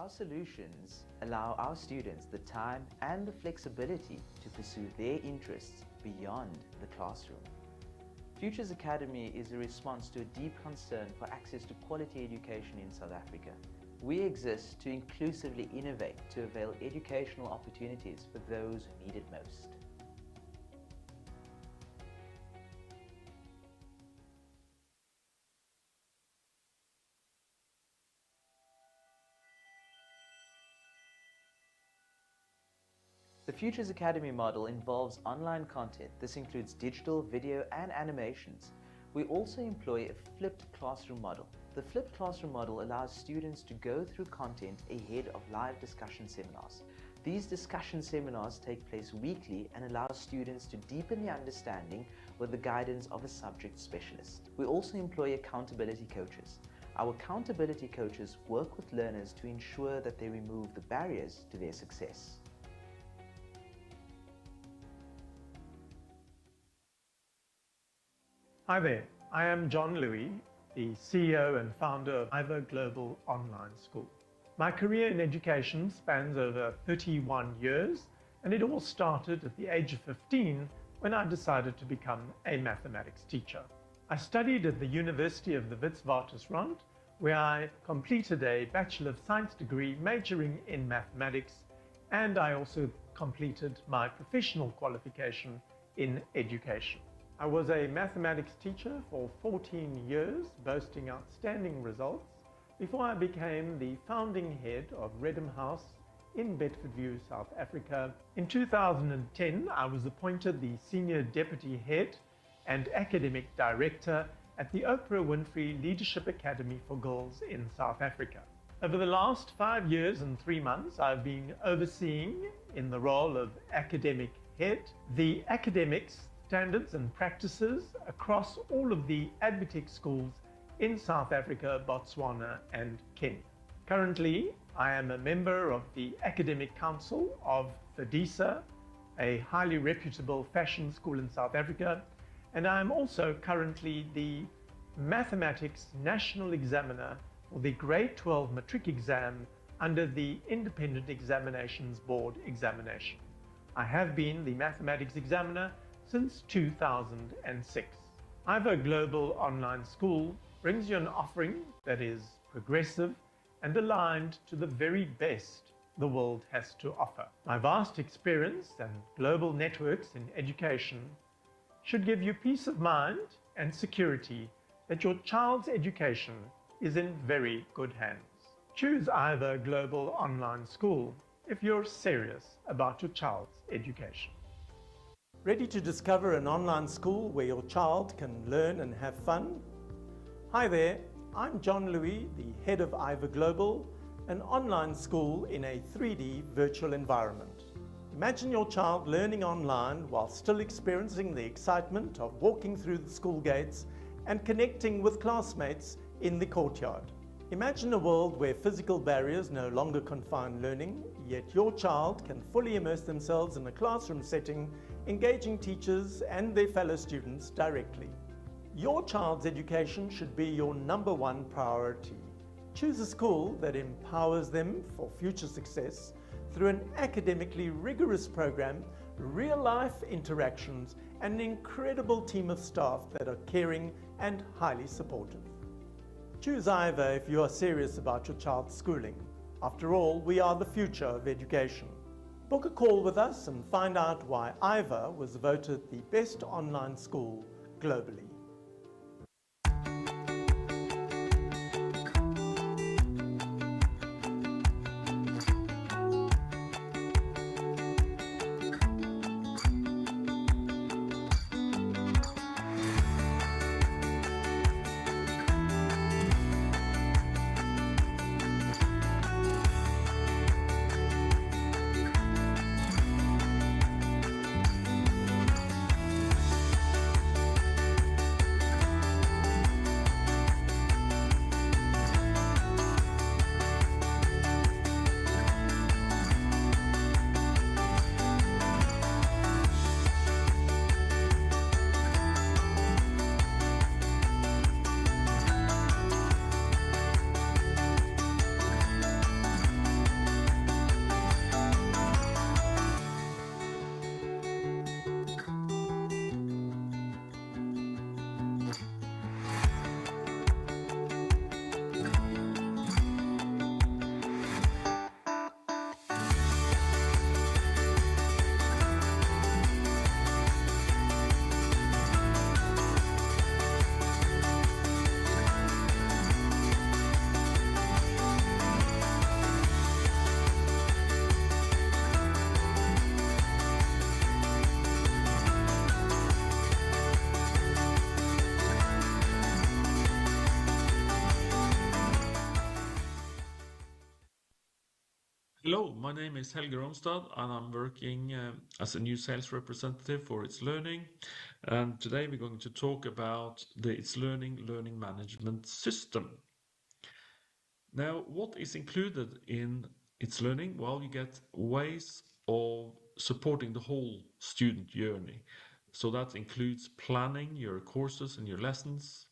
our solutions allow our students the time and the flexibility to pursue their interests beyond the classroom. Futures Academy is a response to a deep concern for access to quality education in South Africa. We exist to inclusively innovate to avail educational opportunities for those who need it most. The Futures Academy model involves online content. This includes digital, video, and animations. We also employ a flipped classroom model. The flipped classroom model allows students to go through content ahead of live discussion seminars. These discussion seminars take place weekly and allow students to deepen their understanding with the guidance of a subject specialist. We also employ accountability coaches. Our accountability coaches work with learners to ensure that they remove the barriers to their success. Hi there, I am John Louis, the CEO and founder of IVA Global Online School. My career in education spans over 31 years, and it all started at the age of 15 when I decided to become a mathematics teacher. I studied at the University of the Witwatersrand, where I completed a Bachelor of Science degree majoring in mathematics, and I also completed my professional qualification in education. I was a mathematics teacher for 14 years, boasting outstanding results, before I became the founding head of Redham House in Bedfordview, South Africa. In 2010, I was appointed the Senior Deputy Head and Academic Director at the Oprah Winfrey Leadership Academy for Girls in South Africa. Over the last 5 years and 3 months, I've been overseeing, in the role of Academic Head, the academics, standards and practices across all of the ADvTECH schools in South Africa, Botswana and Kenya. Currently, I am a member of the Academic Council of FEDISA, a highly reputable fashion school in South Africa, and I am also currently the Mathematics National Examiner for the Grade 12 Matric exam under the Independent Examinations Board examination. I have been the Mathematics Examiner since 2006. IVA Global Online School brings you an offering that is progressive and aligned to the very best the world has to offer. My vast experience and global networks in education should give you peace of mind and security that your child's education is in very good hands. Choose IVA Global Online School if you're serious about your child's education. Ready to discover an online school where your child can learn and have fun? Hi there, I'm John Louis, the head of IVA Global, an online school in a 3D virtual environment. Imagine your child learning online while still experiencing the excitement of walking through the school gates and connecting with classmates in the courtyard. Imagine a world where physical barriers no longer confine learning, yet your child can fully immerse themselves in a classroom setting, engaging teachers and their fellow students directly. Your child's education should be your #1 priority. Choose a school that empowers them for future success through an academically rigorous program, real-life interactions, and an incredible team of staff that are caring and highly supportive. Choose IVA if you are serious about your child's schooling. After all, we are the future of education. Book a call with us and find out why IVA was voted the best online school globally. Hello, my name is Helge Romstad and I'm working as a new sales representative for It's Learning. And today we're going to talk about the It's Learning learning management system. Now, what is included in It's Learning? Well, you get ways of supporting the whole student journey. So that includes planning your courses and your lessons.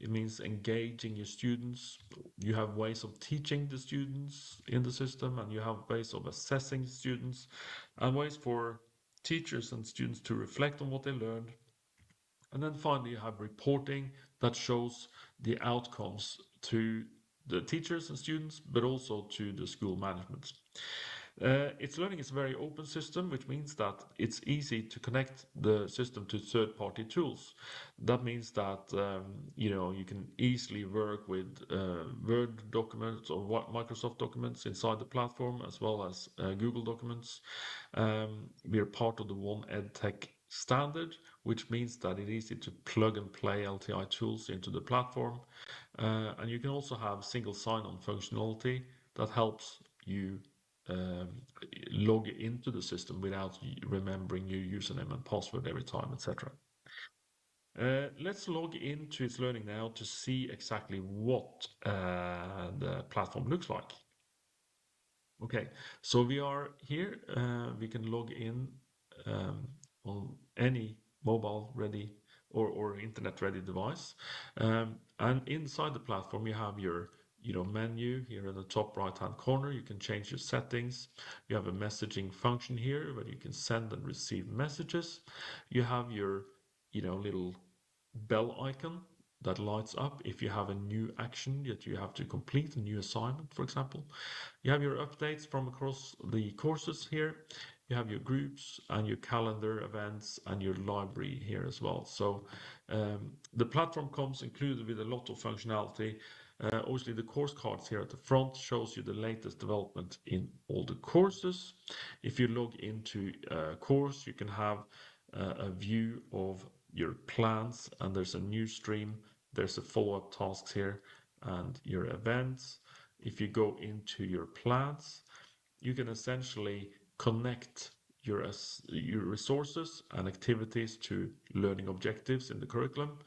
It means engaging your students. You have ways of teaching the students in the system, and you have ways of assessing students, and ways for teachers and students to reflect on what they learned. And then finally, you have reporting that shows the outcomes to the teachers and students, but also to the school management. It's Learning is a very open system, which means that it's easy to connect the system to third-party tools. That means that you can easily work with Word documents or Microsoft documents inside the platform, as well as Google documents. We are part of the One EdTech standard, which means that it's easy to plug and play LTI tools into the platform. And you can also have single sign-on functionality that helps you log into the system without remembering your username and password every time, etc. Let's log into It's Learning now to see exactly what the platform looks like. Okay, so we are here. We can log in on any mobile ready or internet ready device. And inside the platform, you have your menu here in the top right hand corner. You can change your settings. You have a messaging function here where you can send and receive messages. You have your little bell icon that lights up if you have a new action that you have to complete, a new assignment, for example. You have your updates from across the courses here. You have your groups and your calendar events and your library here as well. So the platform comes included with a lot of functionality. Obviously, the course cards here at the front shows you the latest development in all the courses. If you log into a course, you can have a view of your plans, and there's a new stream. There's a follow-up tasks here and your events. If you go into your plans, you can essentially connect your resources and activities to learning objectives in the curriculum,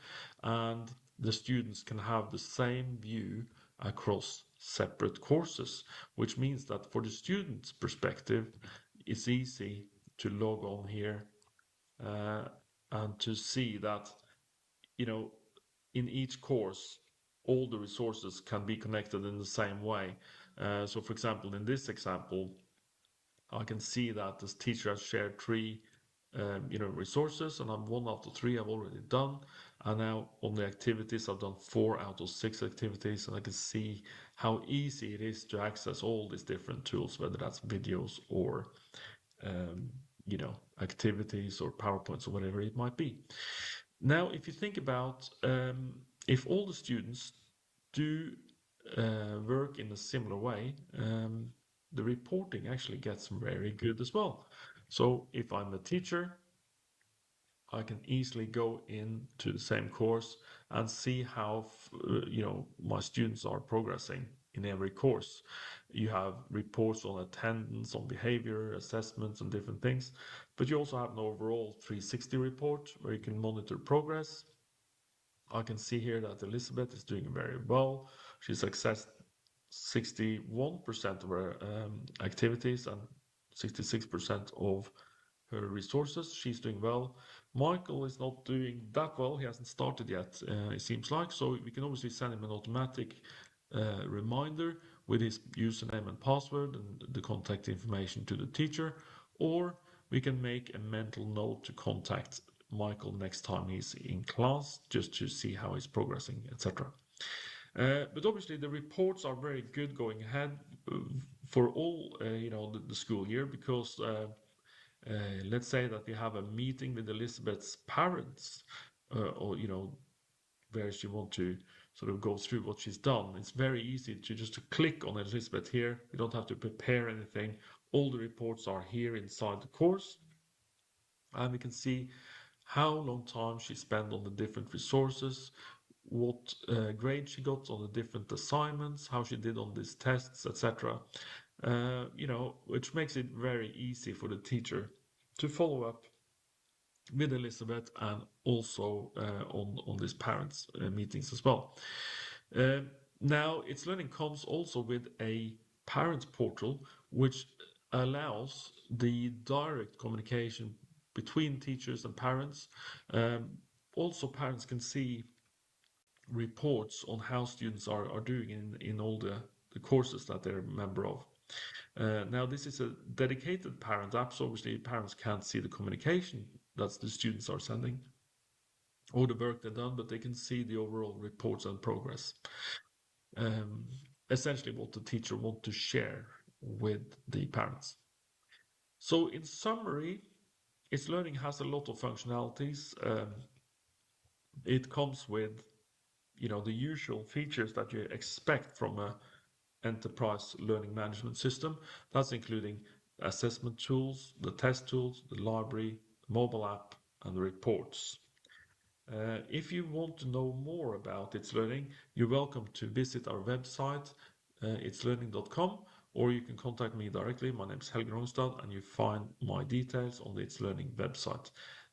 and the students can have the same view across separate courses, which means that for the student's perspective, it's easy to log on here and to see that in each course all the resources can be connected in the same way. So for example, in this example, I can see that this teacher has shared three resources, and I'm 1 out of 3 I've already done. And now on the activities, I've done 4 out of 6 activities, and I can see how easy it is to access all these different tools, whether that's videos or activities or PowerPoints or whatever it might be. Now, if you think about if all the students do work in a similar way, the reporting actually gets very good as well. So if I'm a teacher, I can easily go into the same course and see how my students are progressing in every course. You have reports on attendance, on behavior, assessments, and different things. But you also have an overall 360 report where you can monitor progress. I can see here that Elizabeth is doing very well. She's accessed 61% of her activities and 66% of her resources. She's doing well. Michael is not doing that well. He hasn't started yet, it seems like. So we can obviously send him an automatic reminder with his username and password and the contact information to the teacher, or we can make a mental note to contact Michael next time he's in class, just to see how he's progressing, etc. But obviously the reports are very good going ahead for all the school year, because let's say that we have a meeting with Elizabeth's parents, or where she want to sort of go through what she's done. It's very easy to click on Elizabeth here. You don't have to prepare anything. All the reports are here inside the course, and we can see how long time she spent on the different resources, what grade she got on the different assignments, how she did on these tests, etc. which makes it very easy for the teacher to follow up with Elizabeth and also on these parents meetings as well. Now, It's Learning comes also with a parent portal, which allows the direct communication between teachers and parents. Also, parents can see reports on how students are doing in all the courses that they're a member of. Now, this is a dedicated parent app, so obviously parents can't see the communication that the students are sending or the work they've done, but they can see the overall reports and progress. Essentially what the teacher wants to share with the parents. So in summary, It's Learning has a lot of functionalities. It comes with the usual features that you expect from a enterprise learning management system. That's including assessment tools, the test tools, the library, the mobile app, and the reports. If you want to know more about It's Learning, you're welcome to visit our website, itslearning.com, or you can contact me directly. My name is Helge Rongstad, and you find my details on the It's Learning website.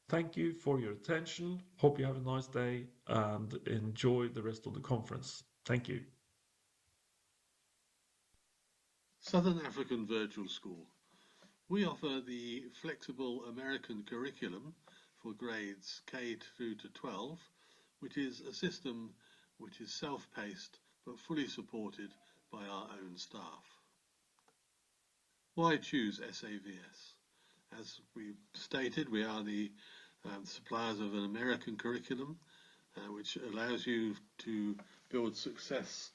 Thank you for your attention. Hope you have a nice day and enjoy the rest of the conference. Thank you. Southern African Virtual School. We offer the flexible American curriculum for grades K through to 12, which is a system which is self-paced but fully supported by our own staff. Why choose SAVS? As we stated, we are the suppliers of an American curriculum which allows you to build success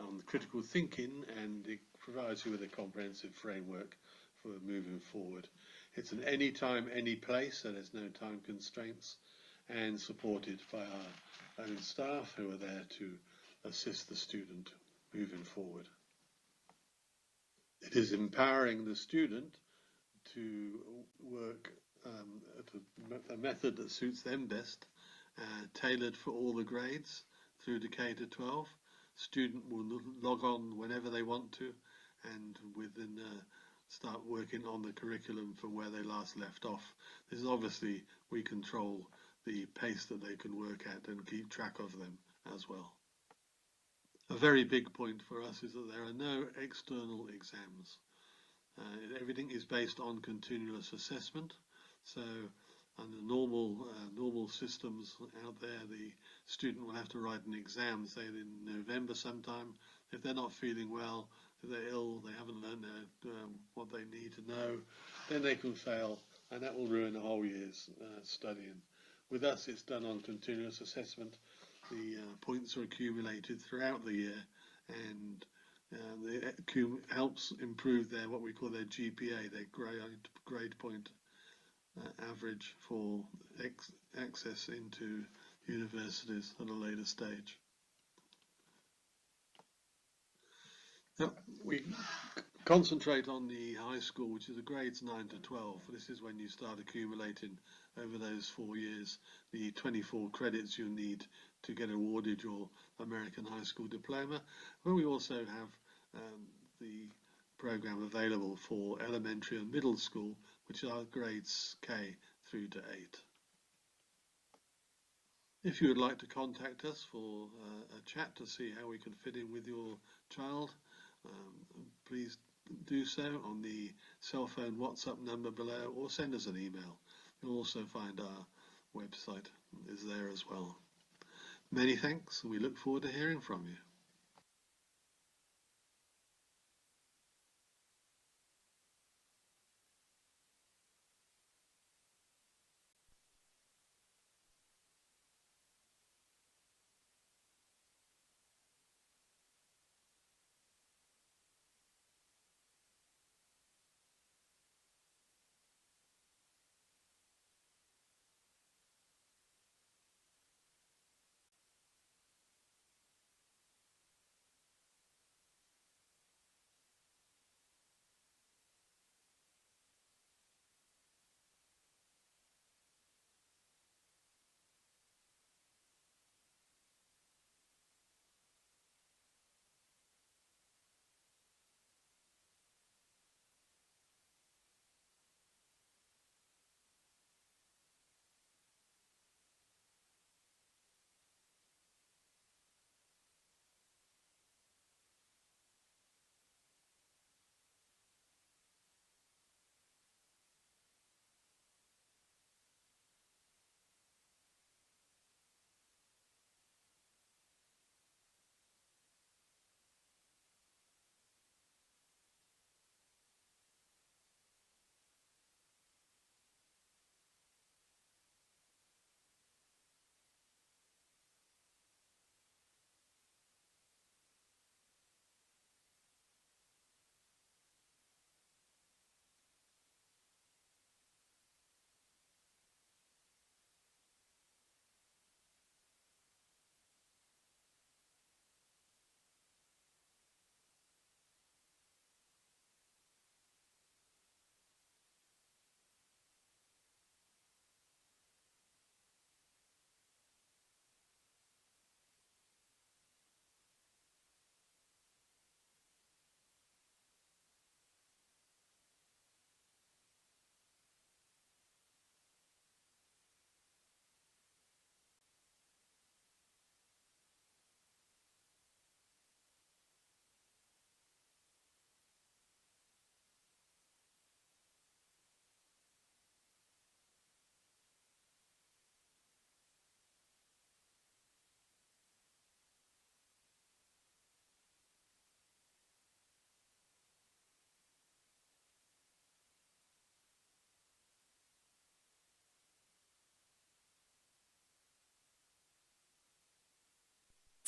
on critical thinking, and it provides you with a comprehensive framework for moving forward. It's an anytime, any place, so there's no time constraints, and supported by our own staff who are there to assist the student moving forward. It is empowering the student to work at a method that suits them best, tailored for all the grades through to K to 12. Student will log on whenever they want to, and within start working on the curriculum from where they last left off. This is obviously, we control the pace that they can work at and keep track of them as well. A very big point for us is that there are no external exams. Everything is based on continuous assessment. So under normal systems out there, the student will have to write an exam, say in November sometime. If they're not feeling well, if they're ill, they haven't learned what they need to know, then they can fail, and that will ruin a whole year's studying. With us, it's done on continuous assessment. The points are accumulated throughout the year, and it helps improve their what we call their GPA, their grade point average for access into universities at a later stage. Now, we concentrate on the high school, which is the grades 9 to 12. This is when you start accumulating over those 4 years the 24 credits you need to get awarded your American high school diploma. But we also have the program available for elementary and middle school, which are grades K through to 8. If you would like to contact us for a chat to see how we can fit in with your child, please do so on the cell phone WhatsApp number below, or send us an email. You'll also find our website is there as well. Many thanks, and we look forward to hearing from you.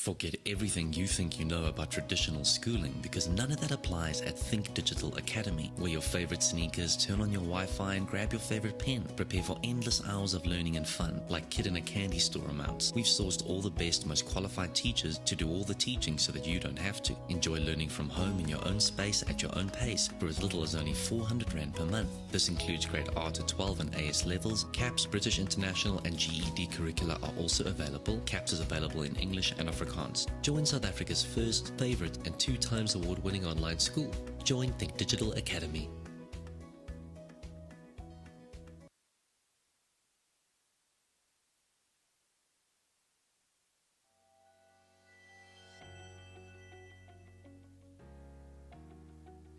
Forget everything you think you know about traditional schooling, because none of that applies at Think Digital Academy. Wear your favorite sneakers, turn on your Wi-Fi and grab your favorite pen. Prepare for endless hours of learning and fun, like kid in a candy store amounts. We've sourced all the best, most qualified teachers to do all the teaching so that you don't have to. Enjoy learning from home in your own space at your own pace for as little as only 400 Rand per month. This includes grade R to 12 and AS levels. CAPS, British International and GED curricula are also available. CAPS is available in English and Afrikaans. Join South Africa's first, favorite and 2 times award-winning online school. Join Think Digital Academy.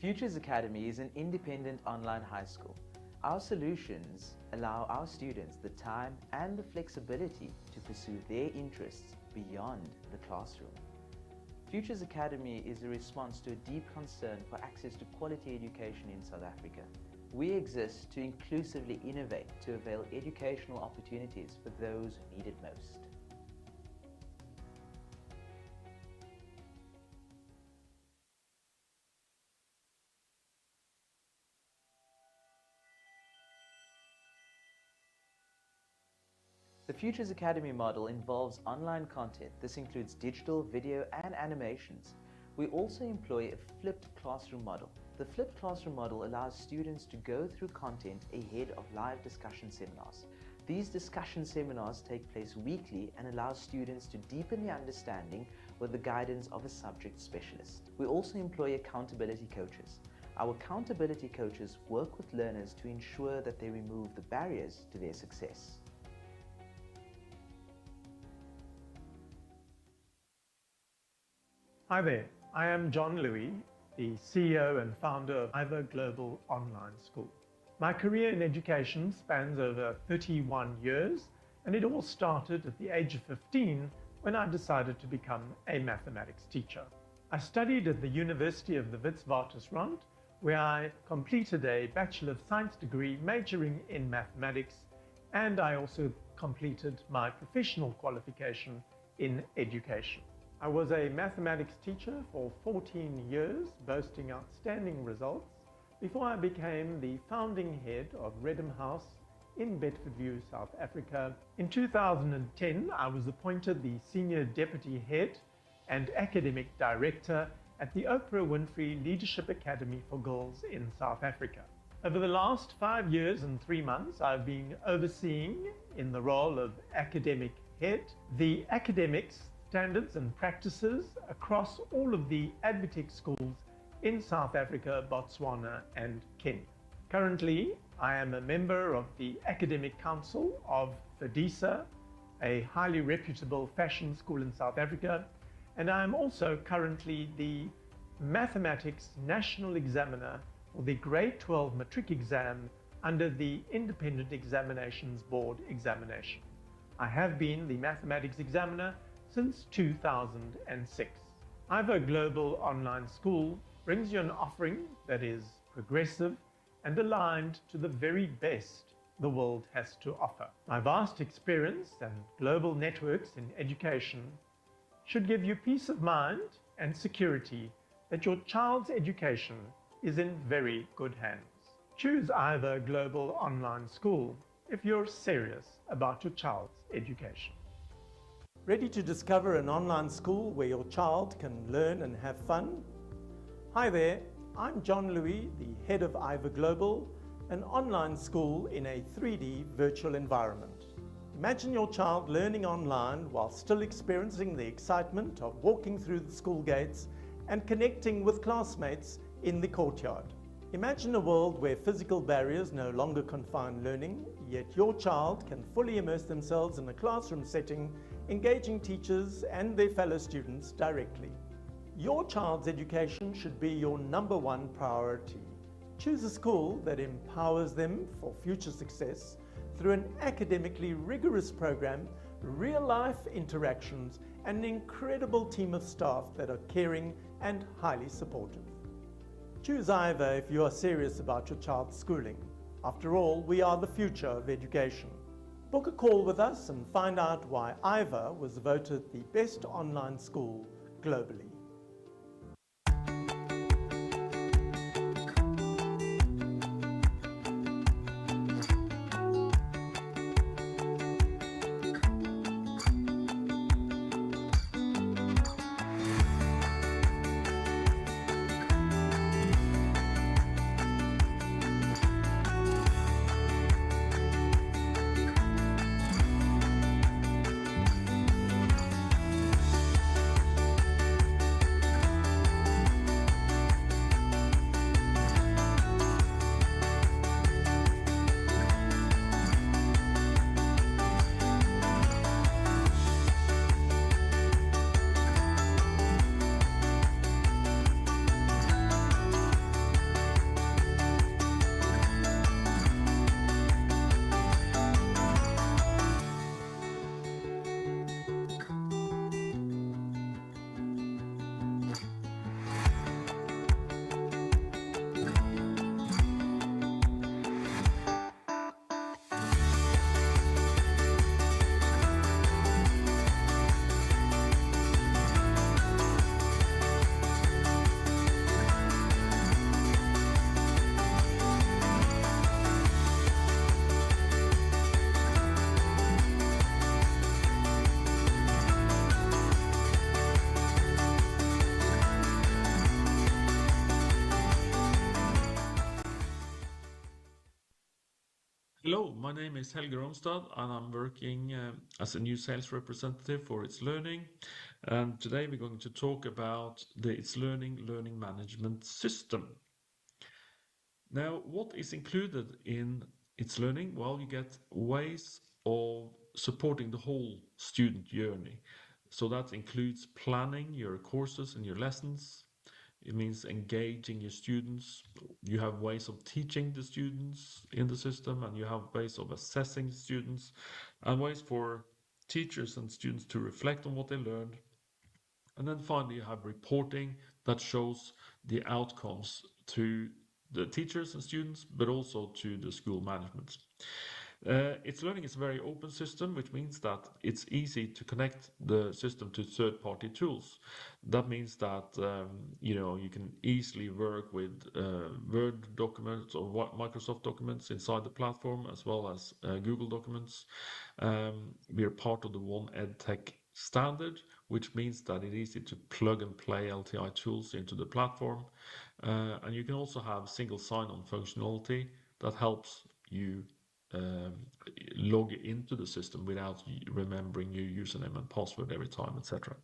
Futures Academy is an independent online high school. Our solutions allow our students the time and the flexibility to pursue their interests beyond the classroom. Futures Academy is a response to a deep concern for access to quality education in South Africa. We exist to inclusively innovate to avail educational opportunities for those who need it most. The Futures Academy model involves online content. This includes digital, video, and animations. We also employ a flipped classroom model. The flipped classroom model allows students to go through content ahead of live discussion seminars. These discussion seminars take place weekly and allow students to deepen their understanding with the guidance of a subject specialist. We also employ accountability coaches. Our accountability coaches work with learners to ensure that they remove the barriers to their success. Hi there, I am John Louis, the CEO and founder of Iva Global Online School. My career in education spans over 31 years, and it all started at the age of 15 when I decided to become a mathematics teacher. I studied at the University of the Witwatersrand, where I completed a Bachelor of Science degree majoring in mathematics, and I also completed my professional qualification in education. I was a mathematics teacher for 14 years, boasting outstanding results, before I became the founding head of Redham House in Bedfordview, South Africa. In 2010, I was appointed the Senior Deputy Head and Academic Director at the Oprah Winfrey Leadership Academy for Girls in South Africa. Over the last 5 years and 3 months, I've been overseeing, in the role of Academic Head, the academics, standards and practices across all of the ADvTECH schools in South Africa, Botswana and Kenya. Currently, I am a member of the Academic Council of FEDISA, a highly reputable fashion school in South Africa, and I am also currently the Mathematics National Examiner for the Grade 12 Matric exam under the Independent Examinations Board examination. I have been the Mathematics Examiner since 2006. Iva Global Online School brings you an offering that is progressive and aligned to the very best the world has to offer. My vast experience and global networks in education should give you peace of mind and security that your child's education is in very good hands. Choose Iva Global Online School if you're serious about your child's education. Ready to discover an online school where your child can learn and have fun? Hi there, I'm John Louis, the head of Iva Global, an online school in a 3D virtual environment. Imagine your child learning online while still experiencing the excitement of walking through the school gates and connecting with classmates in the courtyard. Imagine a world where physical barriers no longer confine learning, yet your child can fully immerse themselves in a classroom setting, engaging teachers and their fellow students directly. Your child's education should be your #1 priority. Choose a school that empowers them for future success through an academically rigorous program, real-life interactions, and an incredible team of staff that are caring and highly supportive. Choose Iva if you are serious about your child's schooling. After all, we are the future of education. Book a call with us and find out why IVA was voted the best online school globally. Hello, my name is Helge Romstad and I'm working as a new sales representative for It's Learning. And today we're going to talk about the It's Learning learning management system. Now, what is included in It's Learning? Well, you get ways of supporting the whole student journey. So that includes planning your courses and your lessons. It means engaging your students. You have ways of teaching the students in the system, and you have ways of assessing students, and ways for teachers and students to reflect on what they learned. And then finally, you have reporting that shows the outcomes to the teachers and students, but also to the school management. It's Learning is a very open system, which means that it's easy to connect the system to third-party tools. That means that you can easily work with Word documents or Microsoft documents inside the platform, as well as Google documents. We are part of the One EdTech standard, which means that it's easy to plug and play LTI tools into the platform. And you can also have single sign-on functionality that helps you log into the system without remembering your username and password every time, etc.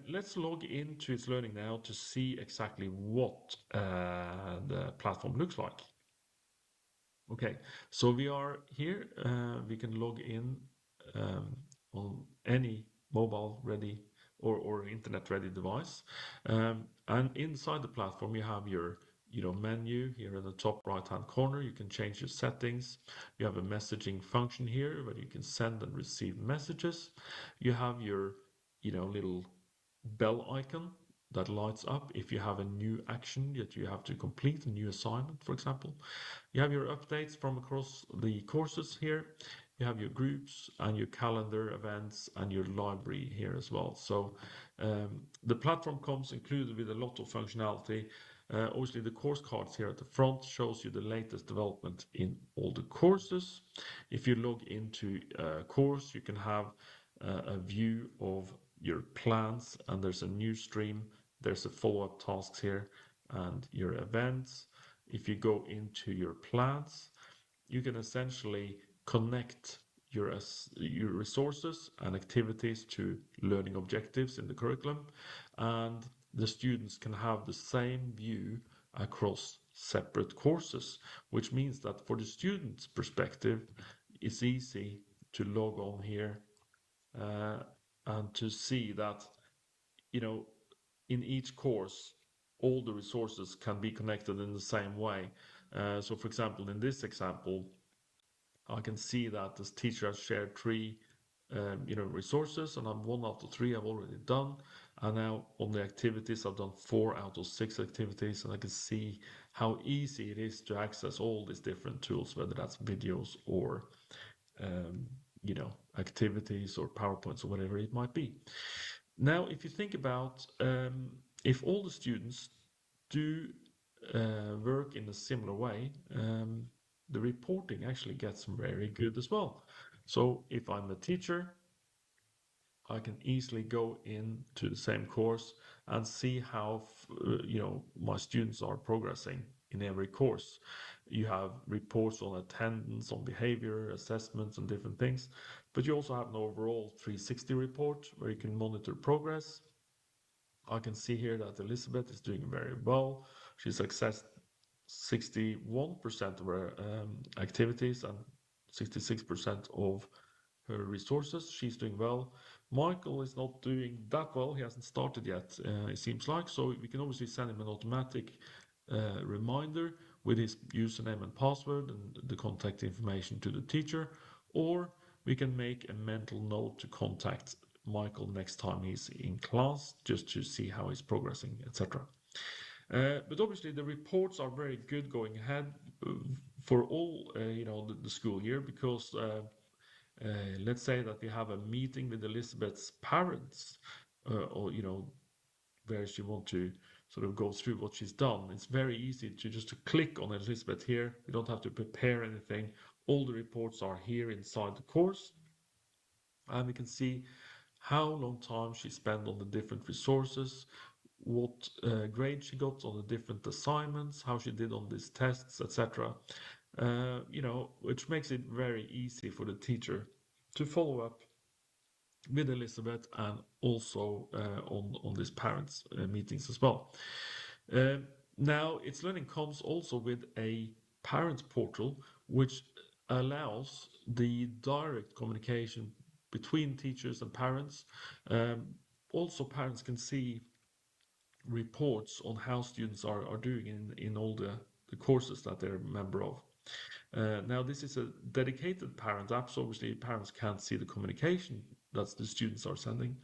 Let's log into It's Learning now to see exactly what the platform looks like. Okay, so we are here. We can log in on any mobile ready or internet ready device. And inside the platform, you have your menu here in the top right hand corner. You can change your settings. You have a messaging function here where you can send and receive messages. You have your little bell icon that lights up if you have a new action that you have to complete, a new assignment, for example. You have your updates from across the courses here. You have your groups and your calendar events and your library here as well. So the platform comes included with a lot of functionality. Obviously, the course cards here at the front shows you the latest development in all the courses. If you log into a course, you can have a view of your plans, and there's a new stream. There's a follow-up tasks here and your events. If you go into your plans, you can essentially connect your resources and activities to learning objectives in the curriculum, and the students can have the same view across separate courses, which means that for the student's perspective, it's easy to log on here and to see that in each course all the resources can be connected in the same way. So for example, in this example, I can see that this teacher has shared 3 resources, and I'm 1 out of 3 I've already done. And now on the activities, I've done 4 out of 6 activities, and I can see how easy it is to access all these different tools, whether that's videos or you know, activities or PowerPoints or whatever it might be. Now, if you think about if all the students do work in a similar way, the reporting actually gets very good as well. So if I'm a teacher, I can easily go into the same course and see how you know, my students are progressing in every course. You have reports on attendance, on behavior, assessments, and different things. But you also have an overall 360 report where you can monitor progress. I can see here that Elizabeth is doing very well. She's accessed 61% of her activities and 66% of her resources. She's doing well. Michael is not doing that well. He hasn't started yet, it seems like. So we can obviously send him an automatic reminder with his username and password and the contact information to the teacher, or we can make a mental note to contact Michael next time he's in class just to see how he's progressing, etc. But obviously the reports are very good going ahead for all you know, the school year, because let's say that you have a meeting with Elizabeth's parents, or you know, where she want to sort of go through what she's done. It's very easy to just click on Elizabeth here. You don't have to prepare anything. All the reports are here inside the course, and we can see how long time she spent on the different resources, what grade she got on the different assignments, how she did on these tests, etc. You know, which makes it very easy for the teacher to follow up with Elizabeth and also on these parents meetings as well. Now, It's Learning comes also with a parents portal, which allows the direct communication between teachers and parents. Also, parents can see reports on how students are doing in all the courses that they're a member of. Now, this is a dedicated parent app, so obviously parents can't see the communication that the students are sending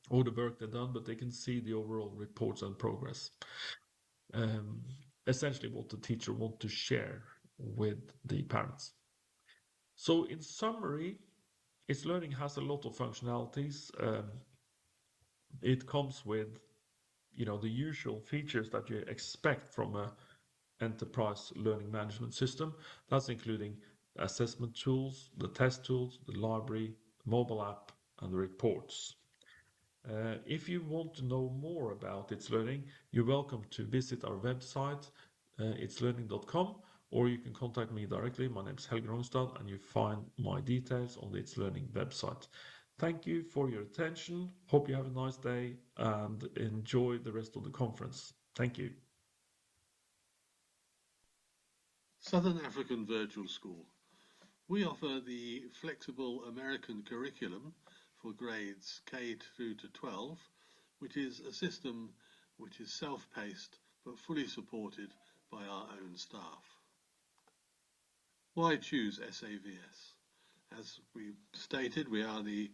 or the work they've done, but they can see the overall reports and progress. Essentially what the teacher wants to share with the parents. So in summary, It's Learning has a lot of functionalities. It comes with, you know, the usual features that you expect from a enterprise learning management system. That's including assessment tools, the test tools, the library, the mobile app, and the reports. If you want to know more about It's Learning, you're welcome to visit our website, itslearning.com, or you can contact me directly. My name is Helge Rongstad, and you find my details on the It's Learning website. Thank you for your attention. Hope you have a nice day and enjoy the rest of the conference. Thank you. Southern African Virtual School. We offer the flexible American curriculum for grades K through to 12, which is a system which is self-paced but fully supported by our own staff. Why choose SAVS? As we stated, we are the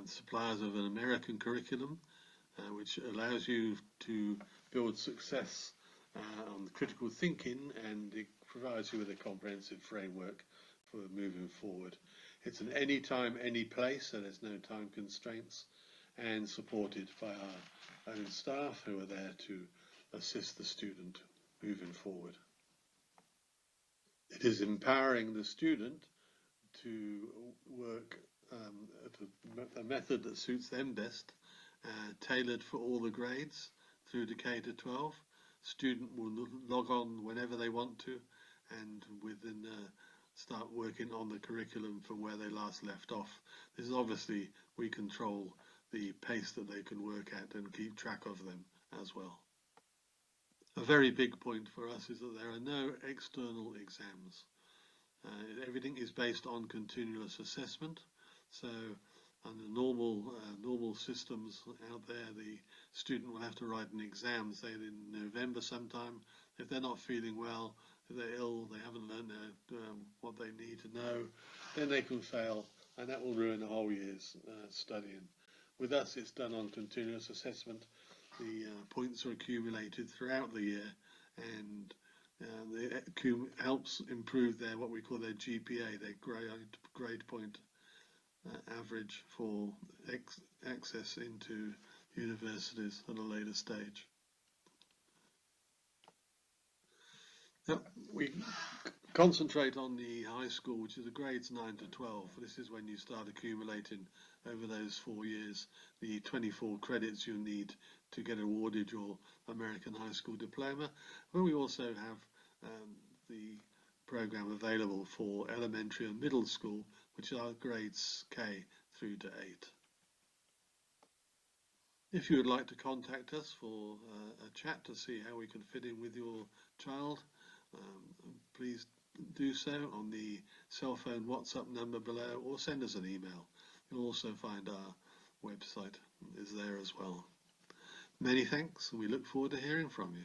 suppliers of an American curriculum which allows you to build success on critical thinking, and it provides you with a comprehensive framework for moving forward. It's an anytime, any place, so there's no time constraints, and supported by our own staff who are there to assist the student moving forward. It is empowering the student to work at a method that suits them best, tailored for all the grades through to K to 12. Student will log on whenever they want to, and within start working on the curriculum from where they last left off. This is obviously, we control the pace that they can work at and keep track of them as well. A very big point for us is that there are no external exams. Everything is based on continuous assessment. So under normal systems out there, the student will have to write an exam, say in November sometime. If they're not feeling well, if they're ill, they haven't learned what they need to know, then they can fail, and that will ruin the whole year's studying. With us, it's done on continuous assessment. The points are accumulated throughout the year, and helps improve their what we call their GPA, their grade point average for access into universities at a later stage. We concentrate on the high school, which is the grades 9 to 12. This is when you start accumulating over those 4 years the 24 credits you need to get awarded your American high school diploma. But we also have the program available for elementary and middle school, which are grades K through to 8. If you would like to contact us for a chat to see how we can fit in with your child, please do so on the cell phone WhatsApp number below, or send us an email. You'll also find our website is there as well. Many thanks, and we look forward to hearing from you.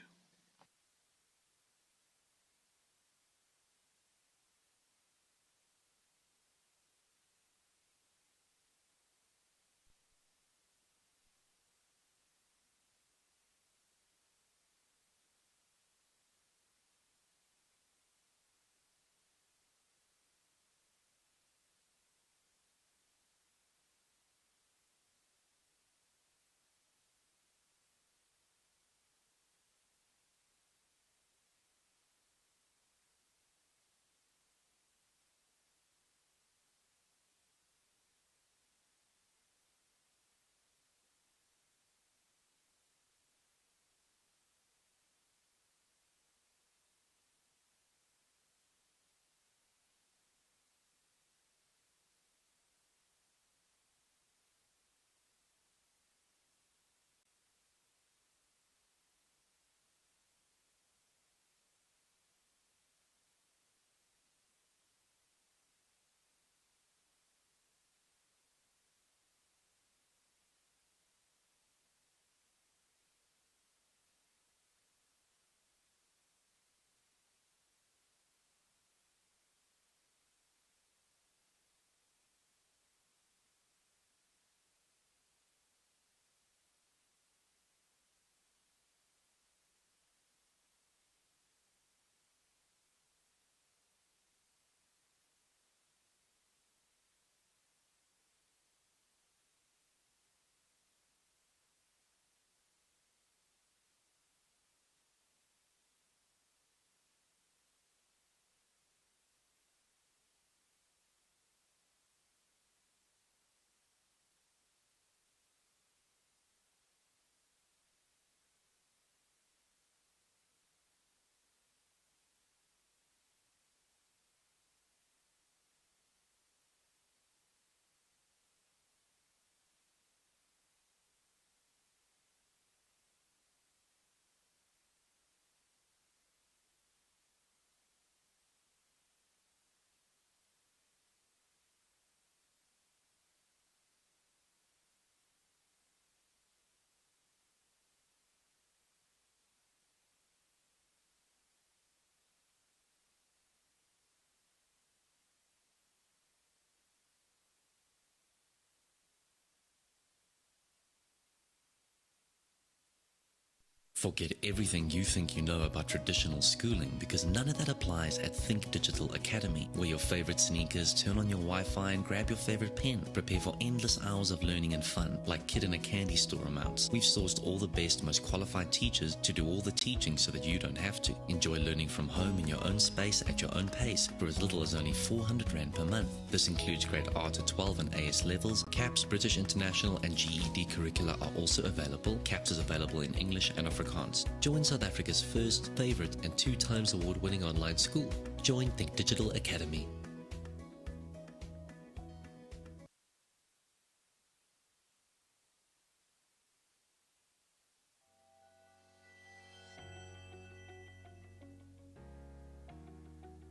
Forget everything you think you know about traditional schooling, because none of that applies at Think Digital Academy. Wear your favorite sneakers, turn on your Wi-Fi and grab your favorite pen. Prepare for endless hours of learning and fun, like kid in a candy store amounts. We've sourced all the best, most qualified teachers to do all the teaching so that you don't have to. Enjoy learning from home in your own space at your own pace for as little as only 400 Rand per month. This includes grade R to 12 and AS levels. CAPS, British International and GED curricula are also available. CAPS is available in English and Afrikaans. Join South Africa's first, favorite, and 2 times award-winning online school. Join Think Digital Academy.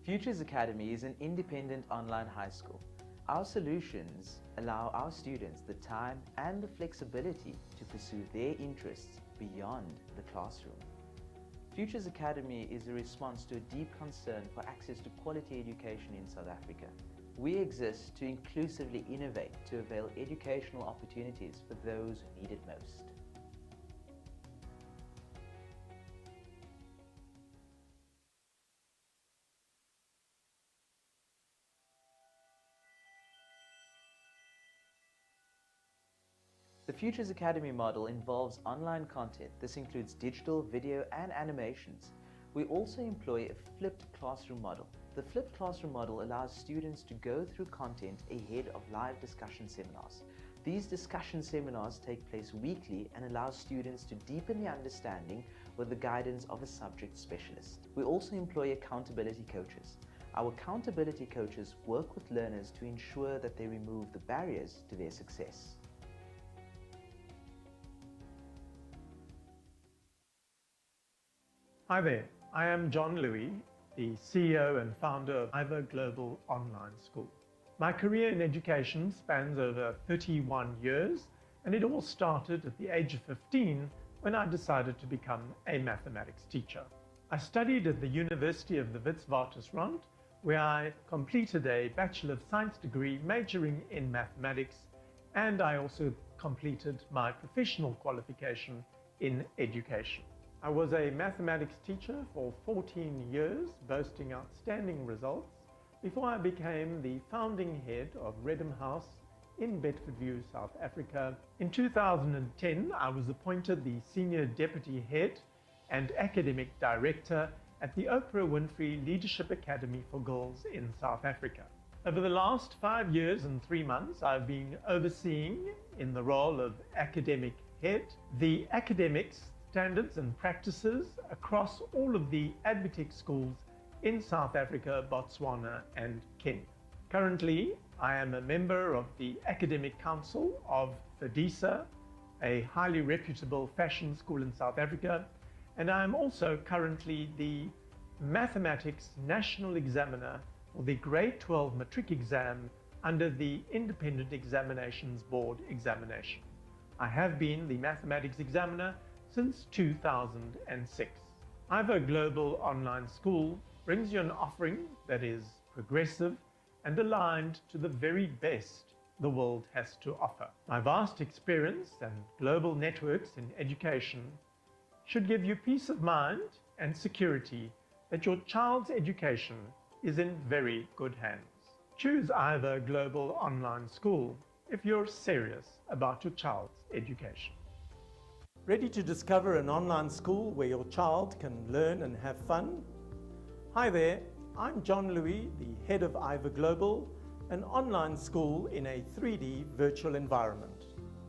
Futures Academy is an independent online high school. Our solutions allow our students the time and the flexibility to pursue their interests beyond the classroom. Futures Academy is a response to a deep concern for access to quality education in South Africa. We exist to inclusively innovate to avail educational opportunities for those who need it most. The Futures Academy model involves online content. This includes digital, video, and animations. We also employ a flipped classroom model. The flipped classroom model allows students to go through content ahead of live discussion seminars. These discussion seminars take place weekly and allow students to deepen their understanding with the guidance of a subject specialist. We also employ accountability coaches. Our accountability coaches work with learners to ensure that they remove the barriers to their success. Hi there, I am John Louis, the CEO and founder of IVA Global Online School. My career in education spans over 31 years, and it all started at the age of 15 when I decided to become a mathematics teacher. I studied at the University of the Witwatersrand, where I completed a Bachelor of Science degree majoring in mathematics, and I also completed my professional qualification in education. I was a mathematics teacher for 14 years, boasting outstanding results, before I became the founding head of Redham House in Bedfordview, South Africa. In 2010, I was appointed the Senior Deputy Head and Academic Director at the Oprah Winfrey Leadership Academy for Girls in South Africa. Over the last 5 years and 3 months, I've been overseeing, in the role of Academic Head, the academics, standards and practices across all of the ADvTECH schools in South Africa, Botswana and Kenya. Currently, I am a member of the Academic Council of FEDISA, a highly reputable fashion school in South Africa, and I am also currently the Mathematics National Examiner for the Grade 12 Matric exam under the Independent Examinations Board examination. I have been the Mathematics Examiner since 2006. IVA Global Online School brings you an offering that is progressive and aligned to the very best the world has to offer. My vast experience and global networks in education should give you peace of mind and security that your child's education is in very good hands. Choose IVA Global Online School if you're serious about your child's education. Ready to discover an online school where your child can learn and have fun? Hi there, I'm John Louis, the head of IVA Global, an online school in a 3D virtual environment.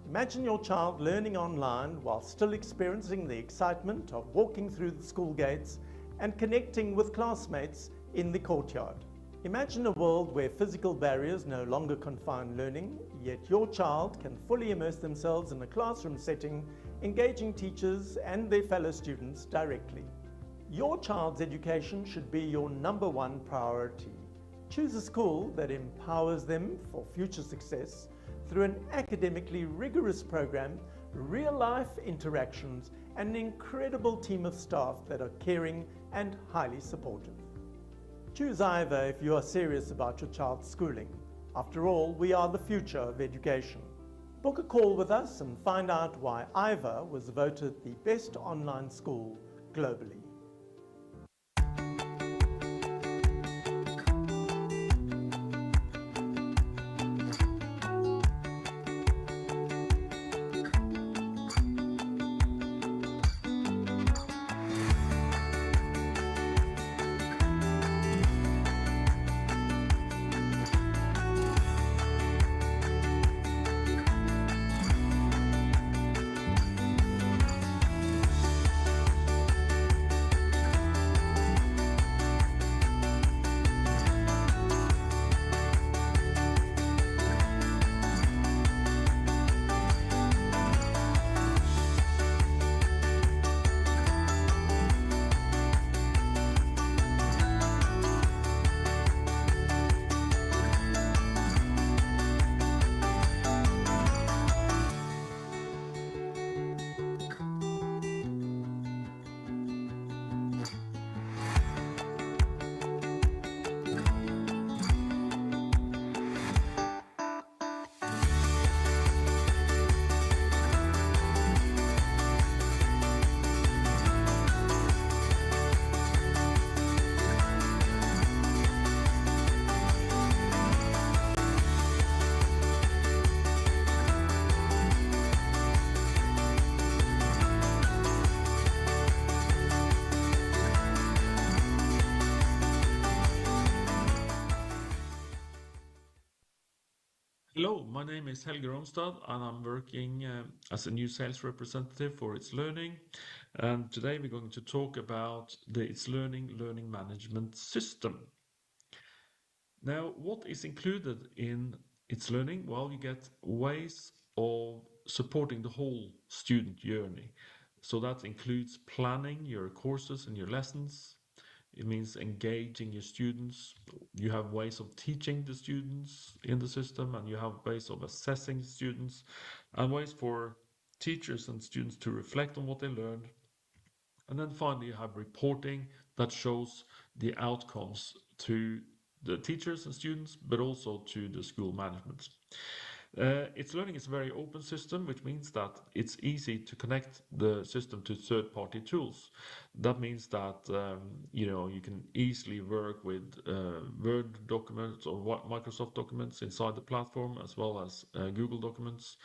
Imagine your child learning online while still experiencing the excitement of walking through the school gates and connecting with classmates in the courtyard. Imagine a world where physical barriers no longer confine learning, yet your child can fully immerse themselves in a classroom setting, engaging teachers and their fellow students directly. Your child's education should be your #1 priority. Choose a school that empowers them for future success through an academically rigorous program, real-life interactions, and an incredible team of staff that are caring and highly supportive. Choose IVA if you are serious about your child's schooling. After all, we are the future of education. Book a call with us and find out why IVA was voted the best online school globally. Hello, my name is Helge Romstad and I'm working as a new sales representative for It's Learning. And today we're going to talk about the It's Learning learning management system. Now, what is included in It's Learning? Well, you get ways of supporting the whole student journey. So that includes planning your courses and your lessons. It means engaging your students. You have ways of teaching the students in the system, and you have ways of assessing students, and ways for teachers and students to reflect on what they learned. And then finally, you have reporting that shows the outcomes to the teachers and students, but also to the school management. It's Learning is a very open system, which means that it's easy to connect the system to third-party tools. That means that you can easily work with Word documents or Microsoft documents inside the platform, as well as Google documents.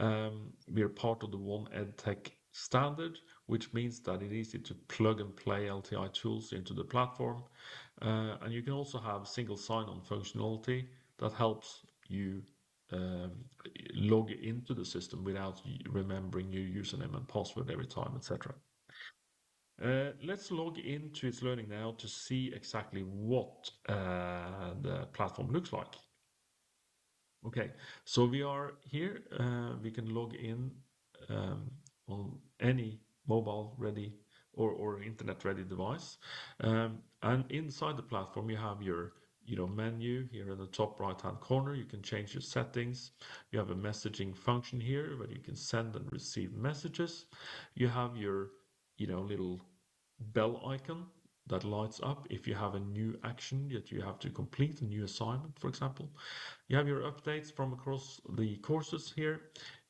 We are part of the One EdTech standard, which means that it's easy to plug and play LTI tools into the platform. And you can also have single sign-on functionality that helps you log into the system without remembering your username and password every time, etc. Let's log into It's Learning now to see exactly what the platform looks like. Okay, so we are here. We can log in on any mobile ready or internet ready device. And inside the platform, you have your menu here in the top right hand corner. You can change your settings. You have a messaging function here where you can send and receive messages. You have your little bell icon that lights up if you have a new action that you have to complete, a new assignment, for example. You have your updates from across the courses here.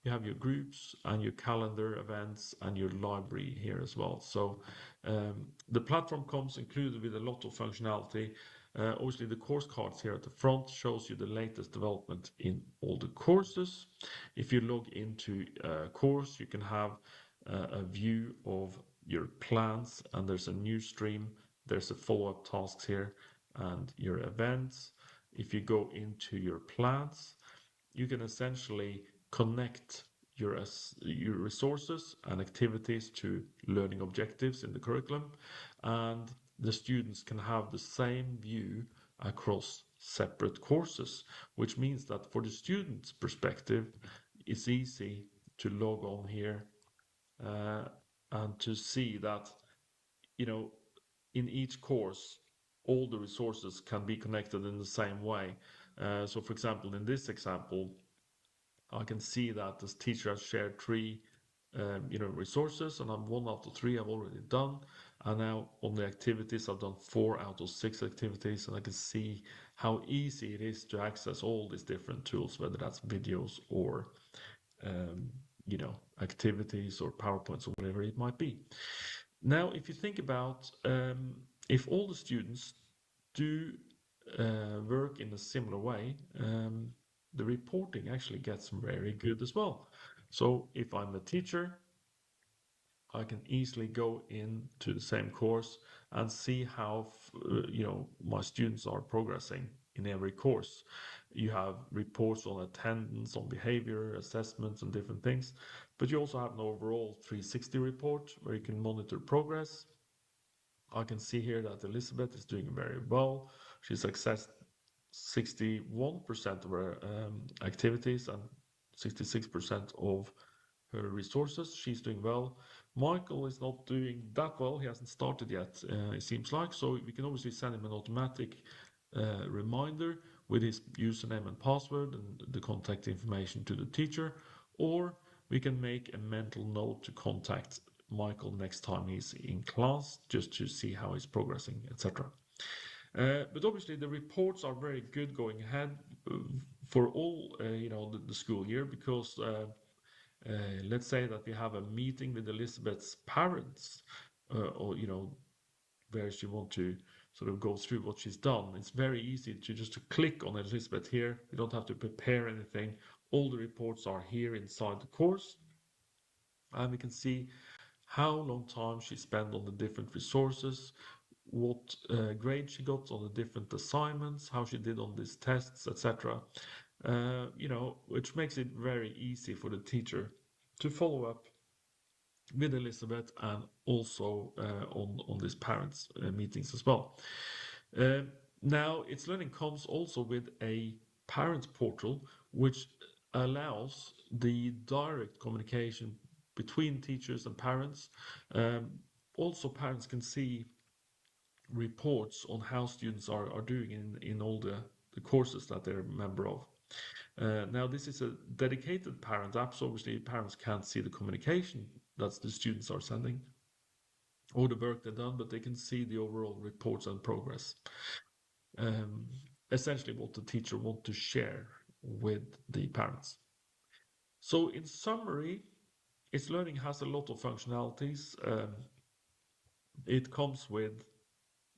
You have your groups and your calendar events and your library here as well. So the platform comes included with a lot of functionality. Obviously, the course cards here at the front shows you the latest development in all the courses. If you log into a course, you can have a view of your plans, and there's a new stream. There's a follow-up tasks here and your events. If you go into your plans, you can essentially connect your resources and activities to learning objectives in the curriculum, and the students can have the same view across separate courses, which means that for the student's perspective, it's easy to log on here and to see that in each course all the resources can be connected in the same way. So for example, in this example, I can see that this teacher has shared three resources, and I'm 1 out of 3 I've already done. And now on the activities, I've done 4 out of 6 activities, and I can see how easy it is to access all these different tools, whether that's videos or activities or PowerPoints or whatever it might be. Now, if you think about if all the students do work in a similar way, the reporting actually gets very good as well. So if I'm a teacher, I can easily go into the same course and see how my students are progressing in every course. You have reports on attendance, on behavior, assessments, and different things. But you also have an overall 360 report where you can monitor progress. I can see here that Elizabeth is doing very well. She's accessed 61% of her activities and 66% of her resources. She's doing well. Michael is not doing that well. He hasn't started yet, it seems like. So we can obviously send him an automatic reminder with his username and password and the contact information to the teacher, or we can make a mental note to contact Michael next time he's in class just to see how he's progressing, etc. But obviously the reports are very good going ahead for all the school year, because let's say that we have a meeting with Elizabeth's parents, or where she want to sort of go through what she's done. It's very easy to just click on Elizabeth here. You don't have to prepare anything. All the reports are here inside the course, and we can see how long time she spent on the different resources, what grade she got on the different assignments, how she did on these tests, etc. which makes it very easy for the teacher to follow up with Elizabeth and also on these parents meetings as well. Now, It's Learning comes also with a parents portal, which allows the direct communication between teachers and parents. Also, parents can see reports on how students are doing in all the courses that they're a member of. Now, this is a dedicated parent app, so obviously parents can't see the communication that the students are sending or the work they've done, but they can see the overall reports and progress. Essentially what the teacher wants to share with the parents. So in summary, It's Learning has a lot of functionalities. It comes with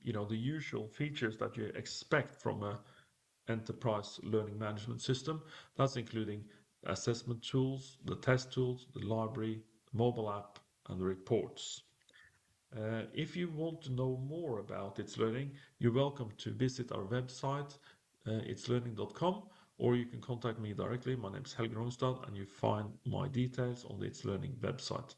the usual features that you expect from a enterprise learning management system. That's including assessment tools, the test tools, the library, the mobile app, and the reports. If you want to know more about It's Learning, you're welcome to visit our website, itslearning.com, or you can contact me directly. My name is Helge Rongstad, and you find my details on the It's Learning website.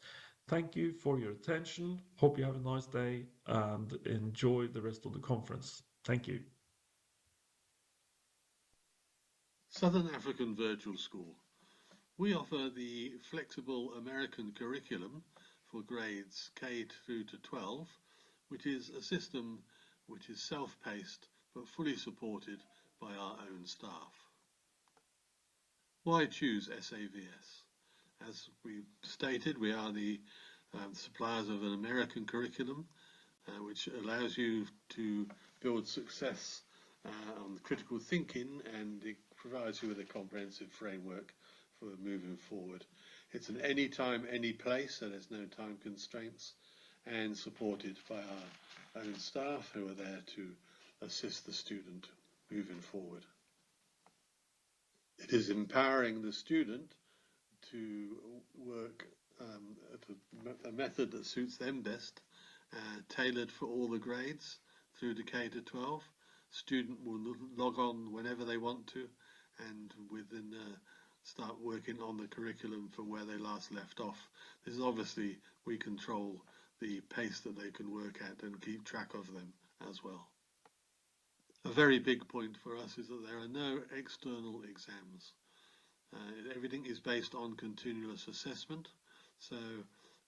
Thank you for your attention. Hope you have a nice day and enjoy the rest of the conference. Thank you. Southern African Virtual School. We offer the flexible American curriculum for grades K through to 12, which is a system which is self-paced but fully supported by our own staff. Why choose SAVS? As we stated, we are the suppliers of an American curriculum which allows you to build success on critical thinking, and it provides you with a comprehensive framework for moving forward. It's an anytime, any place, so there's no time constraints, and supported by our own staff who are there to assist the student moving forward. It is empowering the student to work at a method that suits them best, tailored for all the grades through to K to 12. Student will log on whenever they want to, and within start working on the curriculum from where they last left off. This is obviously, we control the pace that they can work at and keep track of them as well. A very big point for us is that there are no external exams. Everything is based on continuous assessment. So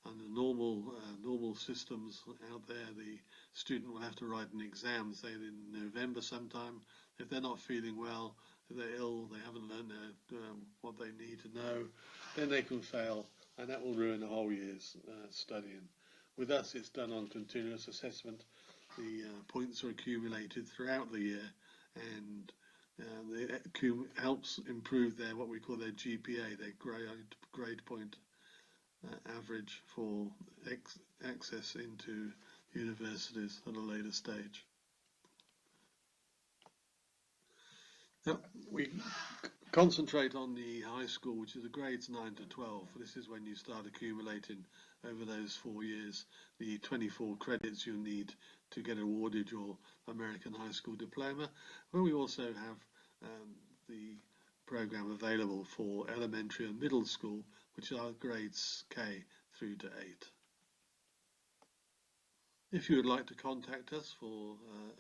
under normal systems out there, the student will have to write an exam, say in November sometime. If they're not feeling well, if they're ill, they haven't learned what they need to know, then they can fail, and that will ruin the whole year's studying. With us, it's done on continuous assessment. The points are accumulated throughout the year, and it helps improve their what we call their GPA, their grade point average for access into universities at a later stage. Now, we concentrate on the high school, which is the grades 9 to 12. This is when you start accumulating over those 4 years the 24 credits you need to get awarded your American high school diploma. But we also have the program available for elementary and middle school, which are grades K through to 8. If you would like to contact us for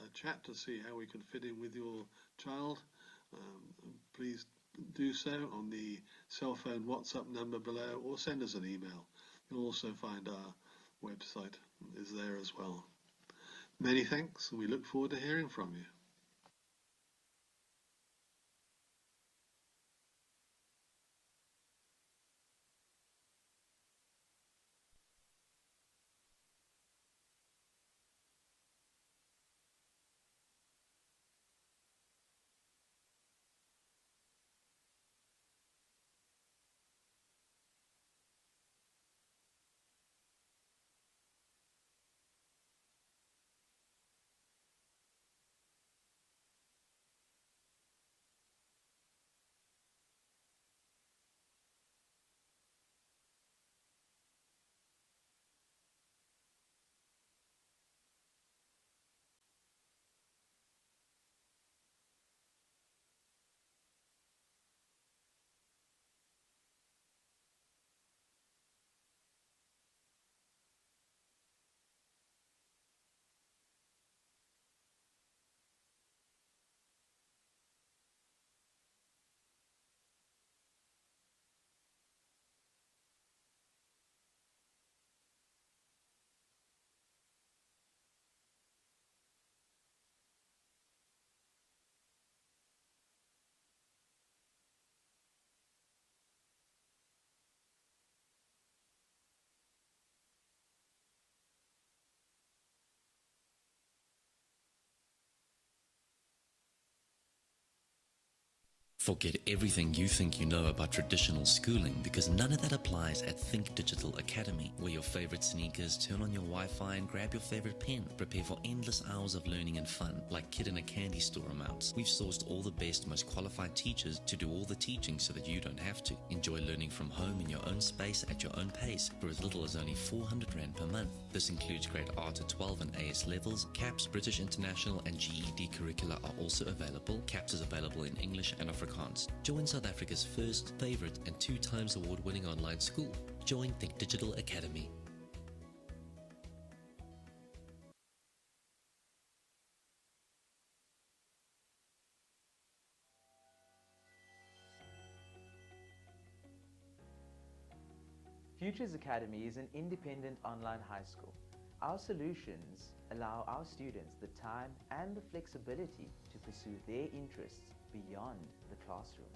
a chat to see how we can fit in with your child, please do so on the cell phone WhatsApp number below, or send us an email. You'll also find our website is there as well. Many thanks, and we look forward to hearing from you. Forget everything you think you know about traditional schooling because none of that applies at Think Digital Academy. Wear your favorite sneakers, turn on your Wi-Fi and grab your favorite pen. Prepare for endless hours of learning and fun, like kid in a candy store amounts. We've sourced all the best, most qualified teachers to do all the teaching so that you don't have to. Enjoy learning from home in your own space at your own pace for as little as only 400 Rand per month. This includes grade R to 12 and AS levels. CAPS, British International and GED curricula are also available. CAPS is available in English and Afrikaans. Join South Africa's first, favorite and 2 times award-winning online school. Join Think Digital Academy. Futures Academy is an independent online high school. Our solutions allow our students the time and the flexibility to pursue their interests beyond the classroom.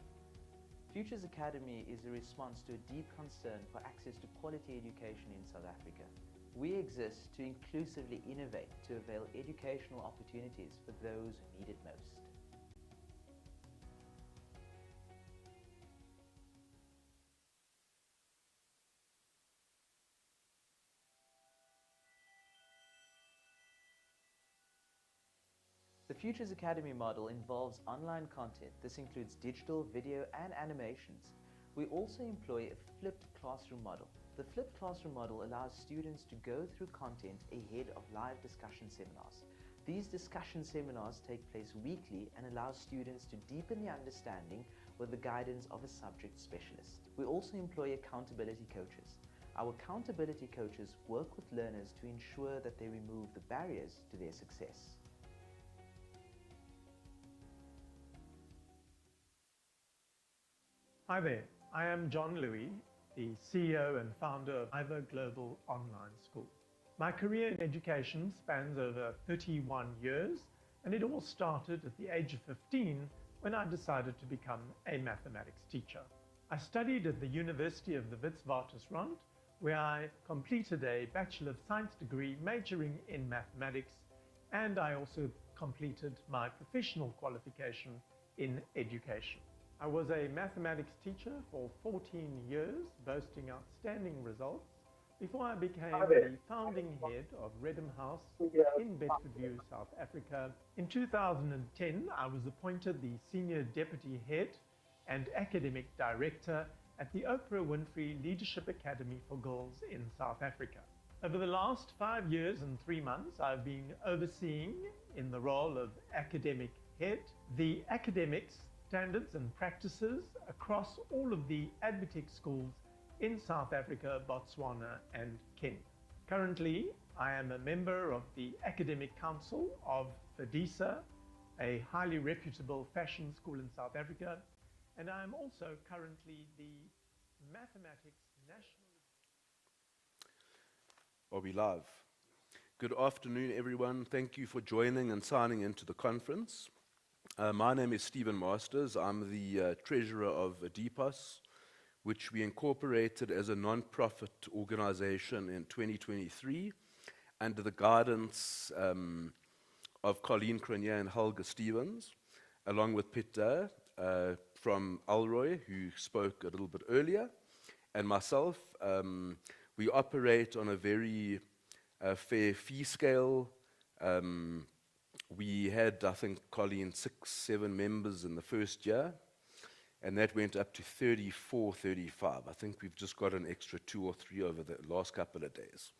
Futures Academy is a response to a deep concern for access to quality education in South Africa. We exist to inclusively innovate to avail educational opportunities for those who need it most. The Futures Academy model involves online content. This includes digital, video, and animations. We also employ a flipped classroom model. The flipped classroom model allows students to go through content ahead of live discussion seminars. These discussion seminars take place weekly and allow students to deepen their understanding with the guidance of a subject specialist. We also employ accountability coaches. Our accountability coaches work with learners to ensure that they remove the barriers to their success. Hi there, I am John Louis, the CEO and founder of Iva Global Online School. My career in education spans over 31 years, and it all started at the age of 15 when I decided to become a mathematics teacher. I studied at the University of the Witwatersrand, where I completed a Bachelor of Science degree majoring in mathematics, and I also completed my professional qualification in education. I was a mathematics teacher for 14 years, boasting outstanding results, before I became the founding head of Redham House in Bedfordview, South Africa. In 2010, I was appointed the Senior Deputy Head and Academic Director at the Oprah Winfrey Leadership Academy for Girls in South Africa. Over the last 5 years and 3 months, I've been overseeing, in the role of Academic Head, the academics, standards and practices across all of the ADvTECH schools in South Africa, Botswana and Kenya. Currently, I am a member of the Academic Council of FEDISA, a highly reputable fashion school in South Africa, and I am also currently the Mathematics National... Are we live? Good afternoon, everyone. Thank you for joining and signing into the conference. My name is Stephen Masters. I'm the treasurer of Adepos, which we incorporated as a non-profit organization in 2023 under the guidance of Colleen Cronier and Helga Stevens, along with Peter from Alroy, who spoke a little bit earlier, and myself. We operate on a very fair fee scale. We had, I think, Colleen, 6-7 members in the first year, and that went up to 34, 35. I think we've just got an extra 2 or 3 over the last couple of days.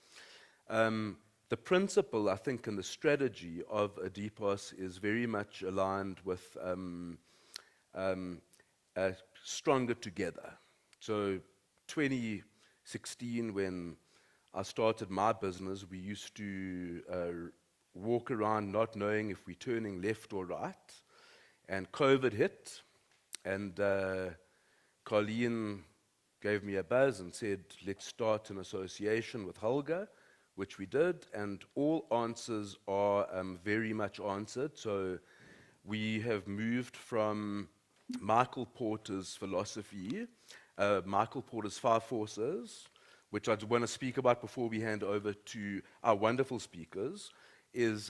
The principle, I think, and the strategy of Adepos is very much aligned with stronger together. So 2016, when I started my business, we used to walk around not knowing if we're turning left or right. And COVID hit, and Colleen gave me a buzz and said, let's start an association with Helga, which we did, and all answers are very much answered. So we have moved from Michael Porter's philosophy, Michael Porter's 5 forces, which I want to speak about before we hand over to our wonderful speakers, is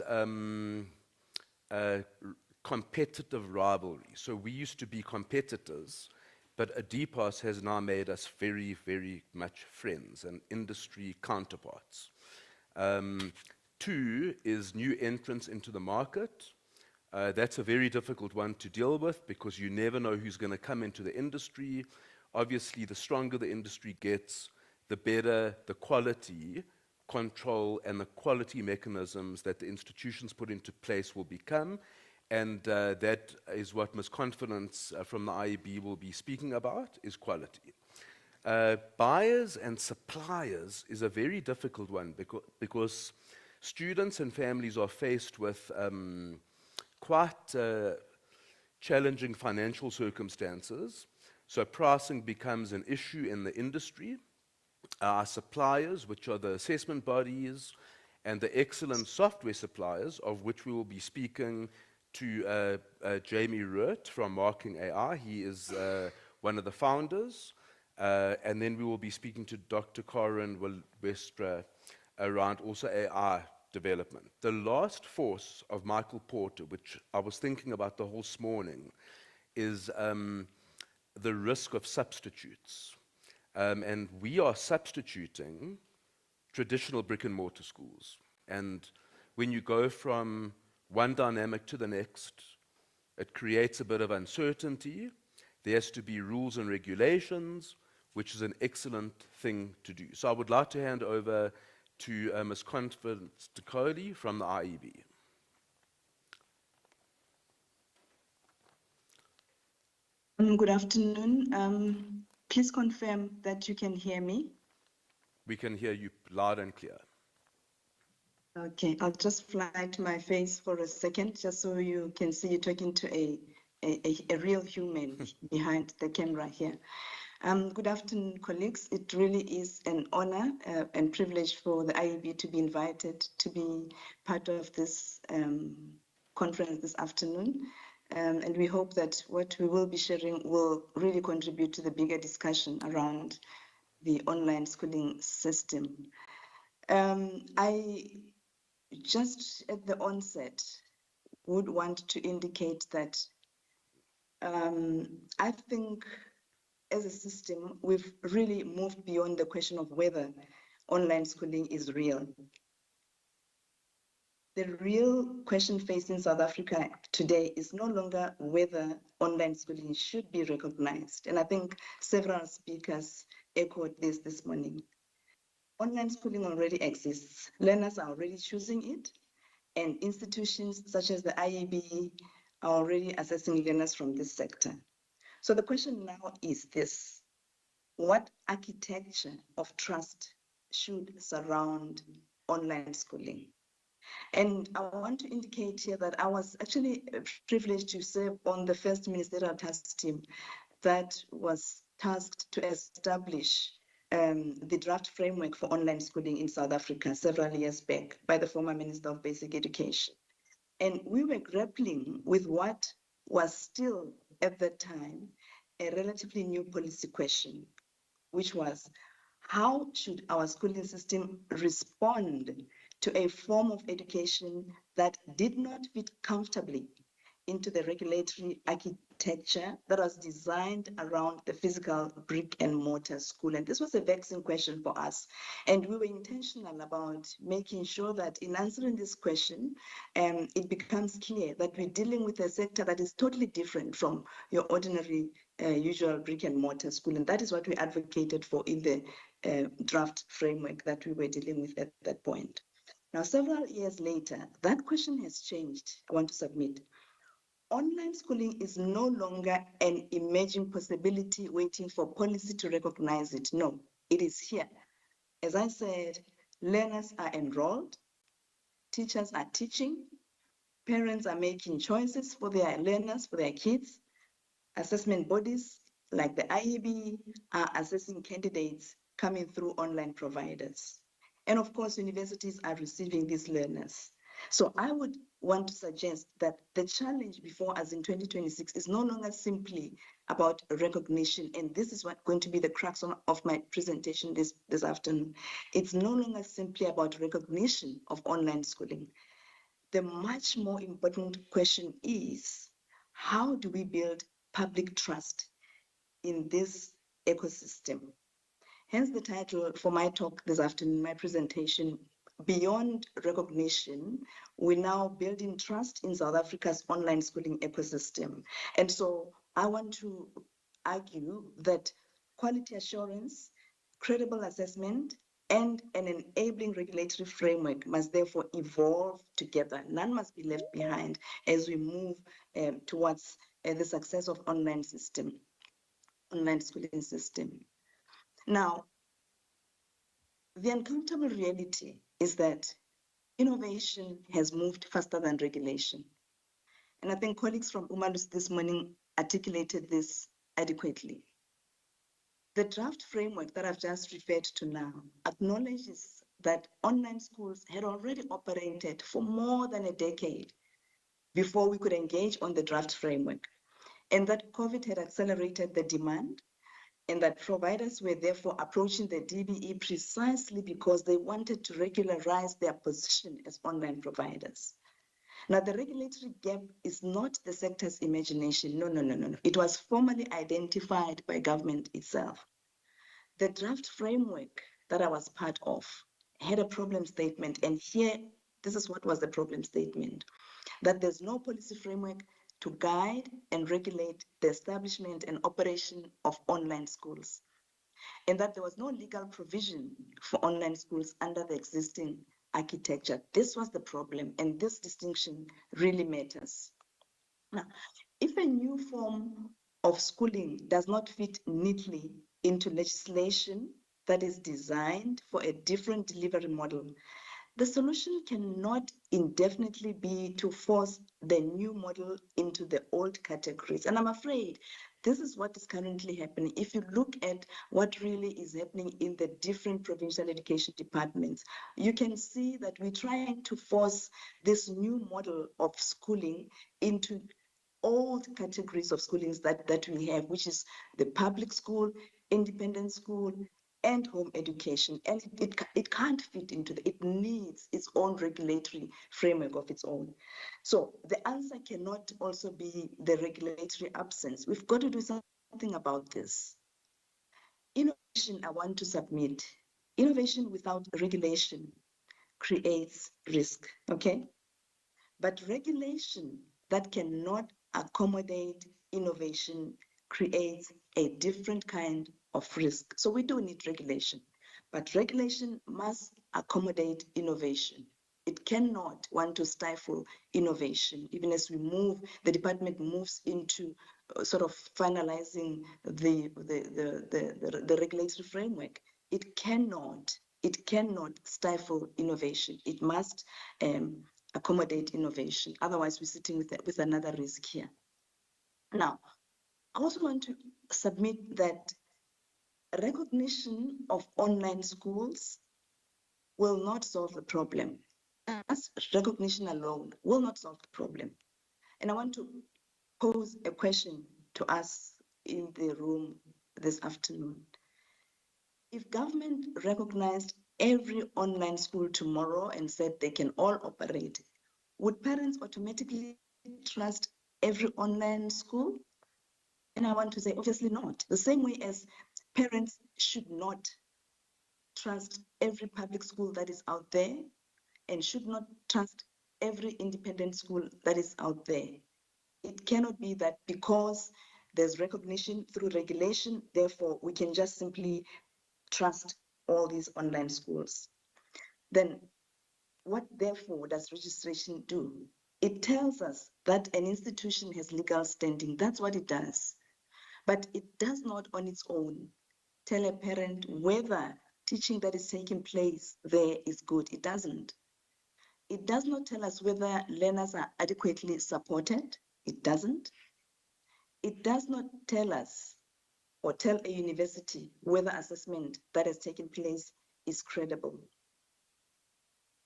competitive rivalry. So we used to be competitors, but Adepos has now made us very, very much friends and industry counterparts. Two is new entrants into the market. That's a very difficult one to deal with because you never know who's going to come into the industry. Obviously, the stronger the industry gets, the better the quality control and the quality mechanisms that the institutions put into place will become. And that is what Ms. Conferernce from the IEB will be speaking about, is quality. Buyers and suppliers is a very difficult one because students and families are faced with quite challenging financial circumstances. So pricing becomes an issue in the industry. Our suppliers, which are the assessment bodies, and the excellent software suppliers, of which we will be speaking to Jamie Root from Marking AI. He is one of the founders. And then we will be speaking to Dr. Karen Westra around also AI development. The last force of Michael Porter, which I was thinking about the whole morning, is the risk of substitutes. And we are substituting traditional brick and mortar schools. And when you go from one dynamic to the next, it creates a bit of uncertainty. There has to be rules and regulations, which is an excellent thing to do. So I would like to hand over to Ms. Conferernce Dakoli from the IEB. Good afternoon. Please confirm that you can hear me. We can hear you loud and clear. Okay, I'll just fly to my face for a second, just so you can see you talking to a real human behind the camera here. Good afternoon, colleagues. It really is an honor and privilege for the IEB to be invited to be part of this conference this afternoon. And we hope that what we will be sharing will really contribute to the bigger discussion around the online schooling system. I just at the onset would want to indicate that I think as a system, we've really moved beyond the question of whether online schooling is real. The real question facing South Africa today is no longer whether online schooling should be recognized. And I think several speakers echoed this morning. Online schooling already exists. Learners are already choosing it. And institutions such as the IEB are already assessing learners from this sector. So the question now is this: what architecture of trust should surround online schooling? And I want to indicate here that I was actually privileged to serve on the first ministerial task team that was tasked to establish the draft framework for online schooling in South Africa several years back by the former Minister of Basic Education. And we were grappling with what was still at that time a relatively new policy question, which was, how should our schooling system respond to a form of education that did not fit comfortably into the regulatory architecture that was designed around the physical brick and mortar school? And this was a vexing question for us. And we were intentional about making sure that in answering this question, it becomes clear that we're dealing with a sector that is totally different from your ordinary usual brick and mortar school. And that is what we advocated for in the draft framework that we were dealing with at that point. Now, several years later, that question has changed, I want to submit. Online schooling is no longer an emerging possibility waiting for policy to recognize it. No, it is here. As I said, learners are enrolled, teachers are teaching, parents are making choices for their learners, for their kids. Assessment bodies like the IEB are assessing candidates coming through online providers. And of course, universities are receiving these learners. So I would want to suggest that the challenge before us in 2026 is no longer simply about recognition. And this is what going to be the crux of my presentation this afternoon. It's no longer simply about recognition of online schooling. The much more important question is, how do we build public trust in this ecosystem? Hence the title for my talk this afternoon, my presentation, Beyond Recognition, we're now building trust in South Africa's online schooling ecosystem. And so I want to argue that quality assurance, credible assessment, and an enabling regulatory framework must therefore evolve together. None must be left behind as we move towards the success of online schooling system. Now, the uncomfortable reality is that innovation has moved faster than regulation. And I think colleagues from Umalus this morning articulated this adequately. The draft framework that I've just referred to now acknowledges that online schools had already operated for more than a decade before we could engage on the draft framework, and that COVID had accelerated the demand, and that providers were therefore approaching the DBE precisely because they wanted to regularize their position as online providers. Now, the regulatory gap is not the sector's imagination. No. It was formally identified by government itself. The draft framework that I was part of had a problem statement, and here, this is what was the problem statement: that there's no policy framework to guide and regulate the establishment and operation of online schools, and that there was no legal provision for online schools under the existing architecture. This was the problem, and this distinction really matters. Now, if a new form of schooling does not fit neatly into legislation that is designed for a different delivery model, the solution cannot indefinitely be to force the new model into the old categories. And I'm afraid this is what is currently happening. If you look at what really is happening in the different provincial education departments, you can see that we're trying to force this new model of schooling into old categories of schoolings that we have, which is the public school, independent school, and home education. And it can't fit into it needs its own regulatory framework of its own. So the answer cannot also be the regulatory absence. We've got to do something about this. Innovation, I want to submit, innovation without regulation creates risk, okay? But regulation that cannot accommodate innovation creates a different kind of risk. So we do need regulation, but regulation must accommodate innovation. It cannot want to stifle innovation. Even as we move, the department moves into sort of finalizing the regulatory framework. It cannot stifle innovation. It must accommodate innovation. Otherwise, we're sitting with another risk here. Now, I also want to submit that recognition of online schools will not solve the problem. As recognition alone will not solve the problem. And I want to pose a question to us in the room this afternoon. If government recognized every online school tomorrow and said they can all operate, would parents automatically trust every online school? And I want to say, obviously not. The same way as parents should not trust every public school that is out there and should not trust every independent school that is out there. It cannot be that because there's recognition through regulation, therefore we can just simply trust all these online schools. Then what therefore does registration do? It tells us that an institution has legal standing. That's what it does. But it does not on its own tell a parent whether teaching that is taking place there is good. It doesn't. It does not tell us whether learners are adequately supported. It doesn't. It does not tell us or tell a university whether assessment that has taken place is credible.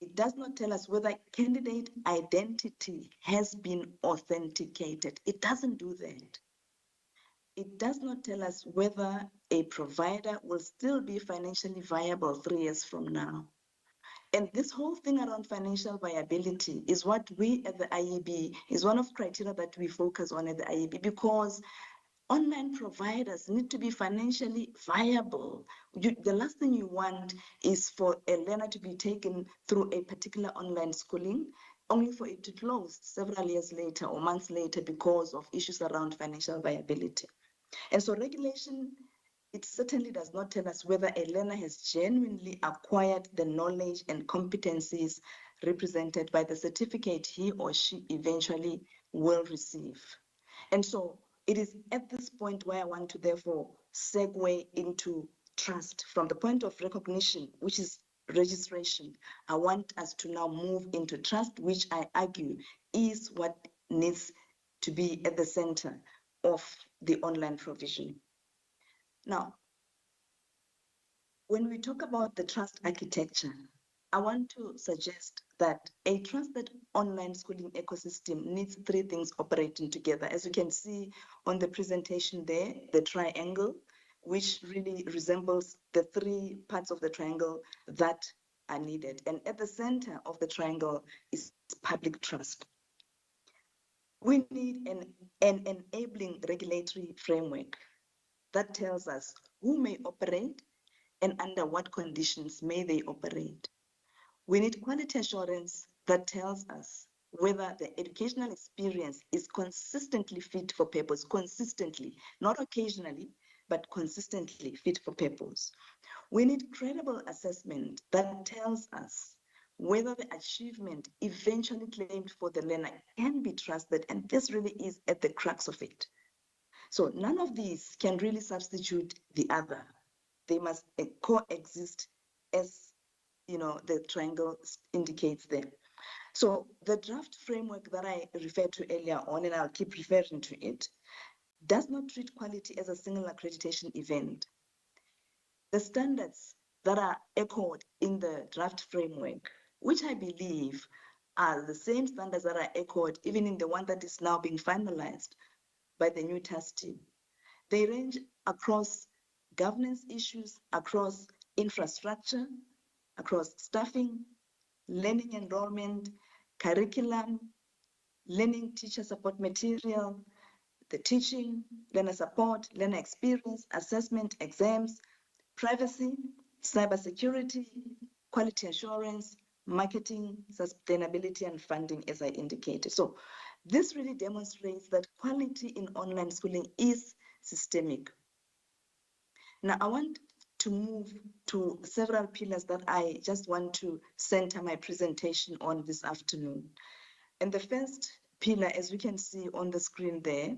It does not tell us whether candidate identity has been authenticated. It doesn't do that. It does not tell us whether a provider will still be financially viable 3 years from now. And this whole thing around financial viability is what we at the IEB, is one of criteria that we focus on at the IEB, because online providers need to be financially viable. The last thing you want is for a learner to be taken through a particular online schooling, only for it to close several years later or months later because of issues around financial viability. And so regulation, it certainly does not tell us whether a learner has genuinely acquired the knowledge and competencies represented by the certificate he or she eventually will receive. And so it is at this point where I want to therefore segue into trust. From the point of recognition, which is registration, I want us to now move into trust, which I argue is what needs to be at the center of the online provision. Now, when we talk about the trust architecture, I want to suggest that a trusted online schooling ecosystem needs three things operating together. As you can see on the presentation there, the triangle, which really resembles the three parts of the triangle that are needed. And at the center of the triangle is public trust. We need an enabling regulatory framework that tells us who may operate and under what conditions may they operate. We need quality assurance that tells us whether the educational experience is consistently fit for purpose, consistently, not occasionally, but consistently fit for purpose. We need credible assessment that tells us whether the achievement eventually claimed for the learner can be trusted, and this really is at the crux of it. So none of these can really substitute the other. They must coexist, as the triangle indicates there. So the draft framework that I referred to earlier on, and I'll keep referring to it, does not treat quality as a single accreditation event. The standards that are echoed in the draft framework, which I believe are the same standards that are echoed even in the one that is now being finalized by the new task team. They range across governance issues, across infrastructure, across staffing, learning enrollment, curriculum, learning teacher support material, the teaching, learner support, learner experience, assessment, exams, privacy, cybersecurity, quality assurance, marketing, sustainability, and funding, as I indicated. So this really demonstrates that quality in online schooling is systemic. Now, I want to move to several pillars that I just want to center my presentation on this afternoon. And the first pillar, as we can see on the screen there,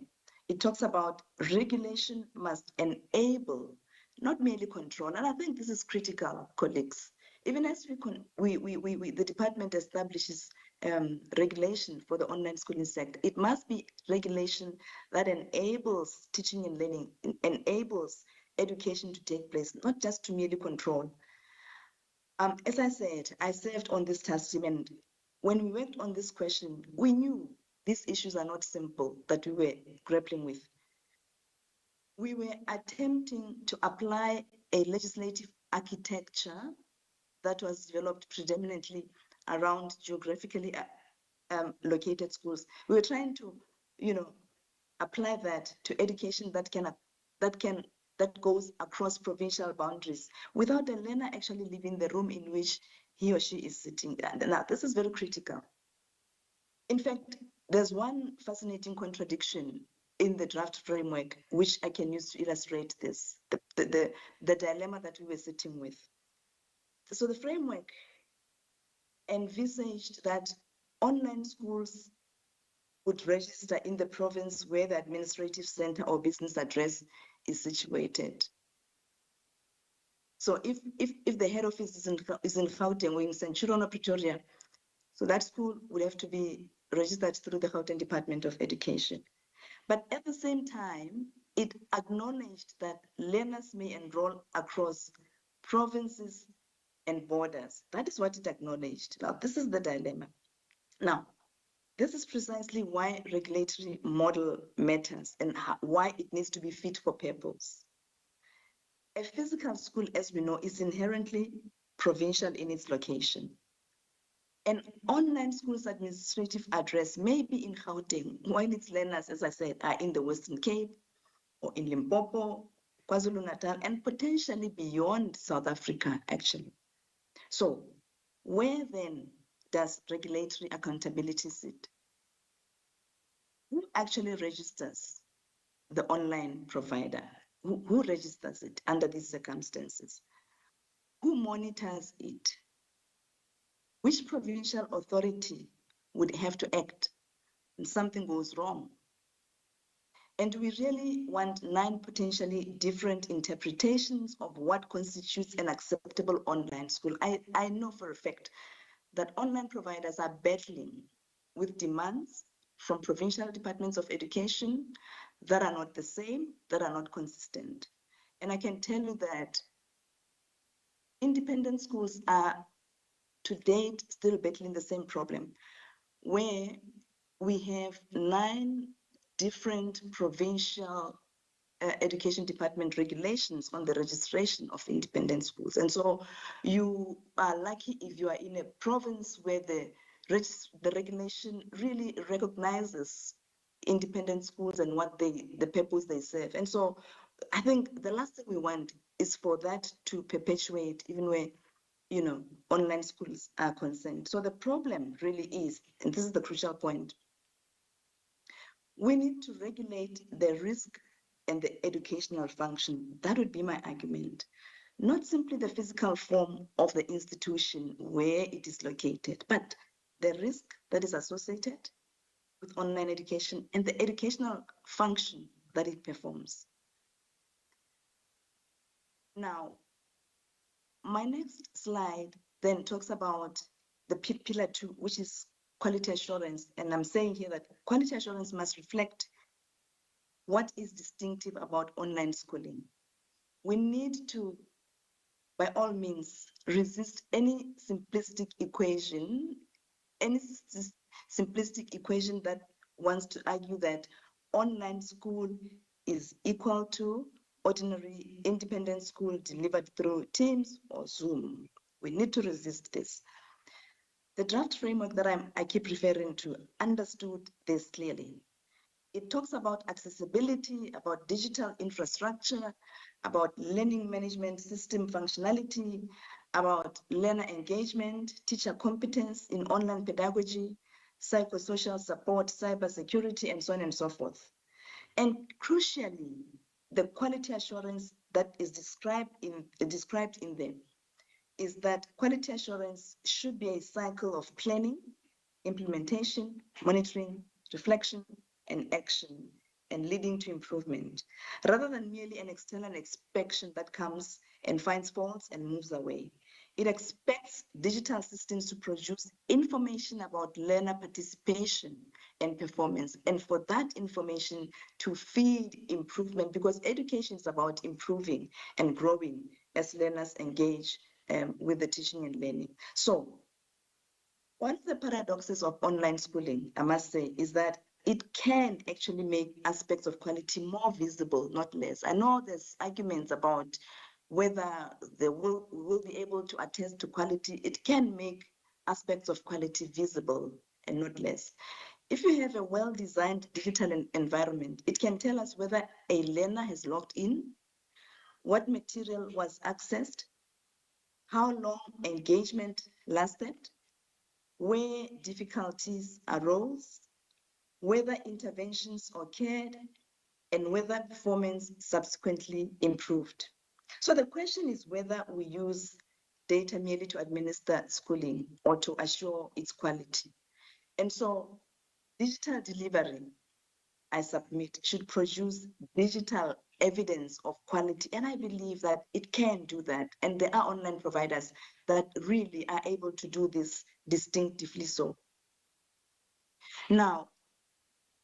it talks about regulation must enable, not merely control. And I think this is critical, colleagues. Even as the department establishes regulation for the online schooling sector, it must be regulation that enables teaching and learning, enables education to take place, not just to merely control. As I said, I served on this task team, and when we worked on this question, we knew these issues are not simple that we were grappling with. We were attempting to apply a legislative architecture that was developed predominantly around geographically located schools. We were trying to, apply that to education that goes across provincial boundaries without the learner actually leaving the room in which he or she is sitting. Now, this is very critical. In fact, there's one fascinating contradiction in the draft framework, which I can use to illustrate this, the dilemma that we were sitting with. So the framework envisaged that online schools would register in the province where the administrative center or business address is situated. So if the head office is in Gauteng or in Centurion or Pretoria, so that school would have to be registered through the Gauteng Department of Education. But at the same time, it acknowledged that learners may enroll across provinces and borders. That is what it acknowledged. Now, this is the dilemma. Now, this is precisely why regulatory model matters and why it needs to be fit for purpose. A physical school, as we know, is inherently provincial in its location. An online school's administrative address may be in Gauteng, while its learners, as I said, are in the Western Cape or in Limpopo, KwaZulu-Natal, and potentially beyond South Africa, actually. So where then does regulatory accountability sit? Who actually registers the online provider? Who registers it under these circumstances? Who monitors it? Which provincial authority would have to act when something goes wrong? And we really want 9 potentially different interpretations of what constitutes an acceptable online school. I know for a fact that online providers are battling with demands from provincial departments of education that are not the same, that are not consistent. And I can tell you that independent schools are to date still battling the same problem, where we have 9 different provincial education department regulations on the registration of independent schools. And so you are lucky if you are in a province where the regulation really recognizes independent schools and what the purpose they serve. And so I think the last thing we want is for that to perpetuate even where, you know, online schools are concerned. So the problem really is, and this is the crucial point, we need to regulate the risk and the educational function. That would be my argument. Not simply the physical form of the institution where it is located, but the risk that is associated with online education and the educational function that it performs. Now, my next slide then talks about the pillar 2, which is quality assurance. And I'm saying here that quality assurance must reflect what is distinctive about online schooling. We need to, by all means, resist any simplistic equation that wants to argue that online school is equal to ordinary independent school delivered through Teams or Zoom. We need to resist this. The draft framework that I keep referring to understood this clearly. It talks about accessibility, about digital infrastructure, about learning management system functionality, about learner engagement, teacher competence in online pedagogy, psychosocial support, cybersecurity, and so on and so forth. And crucially, the quality assurance that is described in them is that quality assurance should be a cycle of planning, implementation, monitoring, reflection, and action, and leading to improvement, rather than merely an external inspection that comes and finds faults and moves away. It expects digital systems to produce information about learner participation and performance, and for that information to feed improvement, because education is about improving and growing as learners engage with the teaching and learning. So one of the paradoxes of online schooling, I must say, is that it can actually make aspects of quality more visible, not less. I know there's arguments about whether they will be able to attest to quality. It can make aspects of quality visible and not less. If you have a well-designed digital environment, it can tell us whether a learner has logged in, what material was accessed, how long engagement lasted, where difficulties arose, whether interventions occurred, and whether performance subsequently improved. So the question is whether we use data merely to administer schooling or to assure its quality. And so digital delivery, I submit, should produce digital evidence of quality. And I believe that it can do that. And there are online providers that really are able to do this distinctively so. Now,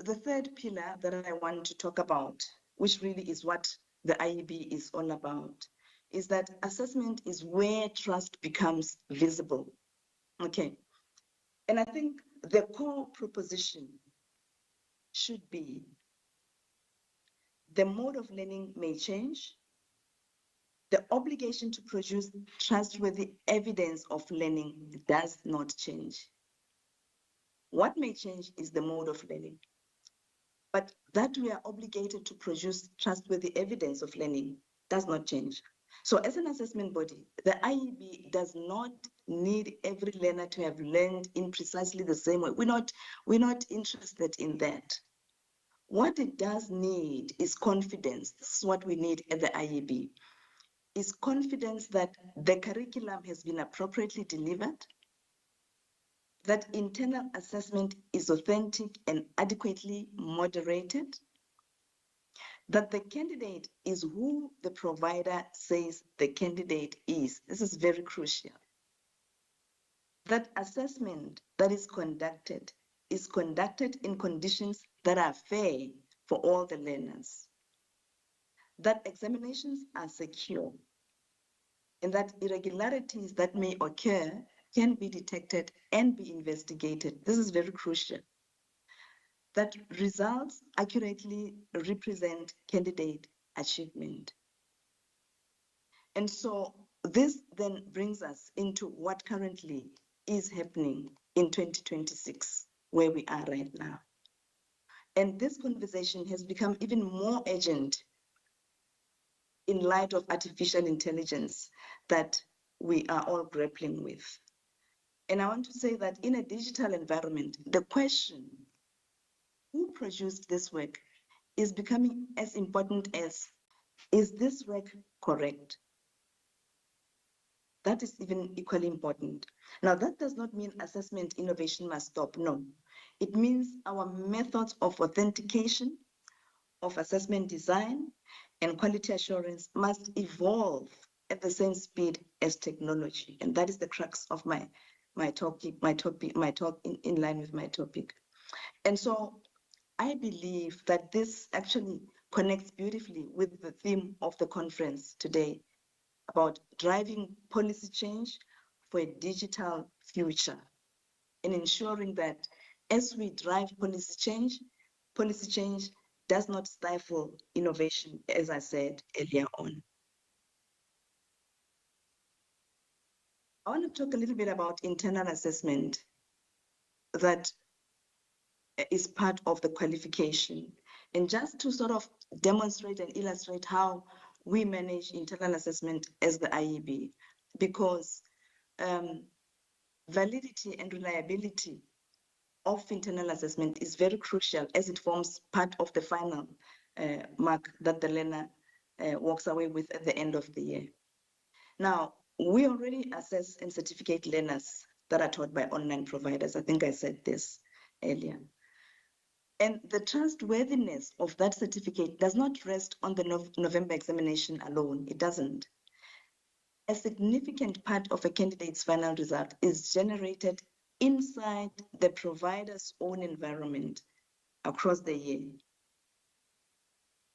the third pillar that I want to talk about, which really is what the IEB is all about, is that assessment is where trust becomes visible. Okay. And I think the core proposition should be the mode of learning may change, The obligation to produce trustworthy evidence of learning does not change. What may change is the mode of learning. But that we are obligated to produce trustworthy evidence of learning does not change. So as an assessment body, the IEB does not need every learner to have learned in precisely the same way. We're not interested in that. What it does need is confidence. This is what we need at the IEB, is confidence that the curriculum has been appropriately delivered, that internal assessment is authentic and adequately moderated, that the candidate is who the provider says the candidate is. This is very crucial. That assessment that is conducted in conditions that are fair for all the learners. That examinations are secure, and that irregularities that may occur can be detected and be investigated. This is very crucial. That results accurately represent candidate achievement. And so this then brings us into what currently is happening in 2026, where we are right now. And this conversation has become even more urgent in light of artificial intelligence that we are all grappling with. And I want to say that in a digital environment, the question, who produced this work, is becoming as important as, is this work correct? That is even equally important. Now, that does not mean assessment innovation must stop, no. It means our methods of authentication, of assessment design, and quality assurance must evolve at the same speed as technology. And that is the crux of my talk in line with my topic. And so I believe that this actually connects beautifully with the theme of the conference today about driving policy change for a digital future and ensuring that as we drive policy change does not stifle innovation, as I said earlier on. I want to talk a little bit about internal assessment that is part of the qualification. And just to sort of demonstrate and illustrate how we manage internal assessment as the IEB, because validity and reliability of internal assessment is very crucial as it forms part of the final mark that the learner walks away with at the end of the year. Now, we already assess and certificate learners that are taught by online providers. I think I said this earlier. And the trustworthiness of that certificate does not rest on the November examination alone. It doesn't. A significant part of a candidate's final result is generated inside the provider's own environment across the year.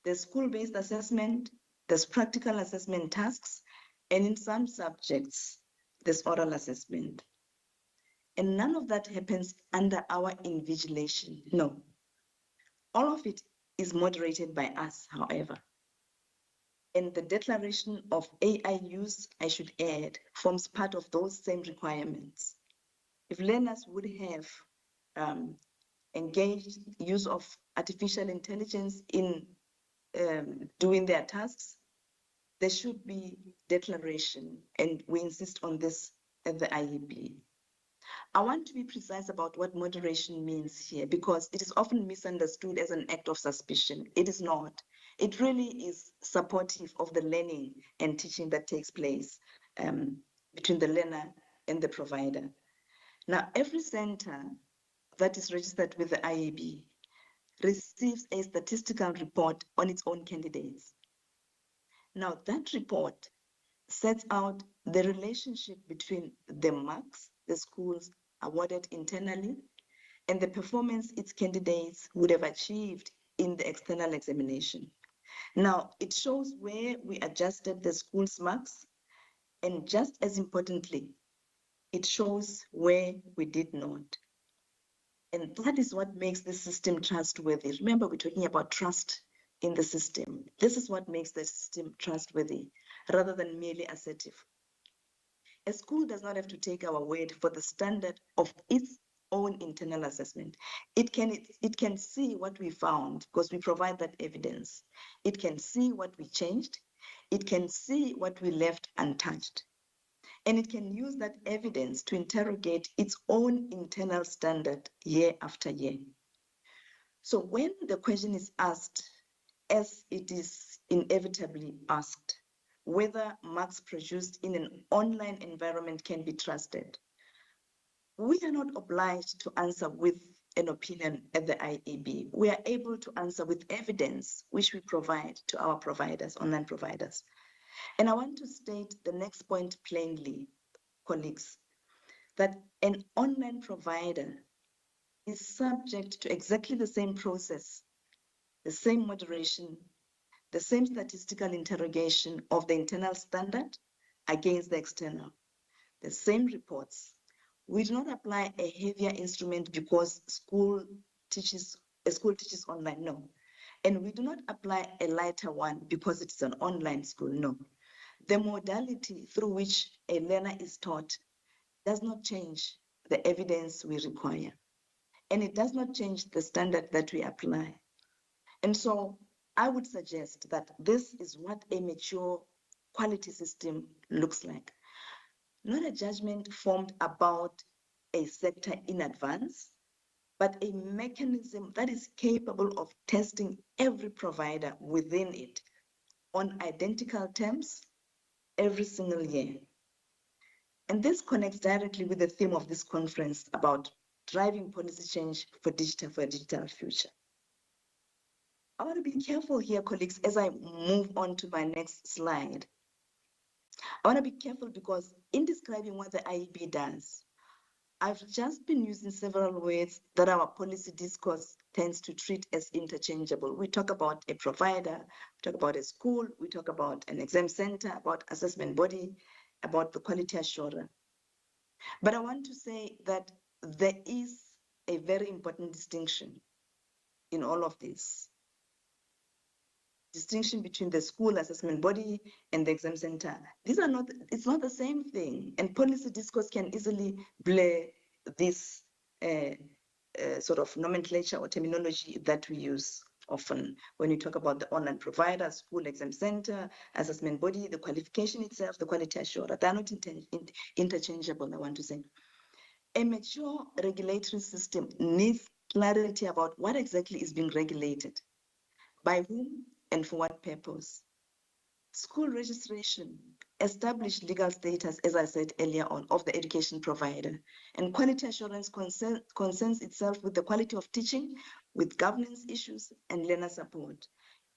There's school-based assessment, there's practical assessment tasks, and in some subjects, there's oral assessment. And none of that happens under our invigilation, no. All of it is moderated by us, however. And the declaration of AI use, I should add, forms part of those same requirements. If learners would have engaged use of artificial intelligence in doing their tasks, there should be declaration, and we insist on this at the IEB. I want to be precise about what moderation means here, because it is often misunderstood as an act of suspicion. It is not. It really is supportive of the learning and teaching that takes place between the learner and the provider. Now, every center that is registered with the IEB receives a statistical report on its own candidates. Now, that report sets out the relationship between the marks the schools awarded internally and the performance its candidates would have achieved in the external examination. Now, it shows where we adjusted the school's marks, and just as importantly, it shows where we did not. And that is what makes the system trustworthy. Remember, we're talking about trust in the system. This is what makes the system trustworthy. rather than merely assertive. A school does not have to take our word for the standard of its own internal assessment. It can see what we found because we provide that evidence. It can see what we changed. It can see what we left untouched. And it can use that evidence to interrogate its own internal standard year after year. So when the question is asked, as it is inevitably asked, whether marks produced in an online environment can be trusted, we are not obliged to answer with an opinion at the IEB. We are able to answer with evidence which we provide to our providers, online providers. And I want to state the next point plainly, colleagues, that an online provider is subject to exactly the same process, the same moderation, the same statistical interrogation of the internal standard against the external, the same reports. We do not apply a heavier instrument because a school teaches online, no. And we do not apply a lighter one because it is an online school, no. The modality through which a learner is taught does not change the evidence we require. And it does not change the standard that we apply. And so I would suggest that this is what a mature quality system looks like. Not a judgment formed about a sector in advance, but a mechanism that is capable of testing every provider within it on identical terms every single year. And this connects directly with the theme of this conference about driving policy change for a digital future. I want to be careful here, colleagues, as I move on to my next slide. I want to be careful because in describing what the IEB does, I've just been using several words that our policy discourse tends to treat as interchangeable. We talk about a provider, we talk about a school, we talk about an exam center, about assessment body, about the quality assurer. But I want to say that there is a very important distinction in all of this. Distinction between the school assessment body and the exam center. It's not the same thing. And policy discourse can easily blur this sort of nomenclature or terminology that we use often when we talk about the online provider, school exam center, assessment body, the qualification itself, the quality assurer. They're not interchangeable, I want to say. A mature regulatory system needs clarity about what exactly is being regulated, by whom, and for what purpose. School registration established legal status, as I said earlier on, of the education provider. And quality assurance concerns itself with the quality of teaching, with governance issues and learner support.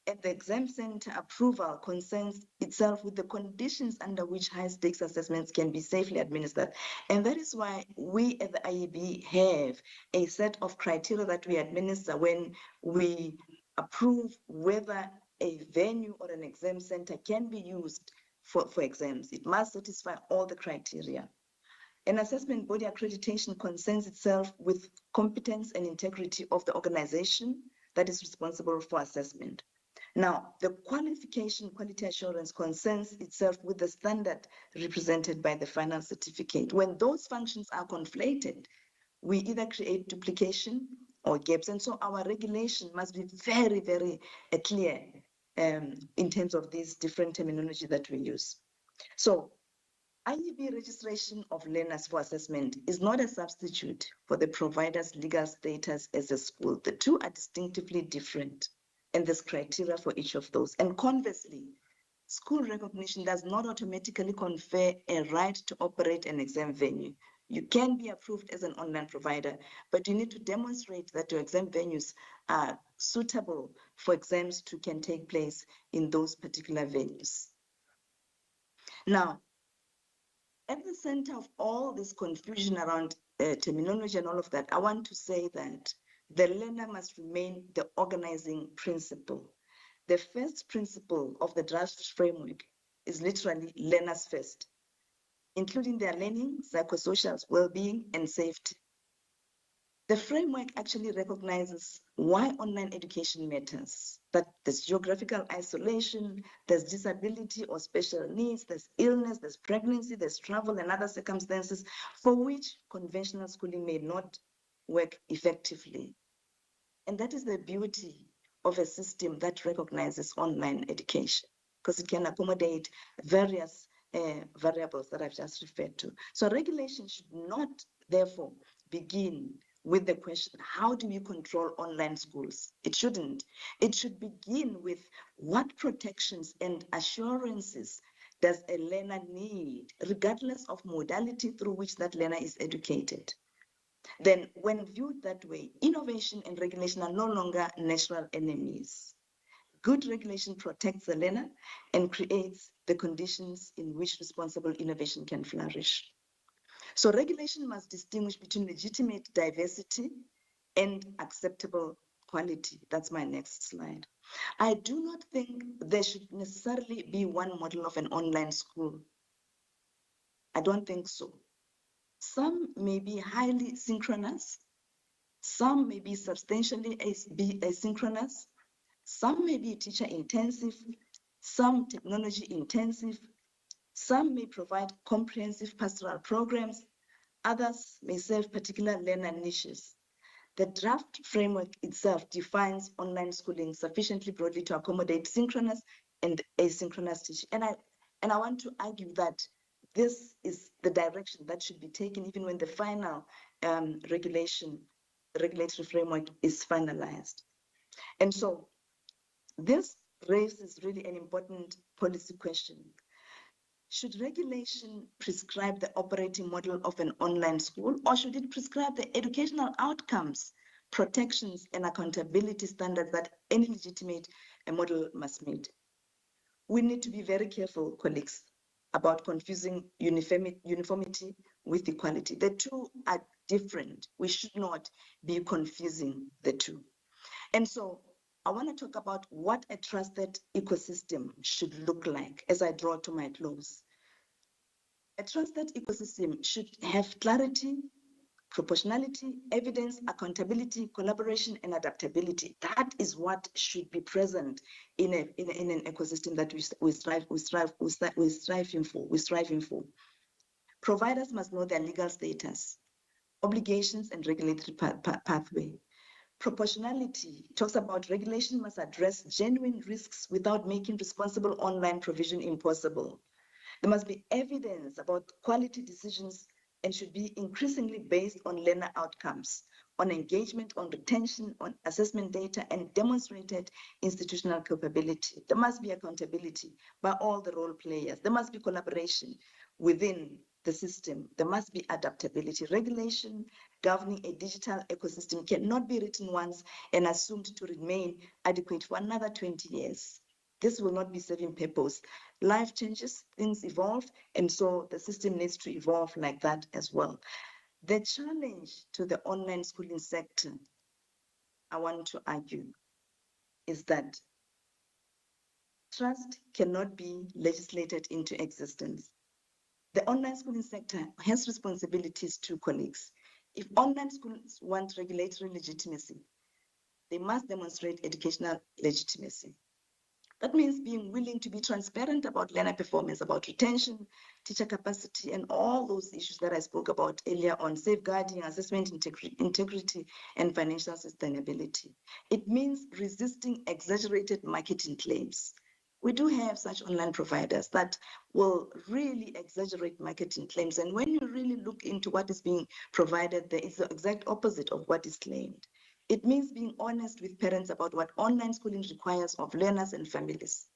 And the exam center approval concerns itself with the conditions under which high-stakes assessments can be safely administered. And that is why we at the IEB have a set of criteria that we administer when we approve whether a venue or an exam center can be used for exams. It must satisfy all the criteria. An assessment body accreditation concerns itself with competence and integrity of the organization that is responsible for assessment. Now, the quality assurance concerns itself with the standard represented by the final certificate. When those functions are conflated, we either create duplication or gaps. And so our regulation must be very, very clear in terms of these different terminology that we use. So IEB registration of learners for assessment is not a substitute for the provider's legal status as a school. The two are distinctively different, and there's criteria for each of those. And conversely, school recognition does not automatically confer a right to operate an exam venue. You can be approved as an online provider, but you need to demonstrate that your exam venues are suitable for exams to can take place in those particular venues. Now, at the center of all this confusion around terminology and all of that, I want to say that the learner must remain the organizing principle. The first principle of the draft framework is literally learners first, including their learning, psychosocial well-being, and safety. The framework actually recognizes why online education matters, that there's geographical isolation, there's disability or special needs, there's illness, there's pregnancy, there's travel and other circumstances for which conventional schooling may not work effectively. And that is the beauty of a system that recognizes online education, because it can accommodate various variables that I've just referred to. So regulation should not, therefore, begin with the question, how do we control online schools? It shouldn't. It should begin with what protections and assurances does a learner need, regardless of modality through which that learner is educated. Then when viewed that way, innovation and regulation are no longer natural enemies. Good regulation protects the learner and creates the conditions in which responsible innovation can flourish. So regulation must distinguish between legitimate diversity and acceptable quality. That's my next slide. I do not think there should necessarily be one model of an online school. I don't think so. Some may be highly synchronous. Some may be substantially asynchronous. Some may be teacher intensive. Some technology intensive. Some may provide comprehensive pastoral programs. Others may serve particular learner niches. The draft framework itself defines online schooling sufficiently broadly to accommodate synchronous and asynchronous teaching. And I want to argue that this is the direction that should be taken even when the final regulatory framework is finalized. And so this raises really an important policy question. Should regulation prescribe the operating model of an online school, or should it prescribe the educational outcomes, protections, and accountability standards that any legitimate model must meet? We need to be very careful, colleagues, about confusing uniformity with equality. The two are different. We should not be confusing the two. And so I want to talk about what a trusted ecosystem should look like as I draw to my close. A trusted ecosystem should have clarity, proportionality, evidence, accountability, collaboration, and adaptability. That is what should be present in an ecosystem that we're striving for. Providers must know their legal status, obligations, and regulatory pathway. Proportionality talks about regulation must address genuine risks without making responsible online provision impossible. There must be evidence about quality decisions and should be increasingly based on learner outcomes, on engagement, on retention, on assessment data, and demonstrated institutional capability. There must be accountability by all the role players. There must be collaboration within the system. There must be adaptability. Regulation governing a digital ecosystem cannot be written once and assumed to remain adequate for another 20 years. This will not be serving purpose. Life changes, things evolve, and so the system needs to evolve like that as well. The challenge to the online schooling sector, I want to argue, is that trust cannot be legislated into existence. The online schooling sector has responsibilities to colleagues. If online schools want regulatory legitimacy, they must demonstrate educational legitimacy. That means being willing to be transparent about learner performance, about retention, teacher capacity, and all those issues that I spoke about earlier on, safeguarding, assessment integrity, and financial sustainability. It means resisting exaggerated marketing claims. We do have such online providers that will really exaggerate marketing claims. And when you really look into what is being provided, there is the exact opposite of what is claimed. It means being honest with parents about what online schooling requires of learners and families.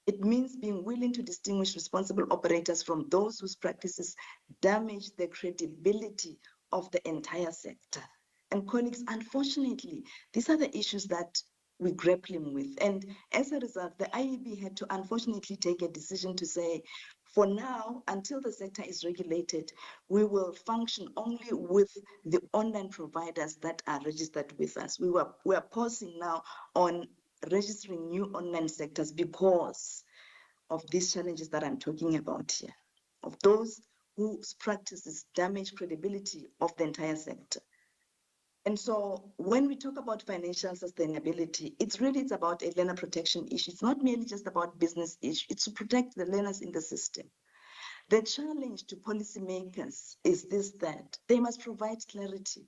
It means being willing to distinguish responsible operators from those whose practices damage the credibility of the entire sector. And colleagues, unfortunately, these are the issues that we're grappling with. And as a result, the IEB had to unfortunately take a decision to say, for now, until the sector is regulated, we will function only with the online providers that are registered with us. We are pausing now on registering new online sectors because of these challenges that I'm talking about here, of those whose practices damage credibility of the entire sector. And so when we talk about financial sustainability, it's about a learner protection issue. It's not merely just about business issue. It's to protect the learners in the system. The challenge to policymakers is this, that they must provide clarity.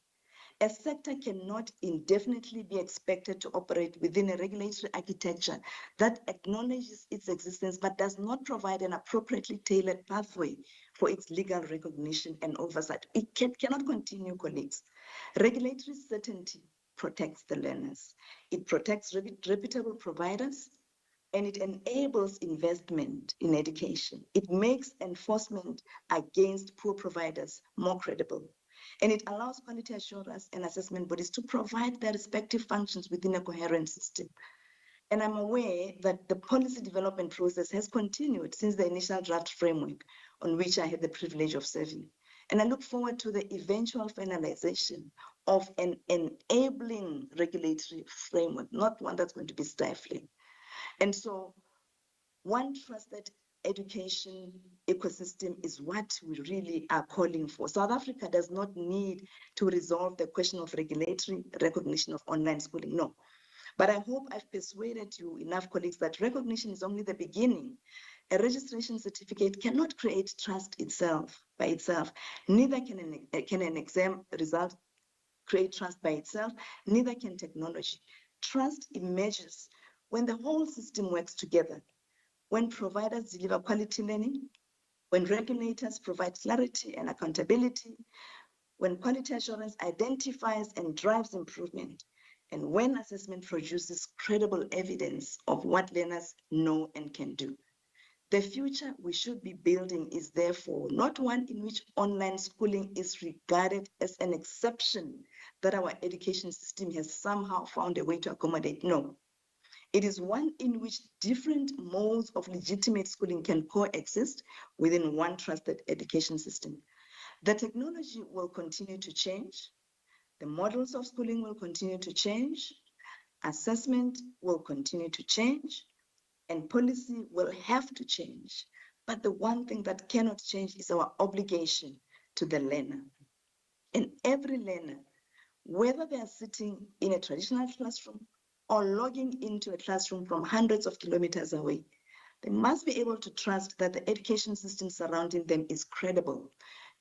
A sector cannot indefinitely be expected to operate within a regulatory architecture that acknowledges its existence but does not provide an appropriately tailored pathway for its legal recognition and oversight. It cannot continue, colleagues. Regulatory certainty protects the learners. It protects reputable providers, and it enables investment in education. It makes enforcement against poor providers more credible. And it allows quality assurance and assessment bodies to provide their respective functions within a coherent system. And I'm aware that the policy development process has continued since the initial draft framework on which I had the privilege of serving. And I look forward to the eventual finalization of an enabling regulatory framework, not one that's going to be stifling. And so one trusted education ecosystem is what we really are calling for. South Africa does not need to resolve the question of regulatory recognition of online schooling, no. But I hope I've persuaded you enough, colleagues, that recognition is only the beginning. A registration certificate cannot create trust by itself. Neither can an exam result create trust by itself, neither can technology. Trust emerges when the whole system works together. When providers deliver quality learning, when regulators provide clarity and accountability, when quality assurance identifies and drives improvement, and when assessment produces credible evidence of what learners know and can do. The future we should be building is therefore not one in which online schooling is regarded as an exception that our education system has somehow found a way to accommodate. No. It is one in which different modes of legitimate schooling can coexist within one trusted education system. The technology will continue to change. The models of schooling will continue to change. Assessment will continue to change. And policy will have to change. But the one thing that cannot change is our obligation to the learner. And every learner, whether they are sitting in a traditional classroom or logging into a classroom from hundreds of kilometers away, they must be able to trust that the education system surrounding them is credible,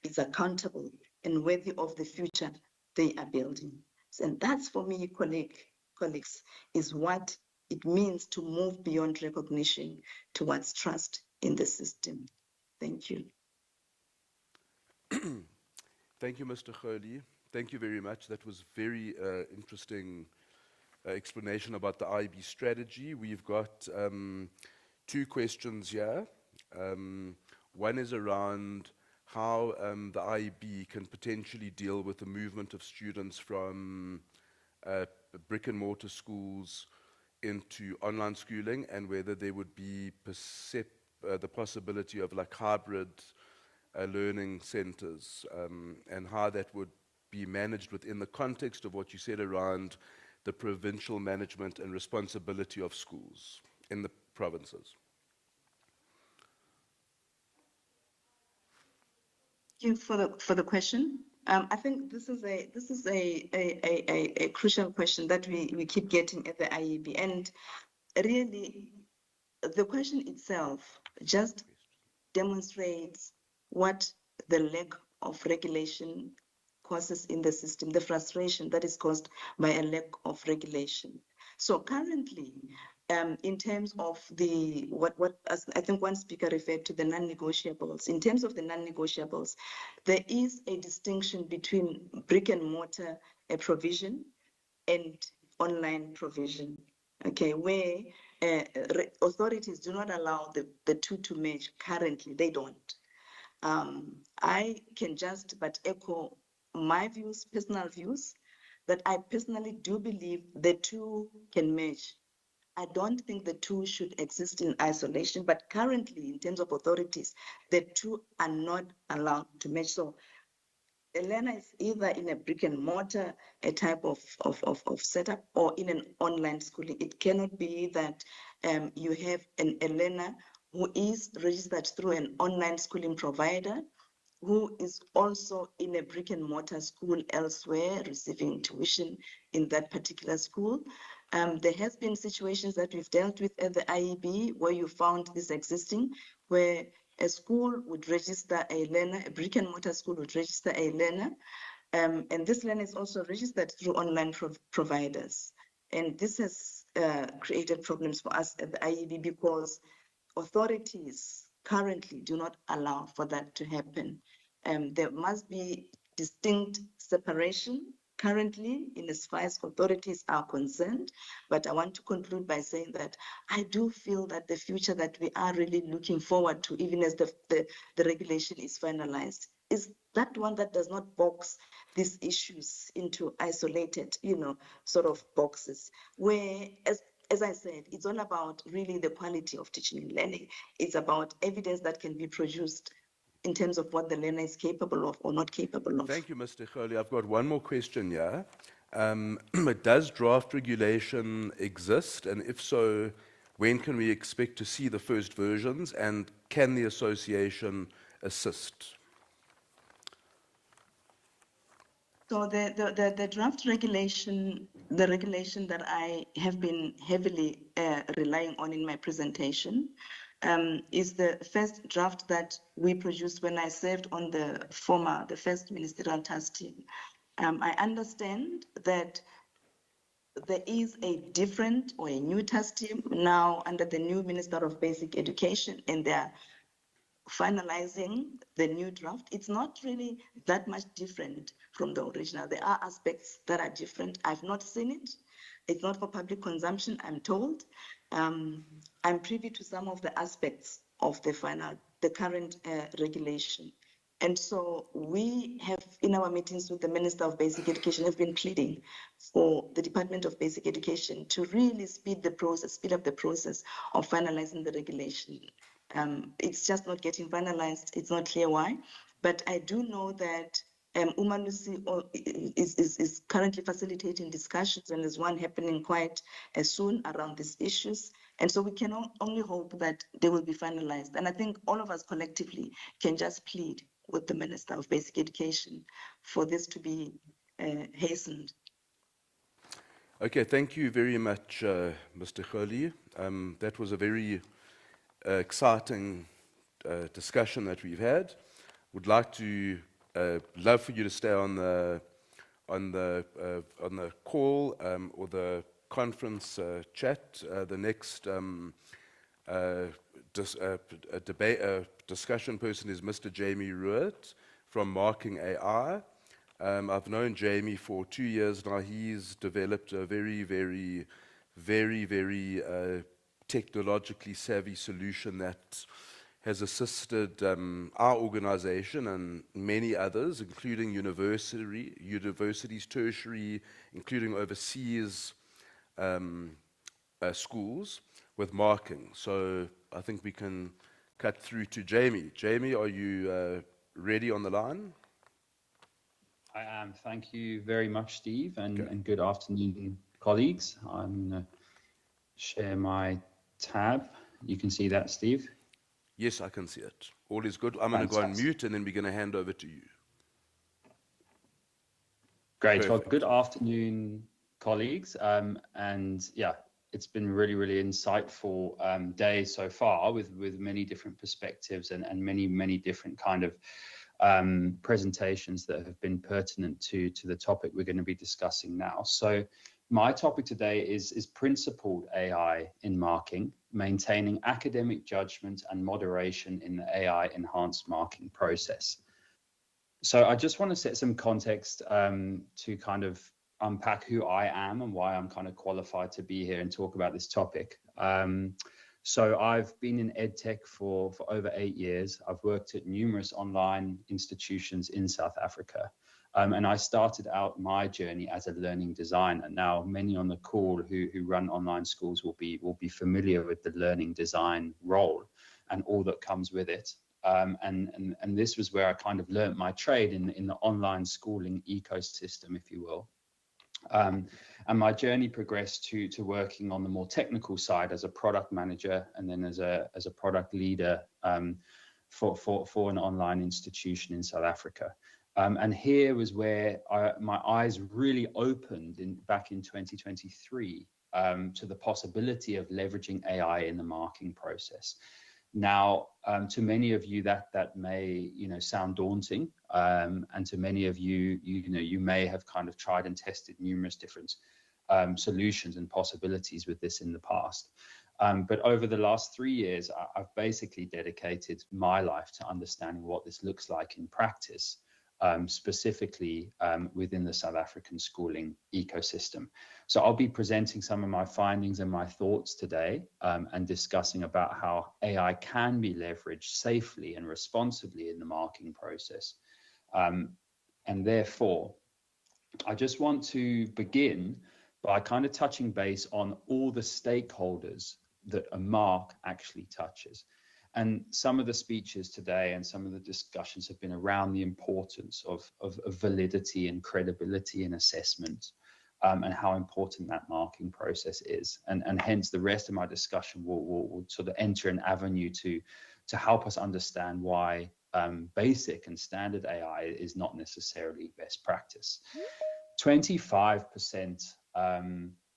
is accountable, and worthy of the future they are building. And that's, for me, colleagues, is what it means to move beyond recognition towards trust in the system. Thank you. Thank you, Mr. Kholi. Thank you very much. That was very interesting explanation about the IB strategy. We've got two questions here. One is around how the IB can potentially deal with the movement of students from brick and mortar schools into online schooling, and whether there would be the possibility of like hybrid learning centers, and how that would be managed within the context of what you said around the provincial management and responsibility of schools in the provinces. Thank you for the question. I think this is a crucial question that we keep getting at the IEB, and really the question itself just demonstrates what the lack of regulation causes in the system, the frustration that is caused by a lack of regulation. So currently, in terms of as I think one speaker referred to the non-negotiables. In terms of the non-negotiables, there is a distinction between brick and mortar provision and online provision. Okay, where authorities do not allow the two to merge currently. They don't. I can just but echo my views, personal views, that I personally do believe the two can merge. I don't think the two should exist in isolation, but currently, in terms of authorities, the two are not allowed to merge. So a learner is either in a brick and mortar, a type of setup, or in an online schooling. It cannot be that you have a learner who is registered through an online schooling provider who is also in a brick and mortar school elsewhere, receiving tuition in that particular school. There has been situations that we've dealt with at the IEB where you found this existing, where a school would register a learner, a brick and mortar school would register a learner, and this learner is also registered through online providers. And this has created problems for us at the IEB because authorities currently do not allow for that to happen. There must be distinct separation currently in as far as authorities are concerned. But I want to conclude by saying that I do feel that the future that we are really looking forward to, even as the regulation is finalized, is that one that does not box these issues into isolated, sort of boxes, where as I said, it's all about really the quality of teaching and learning. It's about evidence that can be produced in terms of what the learner is capable of or not capable of. Thank you, Mr. Kholi. I've got one more question here. Does draft regulation exist? And if so, when can we expect to see the first versions? And can the association assist? So the draft regulation, the regulation that I have been heavily relying on in my presentation, is the first draft that we produced when I served on the first ministerial task team. I understand that there is a different or a new task team now under the new Minister of Basic Education, and they're finalizing the new draft. It's not really that much different from the original. There are aspects that are different. I've not seen it. It's not for public consumption, I'm told. I'm privy to some of the aspects of the current regulation. And so we have, in our meetings with the Minister of Basic Education, have been pleading for the Department of Basic Education to really speed up the process of finalizing the regulation. It's just not getting finalized. It's not clear why, but I do know that Umalusi is currently facilitating discussions, and there's one happening quite soon around these issues. And so we can only hope that they will be finalized. And I think all of us collectively can just plead with the Minister of Basic Education for this to be hastened. Okay, thank you very much, Mr. Kholi. That was a very exciting discussion that we've had. Would like to love for you to stay on the call or the conference chat. The next discussion person is Mr. Jamie Ruitt from Marking AI. I've known Jamie for 2 years now. He's developed a very, very, very, very technologically savvy solution that has assisted our organization and many others, including universities, tertiary, including overseas schools with marking. So I think we can cut through to Jamie. Jamie, are you ready on the line? I am. Thank you very much, Steve, and good afternoon, colleagues. I'm going to share my tab. You can see that, Steve? Yes, I can see it. All is good. I'm going to go on mute, and then we're going to hand over to you. Great. Perfect. Well, good afternoon, colleagues. And yeah, it's been really, really insightful day so far with many different perspectives and many different kind of presentations that have been pertinent to the topic we're going to be discussing now. So my topic today is principled AI in marking, maintaining academic judgment and moderation in the AI enhanced marking process. So I just want to set some context to kind of unpack who I am and why I'm kind of qualified to be here and talk about this topic. So I've been in EdTech for over 8 years. I've worked at numerous online institutions in South Africa. And I started out my journey as a learning designer. Now, many on the call who run online schools will be familiar with the learning design role and all that comes with it. And this was where I kind of learned my trade in the online schooling ecosystem, if you will. And my journey progressed to working on the more technical side as a product manager and then as a product leader for an online institution in South Africa. And here was where my eyes really opened back in 2023 to the possibility of leveraging AI in the marking process. Now, to many of you, that may sound daunting, and to many of you, you may have kind of tried and tested numerous different solutions and possibilities with this in the past. But over the last 3 years, I've basically dedicated my life to understanding what this looks like in practice, specifically within the South African schooling ecosystem. So I'll be presenting some of my findings and my thoughts today, and discussing about how AI can be leveraged safely and responsibly in the marking process. And therefore, I just want to begin by kind of touching base on all the stakeholders that a mark actually touches. And some of the speeches today and some of the discussions have been around the importance of validity and credibility in assessment, and how important that marking process is. And hence the rest of my discussion will sort of enter an avenue to help us understand why basic and standard AI is not necessarily best practice. 25%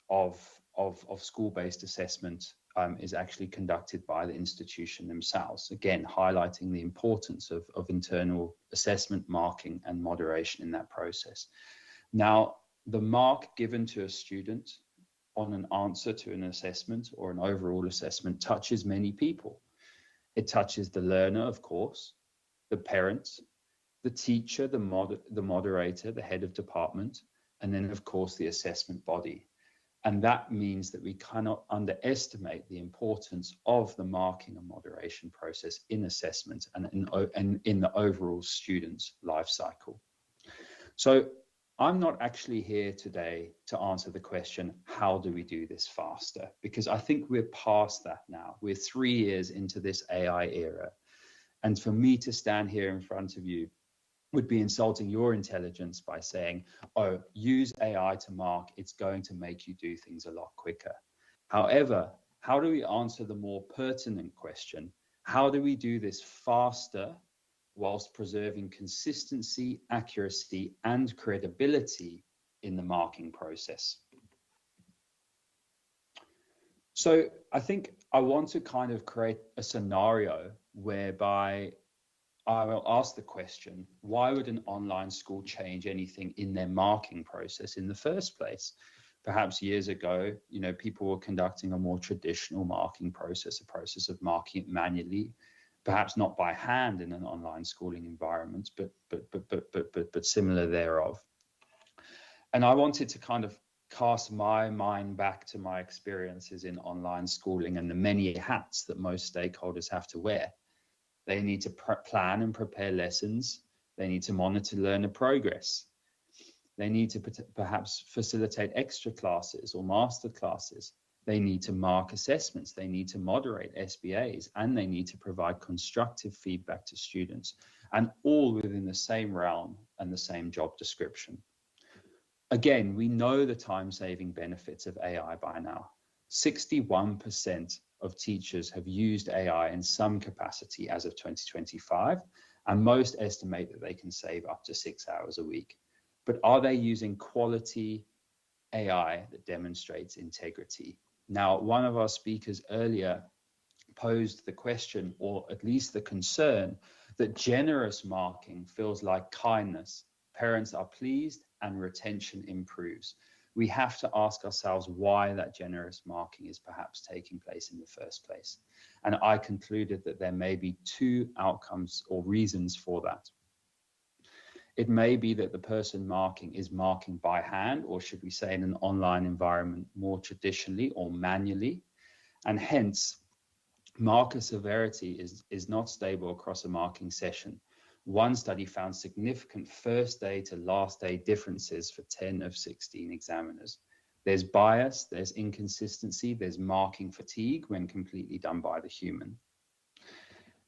of school-based assessment is actually conducted by the institution themselves, again, highlighting the importance of internal assessment, marking, and moderation in that process. Now, the mark given to a student on an answer to an assessment or an overall assessment touches many people. It touches the learner, of course, the parents, the teacher, the moderator, the head of department, and then, of course, the assessment body. And that means that we cannot underestimate the importance of the marking and moderation process in assessment and in the overall student's life cycle. So I'm not actually here today to answer the question, how do we do this faster? Because I think we're past that now. We're 3 years into this AI era. And for me to stand here in front of you would be insulting your intelligence by saying, oh, use AI to mark, it's going to make you do things a lot quicker. However, how do we answer the more pertinent question? How do we do this faster whilst preserving consistency, accuracy, and credibility in the marking process? So I think I want to kind of create a scenario whereby I will ask the question, why would an online school change anything in their marking process in the first place? Perhaps years ago, people were conducting a more traditional marking process, a process of marking it manually, perhaps not by hand in an online schooling environment, but similar thereof. And I wanted to kind of cast my mind back to my experiences in online schooling and the many hats that most stakeholders have to wear. They need to plan and prepare lessons. They need to monitor learner progress. They need to perhaps facilitate extra classes or master classes. They need to mark assessments. They need to moderate SBAs, and they need to provide constructive feedback to students, and all within the same realm and the same job description. Again, we know the time-saving benefits of AI by now. 61% of teachers have used AI in some capacity as of 2025, and most estimate that they can save up to 6 hours a week. But are they using quality AI that demonstrates integrity? Now, one of our speakers earlier posed the question, or at least the concern, that generous marking feels like kindness. Parents are pleased and retention improves. We have to ask ourselves why that generous marking is perhaps taking place in the first place. And I concluded that there may be 2 outcomes or reasons for that. It may be that the person marking is marking by hand, or should we say in an online environment more traditionally or manually, and hence marker severity is not stable across a marking session. One study found significant first day to last day differences for 10 of 16 examiners. There's bias, there's inconsistency, there's marking fatigue when completely done by the human.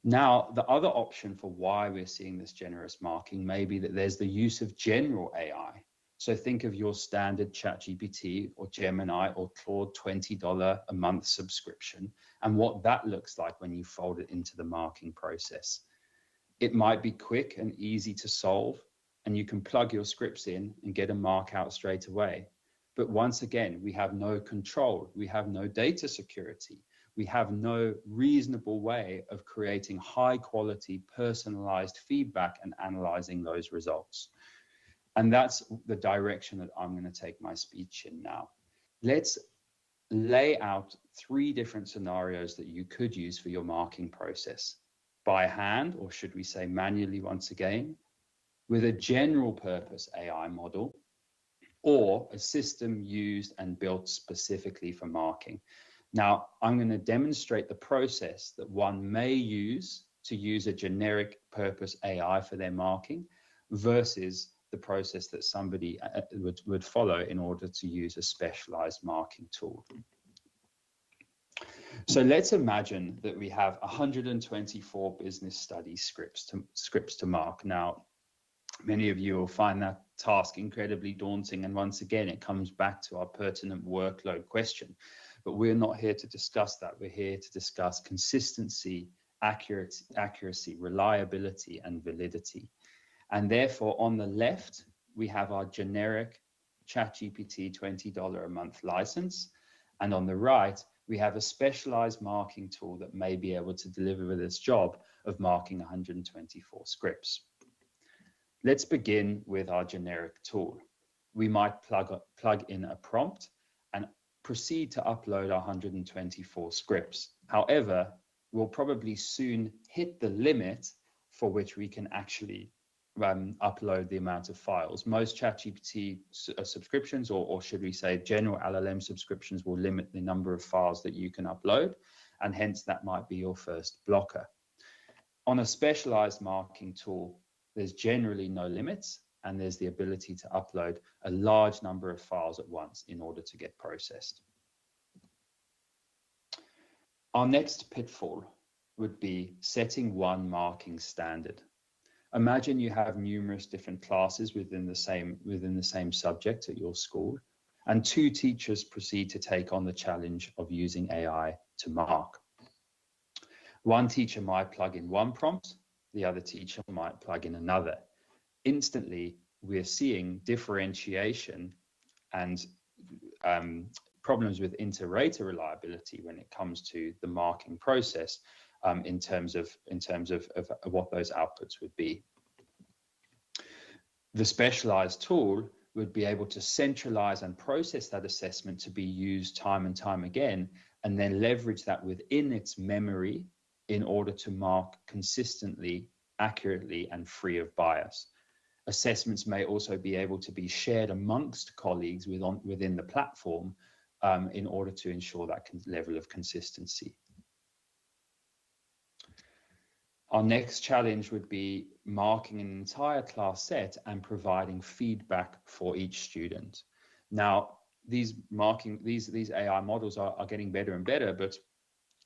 Now, the other option for why we're seeing this generous marking may be that there's the use of general AI. So think of your standard ChatGPT or Gemini or Claude $20 a month subscription and what that looks like when you fold it into the marking process. It might be quick and easy to solve, and you can plug your scripts in and get a mark out straight away. But once again, we have no control, we have no data security, we have no reasonable way of creating high quality personalized feedback and analyzing those results. And that's the direction that I'm going to take my speech in now. Let's lay out 3 different scenarios that you could use for your marking process: by hand, or should we say manually once again, with a general purpose AI model, or a system used and built specifically for marking. Now, I'm going to demonstrate the process that one may use to use a generic purpose AI for their marking versus the process that somebody would follow in order to use a specialized marking tool. So let's imagine that we have 124 business study scripts to mark. Now, many of you will find that task incredibly daunting, and once again, it comes back to our pertinent workload question. But we're not here to discuss that. We're here to discuss consistency, accuracy, reliability, and validity. And therefore, on the left, we have our generic ChatGPT $20 a month license. And on the right, we have a specialized marking tool that may be able to deliver this job of marking 124 scripts. Let's begin with our generic tool. We might plug in a prompt and proceed to upload our 124 scripts. However, we'll probably soon hit the limit for which we can actually upload the amount of files. Most ChatGPT subscriptions, or should we say general LLM subscriptions, will limit the number of files that you can upload, and hence that might be your first blocker. On a specialized marking tool, there's generally no limits, and there's the ability to upload a large number of files at once in order to get processed. Our next pitfall would be setting one marking standard. Imagine you have numerous different classes within the same subject at your school, and 2 teachers proceed to take on the challenge of using AI to mark. One teacher might plug in one prompt, the other teacher might plug in another. Instantly, we're seeing differentiation and problems with inter-rater reliability when it comes to the marking process in terms of what those outputs would be. The specialized tool would be able to centralize and process that assessment to be used time and time again, and then leverage that within its memory in order to mark consistently, accurately, and free of bias. Assessments may also be able to be shared amongst colleagues within the platform in order to ensure that level of consistency. Our next challenge would be marking an entire class set and providing feedback for each student. Now, these AI models are getting better and better, but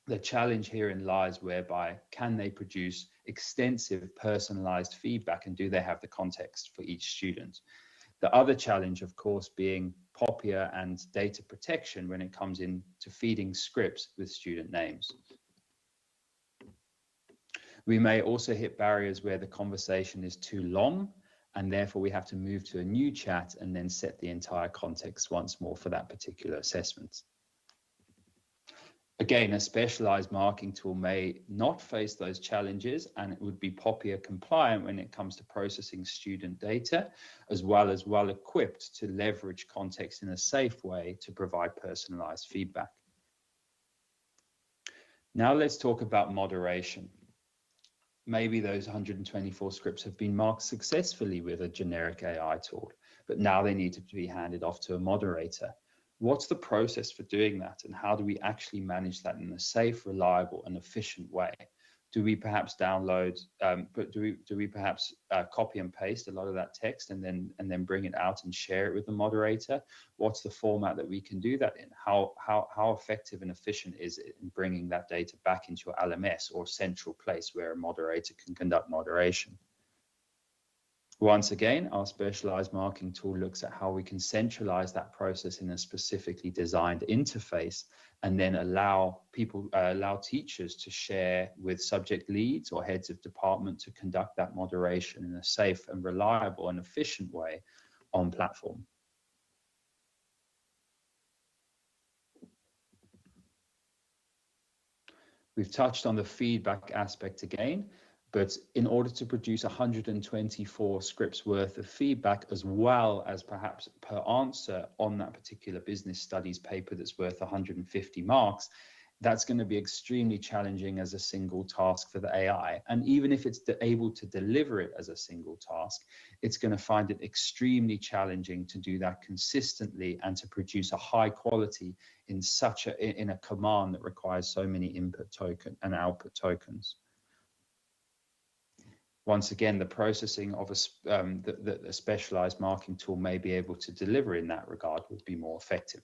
the challenge herein lies whereby can they produce extensive personalized feedback, and do they have the context for each student? The other challenge, of course, being POPIA and data protection when it comes in to feeding scripts with student names. We may also hit barriers where the conversation is too long, and therefore we have to move to a new chat and then set the entire context once more for that particular assessment. Again, a specialized marking tool may not face those challenges, and it would be POPIA compliant when it comes to processing student data, as well as well equipped to leverage context in a safe way to provide personalized feedback. Now let's talk about moderation. Maybe those 124 scripts have been marked successfully with a generic AI tool, but now they need to be handed off to a moderator. What's the process for doing that, and how do we actually manage that in a safe, reliable, and efficient way? Do we perhaps download, do we perhaps copy and paste a lot of that text and then bring it out and share it with the moderator? What's the format that we can do that in? How effective and efficient is it in bringing that data back into your LMS or central place where a moderator can conduct moderation? Once again, our specialized marking tool looks at how we can centralize that process in a specifically designed interface, and then allow teachers to share with subject leads or heads of department to conduct that moderation in a safe and reliable and efficient way on platform. We've touched on the feedback aspect again, but in order to produce 124 scripts worth of feedback, as well as perhaps per answer on that particular business studies paper that's worth 150 marks, that's going to be extremely challenging as a single task for the AI. And even if it's able to deliver it as a single task, it's going to find it extremely challenging to do that consistently and to produce a high quality in a command that requires so many input token and output tokens. Once again, the processing of a specialized marking tool may be able to deliver in that regard would be more effective.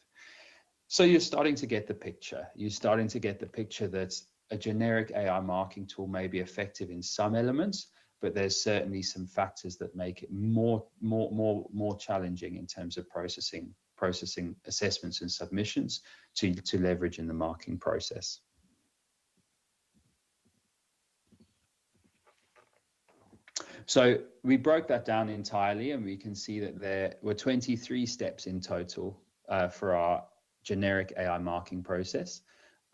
So you're starting to get the picture. You're starting to get the picture that a generic AI marking tool may be effective in some elements, but there's certainly some factors that make it more challenging in terms of processing assessments and submissions to leverage in the marking process. So we broke that down entirely, and we can see that there were 23 steps in total for our generic AI marking process,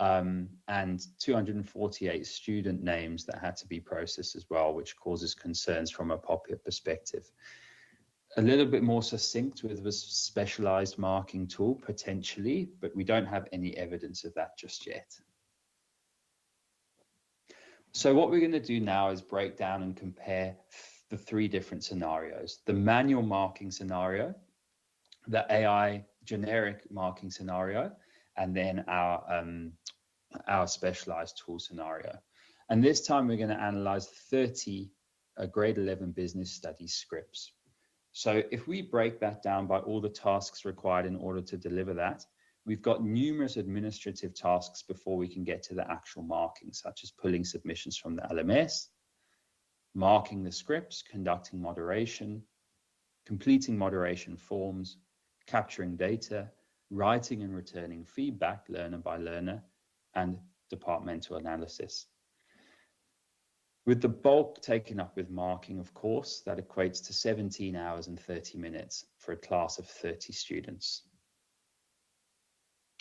and 248 student names that had to be processed as well, which causes concerns from a POPIA perspective. A little bit more succinct with a specialized marking tool, potentially, but we don't have any evidence of that just yet. So what we're going to do now is break down and compare the three different scenarios: the manual marking scenario, the AI generic marking scenario, and then our specialized tool scenario. And this time we're going to analyze 30 grade 11 business studies scripts. So if we break that down by all the tasks required in order to deliver that, we've got numerous administrative tasks before we can get to the actual marking, such as pulling submissions from the LMS, marking the scripts, conducting moderation, completing moderation forms, capturing data, writing and returning feedback, learner by learner, and departmental analysis. With the bulk taken up with marking, of course, that equates to 17 hours and 30 minutes for a class of 30 students.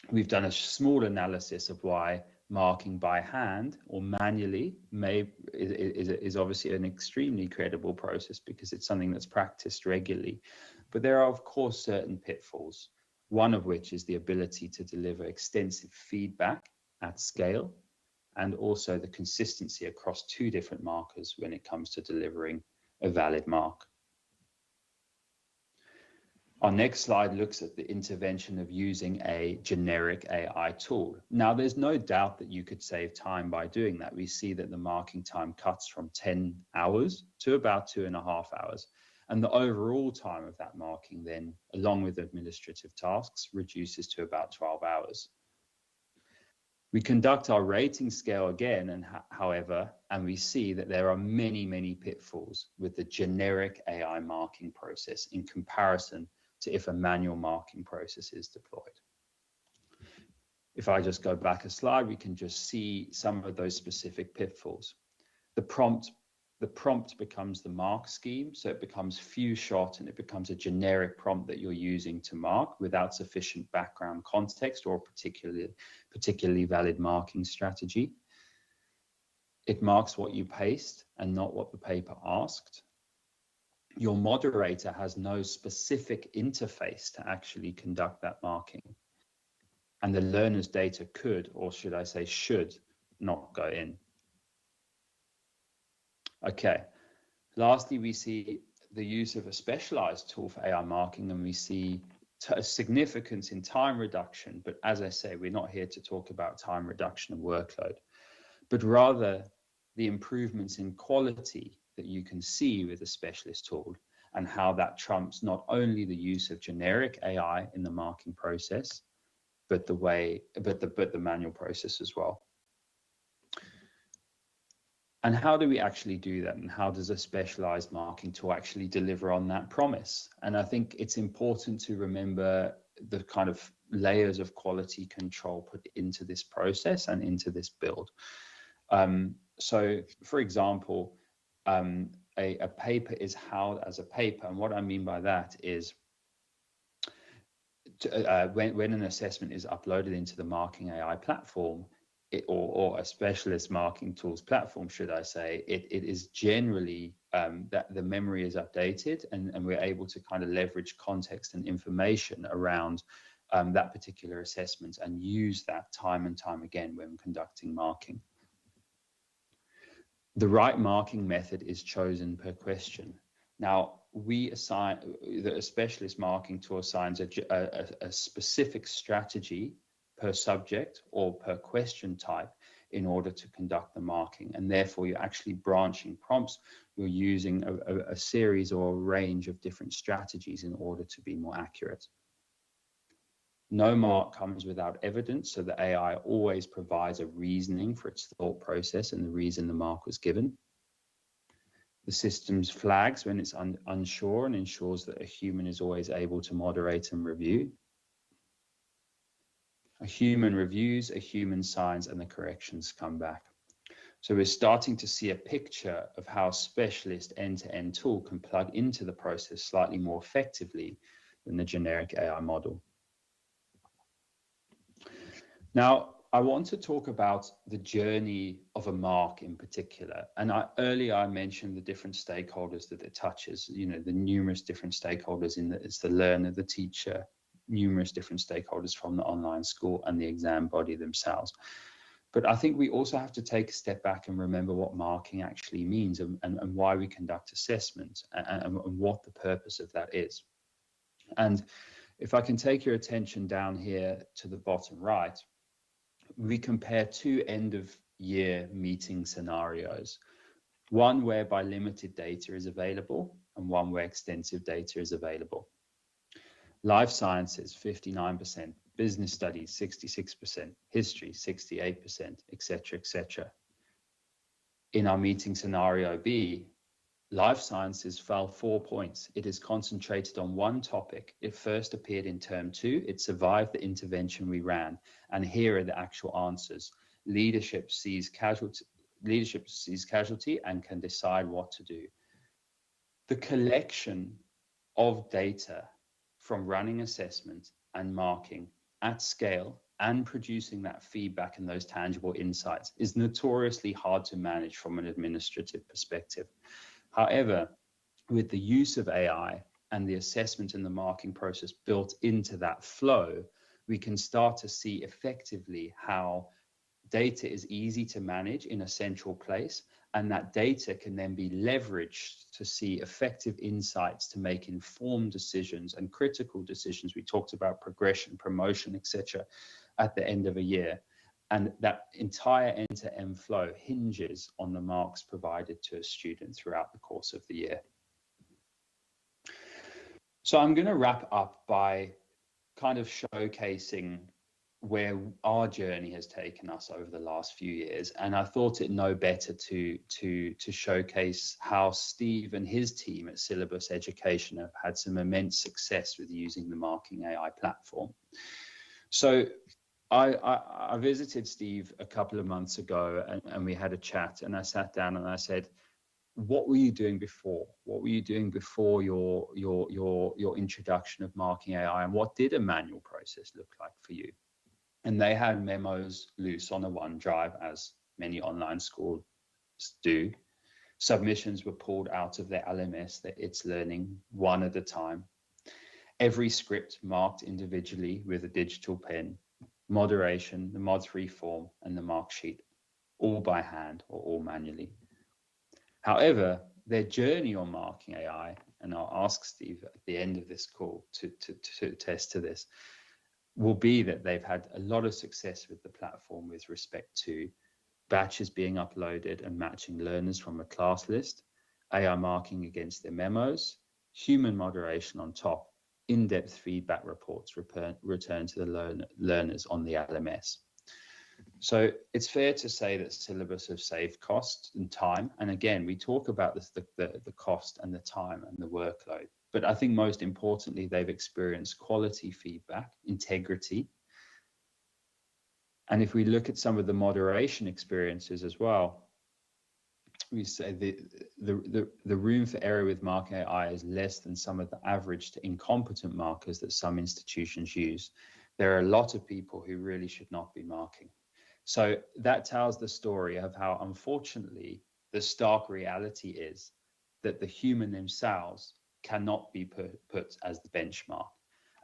We've done a small analysis of why marking by hand or manually is obviously an extremely credible process, because it's something that's practiced regularly. But there are, of course, certain pitfalls, one of which is the ability to deliver extensive feedback at scale, and also the consistency across two different markers when it comes to delivering a valid mark. Our next slide looks at the intervention of using a generic AI tool. Now, there's no doubt that you could save time by doing that. We see that the marking time cuts from 10 hours to about 2.5 hours. And the overall time of that marking then, along with administrative tasks, reduces to about 12 hours. We conduct our rating scale again, and however, and we see that there are many, many pitfalls with the generic AI marking process in comparison to if a manual marking process is deployed. If I just go back a slide, we can just see some of those specific pitfalls. The prompt becomes the mark scheme, so it becomes few shot and it becomes a generic prompt that you're using to mark without sufficient background context or particularly valid marking strategy. It marks what you paste and not what the paper asked. Your moderator has no specific interface to actually conduct that marking. And the learner's data could, or should I say should, not go in. Okay, lastly, we see the use of a specialized tool for AI marking, and we see a significance in time reduction. But as I say, we're not here to talk about time reduction and workload, but rather the improvements in quality that you can see with a specialist tool, and how that trumps not only the use of generic AI in the marking process, but the manual process as well. And how do we actually do that? And how does a specialized marking tool actually deliver on that promise? And I think it's important to remember the kind of layers of quality control put into this process and into this build. So, for example, a paper is held as a paper. And what I mean by that is when an assessment is uploaded into the Marking AI platform, or a specialist marking tools platform, should I say, it is generally that the memory is updated and we're able to kind of leverage context and information around that particular assessment and use that time and time again when conducting marking. The right marking method is chosen per question. Now, we assign, the specialist marking tool assigns a specific strategy per subject or per question type in order to conduct the marking. And therefore, you're actually branching prompts. You're using a series or a range of different strategies in order to be more accurate. No mark comes without evidence, so the AI always provides a reasoning for its thought process and the reason the mark was given. The system flags when it's unsure and ensures that a human is always able to moderate and review. A human reviews, a human signs, and the corrections come back. So we're starting to see a picture of how a specialist end-to-end tool can plug into the process slightly more effectively than the generic AI model. Now, I want to talk about the journey of a mark in particular. And earlier I mentioned the different stakeholders that it touches, you know, the numerous different stakeholders it's the learner, the teacher, numerous different stakeholders from the online school and the exam body themselves. But I think we also have to take a step back and remember what marking actually means and why we conduct assessment and what the purpose of that is. And if I can take your attention down here to the bottom right, we compare two end-of-year meeting scenarios, one whereby limited data is available and one where extensive data is available. Life sciences, 59%, business studies, 66%, history, 68%, etc., etc. In our meeting scenario B, life sciences fell 4 points. It is concentrated on one topic. It first appeared in term 2. It survived the intervention we ran. And here are the actual answers. Leadership sees casualty and can decide what to do. The collection of data from running assessment and marking at scale and producing that feedback and those tangible insights is notoriously hard to manage from an administrative perspective. However, with the use of AI and the assessment and the marking process built into that flow, we can start to see effectively how data is easy to manage in a central place, and that data can then be leveraged to see effective insights to make informed decisions and critical decisions. We talked about progression, promotion, etc. at the end of a year. And that entire end-to-end flow hinges on the marks provided to a student throughout the course of the year. So I'm going to wrap up by kind of showcasing where our journey has taken us over the last few years. And I thought it no better to showcase how Steve and his team at Syllabus Education have had some immense success with using the Marking AI platform. So I visited Steve a couple of months ago and we had a chat, and I sat down and I said, what were you doing before? What were you doing before your introduction of Marking AI, and what did a manual process look like for you? And they had memos loose on a OneDrive, as many online schools do. Submissions were pulled out of their LMS, their It's Learning, one at a time. Every script marked individually with a digital pen, moderation, the mod3 form, and the mark sheet, all by hand or all manually. However, their journey on Marking AI, and I'll ask Steve at the end of this call to attest to this, will be that they've had a lot of success with the platform with respect to batches being uploaded and matching learners from a class list, AI marking against their memos, human moderation on top, in-depth feedback reports returned to the learners on the LMS. So it's fair to say that syllabus have saved cost and time. And again, we talk about this, the cost and the time and the workload. But I think most importantly, they've experienced quality feedback, integrity. And if we look at some of the moderation experiences as well, we say the room for error with Mark AI is less than some of the average to incompetent markers that some institutions use. There are a lot of people who really should not be marking. So that tells the story of how, unfortunately, the stark reality is that the human themselves cannot be put as the benchmark.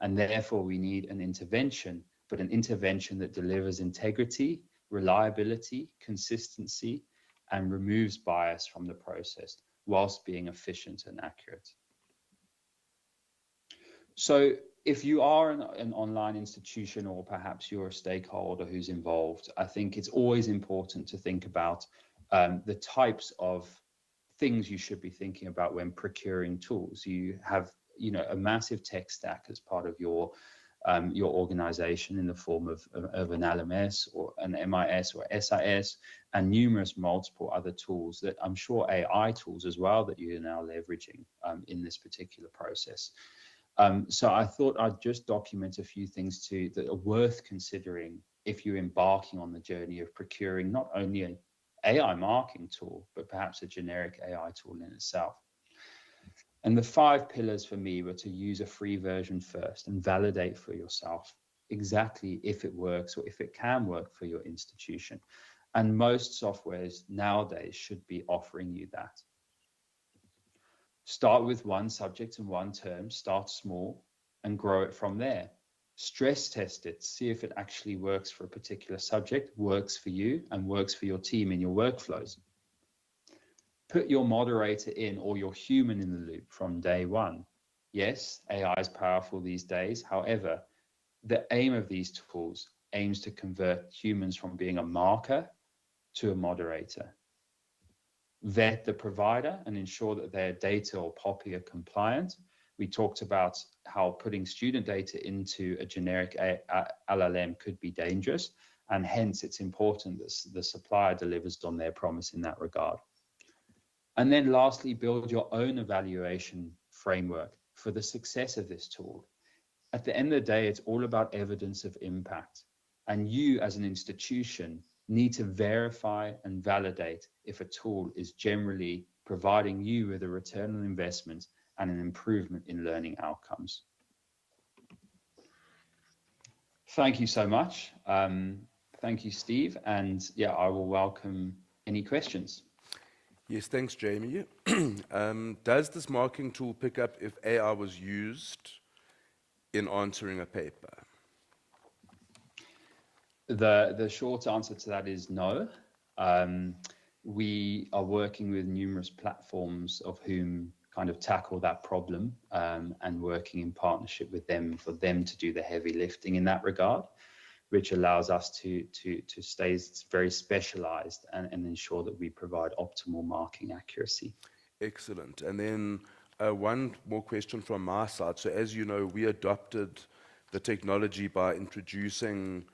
And therefore, we need an intervention, but an intervention that delivers integrity, reliability, consistency, and removes bias from the process whilst being efficient and accurate. So if you are an online institution, or perhaps you're a stakeholder who's involved, I think it's always important to think about the types of things you should be thinking about when procuring tools. You have, a massive tech stack as part of your organization in the form of an LMS or an MIS or SIS, and numerous multiple other tools that I'm sure AI tools as well that you're now leveraging in this particular process. So I thought I'd just document a few things that are worth considering if you're embarking on the journey of procuring not only an AI marking tool, but perhaps a generic AI tool in itself. And the 5 pillars for me were to use a free version first and validate for yourself exactly if it works or if it can work for your institution. And most softwares nowadays should be offering you that. Start with one subject and one term, start small and grow it from there. Stress test it, see if it actually works for a particular subject, works for you and works for your team in your workflows. Put your moderator in or your human in the loop from day one. Yes, AI is powerful these days. However, the aim of these tools aims to convert humans from being a marker to a moderator. Vet the provider and ensure that their data or POPI are compliant. We talked about how putting student data into a generic LLM could be dangerous, and hence it's important that the supplier delivers on their promise in that regard. And then lastly, build your own evaluation framework for the success of this tool. At the end of the day, it's all about evidence of impact. And you as an institution need to verify and validate if a tool is generally providing you with a return on investment and an improvement in learning outcomes. Thank you so much. Thank you, Steve. And yeah, I will welcome any questions. Yes, thanks, Jamie. Does this marking tool pick up if AI was used in answering a paper? The short answer to that is no. We are working with numerous platforms of whom kind of tackle that problem and working in partnership with them for them to do the heavy lifting in that regard, which allows us to stay very specialized and ensure that we provide optimal marking accuracy. Excellent. And then one more question from my side. So as you know, we adopted the technology by introducing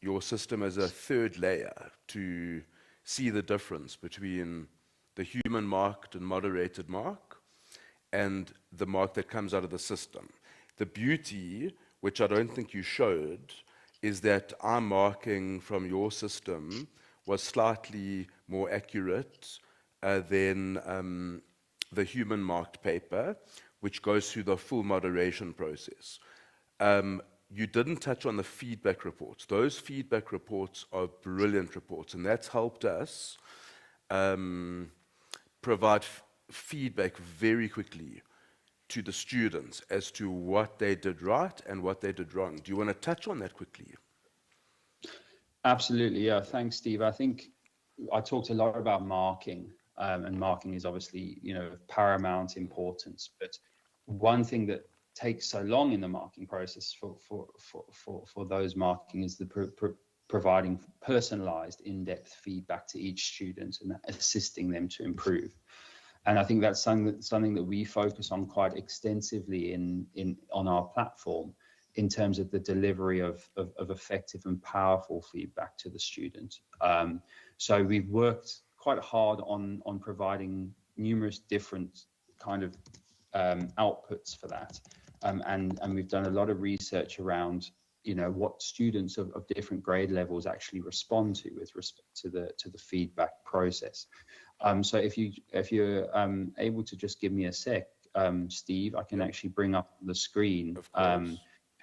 your system as a third layer to see the difference between the human marked and moderated mark and the mark that comes out of the system. The beauty, which I don't think you showed, is that our marking from your system was slightly more accurate than the human marked paper, which goes through the full moderation process. You didn't touch on the feedback reports. Those feedback reports are brilliant reports, and that's helped us provide feedback very quickly to the students as to what they did right and what they did wrong. Do you want to touch on that quickly? Absolutely, yeah. Thanks, Steve. I think I talked a lot about marking, and marking is obviously, of paramount importance. But one thing that takes so long in the marking process for those marking is providing personalized, in-depth feedback to each student and assisting them to improve. And I think that's something that we focus on quite extensively on our platform, in terms of the delivery of effective and powerful feedback to the student. So we've worked quite hard on providing numerous different kind of outputs for that. And we've done a lot of research around, you know, what students of different grade levels actually respond to with respect to the feedback process. So if you're able to just give me a sec, Steve, I can actually bring up the screen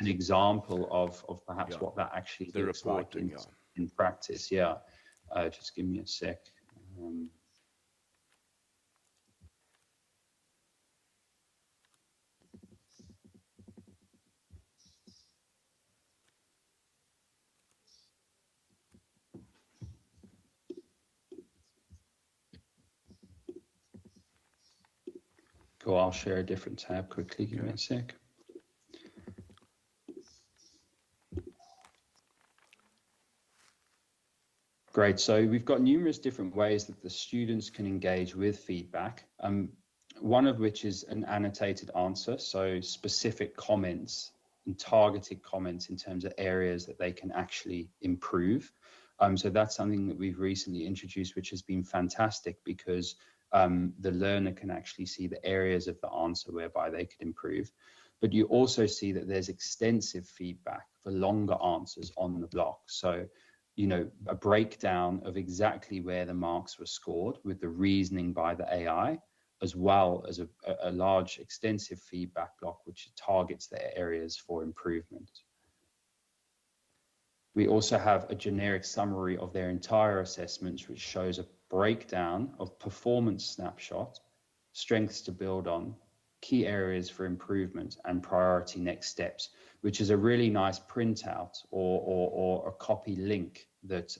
an example of perhaps what that actually looks like in practice. Yeah, just give me a sec. Cool, I'll share a different tab quickly. Give me a sec. Great, so we've got numerous different ways that the students can engage with feedback. One of which is an annotated answer, so specific comments and targeted comments in terms of areas that they can actually improve. So that's something that we've recently introduced, which has been fantastic because the learner can actually see the areas of the answer whereby they could improve. But you also see that there's extensive feedback for longer answers on the block. So, you know, a breakdown of exactly where the marks were scored with the reasoning by the AI, as well as a large extensive feedback block which targets the areas for improvement. We also have a generic summary of their entire assessments, which shows a breakdown of performance snapshot, strengths to build on, key areas for improvement, and priority next steps, which is a really nice printout or a copy link that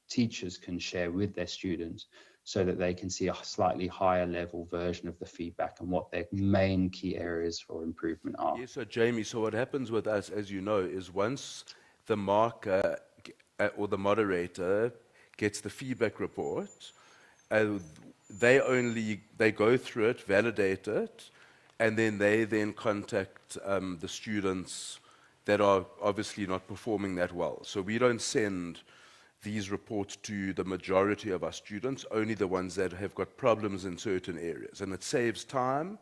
teachers can share with their students so that they can see a slightly higher level version of the feedback and what their main key areas for improvement are. Yes, so Jamie, so what happens with us, as you know, is once the marker or the moderator gets the feedback report, they go through it, validate it, and then they contact the students that are obviously not performing that well. So we don't send these reports to the majority of our students, only the ones that have got problems in certain areas. And it saves time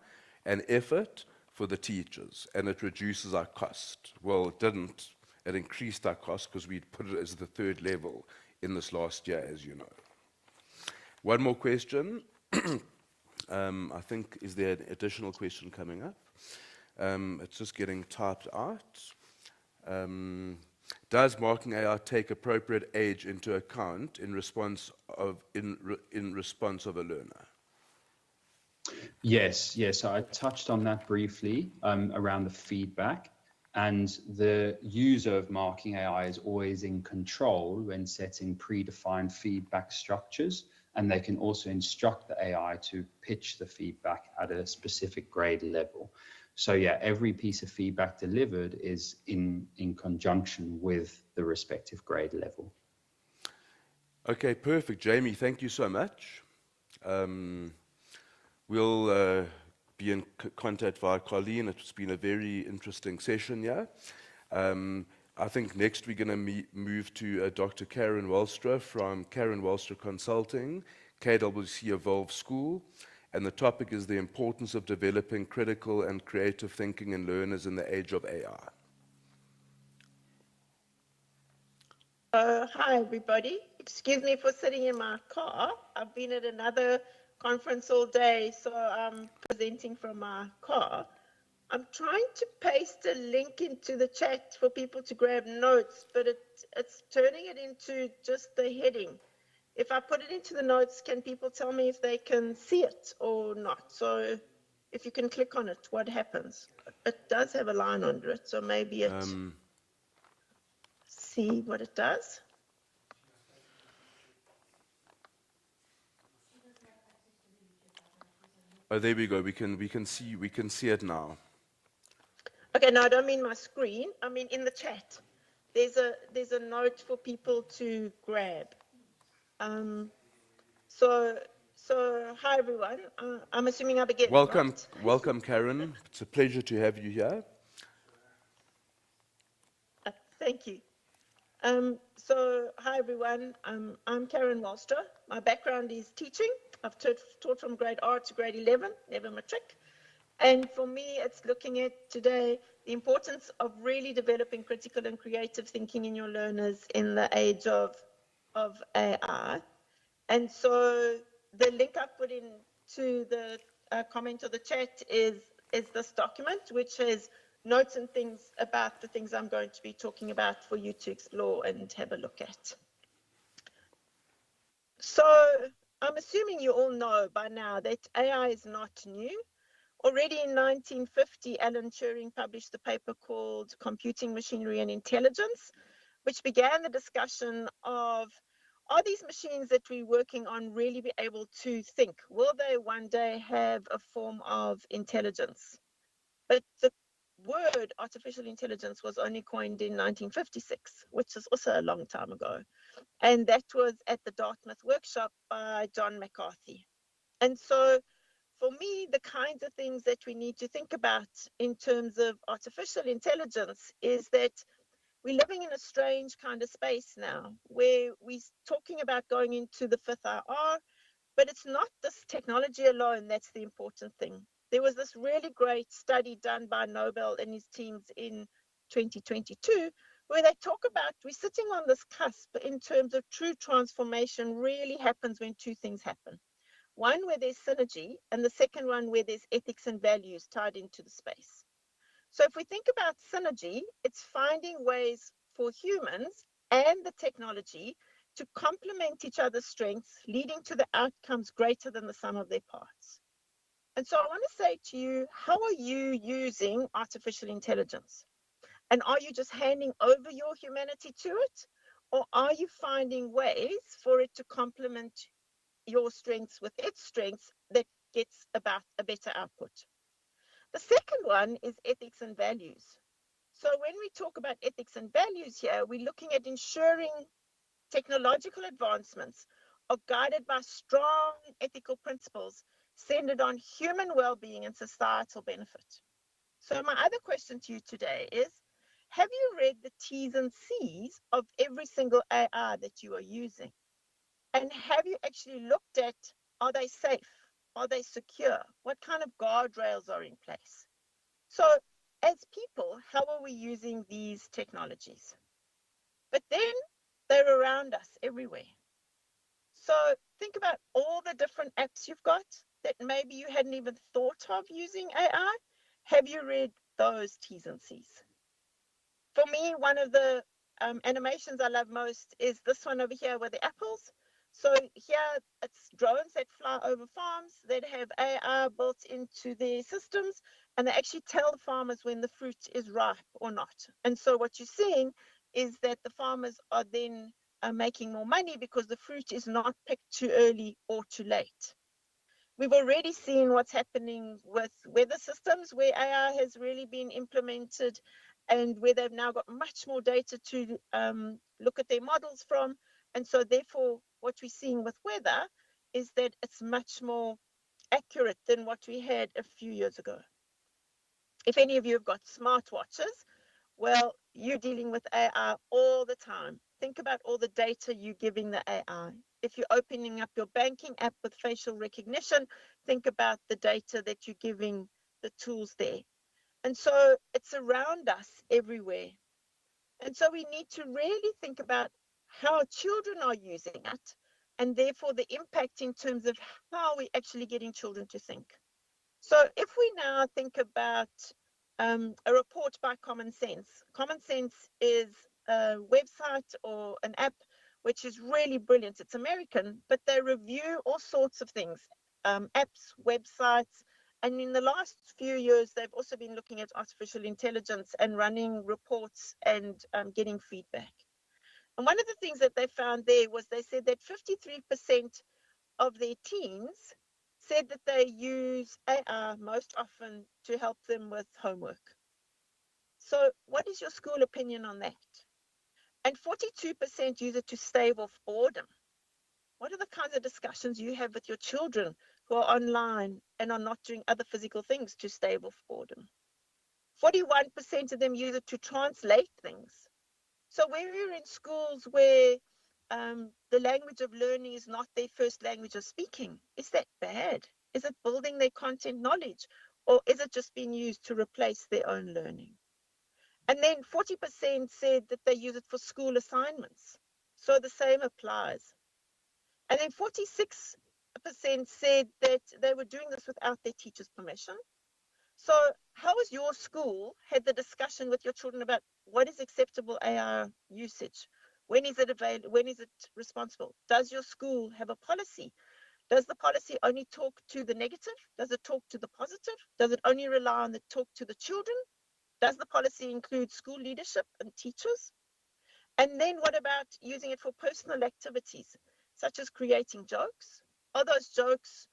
and effort for the teachers, and it reduces our cost. Well, it didn't. It increased our cost because we put it as the third level in this last year, as you know. One more question. I think, is there an additional question coming up? It's just getting typed out. Does marking AI take appropriate age into account in response of a learner? Yes, I touched on that briefly around the feedback, and the user of marking AI is always in control when setting predefined feedback structures, and they can also instruct the AI to pitch the feedback at a specific grade level. So yeah, every piece of feedback delivered is in conjunction with the respective grade level. Okay, perfect. Jamie, thank you so much. We'll be in contact via Colleen. It's been a very interesting session, yeah. I think next we're going to move to Dr. Karen Welstra from Karen Welstra Consulting, KWC Evolve School. And the topic is the importance of developing critical and creative thinking in learners in the age of AI. Hi, everybody. Excuse me for sitting in my car. I've been at another conference all day, so I'm presenting from my car. I'm trying to paste a link into the chat for people to grab notes, but it's turning it into just the heading. If I put it into the notes, can people tell me if they can see it or not? So if you can click on it, what happens? It does have a line under it, so maybe it... see what it does. Oh, there we go. We can see it now. Okay, no, I don't mean my screen. I mean in the chat. There's a note for people to grab. So hi everyone. I'm assuming I begin. Welcome, right? welcome, Karen. It's a pleasure to have you here. Thank you. So, hi everyone. I'm Karen Wallstra. My background is teaching. I've taught from grade R to grade 11, never matric. And for me, it's looking at today the importance of really developing critical and creative thinking in your learners in the age of AI. And so the link I put into the comment or the chat is this document, which has notes and things about the things I'm going to be talking about for you to explore and have a look at. So I'm assuming you all know by now that AI is not new. Already in 1950, Alan Turing published a paper called Computing, Machinery and Intelligence, which began the discussion of, are these machines that we're working on really be able to think? Will they one day have a form of intelligence? But the word artificial intelligence was only coined in 1956, which is also a long time ago. And that was at the Dartmouth workshop by John McCarthy. And so for me, the kinds of things that we need to think about in terms of artificial intelligence is that we're living in a strange kind of space now where we're talking about going into the fifth IR, but it's not this technology alone that's the important thing. There was this really great study done by Nobel and his teams in 2022 where they talk about we're sitting on this cusp in terms of true transformation really happens when two things happen. One where there's synergy, and the second one where there's ethics and values tied into the space. So if we think about synergy, it's finding ways for humans and the technology to complement each other's strengths, leading to the outcomes greater than the sum of their parts. And so I want to say to you, how are you using artificial intelligence? And are you just handing over your humanity to it? Or are you finding ways for it to complement your strengths with its strengths that gets about a better output? The second one is ethics and values. So when we talk about ethics and values here, we're looking at ensuring technological advancements are guided by strong ethical principles centered on human well-being and societal benefit. So my other question to you today is, have you read the T's and C's of every single AI that you are using? And have you actually looked at, are they safe? Are they secure? What kind of guardrails are in place? So as people, how are we using these technologies? But then they're around us everywhere. So think about all the different apps you've got that maybe you hadn't even thought of using AI. Have you read those T's and C's? For me, one of the animations I love most is this one over here with the apples. So here it's drones that fly over farms that have AI built into their systems, and they actually tell the farmers when the fruit is ripe or not. And so what you're seeing is that the farmers are then making more money because the fruit is not picked too early or too late. We've already seen what's happening with weather systems where AI has really been implemented and where they've now got much more data to look at their models from. And so therefore, what we're seeing with weather is that it's much more accurate than what we had a few years ago. If any of you have got smartwatches, well, you're dealing with AI all the time. Think about all the data you're giving the AI. If you're opening up your banking app with facial recognition, think about the data that you're giving the tools there. And so it's around us everywhere. And so we need to really think about how children are using it and therefore the impact in terms of how we're actually getting children to think. So if we now think about a report by Common Sense. Common Sense is a website or an app which is really brilliant. It's American, but they review all sorts of things, apps, websites. And in the last few years, they've also been looking at artificial intelligence and running reports and getting feedback. And one of the things that they found there was they said that 53% of their teens said that they use AI most often to help them with homework. So what is your school opinion on that? And 42% use it to stave off boredom. What are the kinds of discussions you have with your children who are online and are not doing other physical things to stave off boredom? 41% of them use it to translate things. So where we're in schools where the language of learning is not their first language of speaking, is that bad? Is it building their content knowledge, or is it just being used to replace their own learning? And then 40% said that they use it for school assignments. So the same applies. And then 46% said that they were doing this without their teacher's permission. So how has your school had the discussion with your children about what is acceptable AI usage? When is it available? When is it responsible? Does your school have a policy? Does the policy only talk to the negative? Does it talk to the positive? Does it only rely on the talk to the children? Does the policy include school leadership and teachers? And then what about using it for personal activities, such as creating jokes? Are those jokes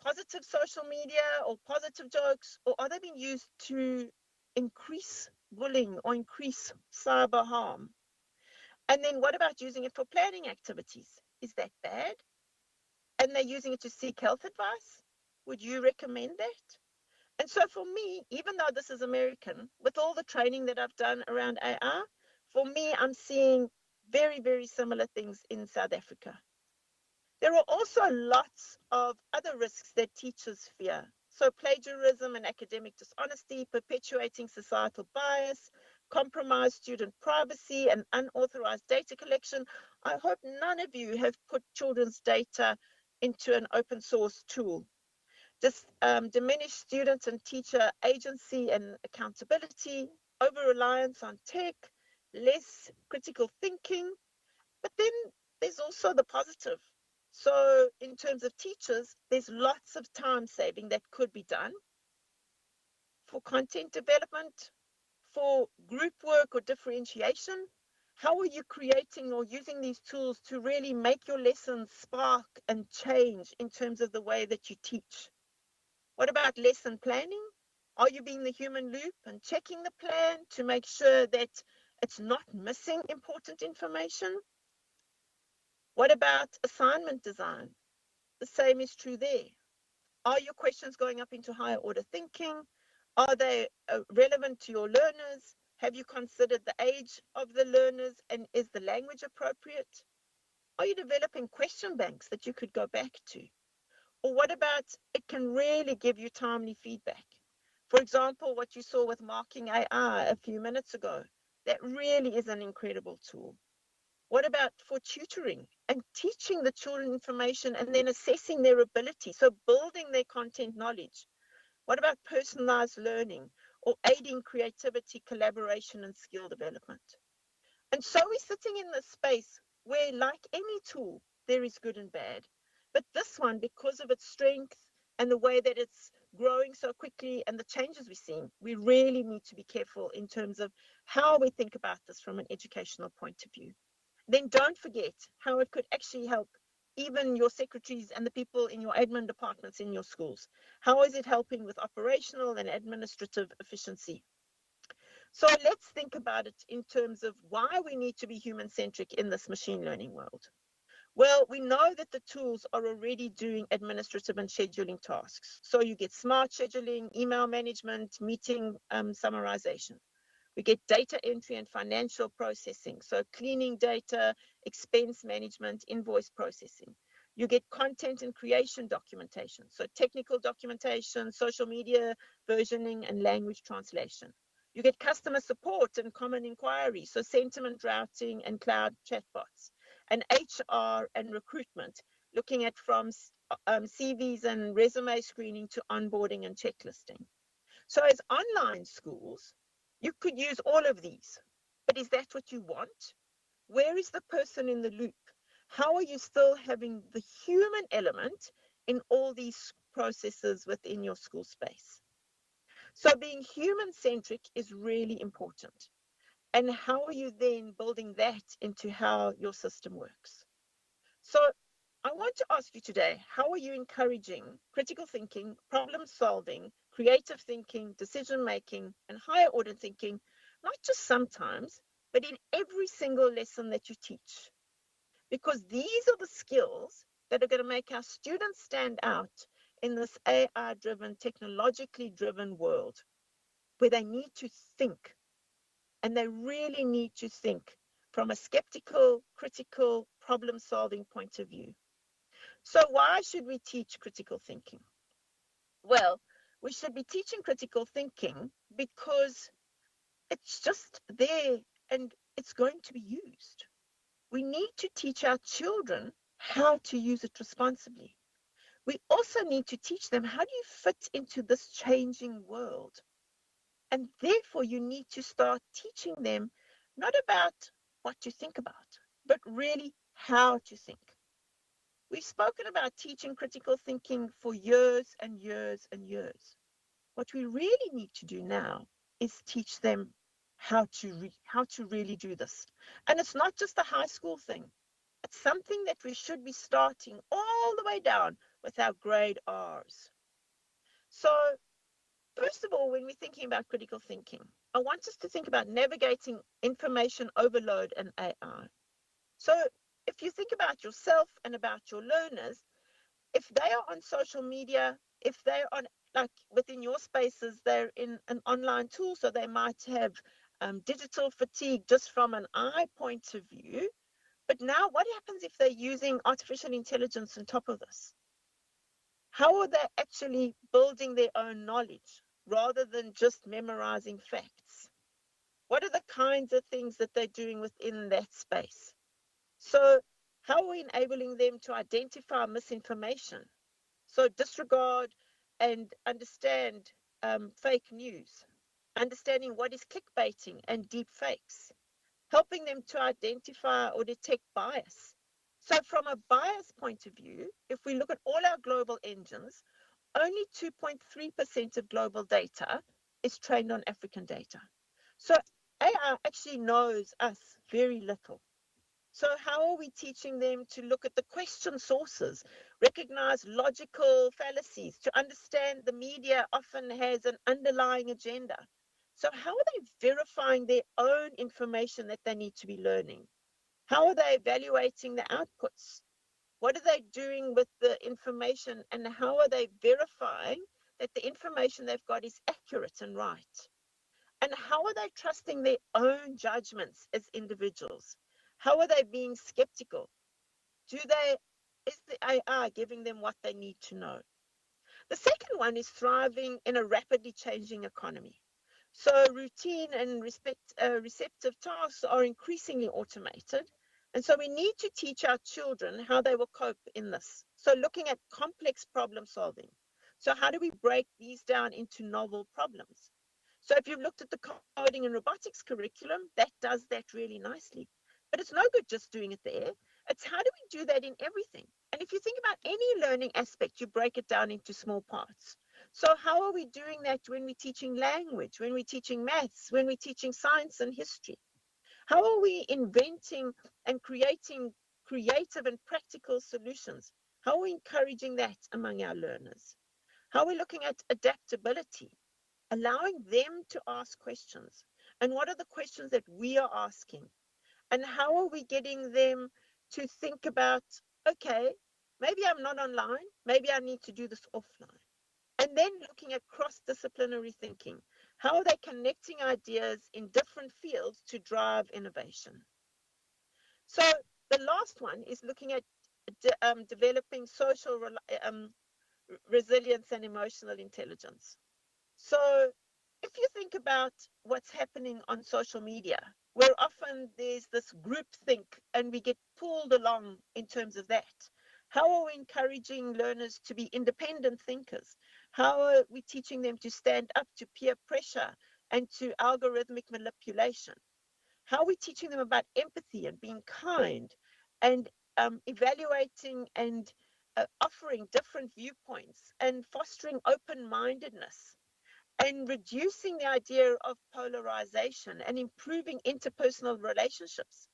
positive social media or positive jokes, or are they being used to increase bullying or increase cyber harm? And then what about using it for planning activities? Is that bad? And they're using it to seek health advice? Would you recommend that? And so for me, even though this is American, with all the training that I've done around AI, for me, I'm seeing very, very similar things in South Africa. There are also lots of other risks that teachers fear. So plagiarism and academic dishonesty, perpetuating societal bias, compromised student privacy, and unauthorized data collection. I hope none of you have put children's data into an open source tool. Diminish students and teacher agency and accountability, over-reliance on tech, less critical thinking. But then there's also the positive. So in terms of teachers, there's lots of time saving that could be done for content development, for group work or differentiation. How are you creating or using these tools to really make your lessons spark and change in terms of the way that you teach? What about lesson planning? Are you being the human loop and checking the plan to make sure that it's not missing important information? What about assignment design? The same is true there. Are your questions going up into higher order thinking? Are they relevant to your learners? Have you considered the age of the learners, and is the language appropriate? Are you developing question banks that you could go back to? Or what about it can really give you timely feedback? For example, what you saw with Marking AI a few minutes ago, that really is an incredible tool. What about for tutoring and teaching the children information and then assessing their ability? So building their content knowledge. What about personalized learning or aiding creativity, collaboration, and skill development? And so we're sitting in this space where, like any tool, there is good and bad. But this one, because of its strength and the way that it's growing so quickly and the changes we're seeing, we really need to be careful in terms of how we think about this from an educational point of view. Then don't forget how it could actually help even your secretaries and the people in your admin departments in your schools. How is it helping with operational and administrative efficiency? So let's think about it in terms of why we need to be human-centric in this machine learning world. Well, we know that the tools are already doing administrative and scheduling tasks. So you get smart scheduling, email management, meeting summarization. We get data entry and financial processing. So cleaning data, expense management, invoice processing. You get content and creation documentation. So technical documentation, social media versioning, and language translation. You get customer support and common inquiries. So sentiment routing and cloud chatbots. And HR and recruitment, looking at from CVs and resume screening to onboarding and checklisting. So as online schools, you could use all of these, but is that what you want? Where is the person in the loop? How are you still having the human element in all these processes within your school space? So being human-centric is really important. And how are you then building that into how your system works? So I want to ask you today, how are you encouraging critical thinking, problem solving, creative thinking, decision making, and higher order thinking, not just sometimes, but in every single lesson that you teach? Because these are the skills that are going to make our students stand out in this AI-driven, technologically driven world, where they need to think, and they really need to think from a skeptical, critical, problem-solving point of view. So why should we teach critical thinking? Well, we should be teaching critical thinking because it's just there and it's going to be used. We need to teach our children how to use it responsibly. We also need to teach them, how do you fit into this changing world? And therefore, you need to start teaching them not about what to think about, but really how to think. We've spoken about teaching critical thinking for years and years and years. What we really need to do now is teach them how to really do this. And it's not just a high school thing. It's something that we should be starting all the way down with our grade R's. So first of all, when we're thinking about critical thinking, I want us to think about navigating information overload and AI. So if you think about yourself and about your learners, if they are on social media, if they're on, like within your spaces, they're in an online tool, so they might have digital fatigue just from an eye point of view. But now what happens if they're using artificial intelligence on top of this? How are they actually building their own knowledge rather than just memorizing facts? What are the kinds of things that they're doing within that space? So how are we enabling them to identify misinformation? So disregard and understand fake news, understanding what is clickbaiting and deep fakes, helping them to identify or detect bias. So from a bias point of view, if we look at all our global engines, only 2.3% of global data is trained on African data. So AI actually knows us very little. So how are we teaching them to look at the question sources, recognize logical fallacies, to understand the media often has an underlying agenda? So how are they verifying their own information that they need to be learning? How are they evaluating the outputs? What are they doing with the information, and how are they verifying that the information they've got is accurate and right? And how are they trusting their own judgments as individuals? How are they being skeptical? Is the AI giving them what they need to know? The second one is thriving in a rapidly changing economy. So routine and receptive tasks are increasingly automated. And so we need to teach our children how they will cope in this. So looking at complex problem solving. So how do we break these down into novel problems? So if you've looked at the coding and robotics curriculum, that does that really nicely. But it's no good just doing it there. It's how do we do that in everything? And if you think about any learning aspect, you break it down into small parts. So how are we doing that when we're teaching language, when we're teaching maths, when we're teaching science and history? How are we inventing and creating creative and practical solutions? How are we encouraging that among our learners? How are we looking at adaptability, allowing them to ask questions? And what are the questions that we are asking? And how are we getting them to think about, okay, maybe I'm not online, maybe I need to do this offline. And then looking at cross-disciplinary thinking. How are they connecting ideas in different fields to drive innovation? So the last one is looking at developing social resilience and emotional intelligence. So if you think about what's happening on social media, where often there's this group think and we get pulled along in terms of that, how are we encouraging learners to be independent thinkers? How are we teaching them to stand up to peer pressure and to algorithmic manipulation? How are we teaching them about empathy and being kind and evaluating and offering different viewpoints and fostering open-mindedness and reducing the idea of polarization and improving interpersonal relationships?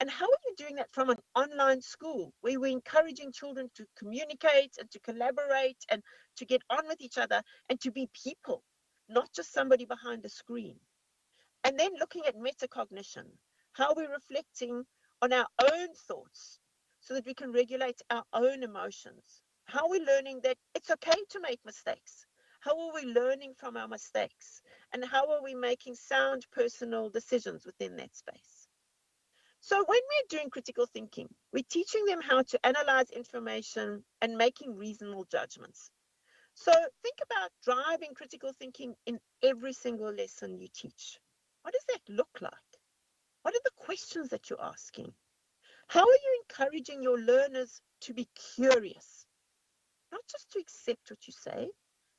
And how are you doing that from an online school where we're encouraging children to communicate and to collaborate and to get on with each other and to be people, not just somebody behind a screen? And then looking at metacognition, how we're reflecting on our own thoughts so that we can regulate our own emotions. How are we learning that it's okay to make mistakes? How are we learning from our mistakes? And how are we making sound personal decisions within that space? So when we're doing critical thinking, we're teaching them how to analyze information and making reasonable judgments. So think about driving critical thinking in every single lesson you teach. What does that look like? What are the questions that you're asking? How are you encouraging your learners to be curious? Not just to accept what you say,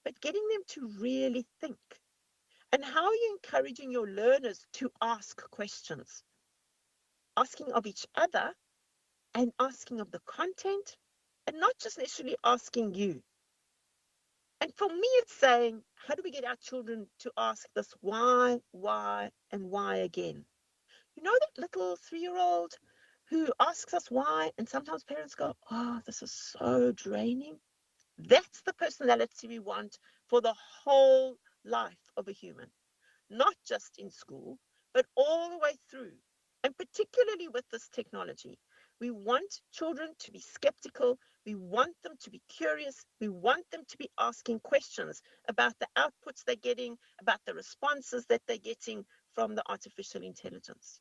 but getting them to really think. And how are you encouraging your learners to ask questions? Asking of each other and asking of the content, and not just necessarily asking you. And for me, it's saying, how do we get our children to ask this why, and why again? You know that little 3-year-old who asks us why, and sometimes parents go, oh, this is so draining. That's the personality we want for the whole life of a human, not just in school, but all the way through. And particularly with this technology, we want children to be skeptical. We want them to be curious. We want them to be asking questions about the outputs they're getting, about the responses that they're getting from the artificial intelligence.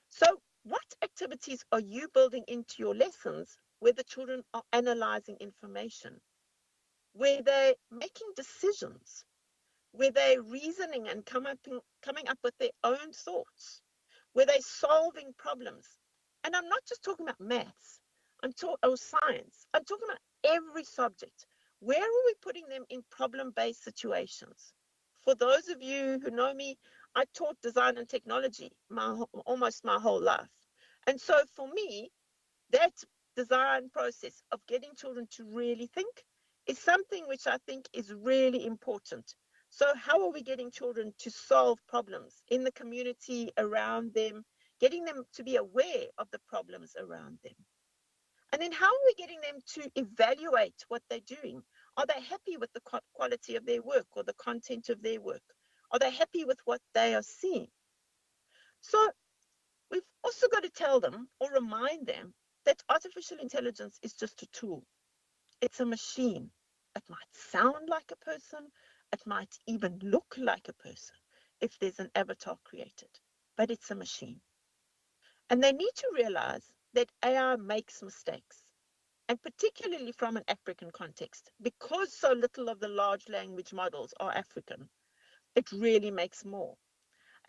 So what activities are you building into your lessons where the children are analyzing information, where they're making decisions, where they're reasoning and coming up with their own thoughts, where they're solving problems? And I'm not just talking about maths, or science. I'm talking about every subject. Where are we putting them in problem-based situations? For those of you who know me, I taught design and technology almost my whole life. And so for me, that design process of getting children to really think is something which I think is really important. So how are we getting children to solve problems in the community around them, getting them to be aware of the problems around them? And then how are we getting them to evaluate what they're doing? Are they happy with the quality of their work or the content of their work? Are they happy with what they are seeing? So we've also got to tell them or remind them that artificial intelligence is just a tool. It's a machine. It might sound like a person. It might even look like a person if there's an avatar created, but it's a machine. And they need to realize that AI makes mistakes, and particularly from an African context, because so little of the large language models are African, it really makes more.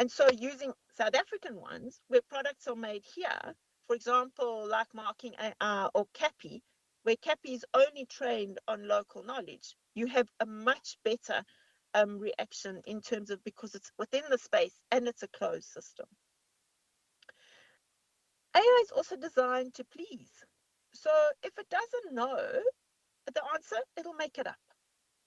And so using South African ones, where products are made here, for example, like Marking AI or CAPI, where CAPI is only trained on local knowledge, you have a much better reaction in terms of, because it's within the space and it's a closed system. AI is also designed to please. So if it doesn't know the answer, it'll make it up.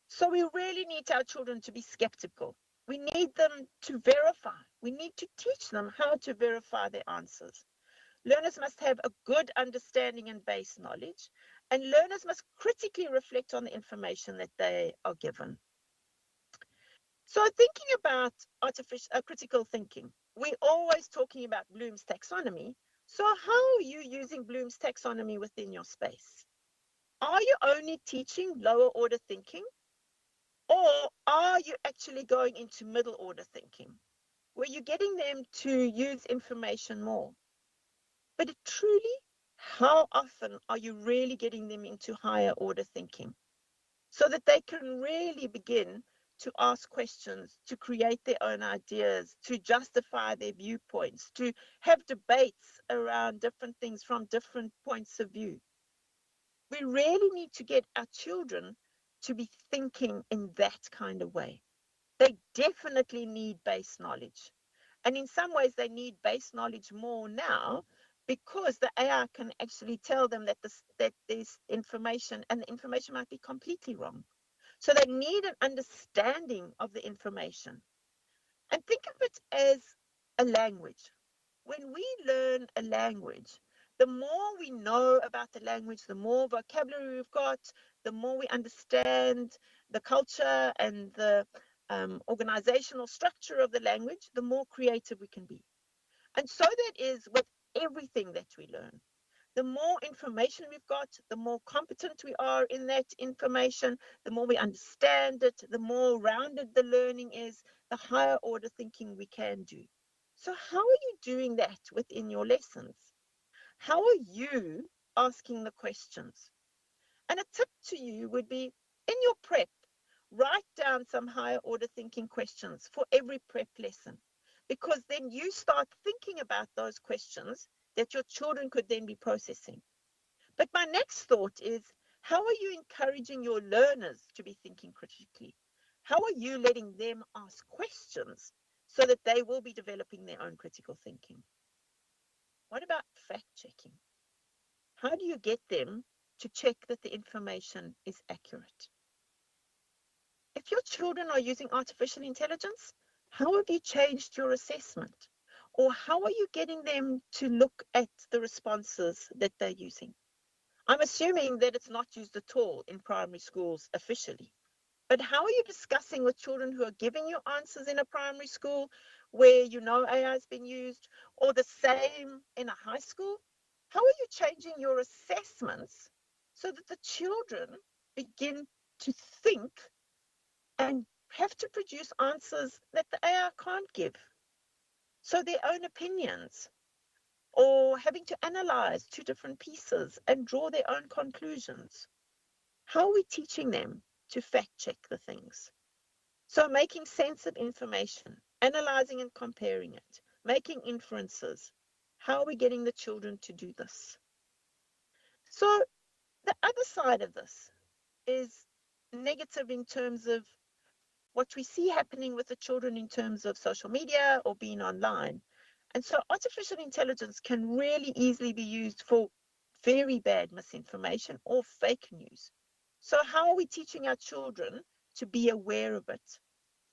So we really need our children to be skeptical. We need them to verify. We need to teach them how to verify their answers. Learners must have a good understanding and base knowledge, and learners must critically reflect on the information that they are given. So thinking about critical thinking, we're always talking about Bloom's taxonomy. So how are you using Bloom's taxonomy within your space? Are you only teaching lower order thinking? Or are you actually going into middle order thinking, where you're getting them to use information more? But truly, how often are you really getting them into higher order thinking so that they can really begin to ask questions, to create their own ideas, to justify their viewpoints, to have debates around different things from different points of view? We really need to get our children to be thinking in that kind of way. They definitely need base knowledge. And in some ways, they need base knowledge more now because the AI can actually tell them that there's information, and the information might be completely wrong. So they need an understanding of the information. And think of it as a language. When we learn a language, the more we know about the language, the more vocabulary we've got, the more we understand the culture and the organizational structure of the language, the more creative we can be. And so that is with everything that we learn. The more information we've got, the more competent we are in that information, the more we understand it, the more rounded the learning is, the higher order thinking we can do. So how are you doing that within your lessons? How are you asking the questions? And a tip to you would be, in your prep, write down some higher order thinking questions for every prep lesson, because then you start thinking about those questions that your children could then be processing. But my next thought is, how are you encouraging your learners to be thinking critically? How are you letting them ask questions so that they will be developing their own critical thinking? What about fact checking? How do you get them to check that the information is accurate? If your children are using artificial intelligence, how have you changed your assessment? Or how are you getting them to look at the responses that they're using? I'm assuming that it's not used at all in primary schools officially. But how are you discussing with children who are giving you answers in a primary school where you know AI has been used, or the same in a high school? How are you changing your assessments so that the children begin to think and have to produce answers that the AI can't give? So their own opinions, or having to analyze two different pieces and draw their own conclusions. How are we teaching them to fact check the things? So making sense of information, analyzing and comparing it, making inferences. How are we getting the children to do this? So the other side of this is negative in terms of what we see happening with the children in terms of social media or being online. And so artificial intelligence can really easily be used for very bad misinformation or fake news. So how are we teaching our children to be aware of it?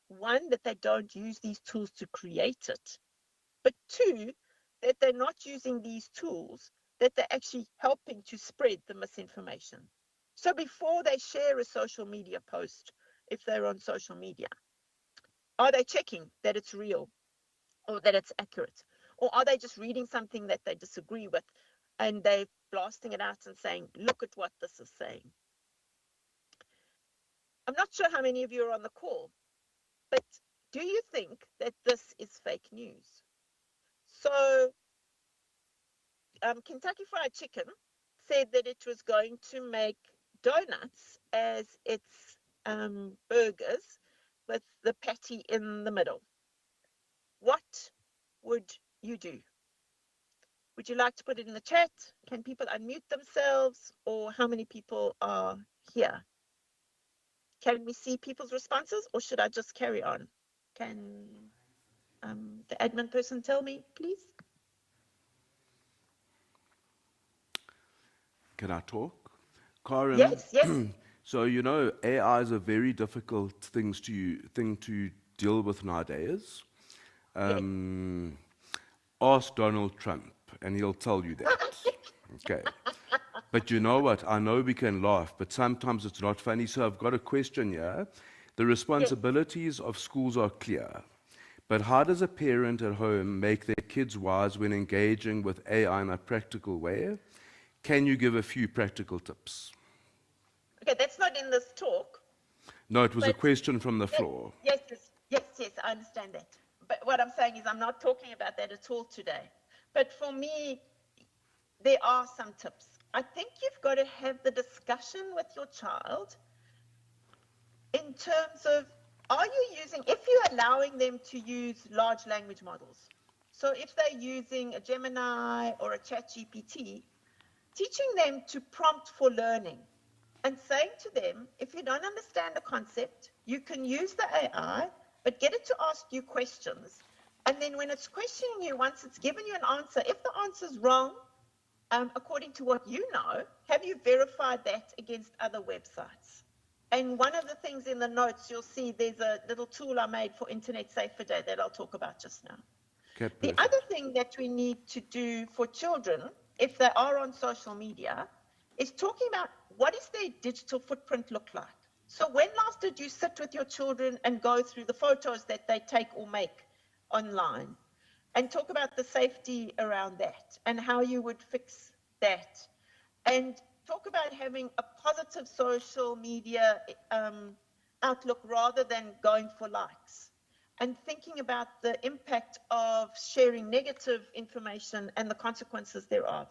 One, that they don't use these tools to create it, but two, that they're not using these tools, that they're actually helping to spread the misinformation. So before they share a social media post, if they're on social media, are they checking that it's real or that it's accurate? Or are they just reading something that they disagree with and they're blasting it out and saying, look at what this is saying? I'm not sure how many of you are on the call, but do you think that this is fake news? So Kentucky Fried Chicken said that it was going to make donuts as its burgers with the patty in the middle. What would you do? Would you like to put it in the chat? Can people unmute themselves? Or how many people are here? Can we see people's responses, or should I just carry on? Can the admin person tell me, please? Can I talk? Karen, Yes, yes. so you know, AI is a very difficult thing to deal with nowadays. Ask Donald Trump, and he'll tell you that. Okay. But you know what? I know we can laugh, but sometimes it's not funny. So I've got a question here. The responsibilities of schools are clear, but how does a parent at home make their kids wise when engaging with AI in a practical way? Can you give a few practical tips? Okay, that's not in this talk. No, it was a question from the floor. Yes, I understand that. But what I'm saying is I'm not talking about that at all today. But for me, there are some tips. I think you've got to have the discussion with your child in terms of, are you using, if you're allowing them to use large language models, so if they're using a Gemini or a ChatGPT, teaching them to prompt for learning and saying to them, if you don't understand a concept, you can use the AI, but get it to ask you questions. And then when it's questioning you, once it's given you an answer, if the answer's wrong, according to what you know, have you verified that against other websites? And one of the things in the notes, you'll see there's a little tool I made for Internet Safer Day that I'll talk about just now. Okay, the other thing that we need to do for children, if they are on social media, is talking about what does their digital footprint look like? So when last did you sit with your children and go through the photos that they take or make online and talk about the safety around that and how you would fix that, and talk about having a positive social media outlook rather than going for likes? and thinking about the impact of sharing negative information and the consequences thereof,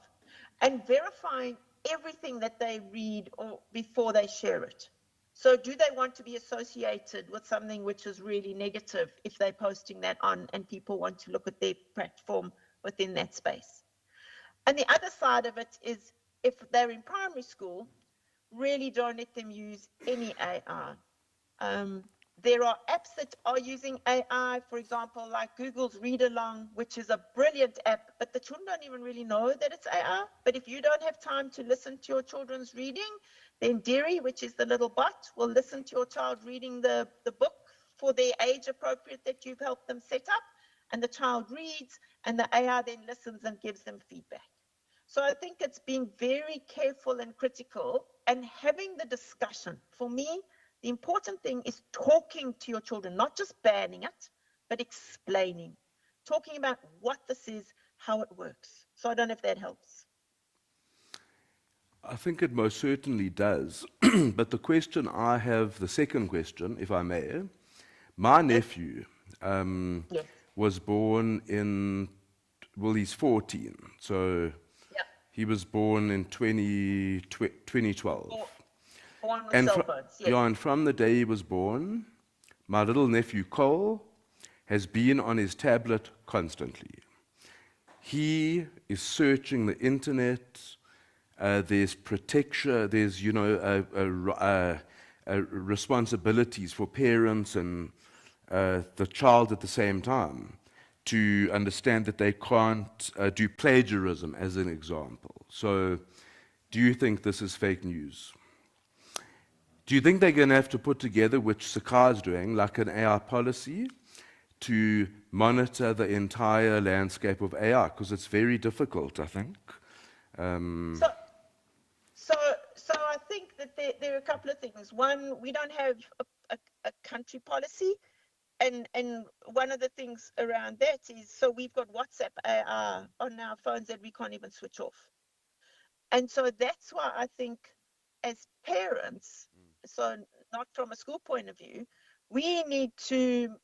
and verifying everything that they read or before they share it. So do they want to be associated with something which is really negative if they're posting that on and people want to look at their platform within that space? And the other side of it is, if they're in primary school, really don't let them use any AI. There are apps that are using AI, for example, like Google's Read Along, which is a brilliant app, but the children don't even really know that it's AI. But if you don't have time to listen to your children's reading, then Diri, which is the little bot, will listen to your child reading the book for their age appropriate that you've helped them set up, and the child reads, and the AI then listens and gives them feedback. So I think it's being very careful and critical and having the discussion. For me, the important thing is talking to your children, not just banning it, but explaining, talking about what this is, how it works. So I don't know if that helps. I think it most certainly does. But the question I have, the second question, if I may, my nephew was born in, well, he's 14, so he was born in 2012. Born with cell phones, yes. Yeah, and from the day he was born, my little nephew Cole has been on his tablet constantly. He is searching the internet. There's protection. There's responsibilities for parents and the child at the same time to understand that they can't do plagiarism, as an example. So, do you think this is fake news? Do you think they're going to have to put together, which Sakai is doing, like an AI policy to monitor the entire landscape of AI? Because it's very difficult, I think. So I think that there are a couple of things. One, we don't have a country policy. And one of the things around that is, so we've got WhatsApp AI on our phones that we can't even switch off. And so that's why I think as parents, so not from a school point of view, we need to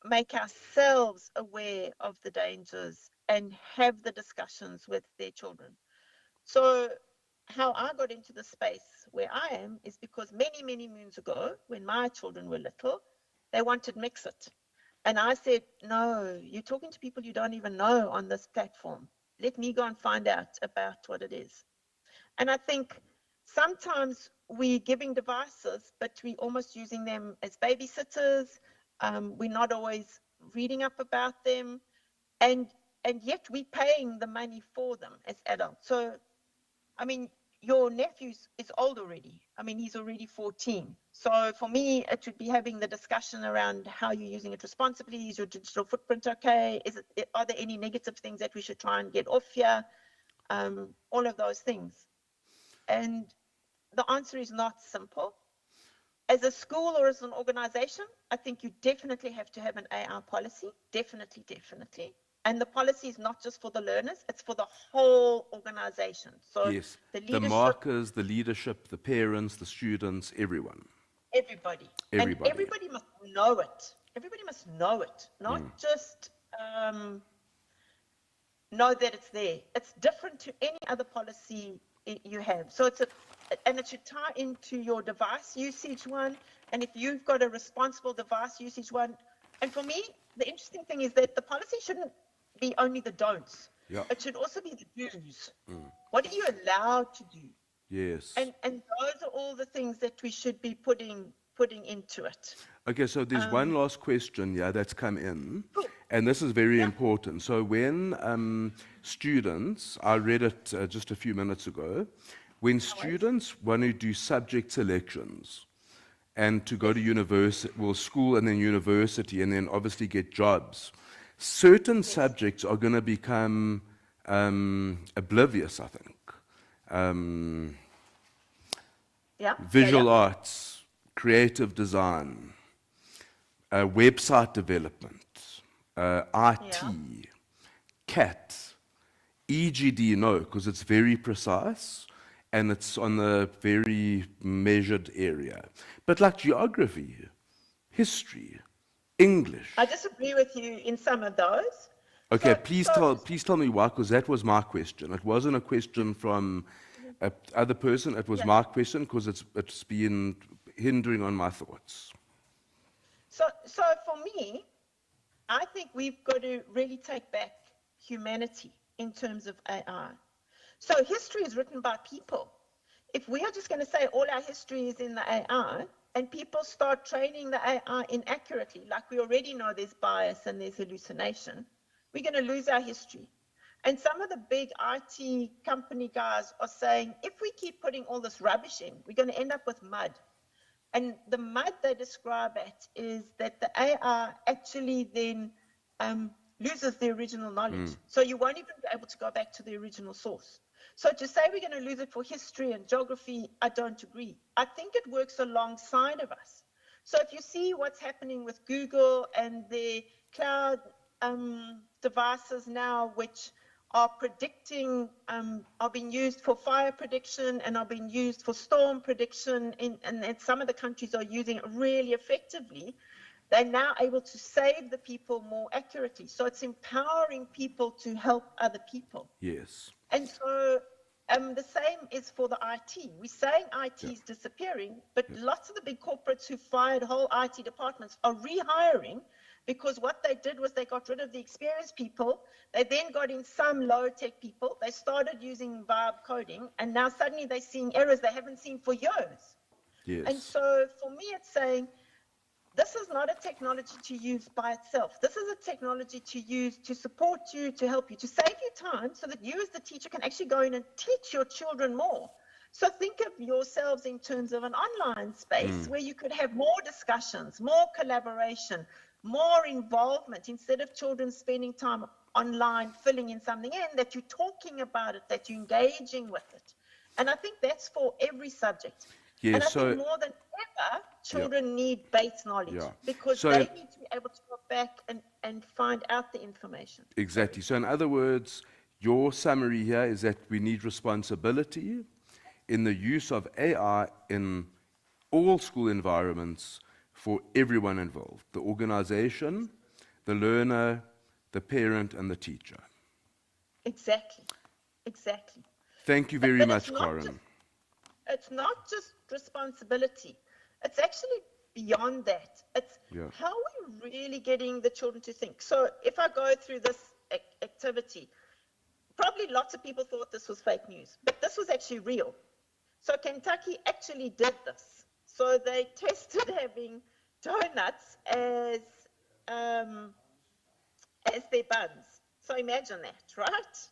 make ourselves aware of the dangers and have the discussions with their children. So how I got into the space where I am is because many, many moons ago, when my children were little, they wanted Mix-It. And I said, no, you're talking to people you don't even know on this platform. Let me go and find out about what it is. And I think sometimes we're giving devices, but we're almost using them as babysitters. We're not always reading up about them. And yet we're paying the money for them as adults. So, I mean, your nephew is old already. I mean, he's already 14. So for me, it should be having the discussion around how you're using it responsibly. Is your digital footprint okay? Are there any negative things that we should try and get off here? All of those things. And the answer is not simple. As a school or as an organization, I think you definitely have to have an AI policy. Definitely, definitely. And the policy is not just for the learners, it's for the whole organization. So yes, the markers, the leadership, the parents, the students, everyone. Everybody. And everybody must know it. Everybody must know it, not just know that it's there. It's different to any other policy you have. So and it should tie into your device usage one. And if you've got a responsible device usage one, and for me, the interesting thing is that the policy shouldn't be only the don'ts. Yeah. It should also be the do's. What are you allowed to do? Yes. And those are all the things that we should be putting into it. Okay, so there's one last question, that's come in, and this is very important. So when students, I read it just a few minutes ago, when students want to do subject selections and to go to university, school and then university, and then obviously get jobs, certain subjects are going to become oblivious, I think. Visual arts, creative design, website development, IT, CAT, EGD, no, because it's very precise and it's on a very measured area. But like geography, history, English. I disagree with you in some of those. Okay, please tell me why, because that was my question. It wasn't a question from a other person. It was my question because it's been hindering on my thoughts. So for me, I think we've got to really take back humanity in terms of AI. So history is written by people. If we are just going to say all our history is in the AI and people start training the AI inaccurately, like we already know there's bias and there's hallucination, we're going to lose our history. And some of the big IT company guys are saying, if we keep putting all this rubbish in, we're going to end up with mud. And the mud they describe it is that the AI actually then loses the original knowledge. So you won't even be able to go back to the original source. So to say we're going to lose it for history and geography, I don't agree. I think it works alongside of us. So if you see what's happening with Google and the cloud devices now, which are predicting, are being used for fire prediction and are being used for storm prediction, and some of the countries are using it really effectively, they're now able to save the people more accurately. So it's empowering people to help other people. Yes. And so the same is for the IT. We're saying IT is disappearing, but lots of the big corporates who fired whole IT departments are rehiring, because what they did was they got rid of the experienced people. They then got in some low-tech people. They started using vibe coding, and now suddenly they're seeing errors they haven't seen for years. Yes. And so for me, it's saying, this is not a technology to use by itself. This is a technology to use to support you, to help you, to save you time so that you as the teacher can actually go in and teach your children more. So think of yourselves in terms of an online space where you could have more discussions, more collaboration, more involvement, instead of children spending time online filling in something in, that you're talking about it, that you're engaging with it. And I think that's for every subject. Yeah, and I so, think more than ever, children need base knowledge because So- they need to be able to go back and find out the information. Exactly. So in other words, your summary here is that we need responsibility in the use of AI in all school environments for everyone involved, the organization, the learner, the parent, and the teacher. Exactly. Exactly. Thank you very But much, Karen. It's not just responsibility. It's actually beyond that. It's how are we really getting the children to think? So if I go through this activity, probably lots of people thought this was fake news, but this was actually real. So Kentucky actually did this. So they tested having donuts as their buns. So imagine that, right?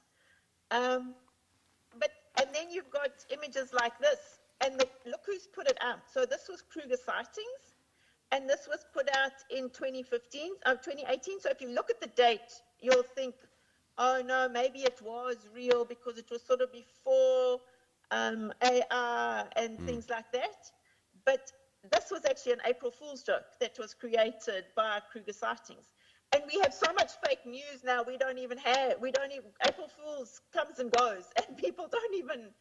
And then you've got images like this, and look who's put it out. So this was Kruger sightings, and this was put out in 2018. So if you look at the date, you'll think, oh no, maybe it was real because it was sort of before AI and things like that. But this was actually an April Fool's joke that was created by Kruger sightings. And we have so much fake news now, April Fool's comes and goes, and people don't even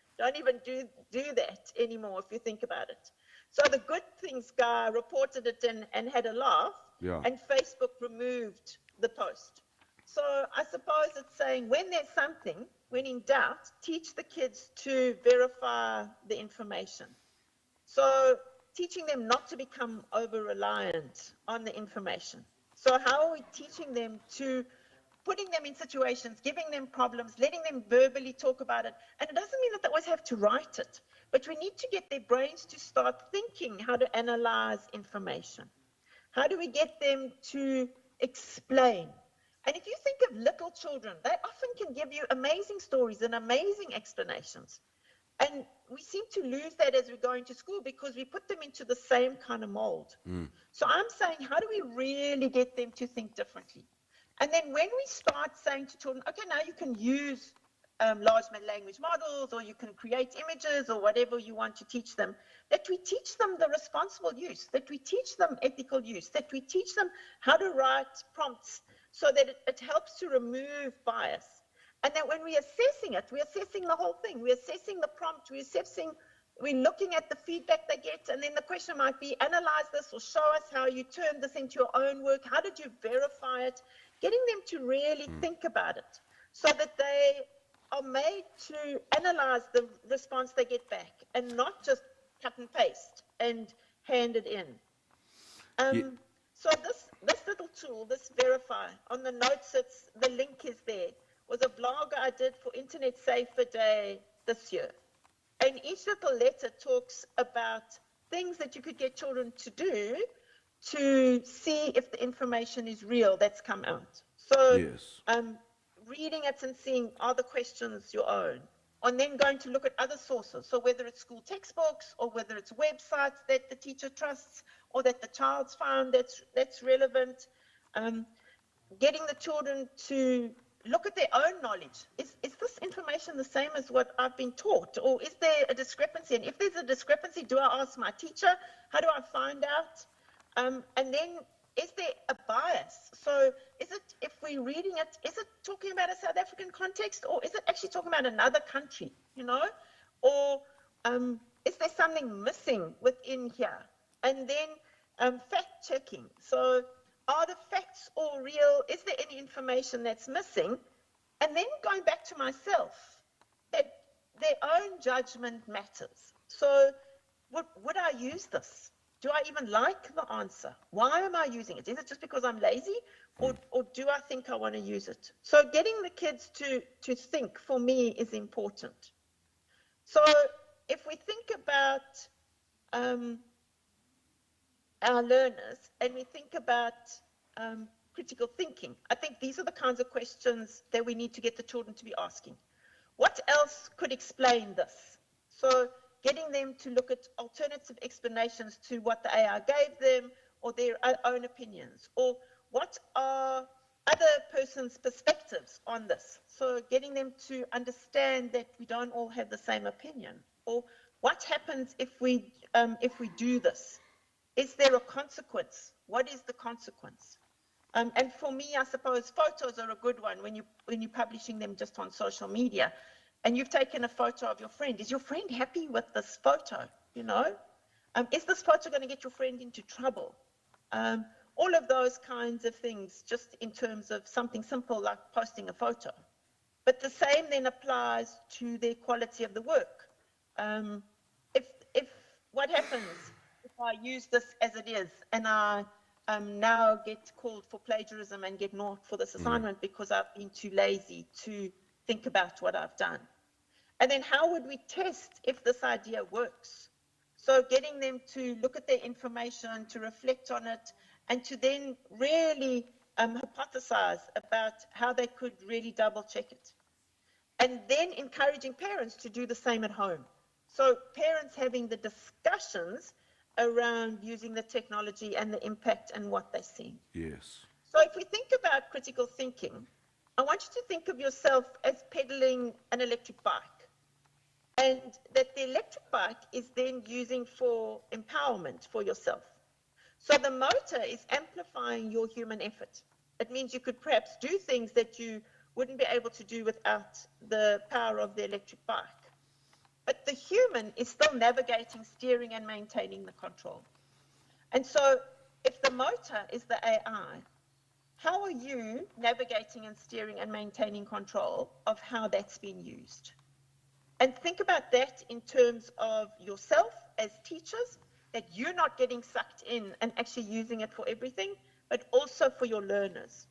do that anymore if you think about it. So the Good Things guy reported it and had a laugh, and Facebook removed the post. So I suppose it's saying when there's something, when in doubt, teach the kids to verify the information. So teaching them not to become over-reliant on the information. So how are we teaching them to putting them in situations, giving them problems, letting them verbally talk about it? And it doesn't mean that they always have to write it, but we need to get their brains to start thinking how to analyze information. How do we get them to explain? And if you think of little children, they often can give you amazing stories and amazing explanations. And we seem to lose that as we go into school because we put them into the same kind of mold. So I'm saying, how do we really get them to think differently? And then when we start saying to children, okay, now you can use large language models, or you can create images, or whatever you want to teach them, that we teach them the responsible use, that we teach them ethical use, that we teach them how to write prompts so that it helps to remove bias. And then when we're assessing it, we're assessing the whole thing. We're assessing the prompt, we're assessing we're looking at the feedback they get, and then the question might be, analyze this or show us how you turned this into your own work. How did you verify it? Getting them to really think about it so that they are made to analyze the response they get back and not just cut and paste and hand it in. So this little tool, this Verify, on the notes, the link is there, was a blog I did for Internet Safer Day this year. And each little letter talks about things that you could get children to do to see if the information is real that's come out. So reading it and seeing, are the questions your own? And then going to look at other sources. So whether it's school textbooks or whether it's websites that the teacher trusts or that the child's found that's relevant. Getting the children to look at their own knowledge. Is this information the same as what I've been taught? Or is there a discrepancy? And if there's a discrepancy, do I ask my teacher? How do I find out? And then, is there a bias? So is it, if we're reading it, is it talking about a South African context, or is it actually talking about another country, you know? Or is there something missing within here? And then fact checking. So are the facts all real? Is there any information that's missing? And then going back to myself, that their own judgment matters. So would I use this? Do I even like the answer? Why am I using it? Is it just because I'm lazy, or do I think I want to use it? So getting the kids to think, for me, is important. So if we think about our learners and we think about critical thinking, I think these are the kinds of questions that we need to get the children to be asking. What else could explain this? So getting them to look at alternative explanations to what the AI gave them, or their own opinions, or what are other person's perspectives on this. So getting them to understand that we don't all have the same opinion, or what happens if we do this? Is there a consequence? What is the consequence? And for me, I suppose photos are a good one when you're publishing them just on social media. And you've taken a photo of your friend. Is your friend happy with this photo? You know, is this photo going to get your friend into trouble? All of those kinds of things, just in terms of something simple like posting a photo. But the same then applies to the quality of the work. If what happens if I use this as it is, and I now get called for plagiarism and get naught for this assignment because I've been too lazy to think about what I've done? And then how would we test if this idea works? So getting them to look at their information, to reflect on it, and to then really hypothesize about how they could really double check it. And then encouraging parents to do the same at home. So parents having the discussions around using the technology and the impact and what they're seeing. Yes. So if we think about critical thinking, I want you to think of yourself as pedaling an electric bike. And that the electric bike is then using for empowerment for yourself. So the motor is amplifying your human effort. It means you could perhaps do things that you wouldn't be able to do without the power of the electric bike. But the human is still navigating, steering, and maintaining the control. And so if the motor is the AI, how are you navigating and steering and maintaining control of how that's being used? And think about that in terms of yourself as teachers, that you're not getting sucked in and actually using it for everything, but also for your learners.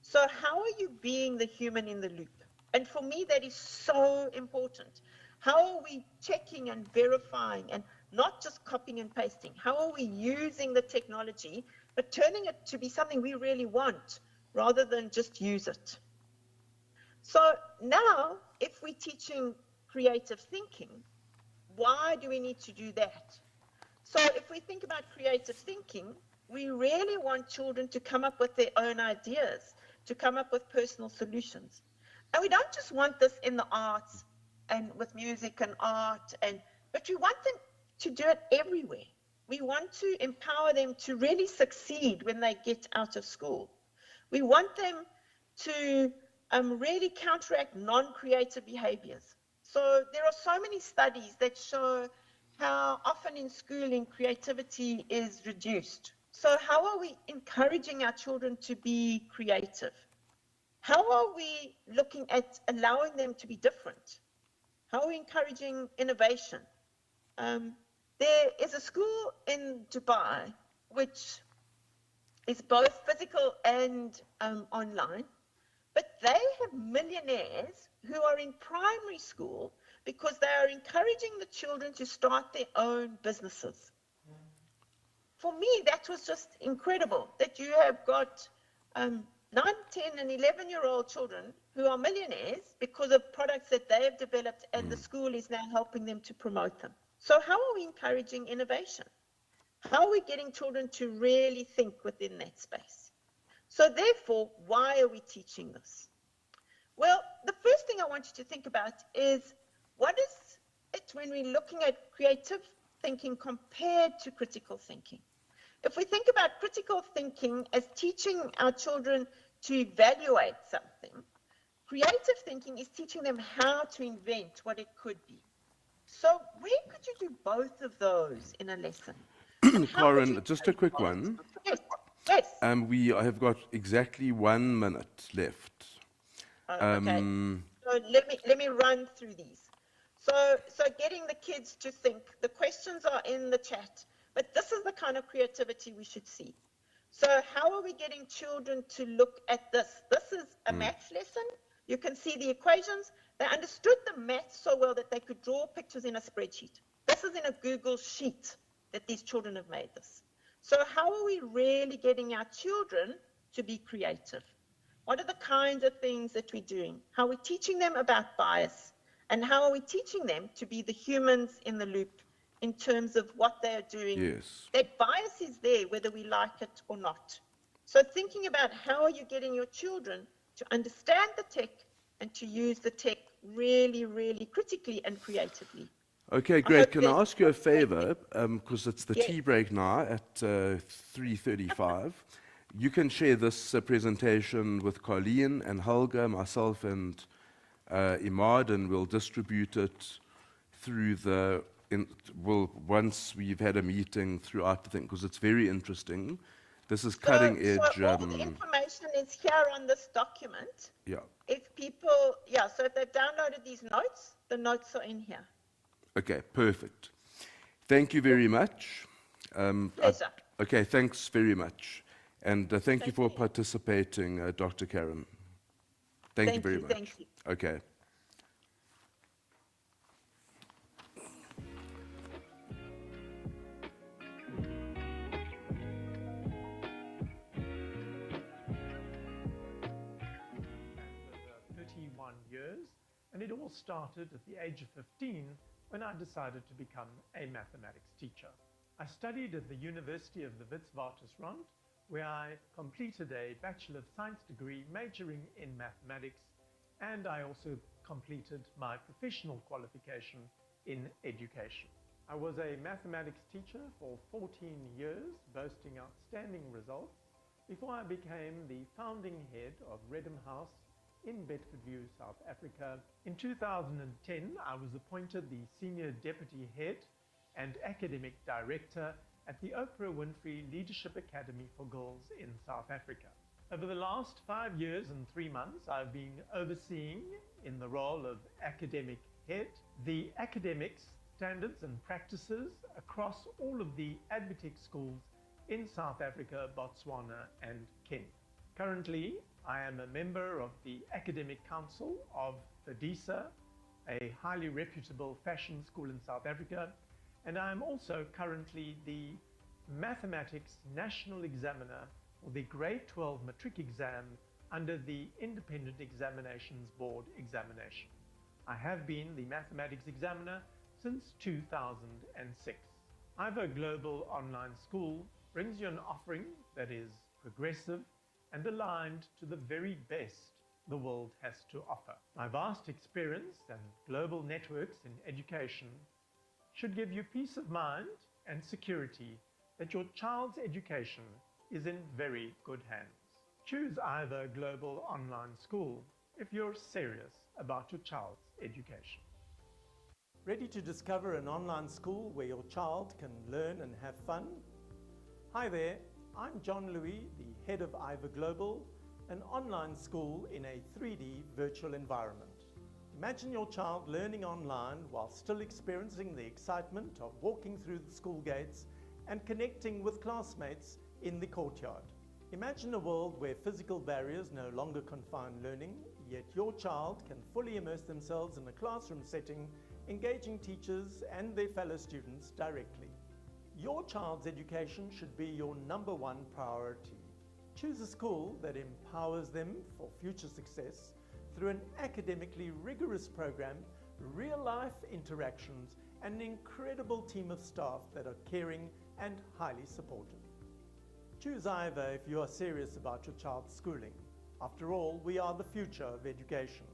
So how are you being the human in the loop? And for me, that is so important. How are we checking and verifying and not just copying and pasting? How are we using the technology, but turning it to be something we really want rather than just use it? So now, if we're teaching creative thinking, why do we need to do that? So if we think about creative thinking, we really want children to come up with their own ideas, to come up with personal solutions. And we don't just want this in the arts and with music and art, but we want them to do it everywhere. We want to empower them to really succeed when they get out of school. We want them to really counteract non-creative behaviors. So there are so many studies that show how often in schooling creativity is reduced. So how are we encouraging our children to be creative? How are we looking at allowing them to be different? How are we encouraging innovation? There is a school in Dubai which is both physical and online, but they have millionaires who are in primary school because they are encouraging the children to start their own businesses. For me, that was just incredible that you have got 9, 10, and 11-year-old children who are millionaires because of products that they have developed, and the school is now helping them to promote them. So how are we encouraging innovation? How are we getting children to really think within that space? So therefore, why are we teaching this? Well, the first thing I want you to think about is, what is it when we're looking at creative thinking compared to critical thinking? If we think about critical thinking as teaching our children to evaluate something, creative thinking is teaching them how to invent what it could be. So where could you do both of those in a lesson? Corin, just a quick one. Yes. Yes. We have got exactly 1 minute left. Okay. So let me run through these. So getting the kids to think. The questions are in the chat, but this is the kind of creativity we should see. So how are we getting children to look at this? This is a maths lesson. You can see the equations. They understood the maths so well that they could draw pictures in a spreadsheet. This is in a Google sheet that these children have made this. So how are we really getting our children to be creative? What are the kinds of things that we're doing? How are we teaching them about bias? And how are we teaching them to be the humans in the loop in terms of what they are doing? Yes. That bias is there, whether we like it or not. So thinking about how are you getting your children to understand the tech and to use the tech really, really critically and creatively. Okay, great. Can I ask you a favor? Because it's the Yes. tea break now at 3:35. You can share this presentation with Colleen and Helga, myself, and Imad, and we'll distribute it through once we've had a meeting throughout the thing, because it's very interesting. This is cutting edge. So all the information is here on this document. Yeah. If people, so if they've downloaded these notes, the notes are in here. Okay, perfect. Thank you very much. Pleasure. Okay, thanks very much. And thank you for participating, Dr. Karen. Thank you very much. Thank you. Okay. Years, and it all started at the age of 15 when I decided to become a mathematics teacher. I studied at the University of the Witwatersrand, where I completed a Bachelor of Science degree majoring in mathematics, and I also completed my professional qualification in education. I was a mathematics teacher for 14 years, boasting outstanding results, before I became the founding head of Redham House in Bedfordview, South Africa. In 2010, I was appointed the Senior Deputy Head and Academic Director at the Oprah Winfrey Leadership Academy for Girls in South Africa. Over the last 5 years and 3 months, I've been overseeing, in the role of Academic Head, the academics, standards and practices across all of the Adventist schools in South Africa, Botswana and Kenya. Currently, I am a member of the Academic Council of Adepos, a highly reputable fashion school in South Africa, and I am also currently the Mathematics National Examiner for the Grade 12 Matric exam under the Independent Examinations Board examination. I have been the Mathematics Examiner since 2006. IVA Global Online School brings you an offering that is progressive and aligned to the very best the world has to offer. My vast experience and global networks in education should give you peace of mind and security that your child's education is in very good hands. Choose IVA Global Online School if you're serious about your child's education. Ready to discover an online school where your child can learn and have fun? Hi there, I'm John Louis, the head of Ivor Global, an online school in a 3D virtual environment. Imagine your child learning online while still experiencing the excitement of walking through the school gates and connecting with classmates in the courtyard. Imagine a world where physical barriers no longer confine learning, yet your child can fully immerse themselves in a classroom setting, engaging teachers and their fellow students directly. Your child's education should be your #1 priority. Choose a school that empowers them for future success through an academically rigorous program, real-life interactions, and an incredible team of staff that are caring and highly supportive. Choose Ivor if you are serious about your child's schooling. After all, we are the future of education.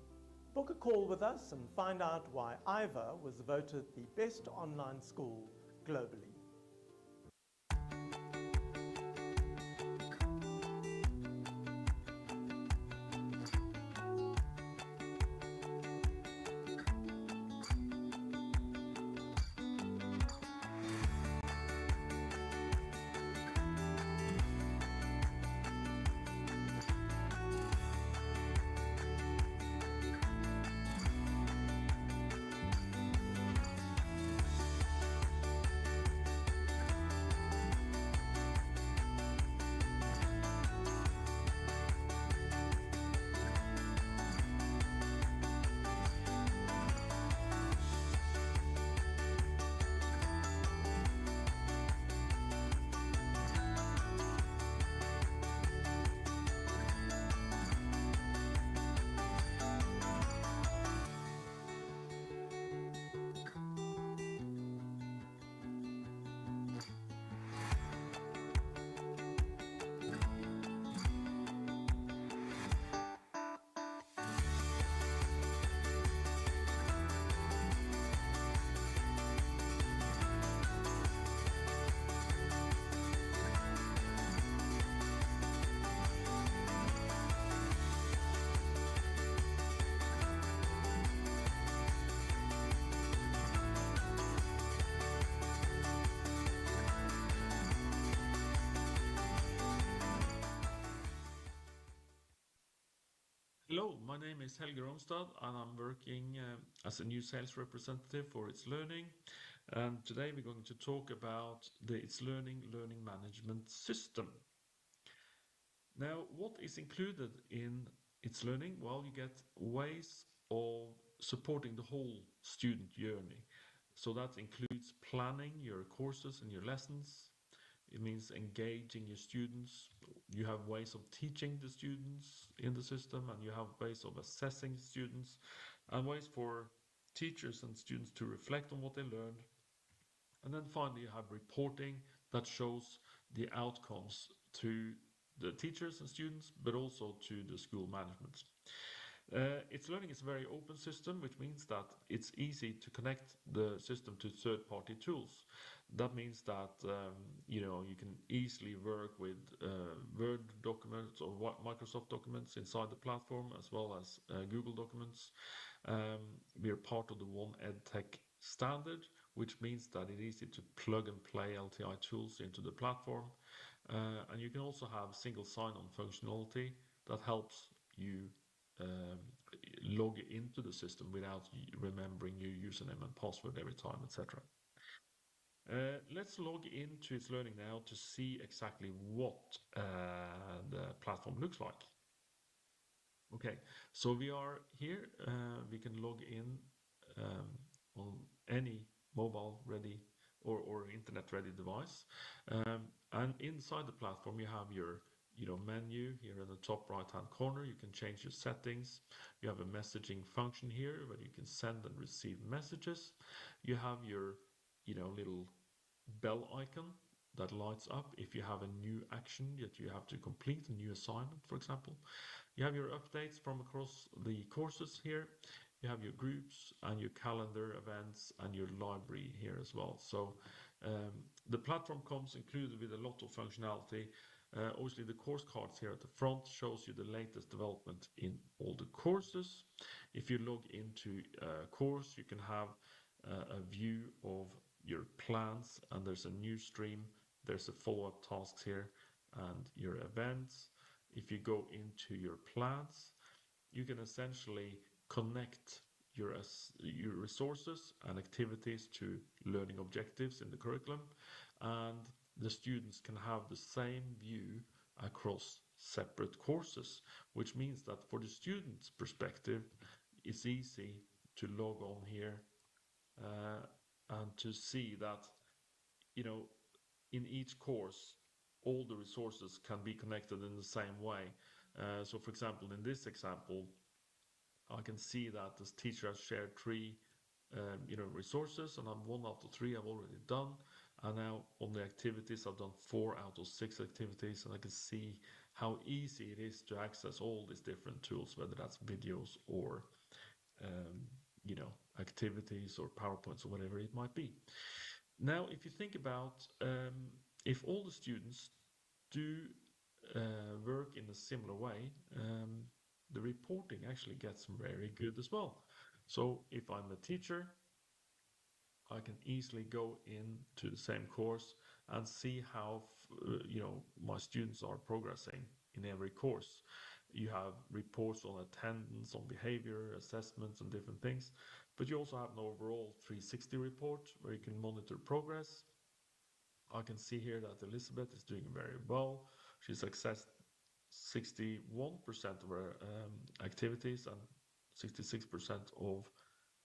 Book a call with us and find out why Ivor was voted the best online school globally. Hello, my name is Helge Romstad and I'm working as a new sales representative for It's Learning. And today we're going to talk about the It's Learning learning management system. Now, what is included in It's Learning? Well, you get ways of supporting the whole student journey. So that includes planning your courses and your lessons. It means engaging your students. You have ways of teaching the students in the system, and you have ways of assessing students, and ways for teachers and students to reflect on what they learned. And then finally, you have reporting that shows the outcomes to the teachers and students, but also to the school management. It's Learning is a very open system, which means that it's easy to connect the system to third-party tools. That means that you can easily work with Word documents or Microsoft documents inside the platform, as well as Google documents. We are part of the One EdTech standard, which means that it's easy to plug and play LTI tools into the platform. And you can also have single sign-on functionality that helps you log into the system without remembering your username and password every time, etc. Let's log into It's Learning now to see exactly what the platform looks like. Okay, so we are here. We can log in on any mobile ready or internet ready device. And inside the platform, you have your menu here in the top right hand corner. You can change your settings. You have a messaging function here where you can send and receive messages. You have your little bell icon that lights up if you have a new action that you have to complete, a new assignment, for example. You have your updates from across the courses here. You have your groups and your calendar events and your library here as well. So the platform comes included with a lot of functionality. Obviously, the course cards here at the front shows you the latest development in all the courses. If you log into a course, you can have a view of your plans, and there's a new stream, there's a follow-up tasks here, and your events. If you go into your plans, you can essentially connect your resources and activities to learning objectives in the curriculum, and the students can have the same view across separate courses, which means that for the student's perspective, it's easy to log on here and to see that, you know, in each course, all the resources can be connected in the same way. So for example, in this example, I can see that this teacher has shared 3 resources, and I'm 1 out of 3 I've already done. And now on the activities, I've done 4 out of 6 activities, and I can see how easy it is to access all these different tools, whether that's videos or activities or PowerPoints or whatever it might be. Now, if you think about if all the students do work in a similar way, the reporting actually gets very good as well. So if I'm a teacher, I can easily go into the same course and see how my students are progressing in every course. You have reports on attendance, on behavior, assessments, and different things. But you also have an overall 360 report where you can monitor progress. I can see here that Elizabeth is doing very well. She's accessed 61% of her activities and 66% of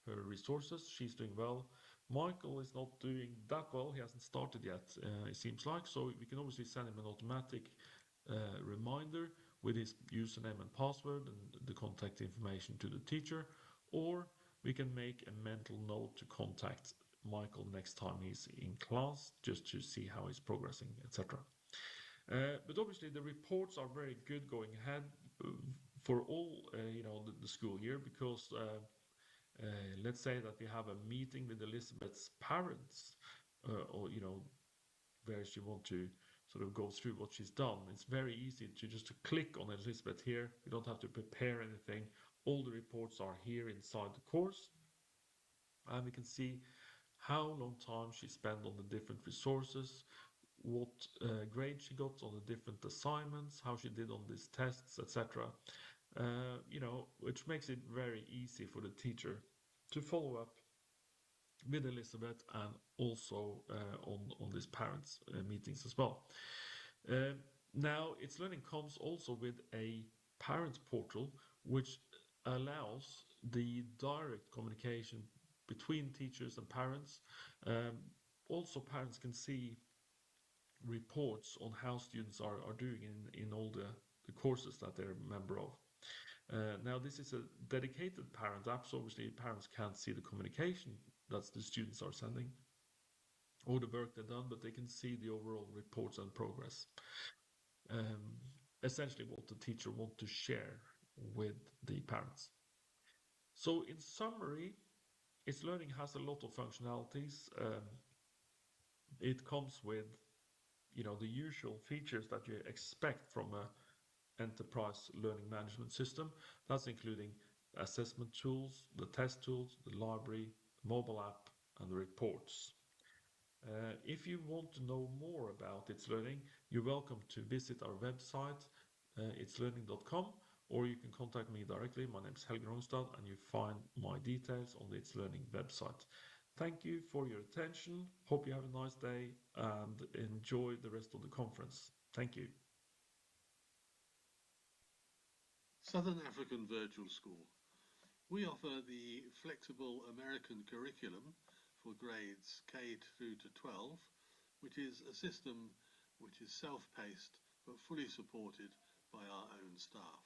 her resources. She's doing well. Michael is not doing that well. He hasn't started yet, it seems like. So we can obviously send him an automatic reminder with his username and password and the contact information to the teacher, or we can make a mental note to contact Michael next time he's in class, just to see how he's progressing, etc. But obviously the reports are very good going ahead for all the school year, because let's say that we have a meeting with Elizabeth's parents, or where she want to sort of go through what she's done. It's very easy to just click on Elizabeth here. You don't have to prepare anything. All the reports are here inside the course, and we can see how long time she spent on the different resources, what grade she got on the different assignments, how she did on these tests, etc. Which makes it very easy for the teacher to follow up with Elizabeth, and also on these parents meetings as well. Now, It's Learning comes also with a parent portal, which allows the direct communication between teachers and parents. Also, parents can see reports on how students are doing in all the courses that they're a member of. Now, this is a dedicated parent app, so obviously parents can't see the communication that the students are sending or the work they've done, but they can see the overall reports and progress. Essentially what the teacher wants to share with the parents. So in summary, It's Learning has a lot of functionalities. It comes with the usual features that you expect from a enterprise learning management system. That's including assessment tools, the test tools, the library, the mobile app, and the reports. If you want to know more about It's Learning, you're welcome to visit our website, itslearning.com, or you can contact me directly. My name is Helge Rongstad, and you find my details on the It's Learning website. Thank you for your attention. Hope you have a nice day and enjoy the rest of the conference. Thank you. Southern African Virtual School. We offer the flexible American curriculum for grades K through to 12, which is a system which is self-paced but fully supported by our own staff.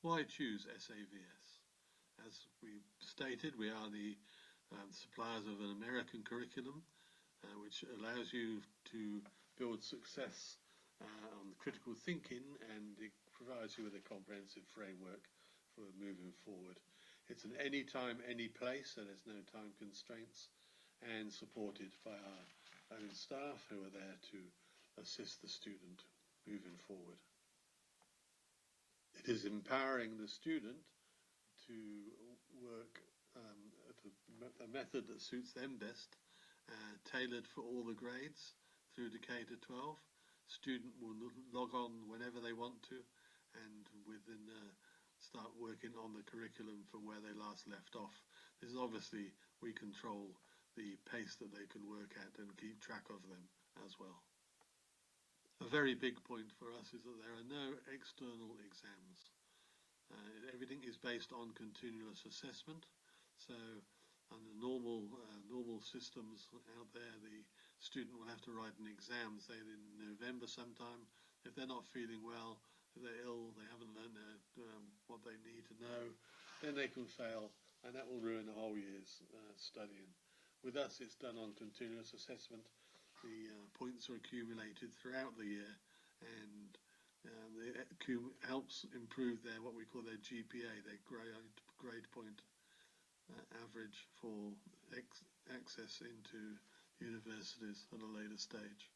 Why choose SAVS? As we stated, we are the suppliers of an American curriculum, which allows you to build success on critical thinking, and it provides you with a comprehensive framework for moving forward. It's an anytime, any place, so there's no time constraints, and supported by our own staff who are there to assist the student moving forward. It is empowering the student to work a method that suits them best, tailored for all the grades through to K to 12. Student will log on whenever they want to, and within start working on the curriculum from where they last left off. This is obviously, we control the pace that they can work at and keep track of them as well. A very big point for us is that there are no external exams. Everything is based on continuous assessment. So under normal systems out there, the student will have to write an exam, say in November sometime. If they're not feeling well, if they're ill, they haven't learned what they need to know, then they can fail, and that will ruin a whole year's studying. With us, it's done on continuous assessment. The points are accumulated throughout the year, and it helps improve their, what we call their GPA, their grade point average for access into universities at a later stage.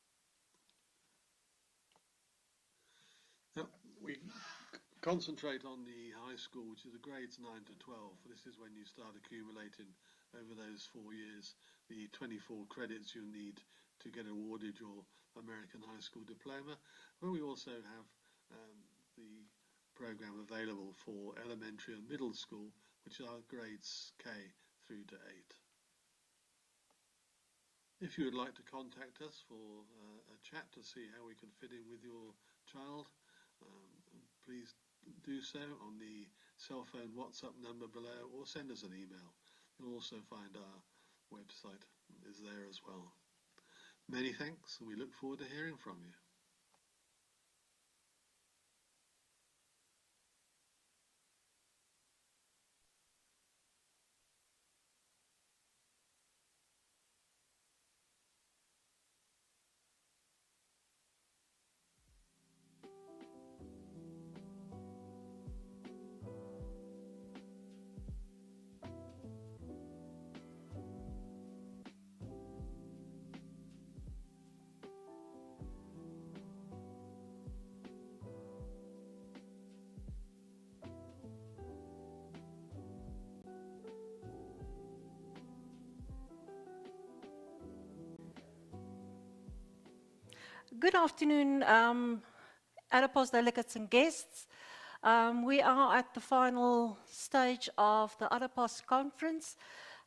Now, we concentrate on the high school, which is the grades 9 to 12. This is when you start accumulating over those 4 years the 24 credits you need to get awarded your American high school diploma. But we also have the program available for elementary and middle school, which are grades K through to 8. If you would like to contact us for a chat to see how we can fit in with your child, please do so on the cell phone WhatsApp number below, or send us an email. You'll also find our website is there as well. Many thanks, and we look forward to hearing from you. Good afternoon, Adepos delegates and guests. We are at the final stage of the Adepos conference.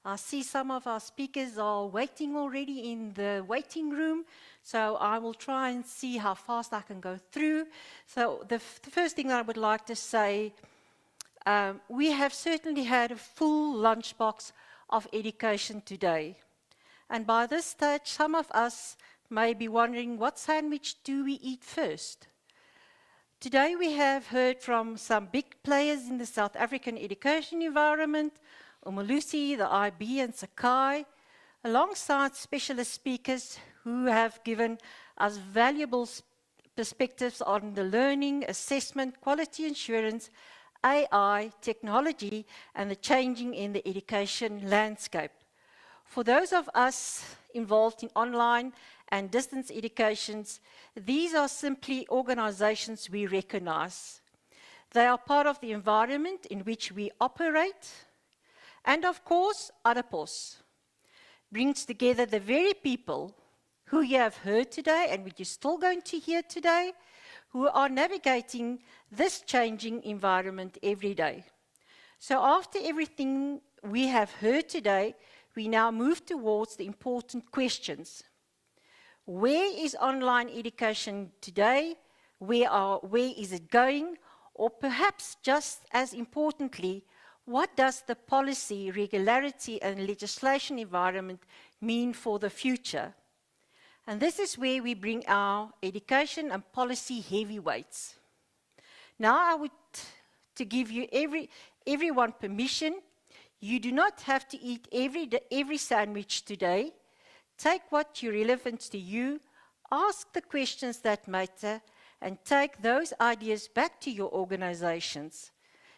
I see some of our speakers are waiting already in the waiting room, so I will try and see how fast I can go through. So the first thing that I would like to say, we have certainly had a full lunchbox of education today. And by this stage, some of us may be wondering, what sandwich do we eat first? Today we have heard from some big players in the South African education environment, Umulusi, the IB and Sakai, alongside specialist speakers who have given us valuable perspectives on the learning, assessment, quality assurance, AI, technology, and the changing in the education landscape. For those of us involved in online and distance educations, these are simply organizations we recognize. They are part of the environment in which we operate. And of course, Adepos brings together the very people who you have heard today and which you're still going to hear today, who are navigating this changing environment every day. So after everything we have heard today, we now move towards the important questions. Where is online education today? Where is it going? Or perhaps just as importantly, what does the policy, regularity, and legislation environment mean for the future? And this is where we bring our education and policy heavyweights. Now I would to give you everyone permission. You do not have to eat every sandwich today. Take what is relevant to you, ask the questions that matter, and take those ideas back to your organizations.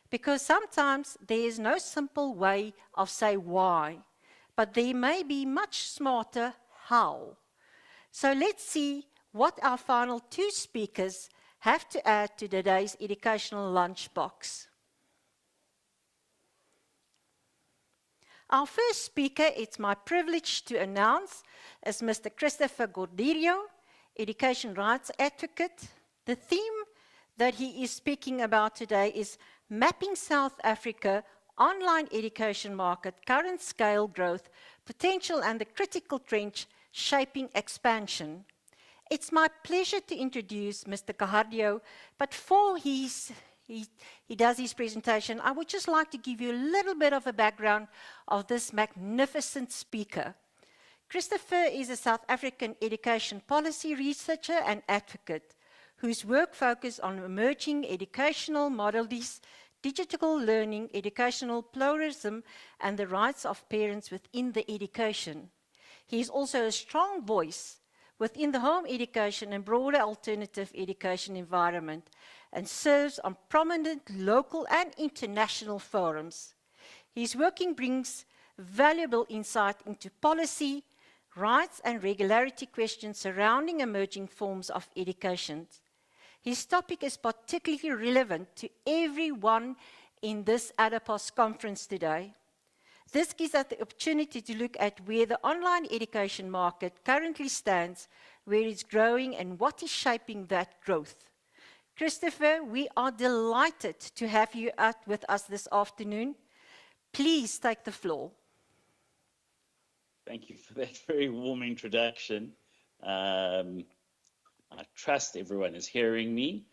Because sometimes there is no simple way of saying why, but there may be much smarter how. So let's see what our final two speakers have to add to today's educational lunchbox. Our first speaker, it's my privilege to announce, is Mr. Christopher Gordirio, Education Rights Advocate. The theme that he is speaking about today is Mapping South Africa Online Education Market, Current Scale Growth, Potential and the Critical Trend Shaping Expansion. It's my pleasure to introduce Mr. Gordirio, but before he does his presentation, I would just like to give you a little bit of a background of this magnificent speaker. Christopher is a South African education policy researcher and advocate whose work focuses on emerging educational modalities, digital learning, educational pluralism, and the rights of parents within the education. He is also a strong voice within the home education and broader alternative education environment, and serves on prominent local and international forums. His working brings valuable insight into policy, rights and regularity questions surrounding emerging forms of education. His topic is particularly relevant to everyone in this Adepos conference today. This gives us the opportunity to look at where the online education market currently stands, where it's growing, and what is shaping that growth. Christopher, we are delighted to have you out with us this afternoon. Please take the floor. Thank you for that very warm introduction. I trust everyone is hearing me.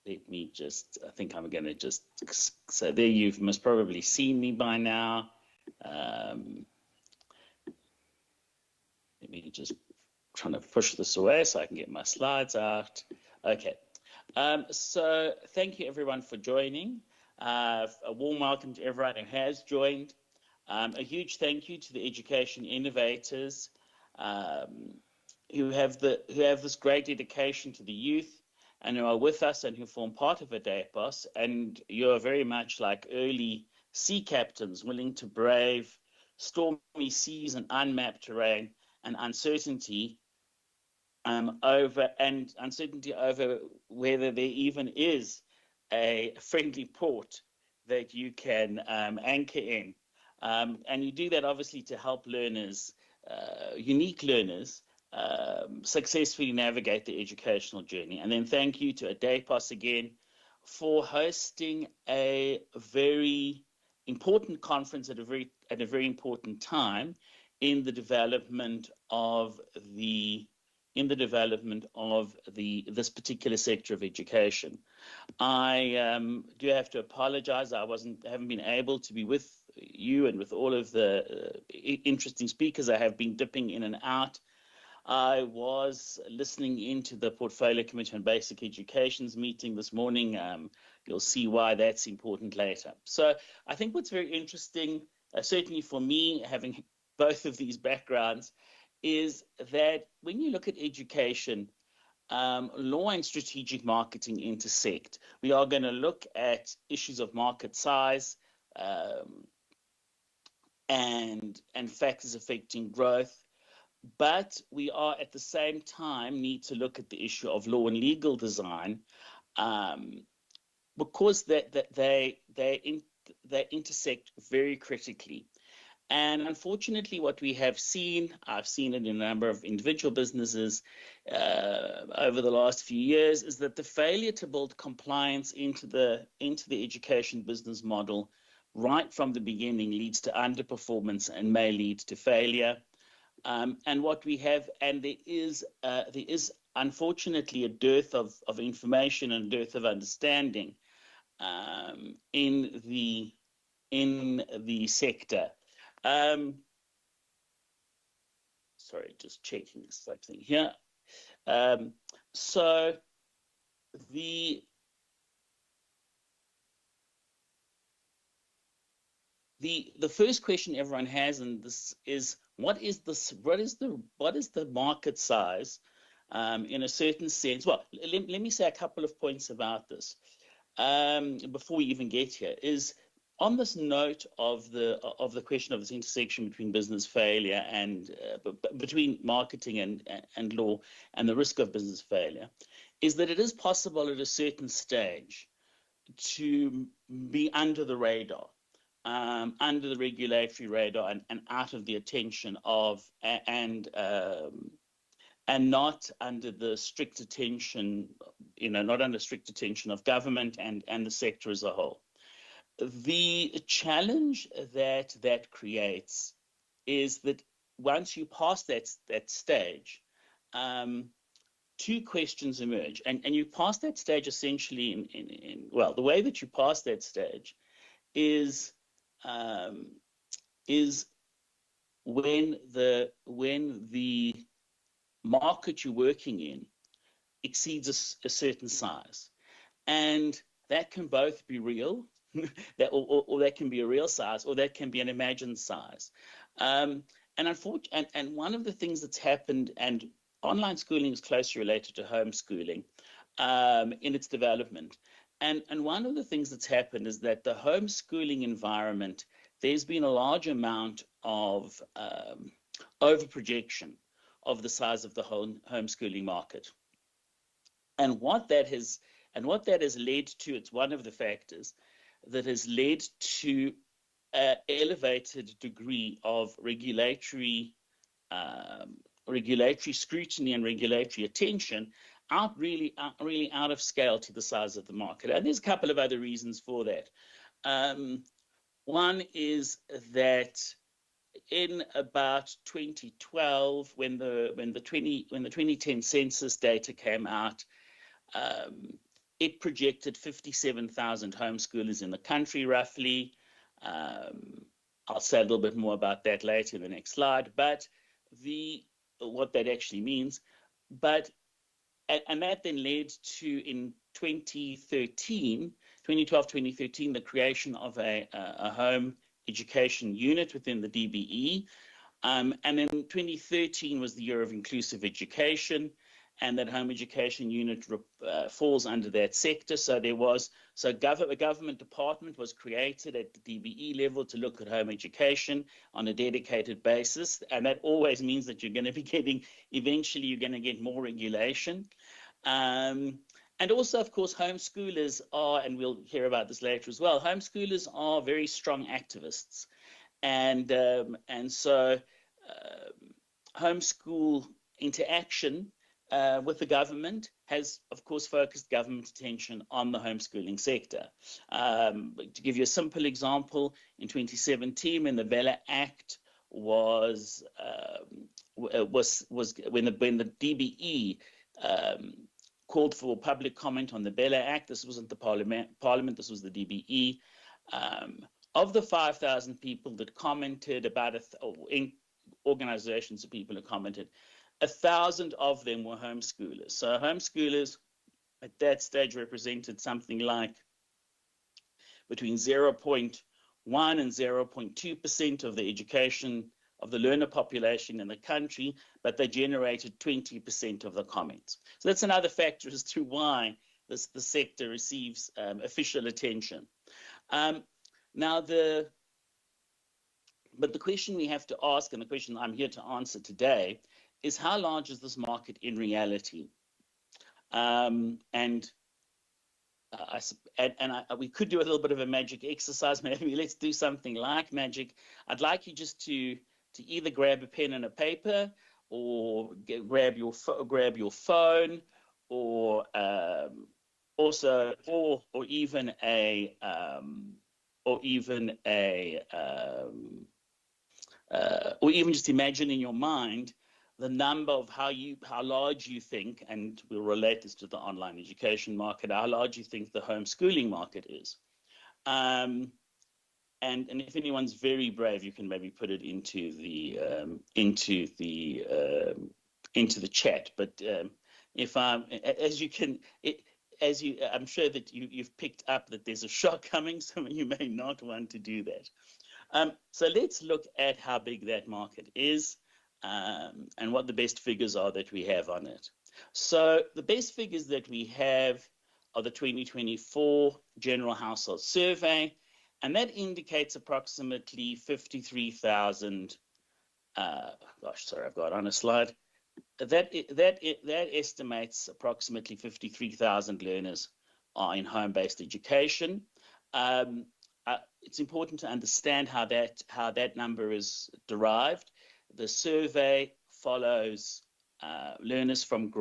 Let me just, I think I'm going to just, so there you must probably seen me by now. Let me just trying to push this away so I can get my slides out. Okay, so thank you everyone for joining. A warm welcome to everyone who has joined. A huge thank you to the education innovators who have this great dedication to the youth and who are with us and who form part of Adepos. And you're very much like early sea captains willing to brave stormy seas and unmapped terrain and uncertainty over whether there even is a friendly port that you can anchor in. And you do that obviously to help learners, unique learners, successfully navigate the educational journey. And then thank you to Adepos again for hosting a very important conference at a very important time in the development of this particular sector of education. I do have to apologize. I haven't been able to be with you and with all of the interesting speakers. I have been dipping in and out. I was listening into the Portfolio Committee on Basic Education's meeting this morning. You'll see why that's important later. So I think what's very interesting, certainly for me, having both of these backgrounds, is that when you look at education, law and strategic marketing intersect. We are going to look at issues of market size and factors affecting growth. But we are at the same time need to look at the issue of law and legal design because they intersect very critically. And unfortunately, what we have seen, I've seen it in a number of individual businesses over the last few years, is that the failure to build compliance into the education business model right from the beginning leads to underperformance and may lead to failure. And what we have, and there is unfortunately a dearth of information and dearth of understanding in the sector. Sorry, just checking something here. So the first question everyone has, and this is, what is the market size in a certain sense? Well, let me say a couple of points about this before we even get here. Is on this note of the question of this intersection between business failure and between marketing and law and the risk of business failure, is that it is possible at a certain stage to be under the radar, under the regulatory radar, and out of the attention of and not under the strict attention, not under strict attention of government and the sector as a whole. The challenge that creates is that once you pass that stage, two questions emerge, and you pass that stage essentially well, the way that you pass that stage is when the market you're working in exceeds a certain size, and that can both be real, or that can be a real size, or that can be an imagined size. And one of the things that's happened, and online schooling is closely related to homeschooling in its development. And one of the things that's happened is that the homeschooling environment, there's been a large amount of overprojection of the size of the whole homeschooling market. And what that has led to, it's one of the factors that has led to an elevated degree of regulatory scrutiny and regulatory attention, really out of scale to the size of the market. And there's a couple of other reasons for that. One is that in about 2012, when the 2010 census data came out, it projected 57,000 homeschoolers in the country, roughly. I'll say a little bit more about that later in the next slide, but what that actually means. And that then led to, in 2012, 2013, the creation of a home education unit within the DBE. And then 2013 was the year of inclusive education, and that home education unit falls under that sector. So a government department was created at the DBE level to look at home education on a dedicated basis, and that always means that you're going to be eventually you're going to get more regulation. And also, of course, homeschoolers are, and we'll hear about this later as well, homeschoolers are very strong activists. And so homeschool interaction with the government has, of course, focused government attention on the homeschooling sector. To give you a simple example, in 2017, when the Bella Act was when the DBE called for public comment on the Bella Act. This wasn't the Parliament, this was the DBE. Of the 5,000 people that commented, in organizations of people who commented, 1,000 of them were homeschoolers. So homeschoolers at that stage represented something like between 0.1 and 0.2% of the education of the learner population in the country, but they generated 20% of the comments. So that's another factor as to why the sector receives official attention. But the question we have to ask, and the question I'm here to answer today, is how large is this market in reality? We could do a little bit of a magic exercise. Maybe let's do something like magic. I'd like you just to either grab a pen and a paper, or grab your phone, or even just imagine in your mind the number of how large you think, and we'll relate this to the online education market, how large you think the homeschooling market is. And if anyone's very brave, you can maybe put it into the chat. But I'm sure that you've picked up that there's a shock coming, so you may not want to do that. So let's look at how big that market is, and what the best figures are that we have on it. So the best figures that we have are the 2024 General Household Survey, and that indicates approximately 53,000. Sorry, I've got on a slide. That estimates approximately 53,000 learners are in home-based education. It's important to understand how that number is derived. The survey follows learners from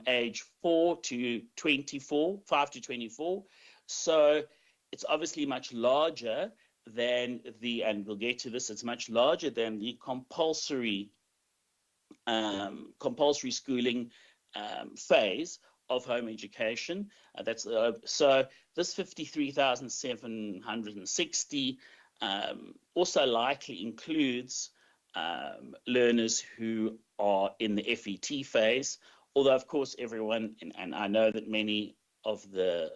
age 4 to 24, 5 to 24. So it's obviously much larger than and we'll get to this, it's much larger than the compulsory schooling phase of home education. So this 53,760 also likely includes learners who are in the FET phase, although of course everyone, and I know that many of the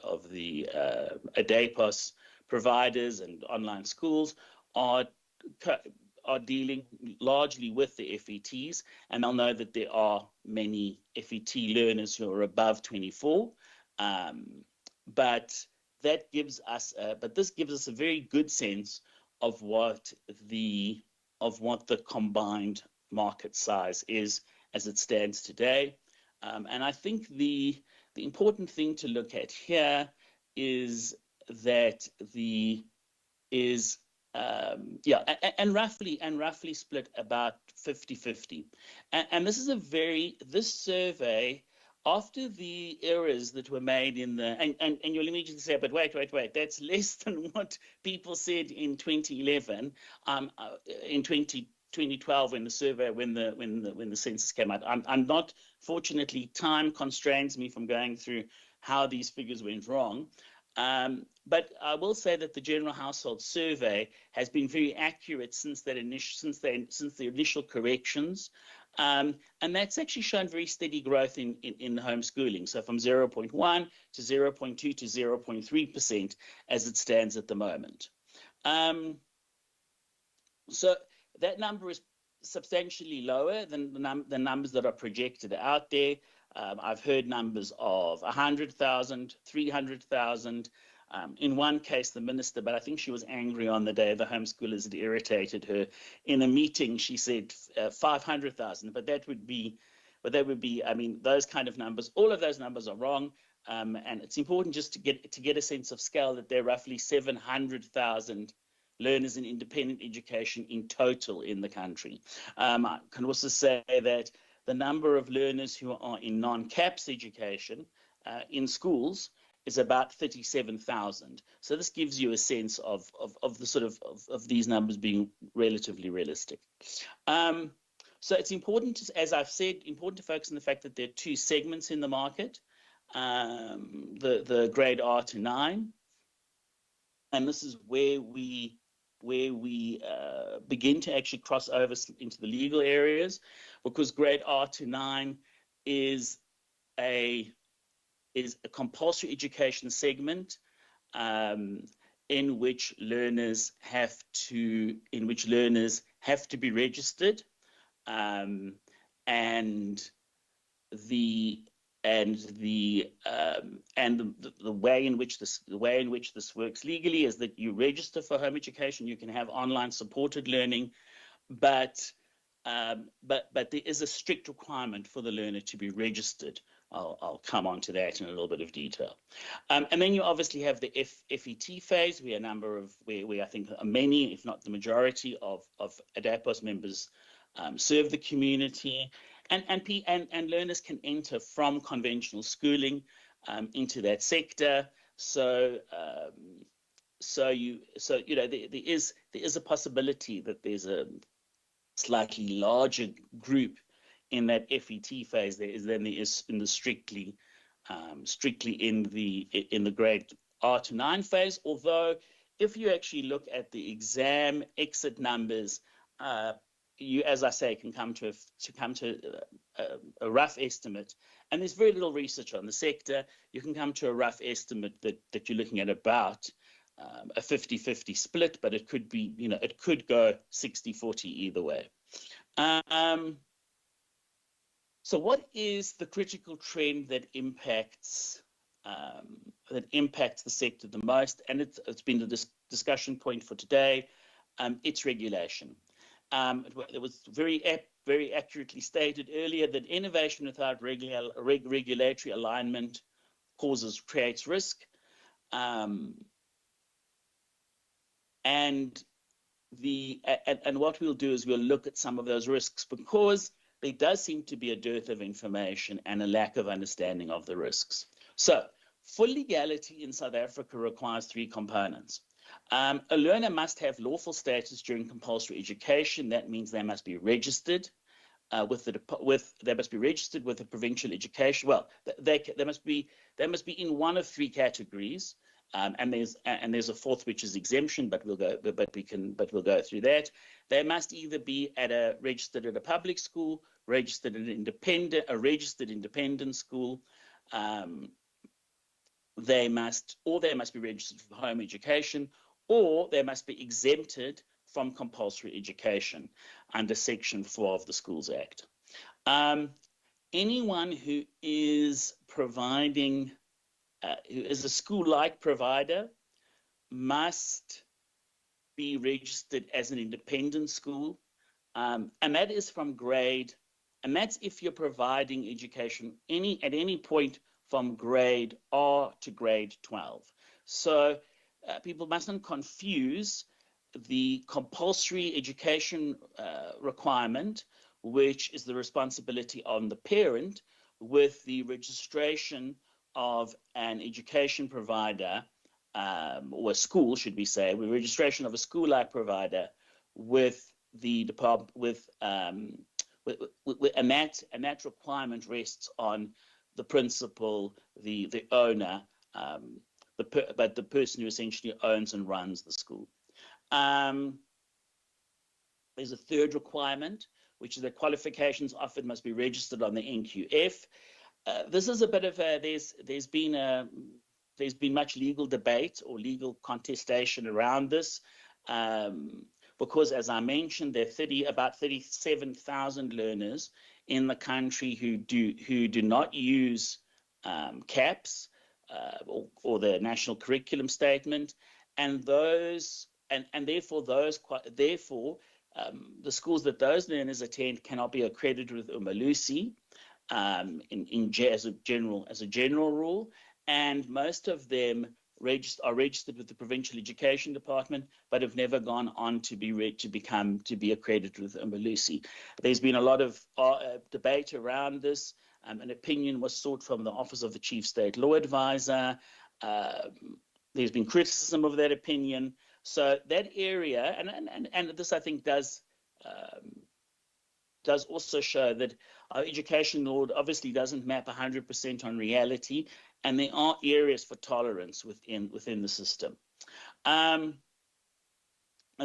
Adepos providers and online schools are dealing largely with the FETs, and they'll know that there are many FET learners who are above 24. But this gives us a very good sense of what the combined market size is as it stands today. And I think the important thing to look at here is that and roughly split about 50-50. And this survey, after the errors that were made and you'll immediately say, but wait, that's less than what people said in 2011, in 2012 when the survey, when the census came out. I'm not, fortunately, time constrains me from going through how these figures went wrong. But I will say that the General Household Survey has been very accurate since the initial corrections, and that's actually shown very steady growth in homeschooling. So from 0.1 to 0.2 to 0.3% as it stands at the moment. So that number is substantially lower than the numbers that are projected out there. I've heard numbers of 100,000, 300,000. In one case, the minister, but I think she was angry on the day the homeschoolers had irritated her. In a meeting, she said 500,000, but that would be, I mean, those kind of numbers, all of those numbers are wrong. And it's important just to get a sense of scale that there are roughly 700,000 learners in independent education in total in the country. I can also say that the number of learners who are in non-CAPS education in schools is about 37,000. So this gives you a sense of the sort of these numbers being relatively realistic. So it's important, as I've said, important to focus on the fact that there are two segments in the market, the grade R to 9, and this is where we begin to actually cross over into the legal areas, because grade R to 9 is a compulsory education segment in which learners have to be registered, and the way in which this works legally is that you register for home education. You can have online supported learning, but there is a strict requirement for the learner to be registered. I'll come on to that in a little bit of detail. And then you obviously have the FET phase, where I think many, if not the majority of Adepos members serve the community. And learners can enter from conventional schooling into that sector. So there is a possibility that there's a slightly larger group in that FET phase than there is in the strictly in the grade R to 9 phase. Although if you actually look at the exam exit numbers, you, as I say, can come to a rough estimate, and there's very little research on the sector. You can come to a rough estimate that you're looking at about a 50-50 split, but it could be, it could go 60-40 either way. So what is the critical trend that impacts the sector the most? And it's been the discussion point for today. It's regulation. It was very accurately stated earlier that innovation without regulatory alignment creates risk, and what we'll do is we'll look at some of those risks, because there does seem to be a dearth of information and a lack of understanding of the risks. So full legality in South Africa requires three components. A learner must have lawful status during compulsory education. That means they must be registered they must be registered with the provincial education. Well, they must be in one of three categories. And there's a fourth, which is exemption, but we'll go through that. They must either be registered at a public school, registered at a registered independent school. They must be registered for home education, or they must be exempted from compulsory education under Section 4 of the Schools Act. Anyone who is providing who is a school-like provider must be registered as an independent school, and that is from grade, and that's if you're providing education at any point from grade R to grade 12. So people mustn't confuse the compulsory education requirement, which is the responsibility on the parent, with the registration of an education provider, or a school, should we say, with registration of a school-like provider with the department, and that requirement rests on the principal, the owner, but the person who essentially owns and runs the school. There's a third requirement, which is that qualifications offered must be registered on the NQF. This is a bit of there's been much legal debate or legal contestation around this, because, as I mentioned, there are about 37,000 learners in the country who do not use CAPS or the National Curriculum Statement, and therefore the schools that those learners attend cannot be accredited with Umalusi as a general rule, and most of them are registered with the Provincial Education Department, but have never gone on to be accredited with Umalusi. There's been a lot of debate around this. An opinion was sought from the Office of the Chief State Law Advisor. There's been criticism of that opinion. So that area, and this I think does also show that our education law obviously doesn't map 100% on reality, and there are areas for tolerance within the system. As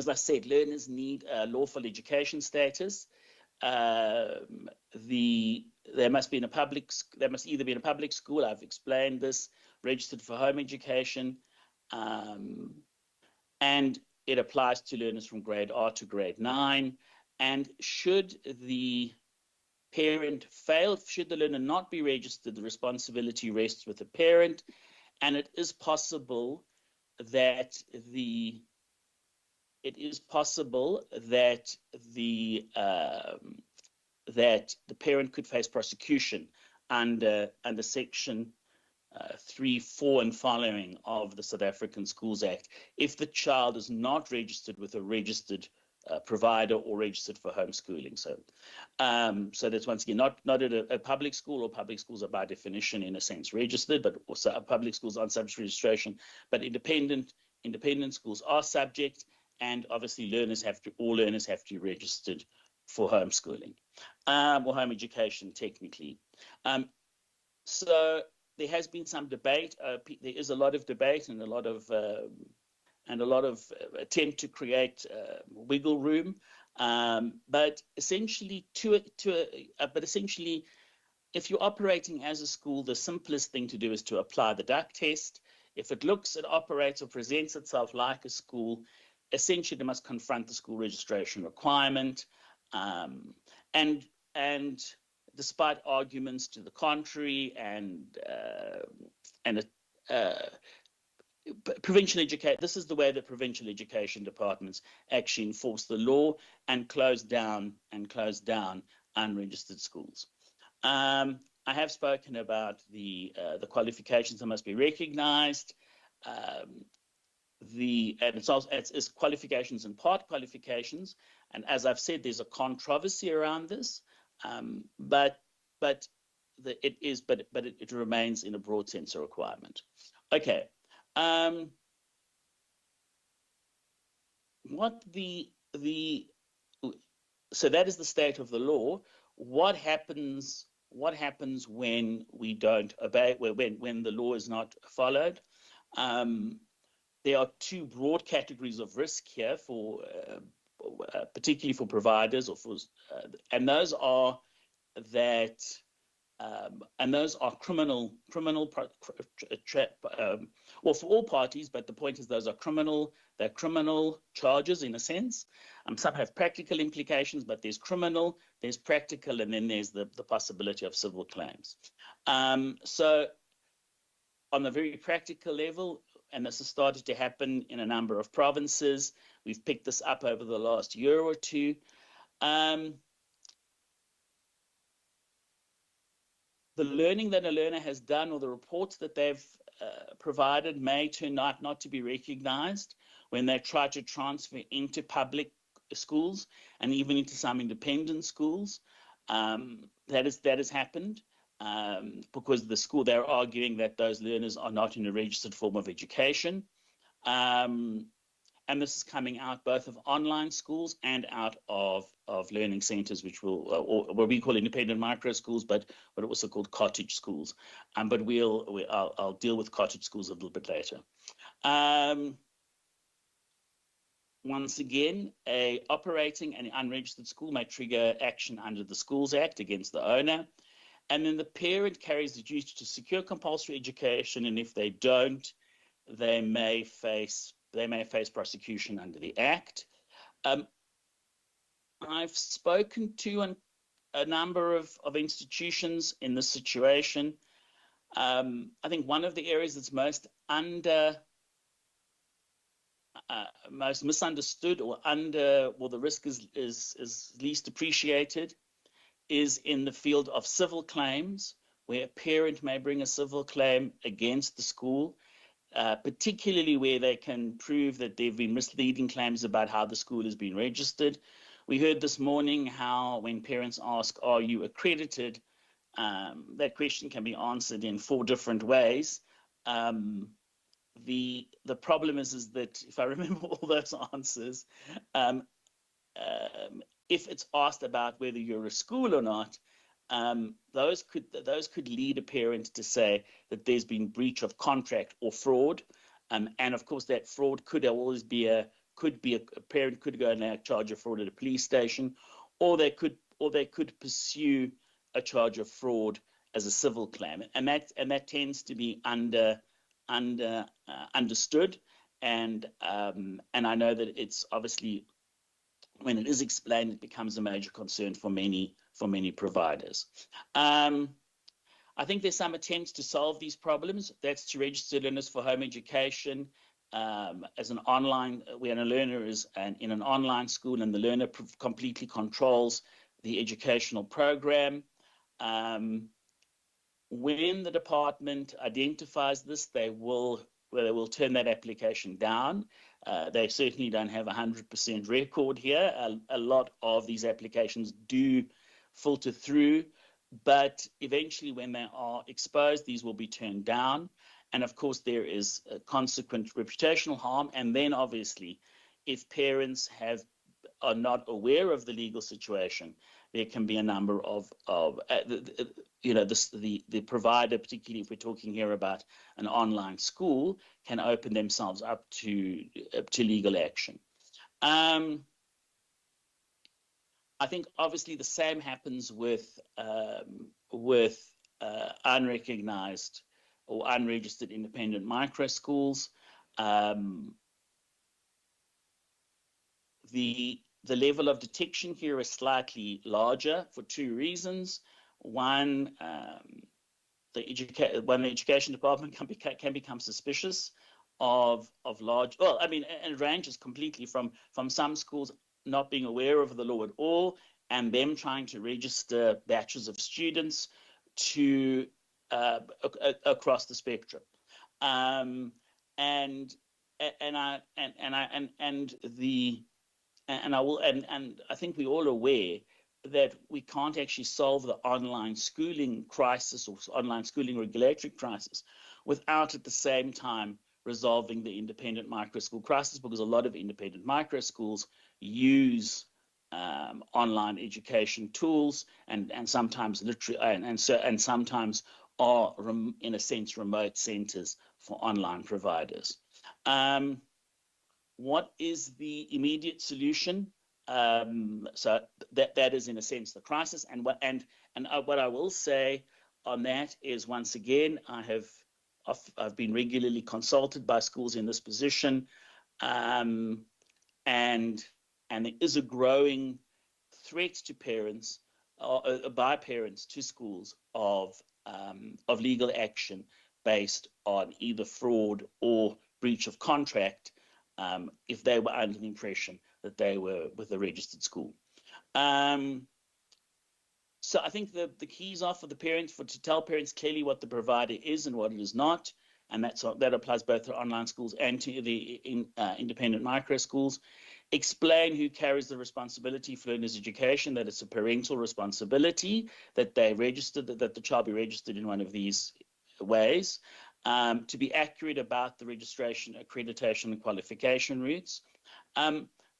I said, learners need lawful education status. They must either be in a public school. I've explained this. Registered for home education, and it applies to learners from grade R to grade 9. And should the parent fail, should the learner not be registered, the responsibility rests with the parent, and it is possible that the parent could face prosecution under Section 3, 4 and following of the South African Schools Act if the child is not registered with a registered provider or registered for homeschooling. So that's once again not at a public school, or public schools are by definition in a sense registered, but also public schools aren't subject to registration, but independent schools are subject, and obviously all learners have to be registered for homeschooling or home education technically. So there has been some debate. There is a lot of debate and a lot of attempt to create wiggle room, but essentially, if you're operating as a school, the simplest thing to do is to apply the duck test. If it operates or presents itself like a school, essentially they must confront the school registration requirement, and despite arguments to the contrary, this is the way that provincial education departments actually enforce the law and close down unregistered schools. I have spoken about the qualifications that must be recognised. And it's also it's qualifications and part qualifications. And as I've said, there's a controversy around this, but it remains in a broad sense a requirement. Okay. So that is the state of the law. What happens when we don't obey, when the law is not followed? There are two broad categories of risk here for particularly for providers, or for those are criminal well, for all parties, but the point is those are they're criminal charges in a sense. Some have practical implications, but there's criminal, there's practical, and then there's the possibility of civil claims. So on a very practical level, and this has started to happen in a number of provinces, we've picked this up over the last year or two. The learning that a learner has done, or the reports that they've provided, may turn out not to be recognized when they try to transfer into public schools and even into some independent schools. That has happened because the school, they're arguing that those learners are not in a registered form of education. And this is coming out both of online schools and out of learning centres, which will, or what we call independent micro schools, but also called cottage schools. But I'll deal with cottage schools a little bit later. Once again, operating an unregistered school may trigger action under the Schools Act against the owner. And then the parent carries the duty to secure compulsory education, and if they don't, they may face prosecution under the Act. I've spoken to a number of institutions in this situation. I think one of the areas that's most misunderstood, or the risk is least appreciated, is in the field of civil claims, where a parent may bring a civil claim against the school, particularly where they can prove that there have been misleading claims about how the school has been registered. We heard this morning how when parents ask, are you accredited? That question can be answered in 4 different ways. The problem is that if I remember all those answers, if it's asked about whether you're a school or not, those could lead a parent to say that there's been breach of contract or fraud, and of course that fraud could always be a parent could go and charge a fraud at a police station, or they could pursue a charge of fraud as a civil claim, and that tends to be understood, and I know that it's obviously, when it is explained, it becomes a major concern for many providers. I think there's some attempts to solve these problems. That's to register learners for home education as an online, when a learner is in an online school and the learner completely controls the educational program. When the department identifies this, they will turn that application down. They certainly don't have 100% record here. A lot of these applications do filter through, but eventually when they are exposed, these will be turned down. And of course, there is a consequent reputational harm. And then obviously, if parents are not aware of the legal situation, there can be a number of the provider, particularly if we're talking here about an online school, can open themselves up to legal action. I think obviously the same happens with unrecognized or unregistered independent micro schools. The level of detection here is slightly larger for 2 reasons. One, the education department can become suspicious of large. Well, I mean, and it ranges completely from some schools not being aware of the law at all, and them trying to register batches of students to across the spectrum. And I think we're all aware that we can't actually solve the online schooling crisis or online schooling regulatory crisis without at the same time resolving the independent micro school crisis, because a lot of independent micro schools use online education tools and sometimes literally and sometimes are in a sense remote centers for online providers. What is the immediate solution? So that is in a sense the crisis, and what I will say on that is, once again, I've been regularly consulted by schools in this position, and there is a growing threat to parents, by parents to schools, of legal action based on either fraud or breach of contract, if they were under the impression that they were with a registered school. So I think the keys are for the parents, to tell parents clearly what the provider is and what it is not, and that applies both to online schools and to the independent micro schools. Explain who carries the responsibility for learners' education, that it's a parental responsibility, that that the child be registered in one of these ways, to be accurate about the registration, accreditation, and qualification routes.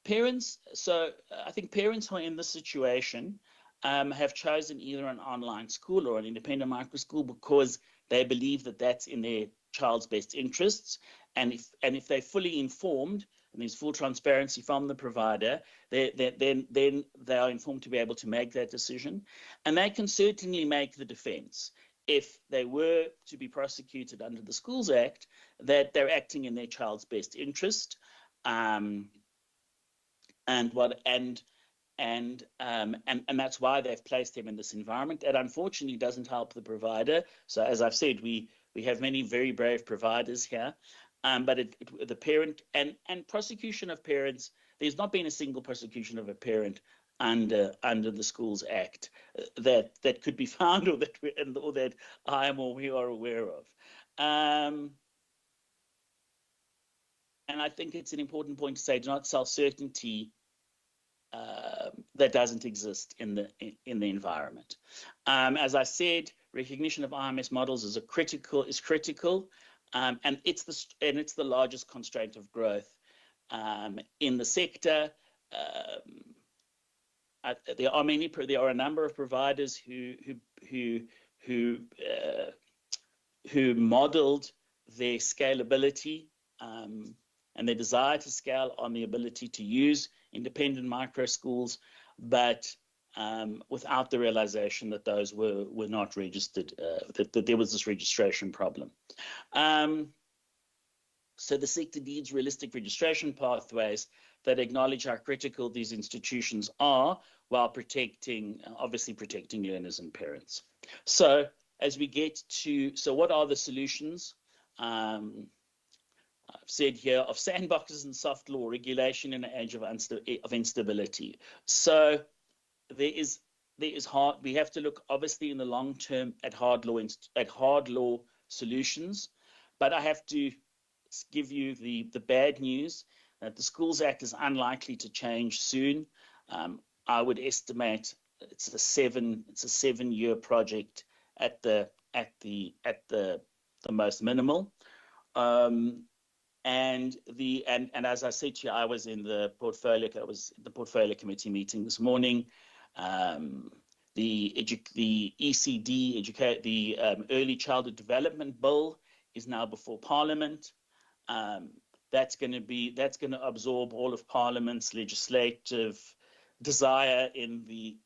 Parents, so I think parents who are in this situation have chosen either an online school or an independent micro school because they believe that that's in their child's best interests, and if they're fully informed and there's full transparency from the provider, then they are informed to be able to make that decision, and they can certainly make the defense, if they were to be prosecuted under the Schools Act, that they're acting in their child's best interest, and that's why they've placed them in this environment. That unfortunately doesn't help the provider. So as I've said, we have many very brave providers here, but the parent and prosecution of parents, there's not been a single prosecution of a parent under the Schools Act that could be found, or that I am or we are aware of. And I think it's an important point to say, do not sell certainty that doesn't exist in the environment. As I said, recognition of IMS models is critical, and it's the largest constraint of growth in the sector. There are a number of providers who modeled their scalability and their desire to scale on the ability to use independent micro schools, but without the realization that those were not registered, that there was this registration problem. So the sector needs realistic registration pathways that acknowledge how critical these institutions are, while obviously protecting learners and parents. So as we get to, what are the solutions? I've said here, of sandboxes and soft law regulation in an age of instability. So we have to look obviously in the long term at hard law solutions, but I have to give you the bad news that the Schools Act is unlikely to change soon. I would estimate it's a 7-year project at the most minimal. And as I said to you, I was in the portfolio committee meeting this morning. The ECD, the Early Childhood Development Bill, is now before Parliament. That's going to absorb all of Parliament's legislative desire in the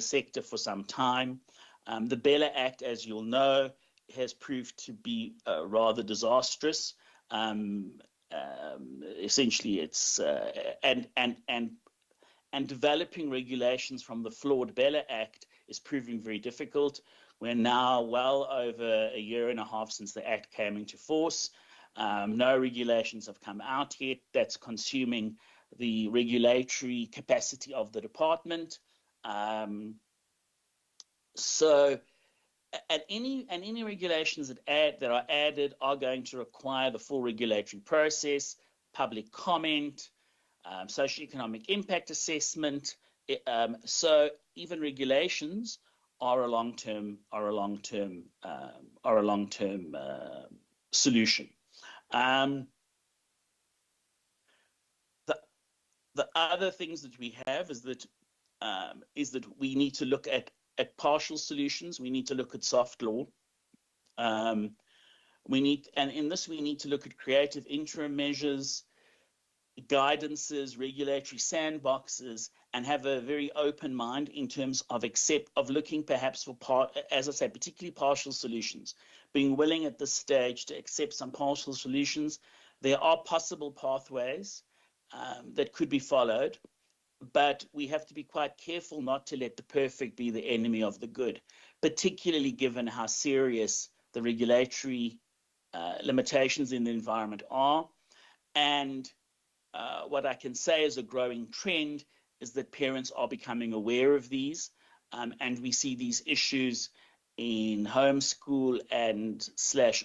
sector for some time. The Bella Act, as you'll know, has proved to be rather disastrous. Essentially, it's and developing regulations from the flawed Bella Act is proving very difficult. We're now well over a year and a half since the Act came into force. No regulations have come out yet. That's consuming the regulatory capacity of the department. So any regulations that are added are going to require the full regulatory process, public comment, socioeconomic impact assessment. So even regulations are a long-term solution. The other things that we have is that we need to look at partial solutions. We need to look at soft law. And in this we need to look at creative interim measures, guidances, regulatory sandboxes, and have a very open mind in terms of looking perhaps for as I say, particularly partial solutions, being willing at this stage to accept some partial solutions. There are possible pathways that could be followed, but we have to be quite careful not to let the perfect be the enemy of the good, particularly given how serious the regulatory limitations in the environment are. And what I can say as a growing trend is that parents are becoming aware of these, and we see these issues in homeschool and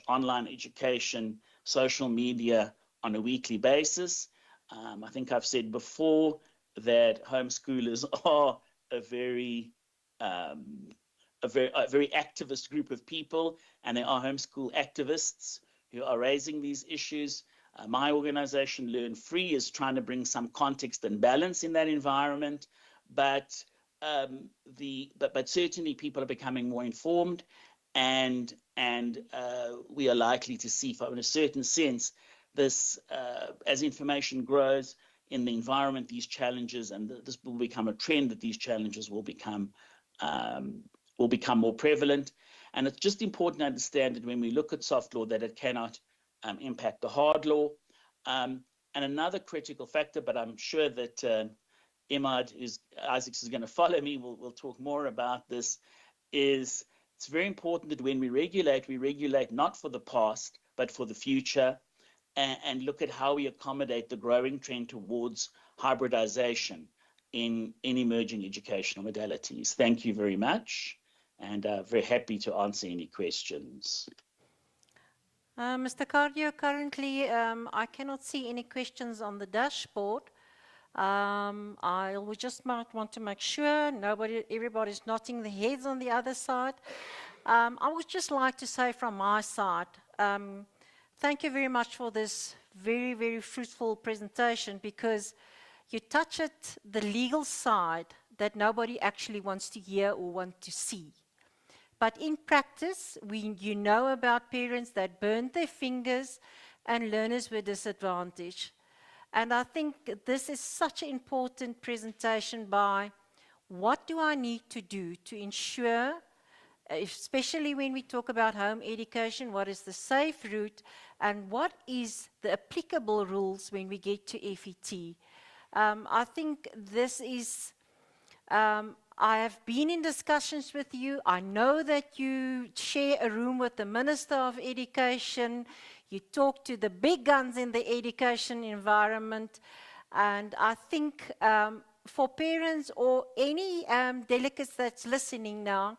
/ online education, social media on a weekly basis. I think I've said before that homeschoolers are a very activist group of people, and there are homeschool activists who are raising these issues. My organization, Learn Free, is trying to bring some context and balance in that environment, but certainly people are becoming more informed, and we are likely to see, in a certain sense, this as information grows in the environment, these challenges, and this will become a trend, that these challenges will become more prevalent. And it's just important to understand that when we look at soft law, that it cannot impact the hard law. And another critical factor, but I'm sure that Isaacs is going to follow me, we'll talk more about this, is it's very important that when we regulate not for the past, but for the future, and look at how we accommodate the growing trend towards hybridization in emerging educational modalities. Thank you very much, and very happy to answer any questions. Mr. Cardio, currently I cannot see any questions on the dashboard. We just might want to make sure everybody's nodding their heads on the other side. I would just like to say from my side, thank you very much for this very, very fruitful presentation, because you touch at the legal side that nobody actually wants to hear or want to see. But in practice, you know about parents that burned their fingers and learners were disadvantaged. And I think this is such an important presentation by what do I need to do to ensure, especially when we talk about home education, what is the safe route and what is the applicable rules when we get to FET. I think this is, I have been in discussions with you. I know that you share a room with the Minister of Education. You talk to the big guns in the education environment. And I think for parents or any delegates that's listening now,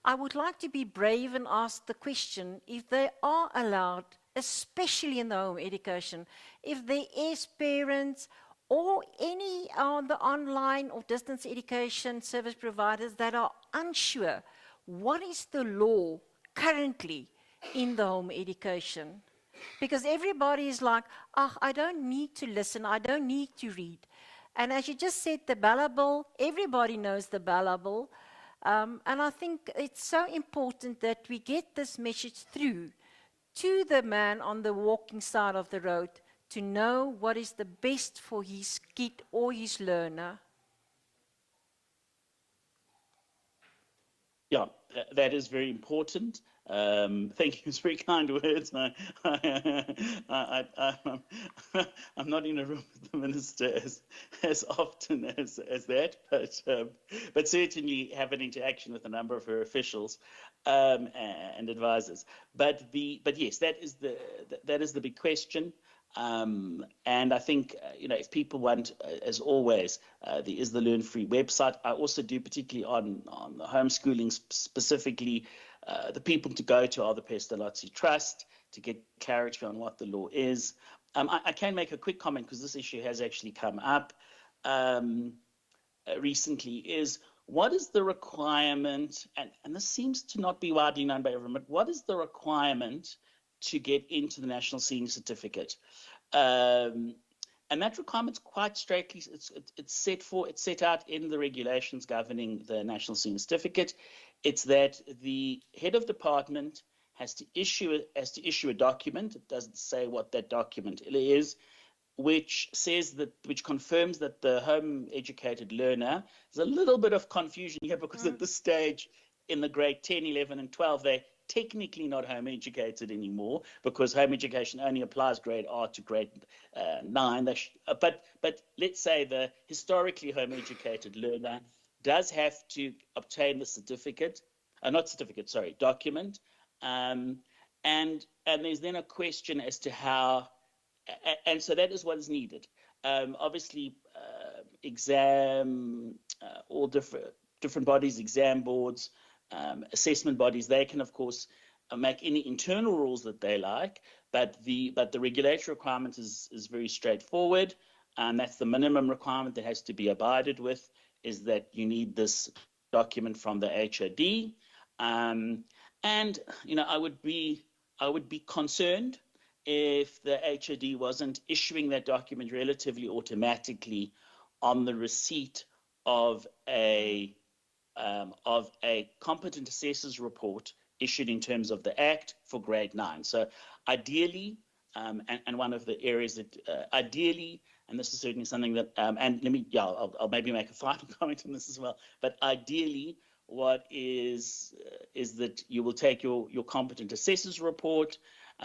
I would like to be brave and ask the question, if they are allowed, especially in the home education, if there is parents or any of the online or distance education service providers that are unsure, what is the law currently in the home education? Because everybody is like, I don't need to listen, I don't need to read. And as you just said, the Bala Bill, everybody knows the Bala Bill. And I think it's so important that we get this message through to the man on the walking side of the road, to know what is the best for his kid or his learner. Yeah, that is very important. Thank you, it's very kind words. I'm not in a room with the minister as often as that, but certainly have an interaction with a number of her officials and advisors. But yes, that is the big question. And I think, if people want, as always, there is the Learn Free website. I also do, particularly on the homeschooling specifically, the people to go to are the Pestalozzi Trust to get clarity on what the law is. I can make a quick comment because this issue has actually come up recently, is what is the requirement, and this seems to not be widely known by everyone, but what is the requirement to get into the National Senior Certificate? And that requirement's quite straightly, it's set out in the regulations governing the National Senior Certificate. It's that the head of department has to issue a document. It doesn't say what that document is, which confirms that the home educated learner. There's a little bit of confusion here because at this stage in the grade 10, 11 and 12, they're technically not home educated anymore because home education only applies grade R to grade 9. But let's say the historically home educated learner does have to obtain the document. And there's then a question as to how, and so that is what is needed. Obviously, all different bodies, exam boards, assessment bodies, they can of course make any internal rules that they like, but the regulatory requirement is very straightforward, and that's the minimum requirement that has to be abided with, is that you need this document from the HOD. And I would be concerned if the HOD wasn't issuing that document relatively automatically on the receipt of a competent assessor's report issued in terms of the Act for grade 9. So ideally, and one of the areas that ideally, and this is certainly something that, and I'll maybe make a final comment on this as well, but ideally, what is that you will take your competent assessor's report,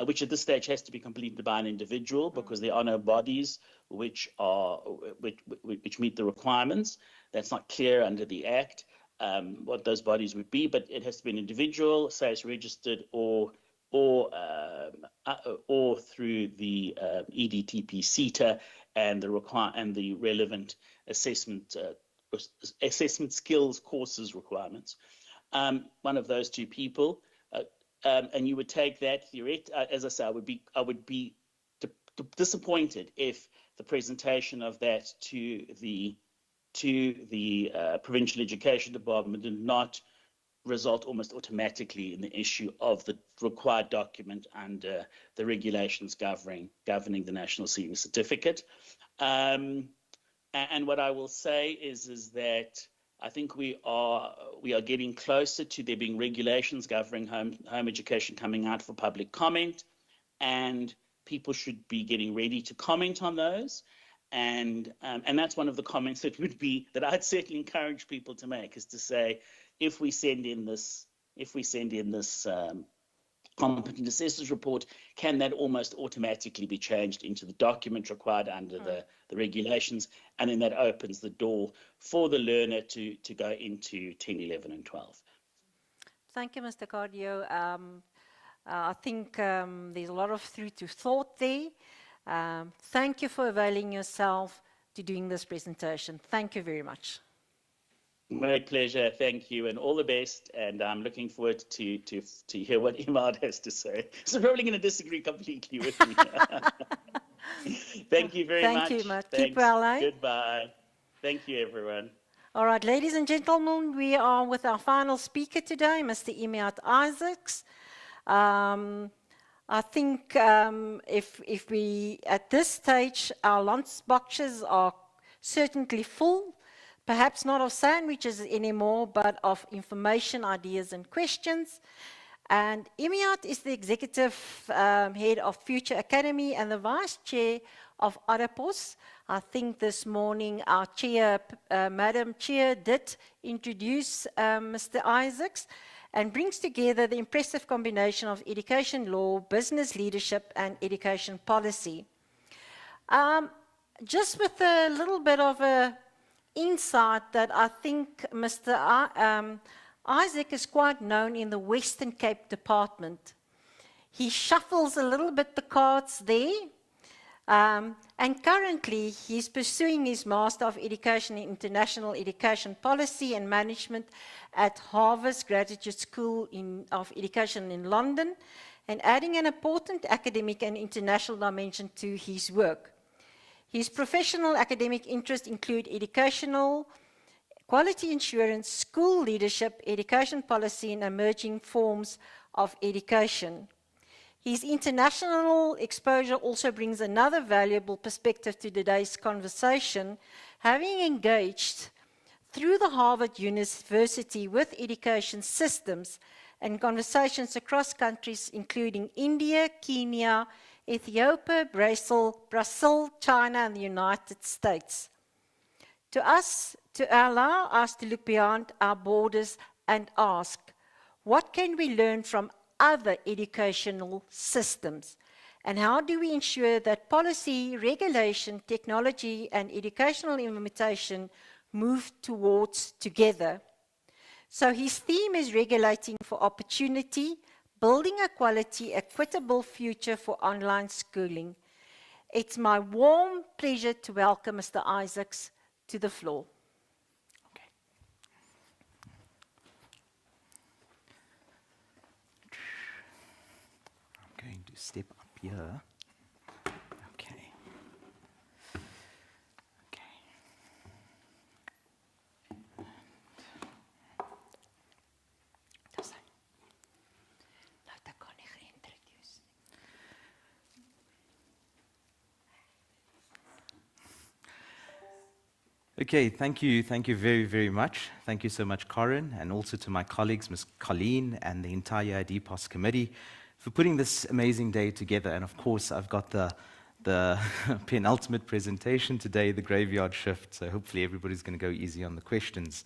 which at this stage has to be completed by an individual because there are no bodies which meet the requirements. That's not clear under the Act what those bodies would be, but it has to be an individual, say it's registered or through the EDTP CETA and the relevant assessment skills courses requirements. One of those two people, and you would take that as I say, I would be disappointed if the presentation of that to the Provincial Education Department did not result almost automatically in the issue of the required document under the regulations governing the National Senior Certificate. And what I will say is that I think we are getting closer to there being regulations governing home education coming out for public comment, and people should be getting ready to comment on those. And that's one of the comments that I'd certainly encourage people to make, is to say, if we send in this competent assessor's report, can that almost automatically be changed into the document required under the regulations, and then that opens the door for the learner to go into 10, 11 and 12. Thank you, Mr. Cardio. I think there's a lot of food to thought there. Thank you for availing yourself to doing this presentation. Thank you very much. My pleasure. Thank you, and all the best. And I'm looking forward to hear what Imad has to say. So I'm probably going to disagree completely with me. Thank you very much. Thank you, Matt. Keep well, eh? Goodbye. Thank you, everyone. All right, ladies and gentlemen, we are with our final speaker today, Mr. Imad Isaacs. I think if we, at this stage, our lunch boxes are certainly full, perhaps not of sandwiches anymore, but of information, ideas, and questions. And Imad is the executive head of Future Academy and the vice chair of Adepos. I think this morning our chair, Madam Chair, did introduce Mr. Isaacs, and brings together the impressive combination of education law, business leadership, and education policy. Just with a little bit of a insight that I think Mr. Isaac is quite known in the Western Cape department. He shuffles a little bit the cards there. And currently, he's pursuing his Master of Education in International Education Policy and Management at Harvard's Graduate School of Education in London, and adding an important academic and international dimension to his work. His professional academic interests include educational, quality assurance, school leadership, education policy, and emerging forms of education. His international exposure also brings another valuable perspective to today's conversation, having engaged through the Harvard University with education systems and conversations across countries including India, Kenya, Ethiopia, Brazil, China, and the United States. To allow us to look beyond our borders and ask, what can we learn from other educational systems? And how do we ensure that policy, regulation, technology, and educational implementation move towards together? So his theme is regulating for opportunity, building a quality, equitable future for online schooling. It's my warm pleasure to welcome Mr. Isaacs to the floor. I'm going to step up here. Okay. Okay, thank you very, very much. Thank you so much, Corinne, and also to my colleagues, Ms. Colleen, and the entire Adepos committee for putting this amazing day together. And of course, I've got the penultimate presentation today, the graveyard shift, so hopefully everybody's going to go easy on the questions.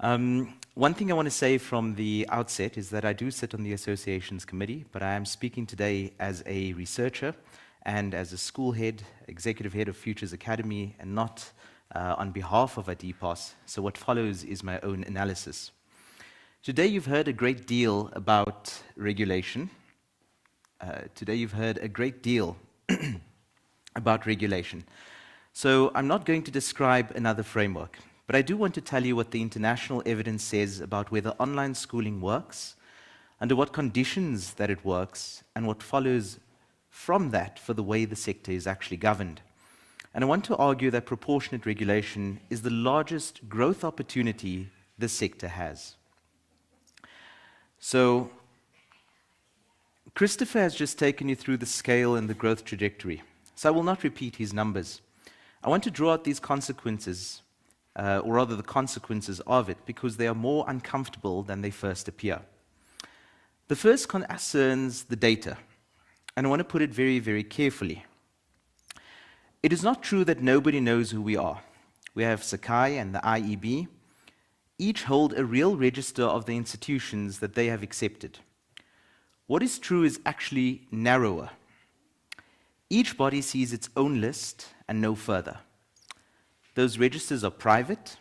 One thing I want to say from the outset is that I do sit on the associations committee, but I am speaking today as a researcher and as a school head, executive head of Futures Academy, and not on behalf of Adepos, so what follows is my own analysis. Today you've heard a great deal about regulation. Today you've heard a great deal about regulation. So I'm not going to describe another framework, but I do want to tell you what the international evidence says about whether online schooling works, under what conditions that it works, and what follows from that for the way the sector is actually governed. And I want to argue that proportionate regulation is the largest growth opportunity this sector has. So, Christopher has just taken you through the scale and the growth trajectory, so I will not repeat his numbers. I want to draw out these consequences, or rather the consequences of it, because they are more uncomfortable than they first appear. The first concerns the data, and I want to put it very, very carefully. It is not true that nobody knows who we are. We have Sakai and the IEB. Each hold a real register of the institutions that they have accepted. What is true is actually narrower. Each body sees its own list and no further. Those registers are private.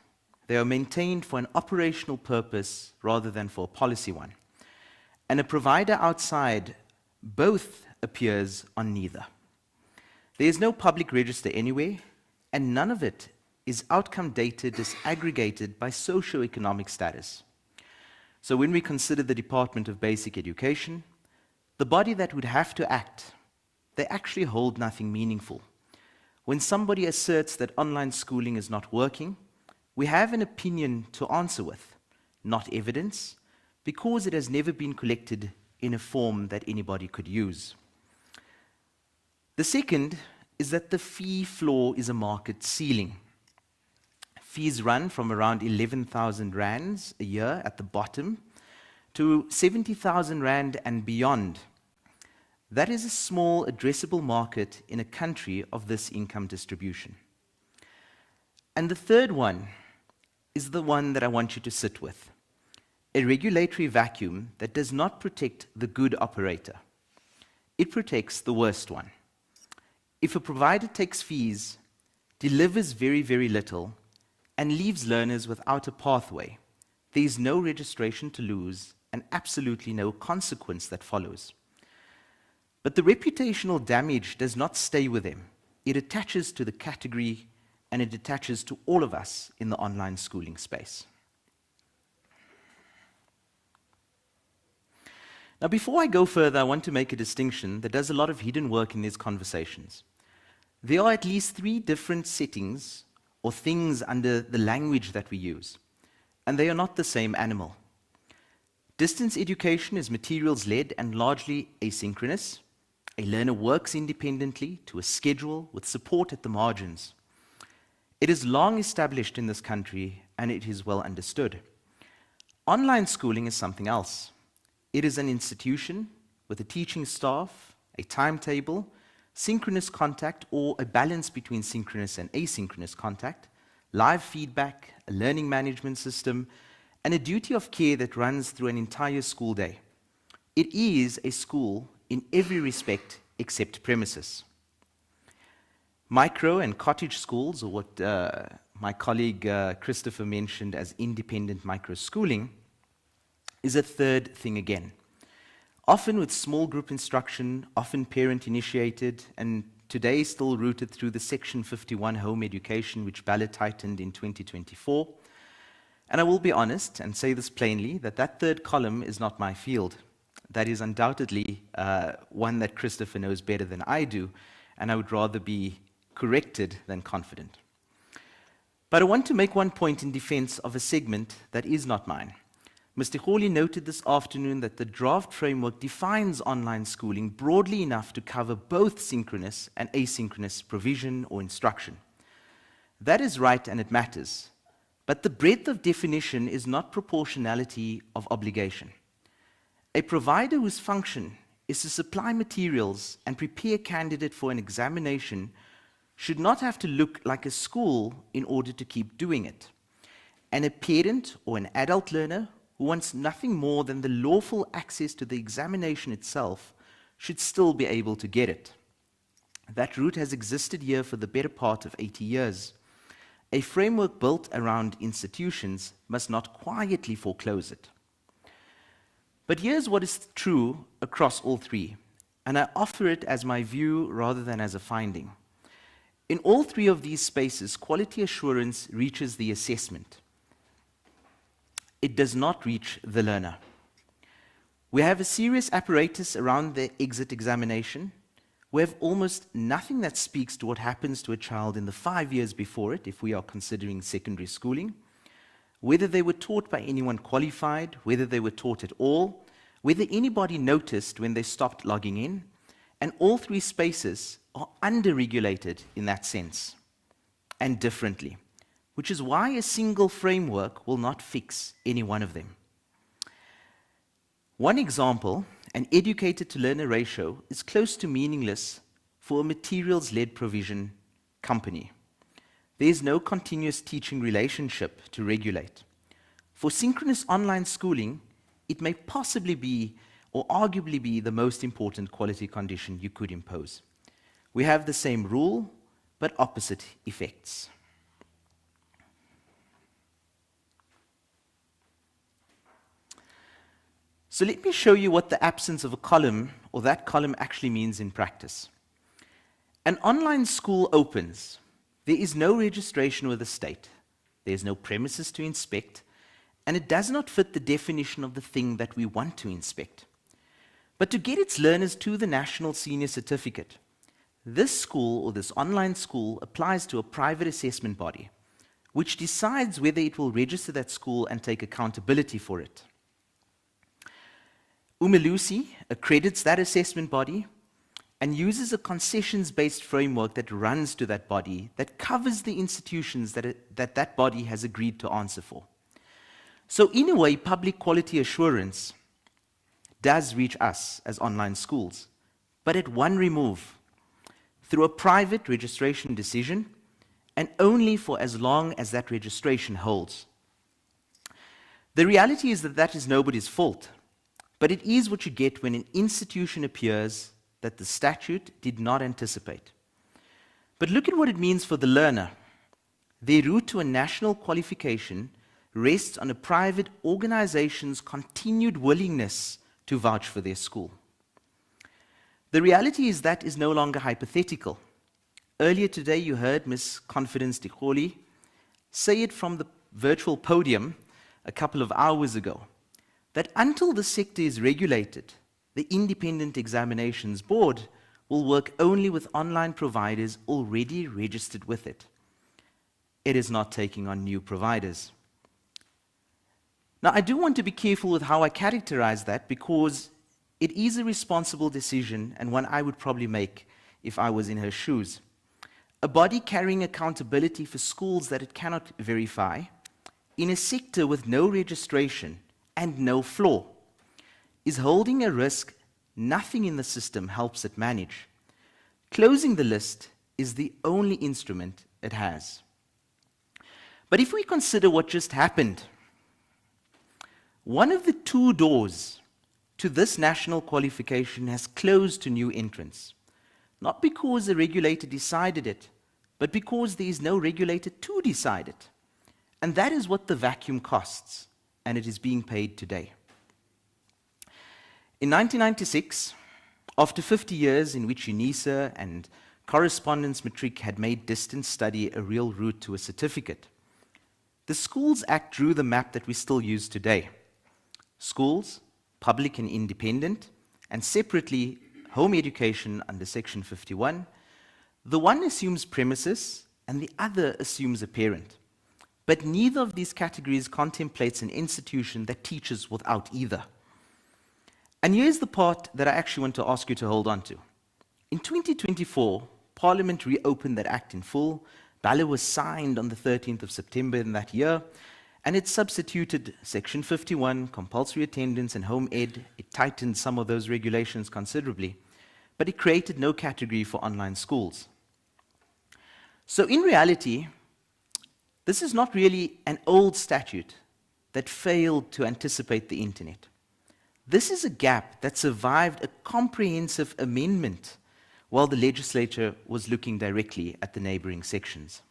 They are maintained for an operational purpose rather than for a policy one. And a provider outside both appears on neither. There is no public register anywhere, and none of it is outcome data disaggregated by socioeconomic status. So when we consider the Department of Basic Education, the body that would have to act, they actually hold nothing meaningful. When somebody asserts that online schooling is not working, we have an opinion to answer with, not evidence, because it has never been collected in a form that anybody could use. The second is that the fee floor is a market ceiling. Fees run from around 11,000 rands a year at the bottom to 70,000 rand and beyond. That is a small addressable market in a country of this income distribution. And the third one is the one that I want you to sit with. A regulatory vacuum that does not protect the good operator. It protects the worst one. If a provider takes fees, delivers very, very little, and leaves learners without a pathway, there is no registration to lose and absolutely no consequence that follows. But the reputational damage does not stay with them. It attaches to the category, and it attaches to all of us in the online schooling space. Now, before I go further, I want to make a distinction that does a lot of hidden work in these conversations. There are at least 3 different settings or things under the language that we use, and they are not the same animal. Distance education is materials-led and largely asynchronous. A learner works independently to a schedule with support at the margins. It is long established in this country, and it is well understood. Online schooling is something else. It is an institution with a teaching staff, a timetable, synchronous contact or a balance between synchronous and asynchronous contact, live feedback, a learning management system, and a duty of care that runs through an entire school day. It is a school in every respect except premises. Micro and cottage schools, or what my colleague Christopher mentioned as independent micro-schooling, is a third thing again. Often with small group instruction, often parent-initiated, and today still rooted through the Section 51 home education, which ballot tightened in 2024. And I will be honest and say this plainly, that third column is not my field. That is undoubtedly one that Christopher knows better than I do, and I would rather be corrected than confident. But I want to make one point in defense of a segment that is not mine. Mr. Hawley noted this afternoon that the draft framework defines online schooling broadly enough to cover both synchronous and asynchronous provision or instruction. That is right and it matters, but the breadth of definition is not proportionality of obligation. A provider whose function is to supply materials and prepare a candidate for an examination should not have to look like a school in order to keep doing it. And a parent or an adult learner who wants nothing more than the lawful access to the examination itself should still be able to get it. That route has existed here for the better part of 80 years. A framework built around institutions must not quietly foreclose it. But here's what is true across all 3, and I offer it as my view rather than as a finding. In all 3 of these spaces, quality assurance reaches the assessment. It does not reach the learner. We have a serious apparatus around the exit examination. We have almost nothing that speaks to what happens to a child in the 5 years before it, if we are considering secondary schooling, whether they were taught by anyone qualified, whether they were taught at all, whether anybody noticed when they stopped logging in, and all 3 spaces are under-regulated in that sense, and differently, which is why a single framework will not fix any one of them. One example, an educator-to-learner ratio is close to meaningless for a materials-led provision company. There is no continuous teaching relationship to regulate. For synchronous online schooling, it may possibly be, or arguably be, the most important quality condition you could impose. We have the same rule, but opposite effects. So let me show you what the absence of a column, or that column, actually means in practice. An online school opens. There is no registration with the state. There is no premises to inspect, and it does not fit the definition of the thing that we want to inspect. But to get its learners to the National Senior Certificate, this school or this online school applies to a private assessment body, which decides whether it will register that school and take accountability for it. Umelusi accredits that assessment body and uses a concessions-based framework that runs to that body, that covers the institutions that body has agreed to answer for. So in a way, public quality assurance does reach us as online schools, but at one remove, through a private registration decision, and only for as long as that registration holds. The reality is that that is nobody's fault, but it is what you get when an institution appears that the statute did not anticipate. But look at what it means for the learner. Their route to a national qualification rests on a private organization's continued willingness to vouch for their school. The reality is that is no longer hypothetical. Earlier today, you heard Ms. Conferernce say it from the virtual podium a couple of hours ago, that until the sector is regulated, the Independent Examinations Board will work only with online providers already registered with it. It is not taking on new providers. Now, I do want to be careful with how I characterize that, because it is a responsible decision and one I would probably make if I was in her shoes. A body carrying accountability for schools that it cannot verify in a sector with no registration and no floor is holding a risk nothing in the system helps it manage. Closing the list is the only instrument it has. But if we consider what just happened, one of the two doors to this national qualification has closed to new entrants, not because the regulator decided it, but because there is no regulator to decide it. And that is what the vacuum costs, and it is being paid today. In 1996, after 50 years in which UNISA and Correspondence Matric had made distance study a real route to a certificate, the Schools Act drew the map that we still use today. Schools, public and independent, and separately home education under Section 51, the one assumes premises and the other assumes a parent. But neither of these categories contemplates an institution that teaches without either. And here's the part that I actually want to ask you to hold on to. In 2024, Parliament reopened that Act in full. Ballot was signed on the 13th of September in that year, and it substituted Section 51, compulsory attendance and home ed. It tightened some of those regulations considerably, but it created no category for online schools. So in reality, this is not really an old statute that failed to anticipate the internet. This is a gap that survived a comprehensive amendment while the legislature was looking directly at the neighboring sections.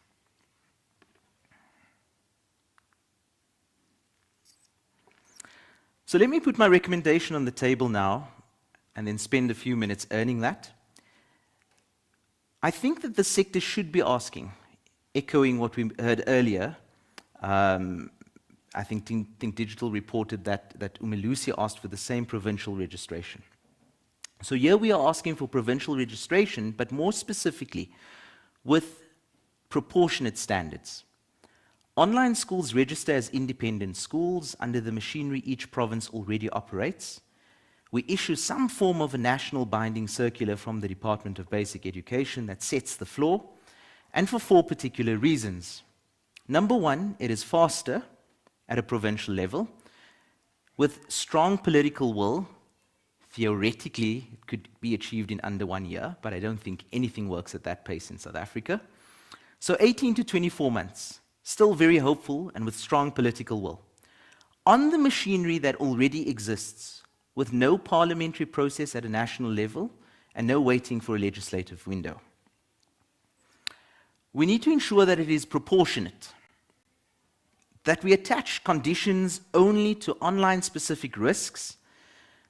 So let me put my recommendation on the table now and then spend a few minutes earning that. I think that the sector should be asking, echoing what we heard earlier, I think Think Digital reported that Umelusi asked for the same provincial registration. So here we are asking for provincial registration, but more specifically, with proportionate standards. Online schools register as independent schools under the machinery each province already operates. We issue some form of a national binding circular from the Department of Basic Education that sets the floor, and for 4 particular reasons. Number one, it is faster at a provincial level. With strong political will, theoretically, it could be achieved in under 1 year, but I don't think anything works at that pace in South Africa. So 18 to 24 months, still very hopeful and with strong political will. On the machinery that already exists, with no parliamentary process at a national level and no waiting for a legislative window. We need to ensure that it is proportionate, that we attach conditions only to online-specific risks,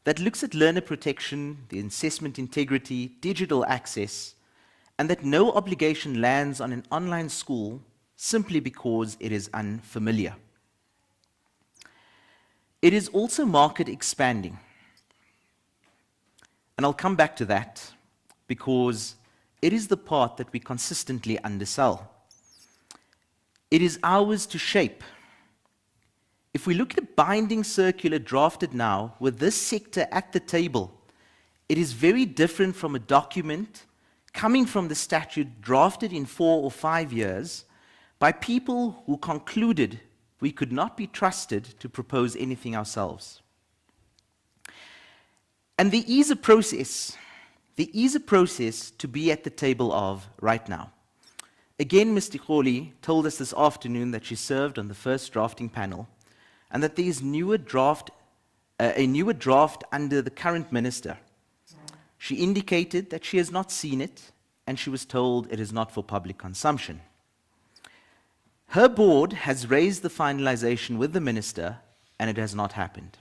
that looks at learner protection, the assessment integrity, digital access, and that no obligation lands on an online school simply because it is unfamiliar. It is also market expanding. And I'll come back to that because it is the part that we consistently undersell. It is ours to shape. If we look at a binding circular drafted now with this sector at the table, it is very different from a document coming from the statute drafted in 4 or 5 years by people who concluded we could not be trusted to propose anything ourselves. And there is a process to be at the table of right now. Again, Ms. Tikholi told us this afternoon that she served on the first drafting panel and that there is a newer draft under the current minister. She indicated that she has not seen it and she was told it is not for public consumption. Her board has raised the finalization with the minister and it has not happened.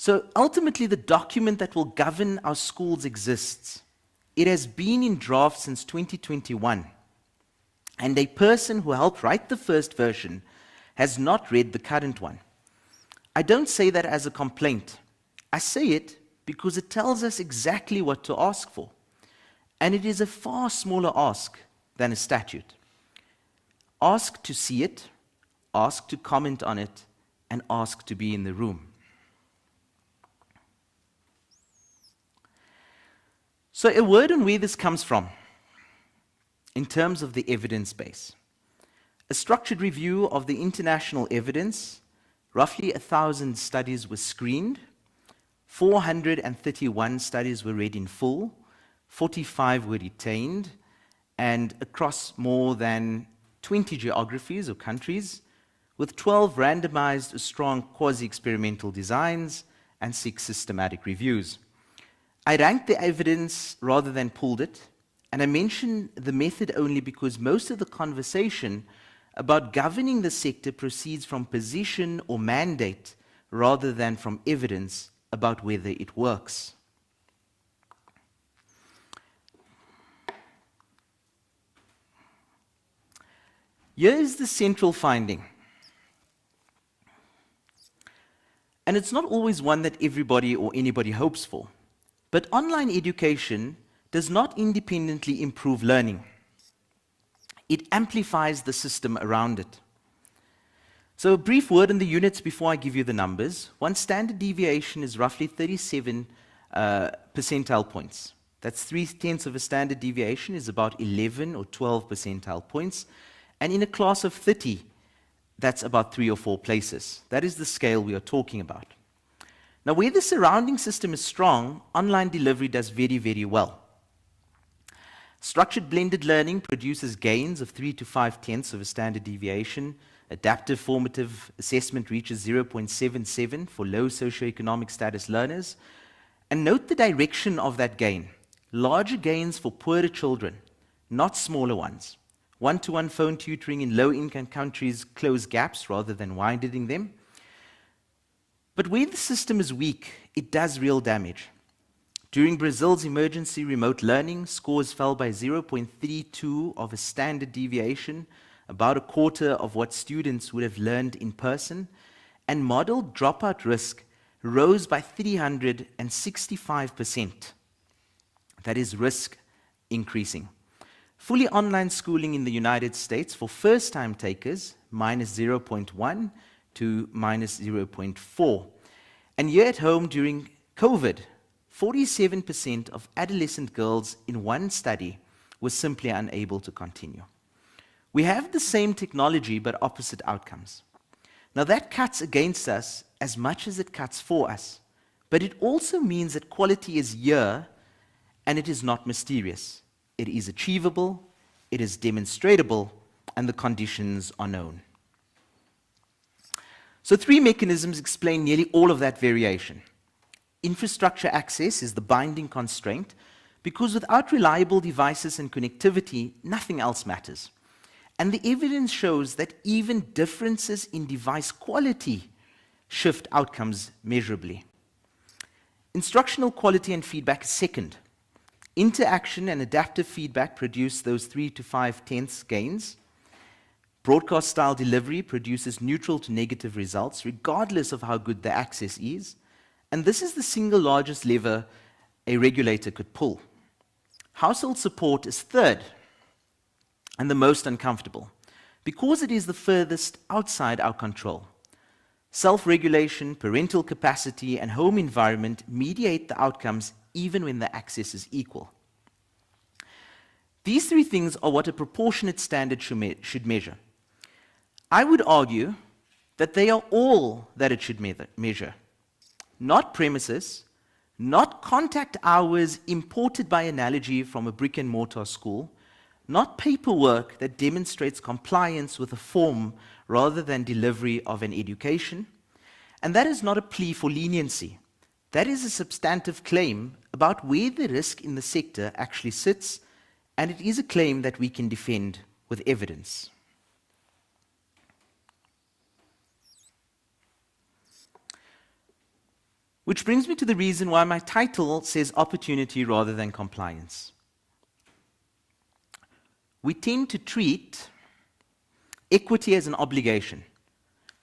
So ultimately, the document that will govern our schools exists. It has been in draft since 2021, and a person who helped write the first version has not read the current one. I don't say that as a complaint. I say it because it tells us exactly what to ask for, and it is a far smaller ask than a statute. Ask to see it, ask to comment on it, and ask to be in the room. So a word on where this comes from in terms of the evidence base. A structured review of the international evidence, roughly 1,000 studies were screened, 431 studies were read in full, 45 were retained, and across more than 20 geographies or countries, with 12 randomized strong quasi-experimental designs and 6 systematic reviews. I ranked the evidence rather than pulled it, and I mention the method only because most of the conversation about governing the sector proceeds from position or mandate rather than from evidence about whether it works. Here is the central finding. And it's not always one that everybody or anybody hopes for. But online education does not independently improve learning. It amplifies the system around it. So a brief word on the units before I give you the numbers. One standard deviation is roughly 37 percentile points. That's 3/10 of a standard deviation is about 11 or 12 percentile points. And in a class of 30, that's about 3 or 4 places. That is the scale we are talking about. Now, where the surrounding system is strong, online delivery does very, very well. Structured blended learning produces gains of 3 to 5/10 of a standard deviation. Adaptive formative assessment reaches 0.77 for low socioeconomic status learners. And note the direction of that gain. Larger gains for poorer children, not smaller ones. One-to-one phone tutoring in low-income countries close gaps rather than widening them. But where the system is weak, it does real damage. During Brazil's emergency remote learning, scores fell by 0.32 of a standard deviation, about a quarter of what students would have learned in person, and model dropout risk rose by 365%. That is risk increasing. Fully online schooling in the United States for first-time takers, minus 0.1 to minus 0.4. And here at home during COVID, 47% of adolescent girls in one study were simply unable to continue. We have the same technology but opposite outcomes. Now that cuts against us as much as it cuts for us, but it also means that quality is here and it is not mysterious. It is achievable, it is demonstratable, and the conditions are known. So 3 mechanisms explain nearly all of that variation. Infrastructure access is the binding constraint because without reliable devices and connectivity, nothing else matters. And the evidence shows that even differences in device quality shift outcomes measurably. Instructional quality and feedback is second. Interaction and adaptive feedback produce those 3 to 5/10 gains. Broadcast style delivery produces neutral to negative results regardless of how good the access is. And this is the single largest lever a regulator could pull. Household support is third and the most uncomfortable because it is the furthest outside our control. Self-regulation, parental capacity, and home environment mediate the outcomes even when the access is equal. These 3 things are what a proportionate standard should measure. I would argue that they are all that it should measure. Not premises, not contact hours imported by analogy from a brick and mortar school, not paperwork that demonstrates compliance with a form rather than delivery of an education. And that is not a plea for leniency. That is a substantive claim about where the risk in the sector actually sits, and it is a claim that we can defend with evidence. Which brings me to the reason why my title says opportunity rather than compliance. We tend to treat equity as an obligation,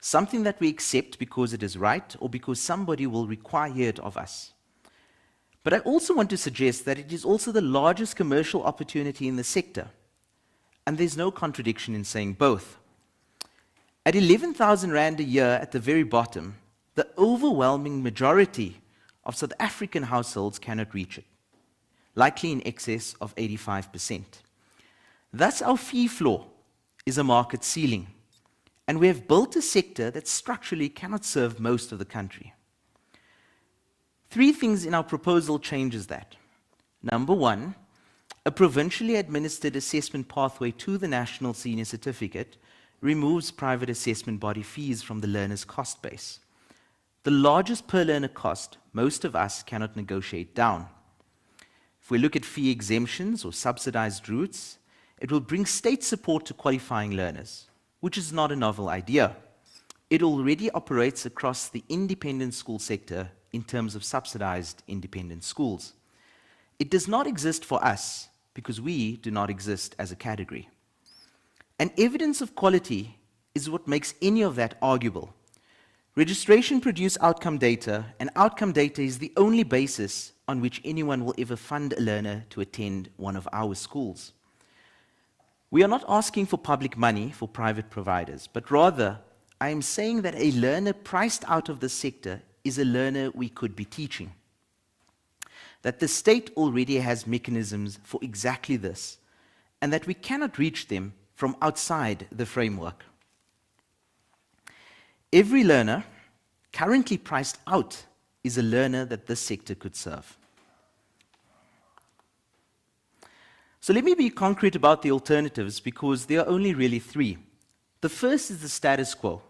something that we accept because it is right or because somebody will require it of us. But I also want to suggest that it is also the largest commercial opportunity in the sector, and there's no contradiction in saying both. At 11,000 Rand a year at the very bottom, the overwhelming majority of South African households cannot reach it, likely in excess of 85%. Thus, our fee floor is a market ceiling, and we have built a sector that structurally cannot serve most of the country. 3 things in our proposal changes that. Number 1, a provincially administered assessment pathway to the National Senior Certificate removes private assessment body fees from the learner's cost base. The largest per learner cost, most of us cannot negotiate down. If we look at fee exemptions or subsidized routes, it will bring state support to qualifying learners, which is not a novel idea. It already operates across the independent school sector in terms of subsidized independent schools. It does not exist for us because we do not exist as a category. And evidence of quality is what makes any of that arguable. Registration produces outcome data, and outcome data is the only basis on which anyone will ever fund a learner to attend one of our schools. We are not asking for public money for private providers, but rather, I am saying that a learner priced out of the sector is a learner we could be teaching. That the state already has mechanisms for exactly this, and that we cannot reach them from outside the framework. Every learner currently priced out is a learner that this sector could serve. So let me be concrete about the alternatives because there are only really 3. The first is the status quo.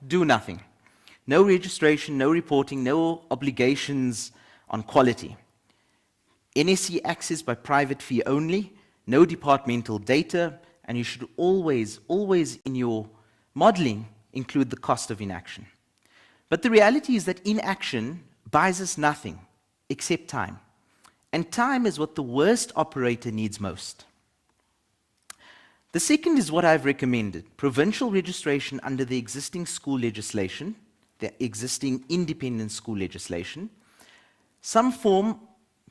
Do nothing. No registration, no reporting, no obligations on quality. NSC access by private fee only, no departmental data, and you should always in your modeling include the cost of inaction. But the reality is that inaction buys us nothing except time. And time is what the worst operator needs most. The second is what I've recommended, provincial registration under the existing school legislation, the existing independent school legislation, some form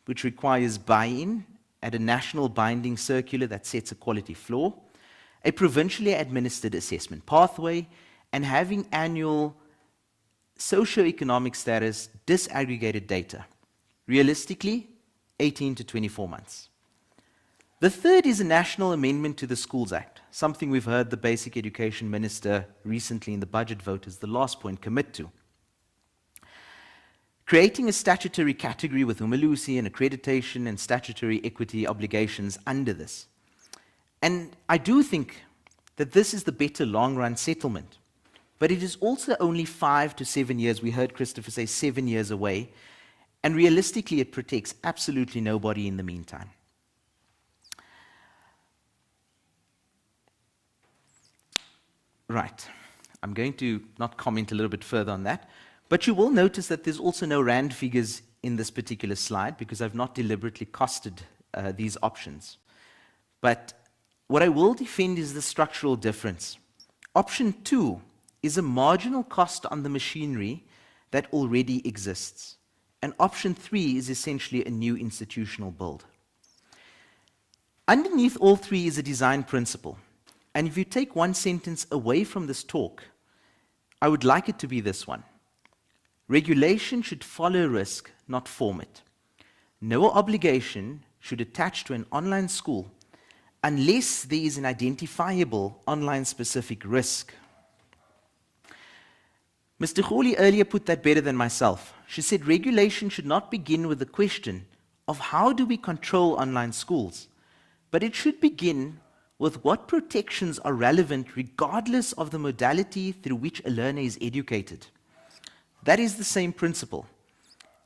which requires buy-in at a national binding circular that sets a quality floor, a provincially administered assessment pathway, and having annual socioeconomic status disaggregated data. Realistically, 18 to 24 months. The third is a national amendment to the Schools Act, something we've heard the Basic Education Minister recently in the budget vote as the last point commit to. Creating a statutory category with umalusi and accreditation and statutory equity obligations under this. And I do think that this is the better long-run settlement. But it is also only 5 to 7 years, we heard Christopher say 7 years away, and realistically it protects absolutely nobody in the meantime. Right, I'm going to not comment a little bit further on that, but you will notice that there's also no rand figures in this particular slide because I've not deliberately costed these options. But what I will defend is the structural difference. Option 2 is a marginal cost on the machinery that already exists. And option 3 is essentially a new institutional build. Underneath all 3 is a design principle. And if you take one sentence away from this talk, I would like it to be this one. Regulation should follow risk, not form it. No obligation should attach to an online school unless there is an identifiable online-specific risk. Mr. Kholi earlier put that better than myself. She said regulation should not begin with the question of how do we control online schools, but it should begin with what protections are relevant regardless of the modality through which a learner is educated. That is the same principle,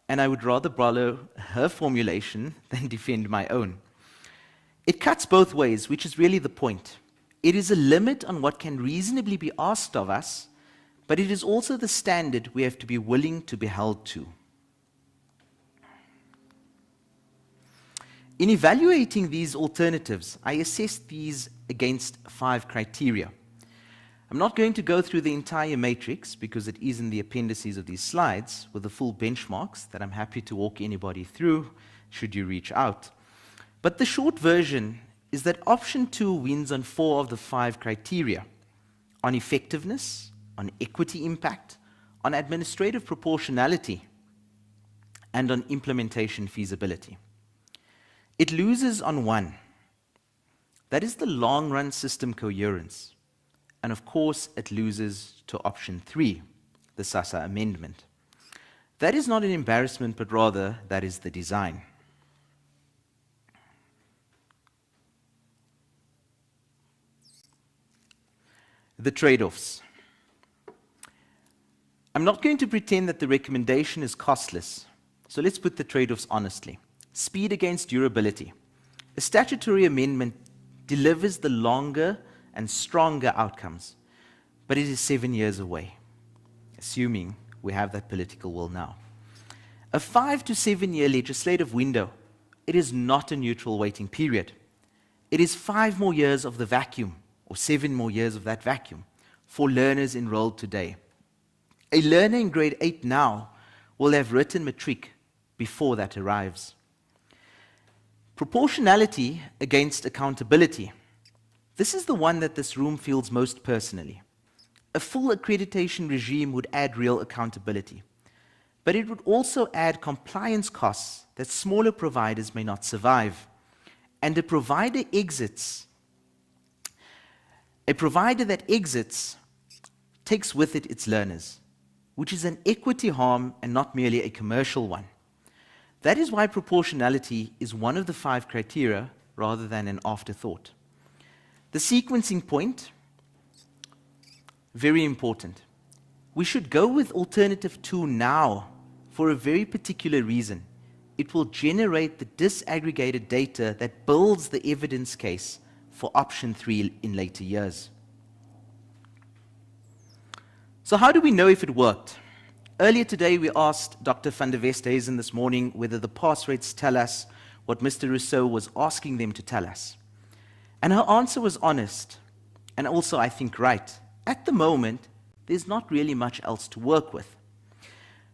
and I would rather follow her formulation than defend my own. It cuts both ways, which is really the point. It is a limit on what can reasonably be asked of us, but it is also the standard we have to be willing to be held to. In evaluating these alternatives, I assessed these against 5 criteria. I'm not going to go through the entire matrix because it is in the appendices of these slides with the full benchmarks that I'm happy to walk anybody through should you reach out. But the short version is that option 2 wins on 4 of the 5 criteria: on effectiveness, on equity impact, on administrative proportionality, and on implementation feasibility. It loses on 1. That is the long-run system coherence. And of course, it loses to option 3, the SASA amendment. That is not an embarrassment, but rather that is the design. The trade-offs. I'm not going to pretend that the recommendation is costless, so let's put the trade-offs honestly. Speed against durability. A statutory amendment delivers the longer and stronger outcomes, but it is 7 years away, assuming we have that political will now. A 5 to 7 year legislative window, it is not a neutral waiting period. It is 5 more years of the vacuum, or 7 more years of that vacuum, for learners enrolled today. A learner in grade 8 now will have written matric before that arrives. Proportionality against accountability. This is the one that this room feels most personally. A full accreditation regime would add real accountability, but it would also add compliance costs that smaller providers may not survive. And a provider that exits takes with it its learners, which is an equity harm and not merely a commercial one. That is why proportionality is one of the 5 criteria rather than an afterthought. The sequencing point, very important. We should go with alternative 2 now for a very particular reason. It will generate the disaggregated data that builds the evidence case for option 3 in later years. So how do we know if it worked? Earlier today, we asked Dr. van der Westhuizen this morning whether the pass rates tell us what Mr. Rousseau was asking them to tell us. And her answer was honest, and also, I think, right. At the moment, there's not really much else to work with.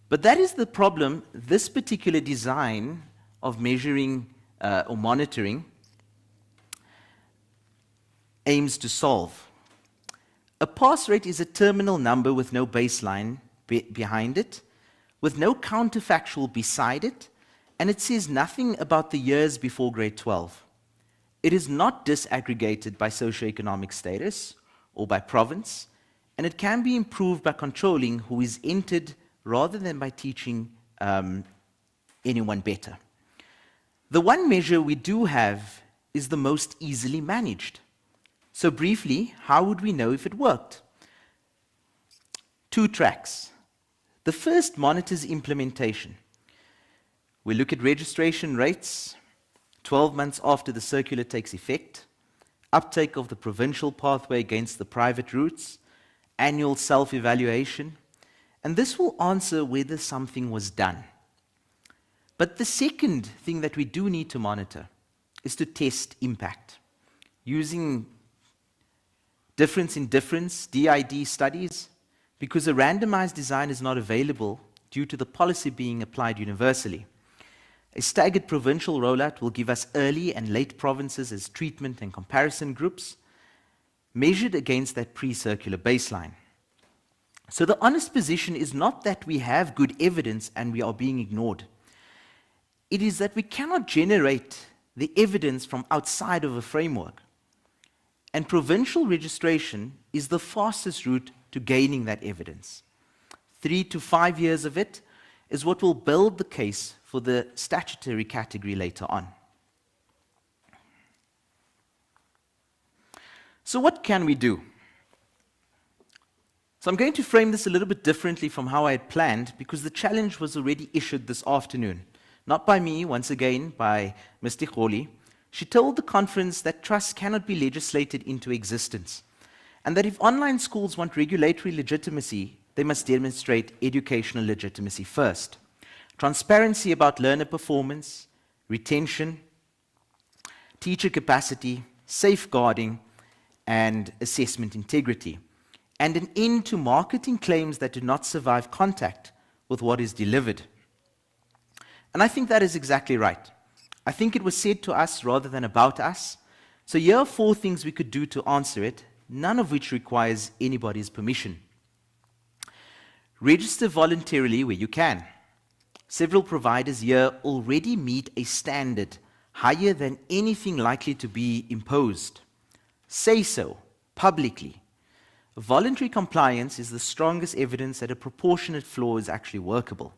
But that is the problem this particular design of measuring or monitoring aims to solve. A pass rate is a terminal number with no baseline behind it, with no counterfactual beside it, and it says nothing about the years before grade 12. It is not disaggregated by socioeconomic status or by province, and it can be improved by controlling who is entered rather than by teaching anyone better. The one measure we do have is the most easily managed. So briefly, how would we know if it worked? 2 tracks. The first monitors implementation. We look at registration rates 12 months after the circular takes effect, uptake of the provincial pathway against the private routes, annual self-evaluation, and this will answer whether something was done. But the second thing that we do need to monitor is to test impact. Using difference in difference, DID studies, because a randomized design is not available due to the policy being applied universally. A staggered provincial rollout will give us early and late provinces as treatment and comparison groups, measured against that pre-circular baseline. So the honest position is not that we have good evidence and we are being ignored. It is that we cannot generate the evidence from outside of a framework. And provincial registration is the fastest route to gaining that evidence. 3 to 5 years of it is what will build the case for the statutory category later on. So what can we do? So I'm going to frame this a little bit differently from how I had planned because the challenge was already issued this afternoon. Not by me, once again, by Ms. Ticholi. She told the conference that trust cannot be legislated into existence and that if online schools want regulatory legitimacy, they must demonstrate educational legitimacy first. Transparency about learner performance, retention, teacher capacity, safeguarding, and assessment integrity, and an end to marketing claims that do not survive contact with what is delivered. And I think that is exactly right. I think it was said to us rather than about us. So here are 4 things we could do to answer it, none of which requires anybody's permission. Register voluntarily where you can. Several providers here already meet a standard higher than anything likely to be imposed. Say so, publicly. Voluntary compliance is the strongest evidence that a proportionate floor is actually workable.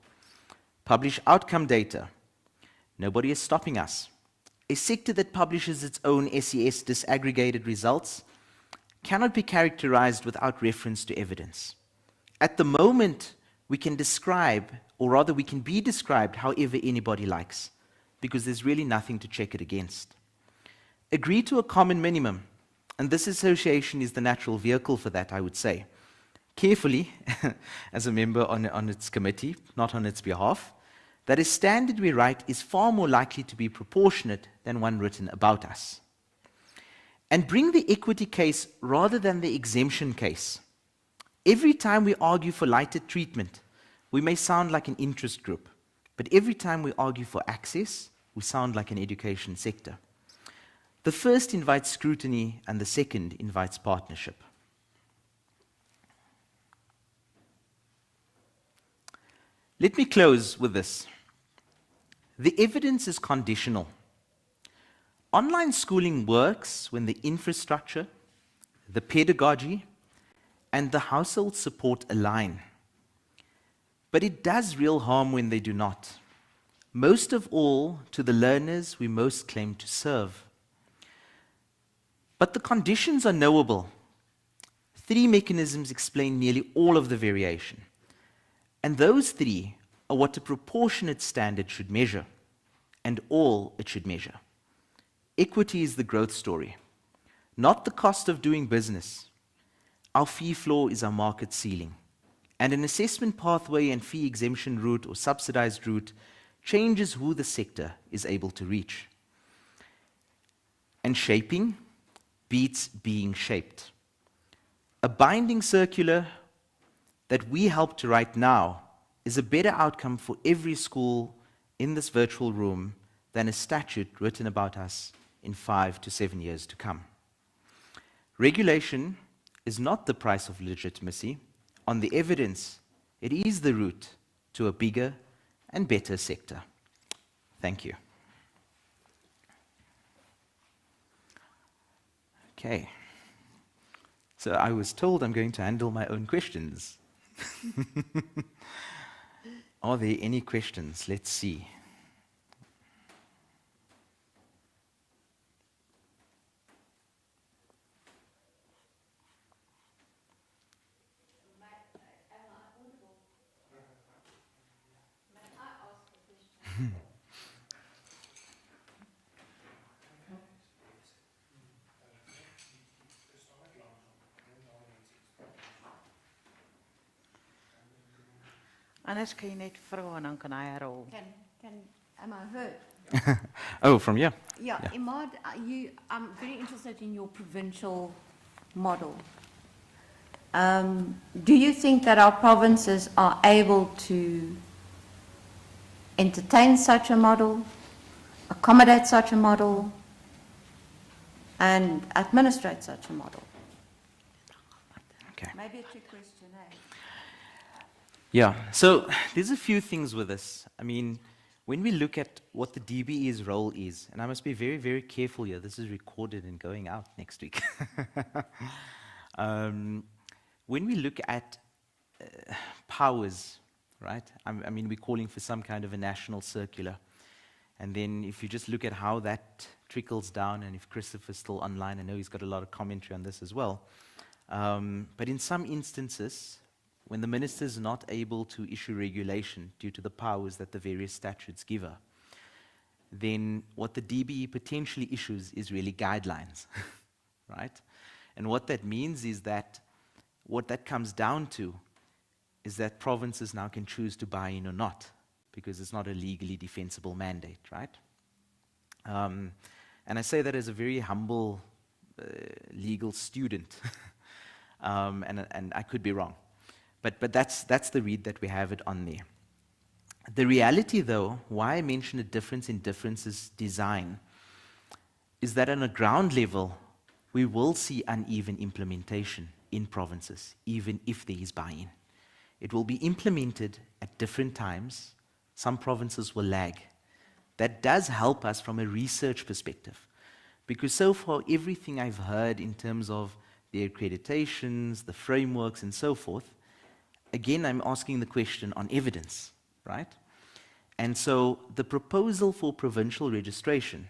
Publish outcome data. Nobody is stopping us. A sector that publishes its own SES disaggregated results cannot be characterized without reference to evidence. At the moment, we can describe, or rather we can be described however anybody likes, because there's really nothing to check it against. Agree to a common minimum, and this association is the natural vehicle for that, I would say. Carefully, as a member on its committee, not on its behalf, that a standard we write is far more likely to be proportionate than one written about us. And bring the equity case rather than the exemption case. Every time we argue for lighter treatment, we may sound like an interest group, but every time we argue for access, we sound like an education sector. The first invites scrutiny, and the second invites partnership. Let me close with this. The evidence is conditional. Online schooling works when the infrastructure, the pedagogy, and the household support align. But it does real harm when they do not. Most of all to the learners we most claim to serve. But the conditions are knowable. 3 mechanisms explain nearly all of the variation. And those 3 are what a proportionate standard should measure, and all it should measure. Equity is the growth story, not the cost of doing business. Our fee floor is our market ceiling, and an assessment pathway and fee exemption route or subsidized route changes who the sector is able to reach. And shaping beats being shaped. A binding circular that we help to write now is a better outcome for every school in this virtual room than a statute written about us in 5 to 7 years to come. Regulation is not the price of legitimacy. On the evidence, it is the route to a bigger and better sector. Thank you. Okay. So I was told I'm going to handle my own questions. Are there any questions? Let's see. Anders kan jy net vra en dan kan hy herhaal. Am I heard? Oh, from here? Yeah, Imad, I'm very interested in your provincial model. Do you think that our provinces are able to entertain such a model, accommodate such a model, and administrate such a model? Okay. Maybe a trick question, eh? Yeah, so there's a few things with this. I mean, when we look at what the DBE's role is, and I must be very, very careful here, this is recorded and going out next week. When we look at powers, right, I mean, we're calling for some kind of a national circular. And then if you just look at how that trickles down, and if Christopher's still online, I know he's got a lot of commentary on this as well. But in some instances, when the minister is not able to issue regulation due to the powers that the various statutes give her, then what the DBE potentially issues is really guidelines, right? And what that means is that what that comes down to is that provinces now can choose to buy in or not, because it's not a legally defensible mandate, right? And I say that as a very humble legal student, and I could be wrong. But that's the read that we have it on there. The reality, though, why I mention a difference in differences design, is that on a ground level, we will see uneven implementation in provinces, even if there is buy-in. It will be implemented at different times. Some provinces will lag. That does help us from a research perspective, because so far everything I've heard in terms of the accreditations, the frameworks, and so forth, again, I'm asking the question on evidence, right? And so the proposal for provincial registration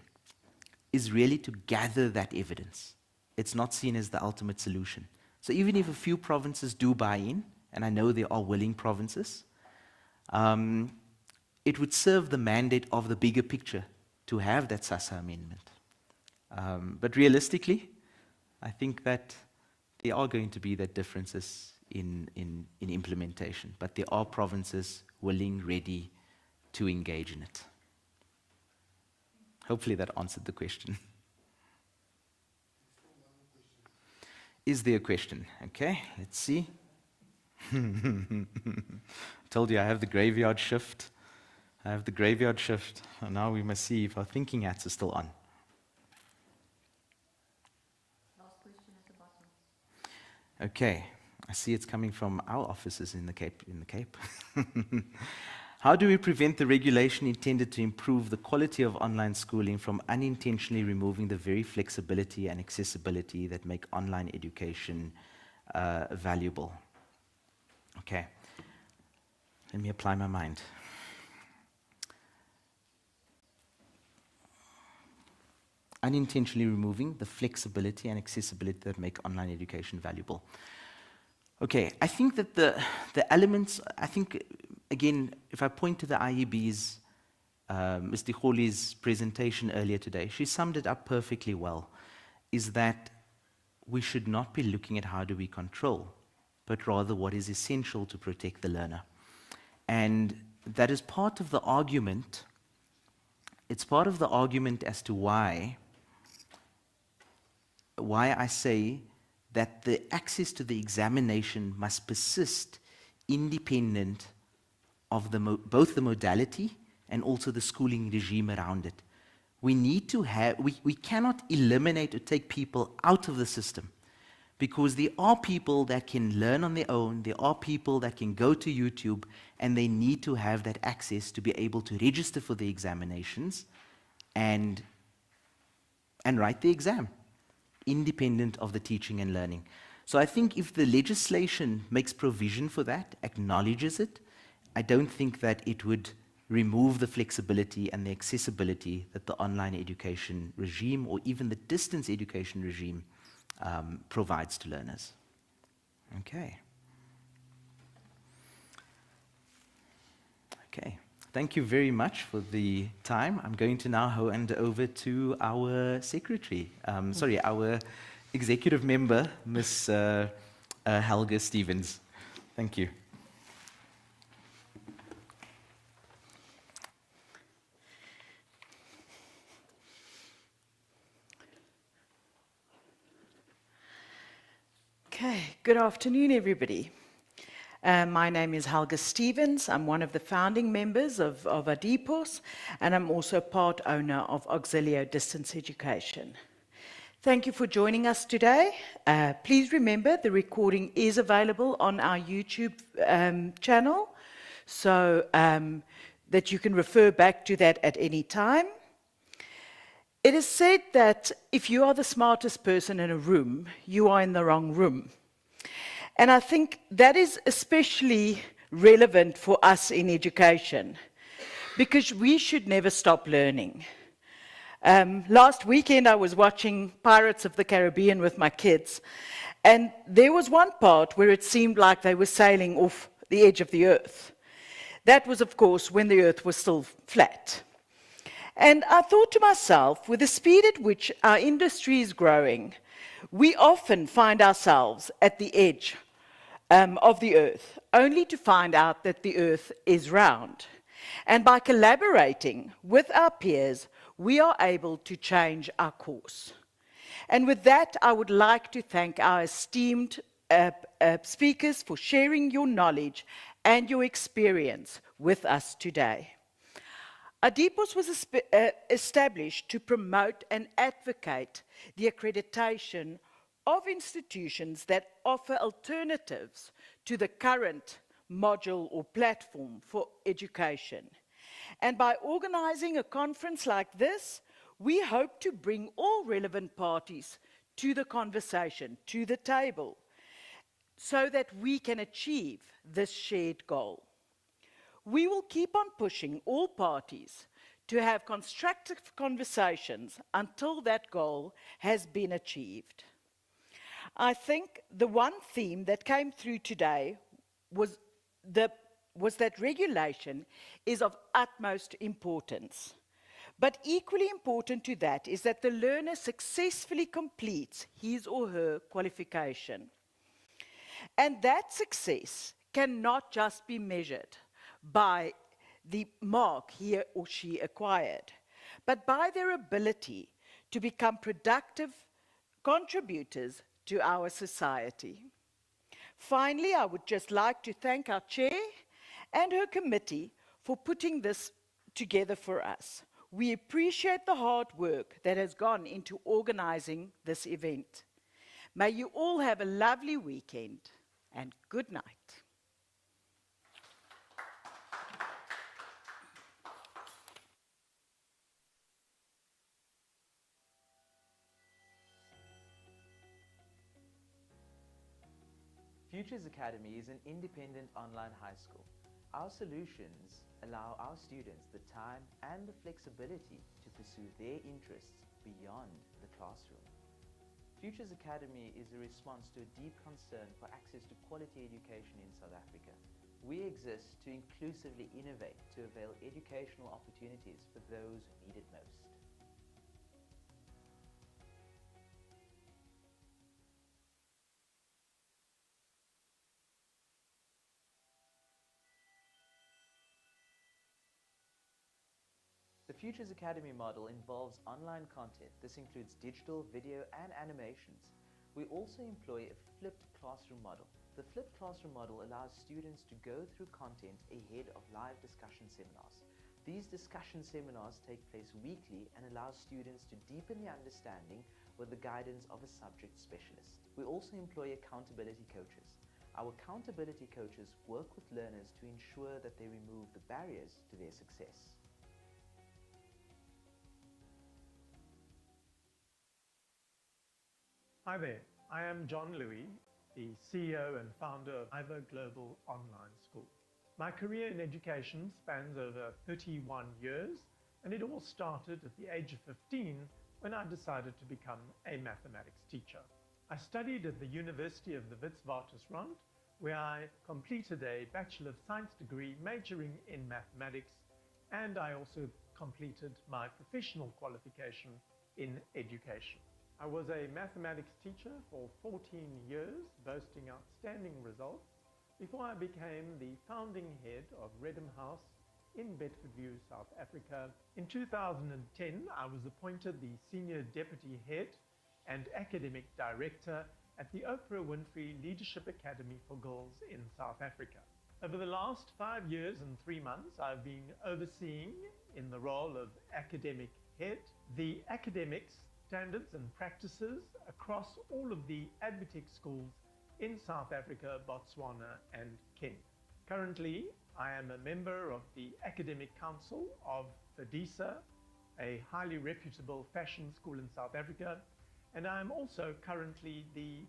is really to gather that evidence. It's not seen as the ultimate solution. So even if a few provinces do buy in, and I know there are willing provinces, it would serve the mandate of the bigger picture to have that SASSA amendment. But realistically, I think that there are going to be that differences in implementation, but there are provinces willing, ready to engage in it. Hopefully that answered the question. Is there a question? Okay, let's see. Told you I have the graveyard shift. And now we must see if our thinking hats are still on. Last question at the bottom. Okay, I see it's coming from our offices in the Cape. How do we prevent the regulation intended to improve the quality of online schooling from unintentionally removing the very flexibility and accessibility that make online education valuable? Okay, let me apply my mind. Unintentionally removing the flexibility and accessibility that make online education valuable. Okay, I think that the elements, I think, again, if I point to the IEB's, Ms. Diholi's presentation earlier today, she summed it up perfectly well, is that we should not be looking at how do we control, but rather what is essential to protect the learner. And that is part of the argument. It's part of the argument as to why I say that the access to the examination must persist independent of both the modality and also the schooling regime around it. We need to have, we cannot eliminate or take people out of the system, because there are people that can learn on their own, there are people that can go to YouTube, and they need to have that access to be able to register for the examinations and write the exam, independent of the teaching and learning. So I think if the legislation makes provision for that, acknowledges it, I don't think that it would remove the flexibility and the accessibility that the online education regime or even the distance education regime provides to learners. Okay. Okay. Thank you very much for the time. I'm going to now hand over to our secretary, our executive member, Ms. Helga Stevens. Thank you. Okay, good afternoon, everybody. My name is Helga Stevens. I'm one of the founding members of Adepos, and I'm also part owner of Auxilio Distance Education. Thank you for joining us today. Please remember the recording is available on our YouTube channel, so that you can refer back to that at any time. It is said that if you are the smartest person in a room, you are in the wrong room. And I think that is especially relevant for us in education, because we should never stop learning. Last weekend I was watching Pirates of the Caribbean with my kids, and there was one part where it seemed like they were sailing off the edge of the earth. That was, of course, when the earth was still flat. And I thought to myself, with the speed at which our industry is growing, we often find ourselves at the edge of the earth, only to find out that the earth is round. And by collaborating with our peers, we are able to change our course. And with that, I would like to thank our esteemed speakers for sharing your knowledge and your experience with us today. Adepos was established to promote and advocate the accreditation of institutions that offer alternatives to the current module or platform for education. And by organizing a conference like this, we hope to bring all relevant parties to the conversation, to the table, so that we can achieve this shared goal. We will keep on pushing all parties to have constructive conversations until that goal has been achieved. I think the one theme that came through today was that regulation is of utmost importance. But equally important to that is that the learner successfully completes his or her qualification. And that success cannot just be measured by the mark he or she acquired, but by their ability to become productive contributors to our society. Finally, I would just like to thank our chair and her committee for putting this together for us. We appreciate the hard work that has gone into organizing this event. May you all have a lovely weekend and good night. Futures Academy is an independent online high school. Our solutions allow our students the time and the flexibility to pursue their interests beyond the classroom. Futures Academy is a response to a deep concern for access to quality education in South Africa. We exist to inclusively innovate to avail educational opportunities for those who need it most. The Futures Academy model involves online content. This includes digital, video, and animations. We also employ a flipped classroom model. The flipped classroom model allows students to go through content ahead of live discussion seminars. These discussion seminars take place weekly and allow students to deepen their understanding with the guidance of a subject specialist. We also employ accountability coaches. Our accountability coaches work with learners to ensure that they remove the barriers to their success. Hi there, I am John Louis, the CEO and founder of Iva Global Online School. My career in education spans over 31 years, and it all started at the age of 15 when I decided to become a mathematics teacher. I studied at the University of the Witwatersrand, where I completed a Bachelor of Science degree majoring in mathematics, and I also completed my professional qualification in education. I was a mathematics teacher for 14 years, boasting outstanding results, before I became the founding head of Redham House in Bedfordview, South Africa. In 2010, I was appointed the Senior Deputy Head and Academic Director at the Oprah Winfrey Leadership Academy for Girls in South Africa. Over the last 5 years and 3 months, I've been overseeing, in the role of Academic Head, the academics, standards and practices across all of the Advitech schools in South Africa, Botswana and Kenya. Currently, I am a member of the Academic Council of FEDISA, a highly reputable fashion school in South Africa, and I am also currently the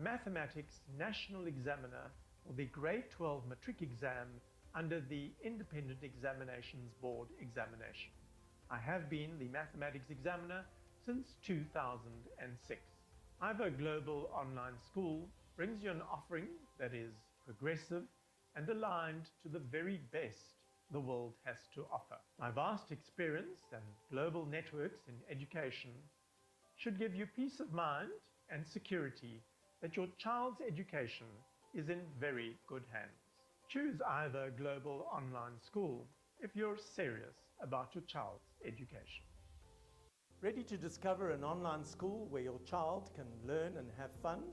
Mathematics National Examiner for the Grade 12 Matric exam under the Independent Examinations Board examination. I have been the Mathematics Examiner since 2006. Iva Global Online School brings you an offering that is progressive and aligned to the very best the world has to offer. My vast experience and global networks in education should give you peace of mind and security that your child's education is in very good hands. Choose Iva Global Online School if you're serious about your child's education. Ready to discover an online school where your child can learn and have fun?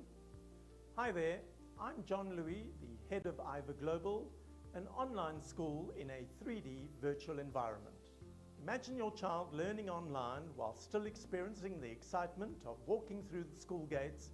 Hi there, I'm John Louis, the head of Iva Global, an online school in a 3D virtual environment. Imagine your child learning online while still experiencing the excitement of walking through the school gates